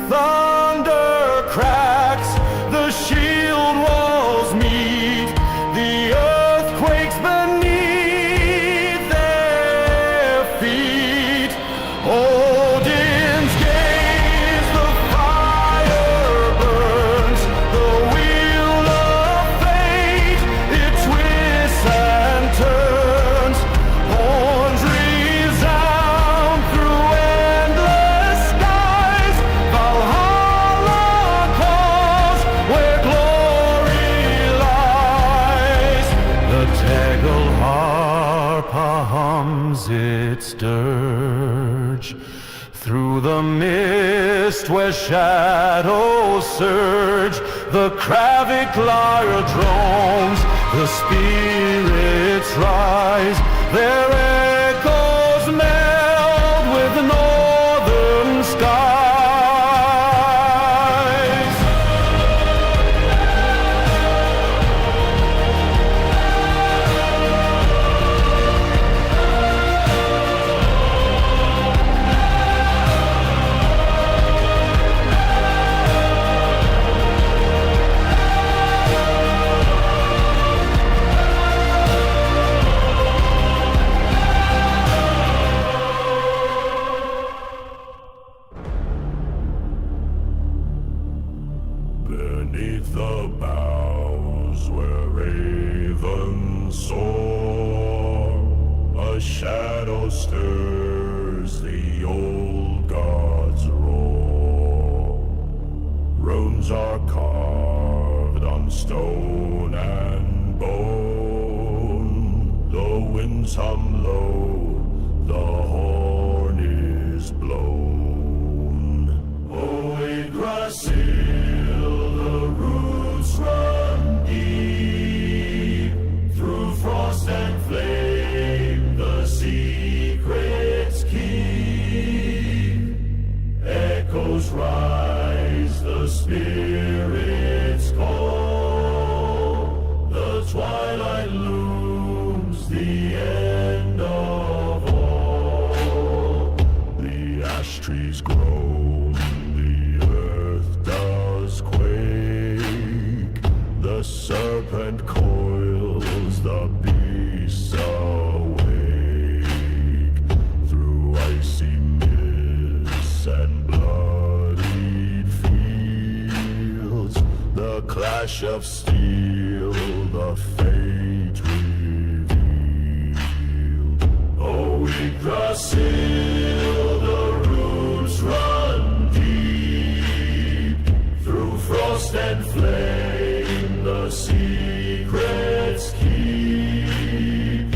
Thunder cracks, the shield walls meet. The earth quakes beneath their feet. Odin's gaze, the fire burns. The wheel of fate, it drums its dirge. Through the mist where shadows surge, the Kravic lyre drones, the spirits rise, their echoes meld with the northern skies. Beneath the boughs where ravens soar, a shadow stirs the old gods' roar. Runes are carved on stone and bone. The winds hum low, the horn is blown. Oh, Yggdrasil, the roots run deep. Through frost and flame, the secrets keep. Echoes rise, the spirits call. The twilight looms, the end of all. The ash trees groan, the earth does quake. The serpent coils, the beasts awake. Through icy mists and bloodied fields, the clash of steel, the fate revealed. Oh, Yggdrasil, the roots run deep. Through frost and flame, the secrets keep.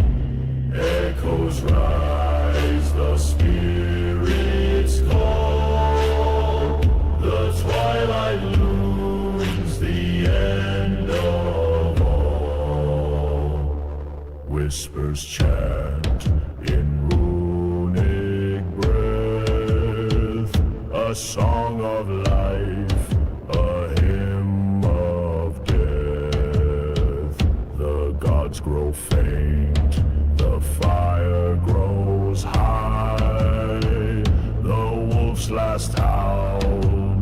Echoes rise, the spirits call. The twilight looms, the end of all. Whispers chant in runic breath, a song of life, a hymn of death. The gods grow faint, the fire grows high. The wolf's last howl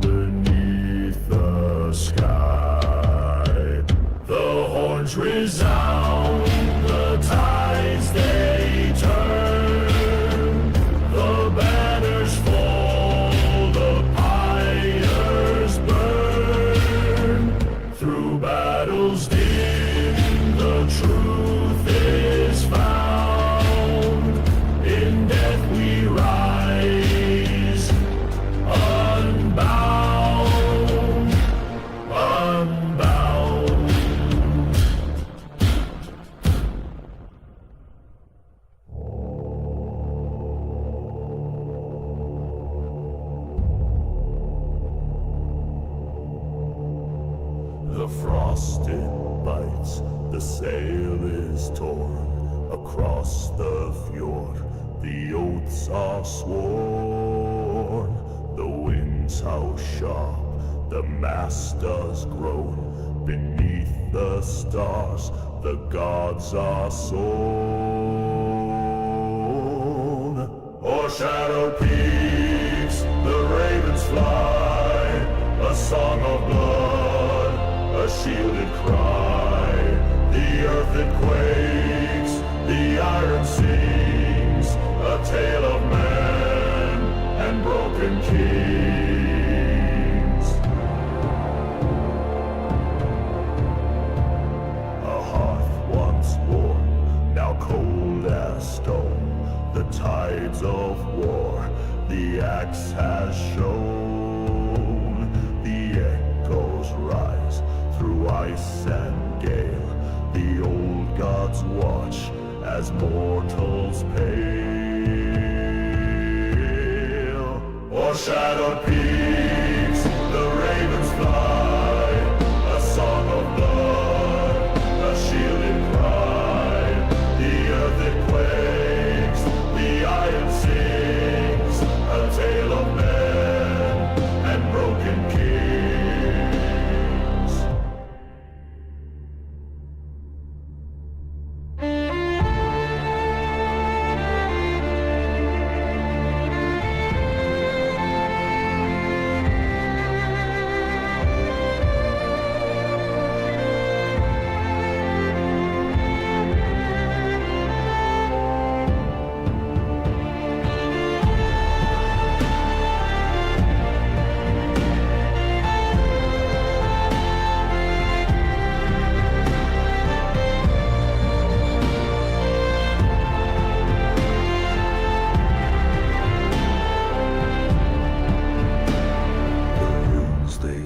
beneath the sky. The horns resound, the tides they turn. The banners fall, the pyres burn. Through battles dim, the truth is found. In death we rise, unbound, unbound. The frost it bites, the sail is torn. Across the fjord, the oaths are sworn. The winds howl sharp, the mast does groan. Beneath the stars, the gods are sown. O'er shadow peaks, the ravens fly, a song of blood, a shielded cry. The earth it quakes, the iron sings, a tale of man and broken kings. A hearth once warm, now cold as stone. The tides of war, the axe has shown. The echoes rise through ice and gale. The old gods watch as mortals pale. O'ershadowed peaks, the ravens fly, a song of blood, a shielded cry. The earth it quakes, the iron sings, a tale of men and broken kings.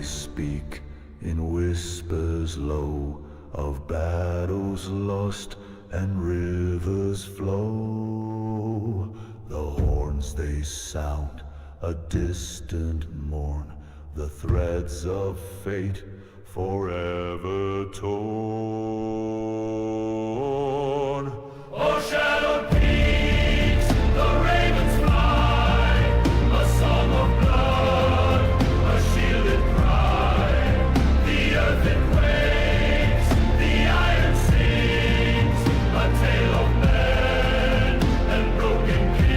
Speak in whispers low of battles lost and rivers flow. The horns they sound a distant mourn, the threads of fate forever torn. Oh, shadowed peaks, the ravens fly, a song of blood, a shielded cry. The earth it quakes, the iron sings, a tale of men and broken kings.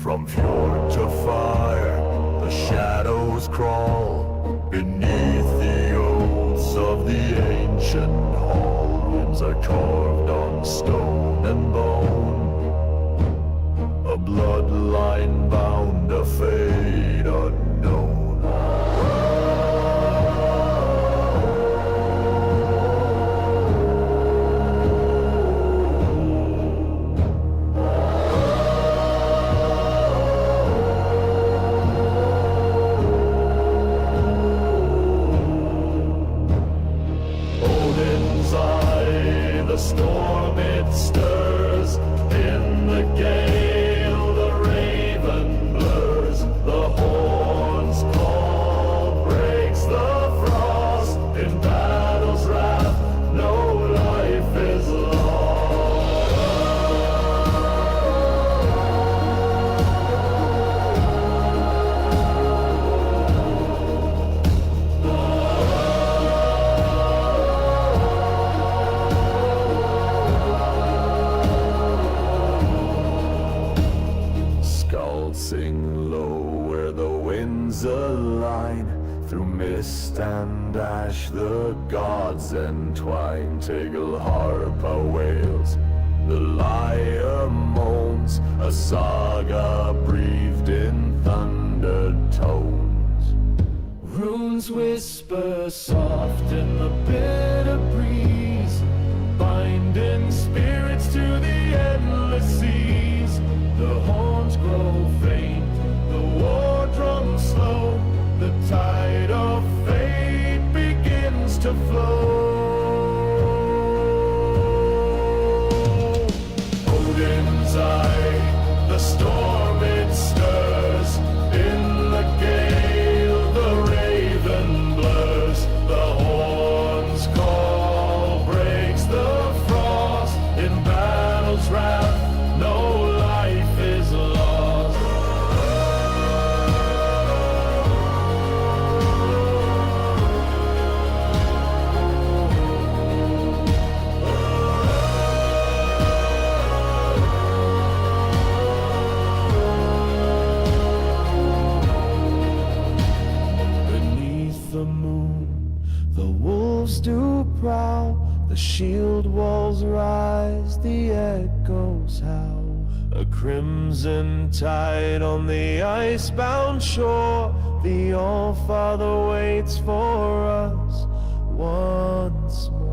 From fjord to fire, the shadows crawl beneath the oaths of the ancient hall. Winds are carved on stone and bone, a bloodline bound, a fate unknown. The storm it stirs, in the gale the raven blurs, the horn's call breaks the frost, in battle's wrath no life is sing low where the winds align, through mist and ash the gods entwine. Tegel harpa wails, the lyre moans, a saga breathed in thundered tones. Runes whisper soft in the bitter breeze, binding spirits to the endless seas. The horns grow faint, the war drums slow, the tide of fate begins to flow. Odin's eye, the storm it stirs, in the gale the raven blurs, the horns call The shield walls rise, the echoes howl. A crimson tide on the icebound shore. The All-Father waits for us once more.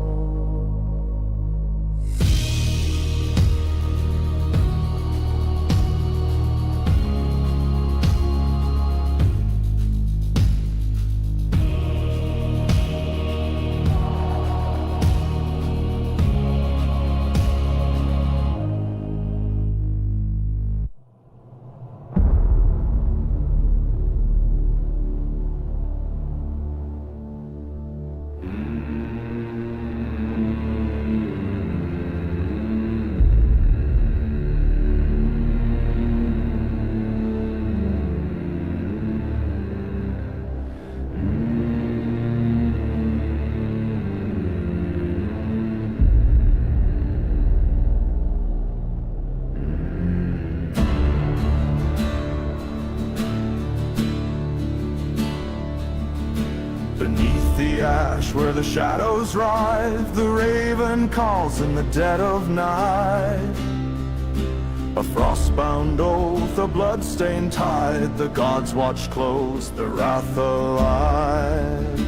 Beneath the ash where the shadows ride, the raven calls in the dead of night. A frostbound oath, a blood-stained tide, the gods watch close, the wrath alive.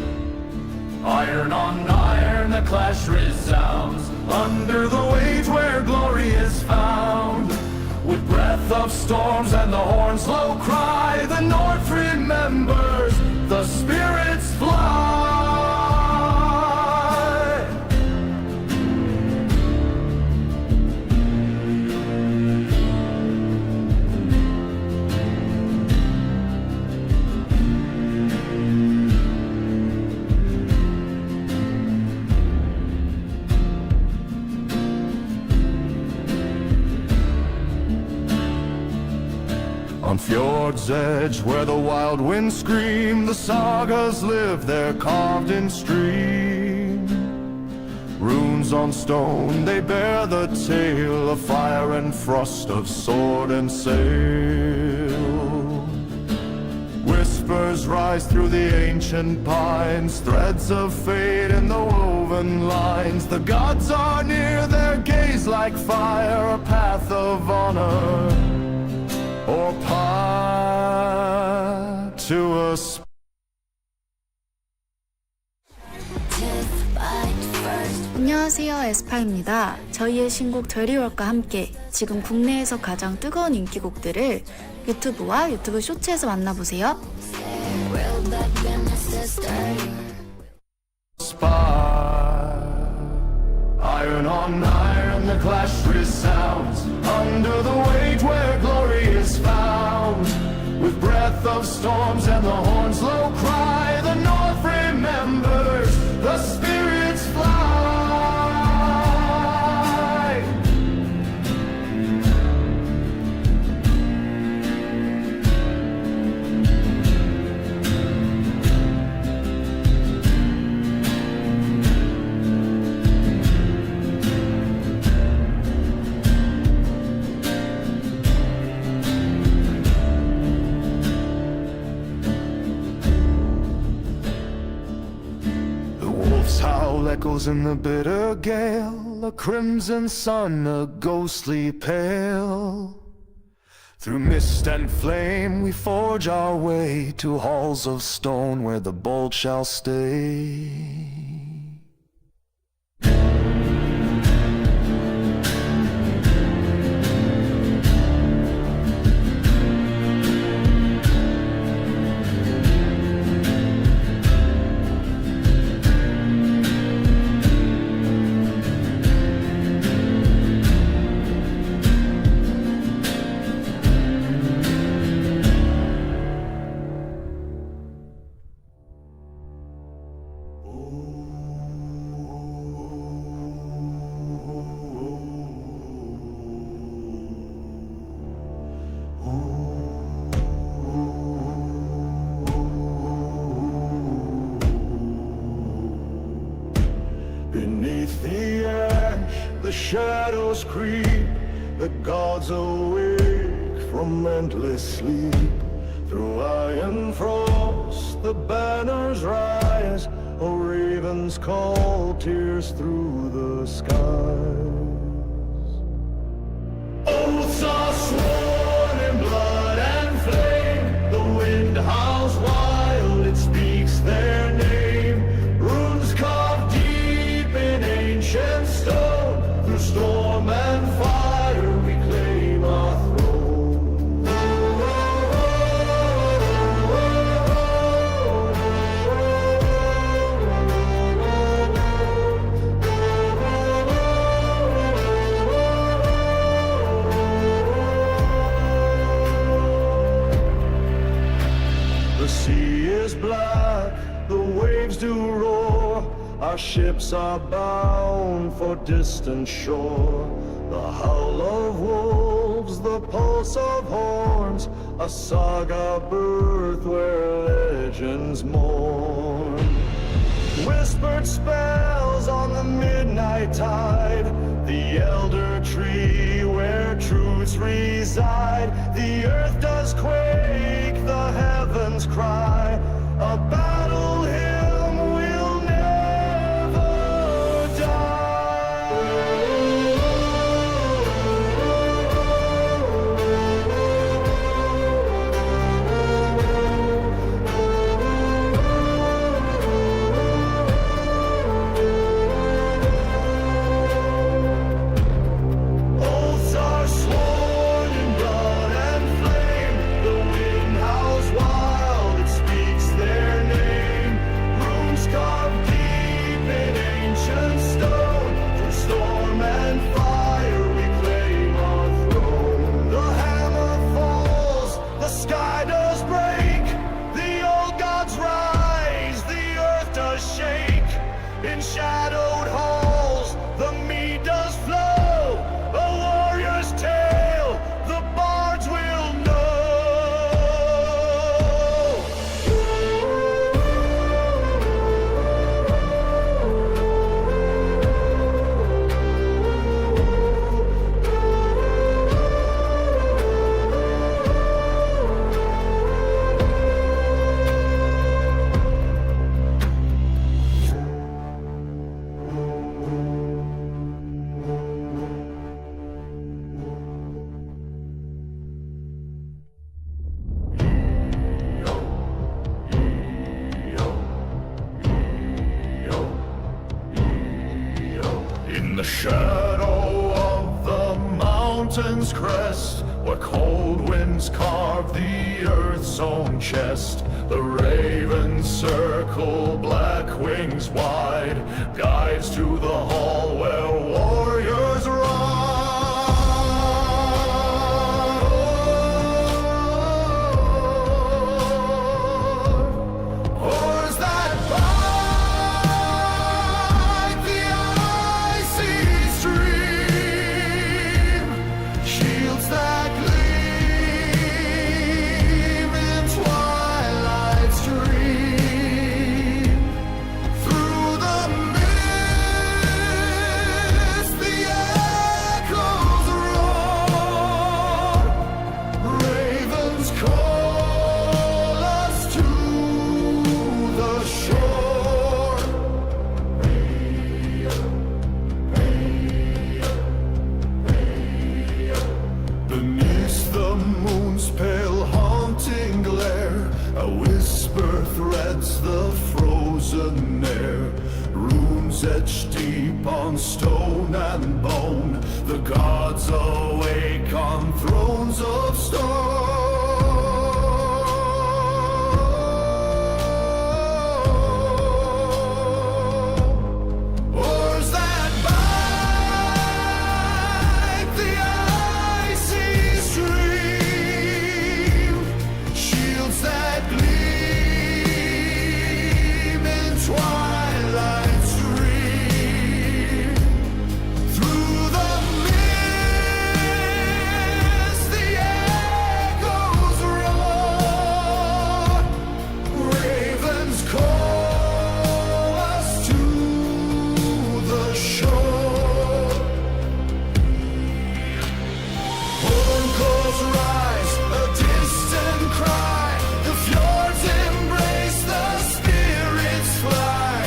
Iron on iron, the clash resounds under the weight where glory is found. With breath of storms and the horn's low cry, the north remembers, the spirits fly. On fjord's edge where the wild winds scream, the sagas live there carved in stream. Runes on stone, they bear the tale of fire and frost, of sword and sail. Whispers rise through the ancient pines, threads of fate in the woven lines. The gods are near, their gaze like fire, a path of honor or path to a 안녕하세요, 에스파입니다. 저희의 신곡 데리월과 함께 지금 국내에서 가장 뜨거운 인기곡들을 유튜브와 유튜브 쇼츠에서 만나보세요. Iron on iron, the clash resounds under the weight where glory is found. With breath of storms and the horn's low cry, the north remembers, the spirits fly. Howl echoes in the bitter gale, a crimson sun, a ghostly pale. Through mist and flame we forge our way to halls of stone where the bold shall stay. Beneath the ash, the shadows creep, the gods awake from endless sleep. Through iron frost, the banners rise, a raven's call tears through the skies. Oaths are sworn in blood and flame. The wind howls wild, it speaks their name. Runes carved deep in ancient stone. Through storm and fire we claim our throne. The sea is black, the waves do roar. Our ships are bound for distant shore. The howl of wolves, the pulse of horns, a saga birth where legends mourn. Whispered spells on the midnight tide, the elder tree where truths reside. The earth does quake, the heavens cry, a battle hymn will never Oaths are sworn in blood and flame. The wind howls wild, it speaks their name. Runes carved deep in ancient stone. Through storm and fire we claim our throne. The hammer falls, the sky does break. The old gods rise, the earth does shake. In shadowed halls, the mead does flow. A warrior's tale, the bards will In the shadow of the mountain's crest, where cold winds carve the earth's own chest, the ravens circle black wings wide, guides to the hall where warriors ride. Oars that bite the icy stream, shields that gleam in twilight's dream. Through the mist, the echoes roar. Ravens call us to the shore. Beneath the moon's pale haunting glare, a whisper threads the frozen air. Runes etched deep on stone and bone, the gods awake on thrones of stone. Oars that bite the icy stream, shields that gleam in twilight's dream. Through the mist, the echoes roar. Ravens call us to the shore. Horn calls rise, a distant cry. The fjords embrace, the spirits fly.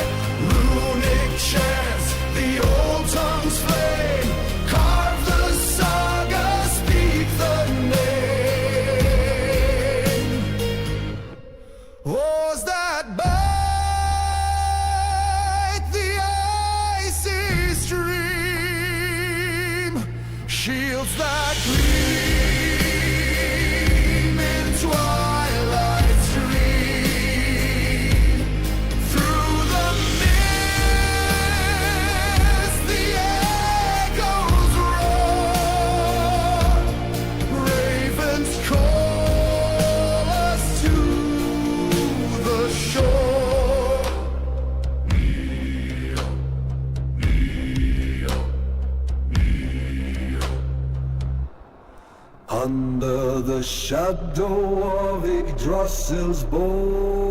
Under the shadow of Yggdrasil's bones,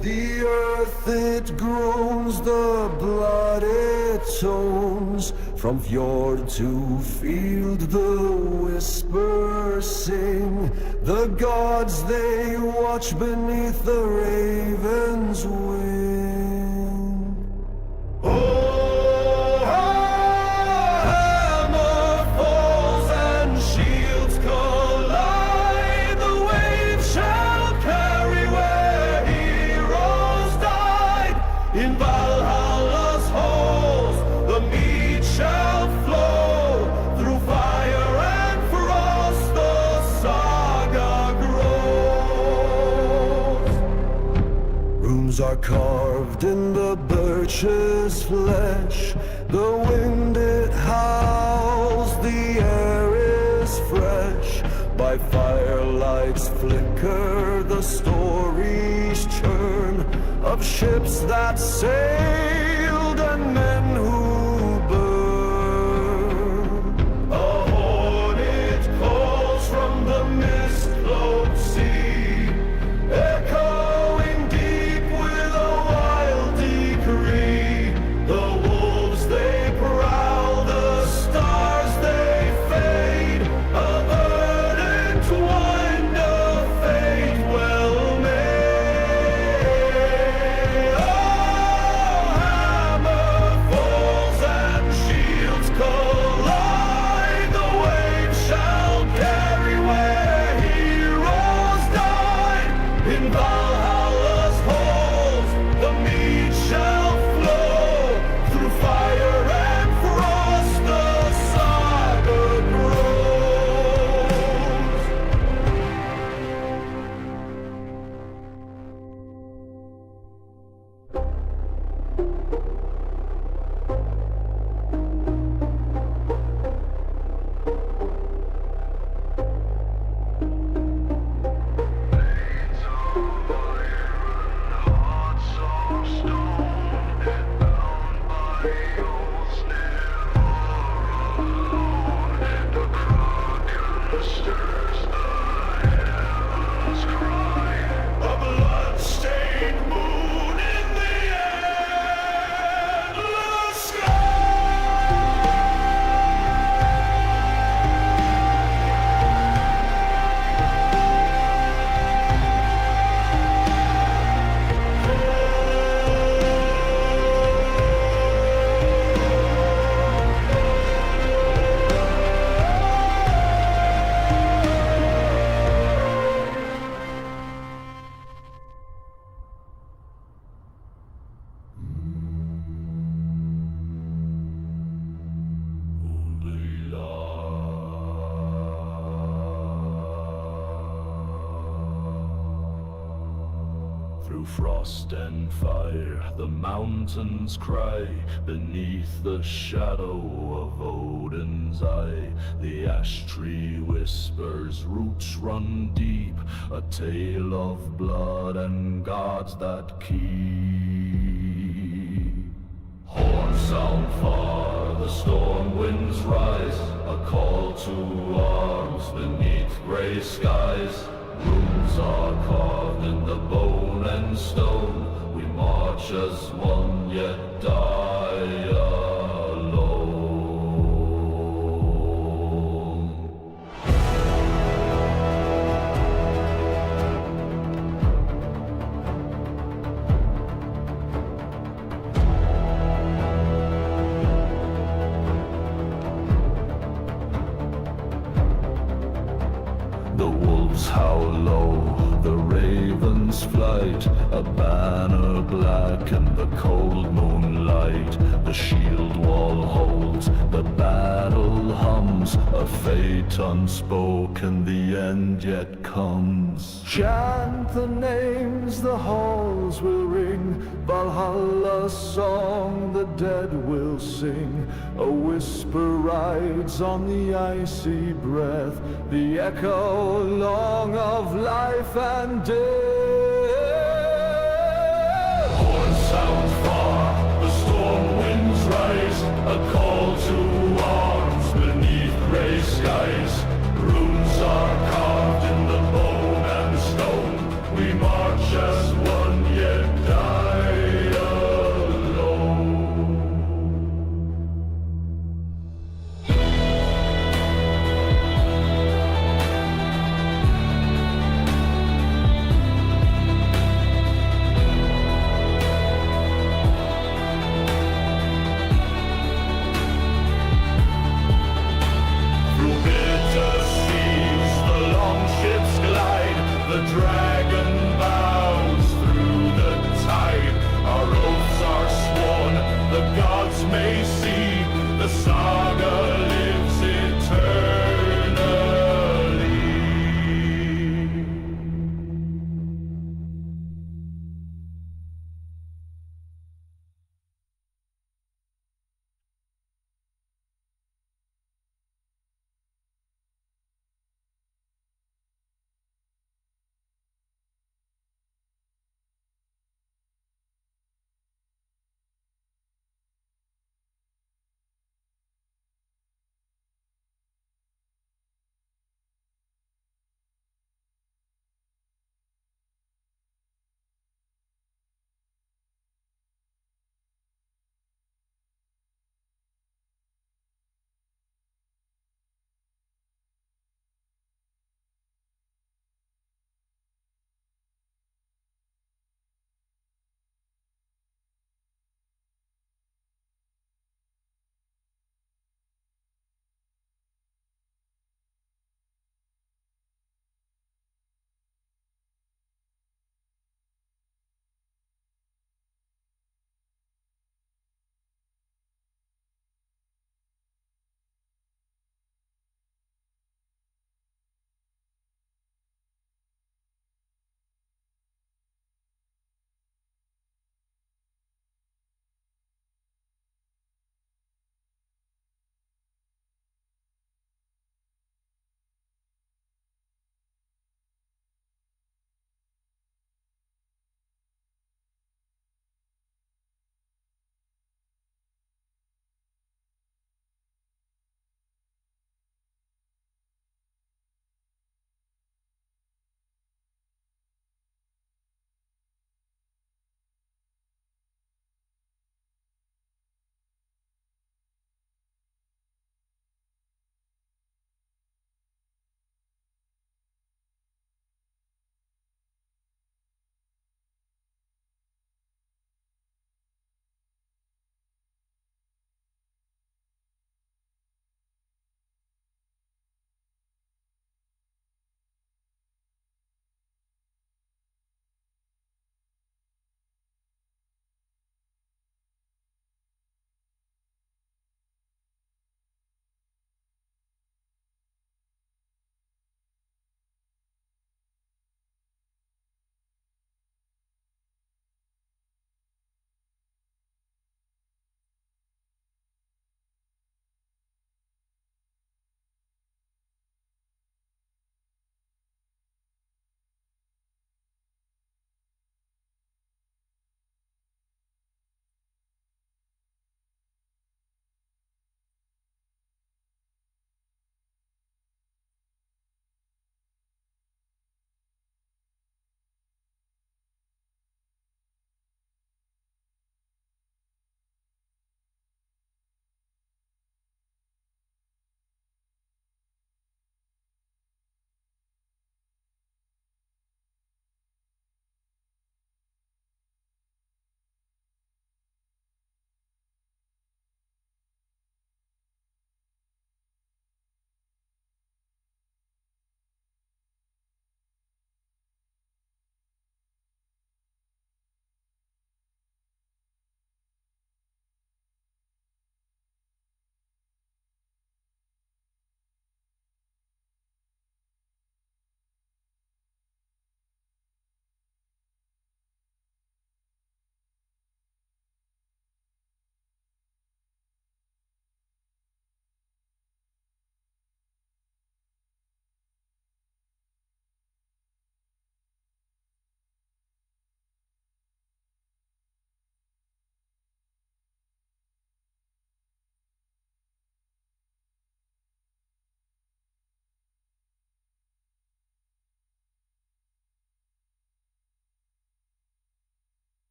the earth it groans, the blood it tones. From fjord to field the whispers sing. The gods they watch beneath the raven's wing. Oh, hammer falls and shields collide. The waves shall carry where heroes died. In Valhalla's halls the mead shall flow. Through fire and frost the saga grows. Runes are carved in the birch's flesh. The wind it howls, the air is fresh. By firelight's flicker the stories churn of ships that sailed and men who burn. A hornet calls from the mist-cloaked sea, echoing deep with a wild decree. The wolves they prowl, the stars they fade, a burden twined of fate well made. Oh, hammer falls and shields collide. The waves shall carry where heroes died. In Valhalla's halls the mead shall flow. Through fire and frost the saga grows. A blood-stained moon in the endless Through frost and fire the mountains cry. Beneath the shadow of Odin's eye the ash tree whispers, roots run deep. A tale of blood and gods that keep. Horns sound far, the storm winds rise. A call to arms beneath grey skies. Runes are carved in the bone and stone. We march as one, yet die alone. The wolves howl low, the ravens flight. A banner black in the cold moonlight. The shield wall holds, the battle hums. A fate unspoken, the end yet comes. Chant the names, the halls will ring. Valhalla's song the dead will sing. A whisper rides on the icy breath, the echo long of life and death. Horn sounds far, the storm winds rise. A call to arms beneath grey skies.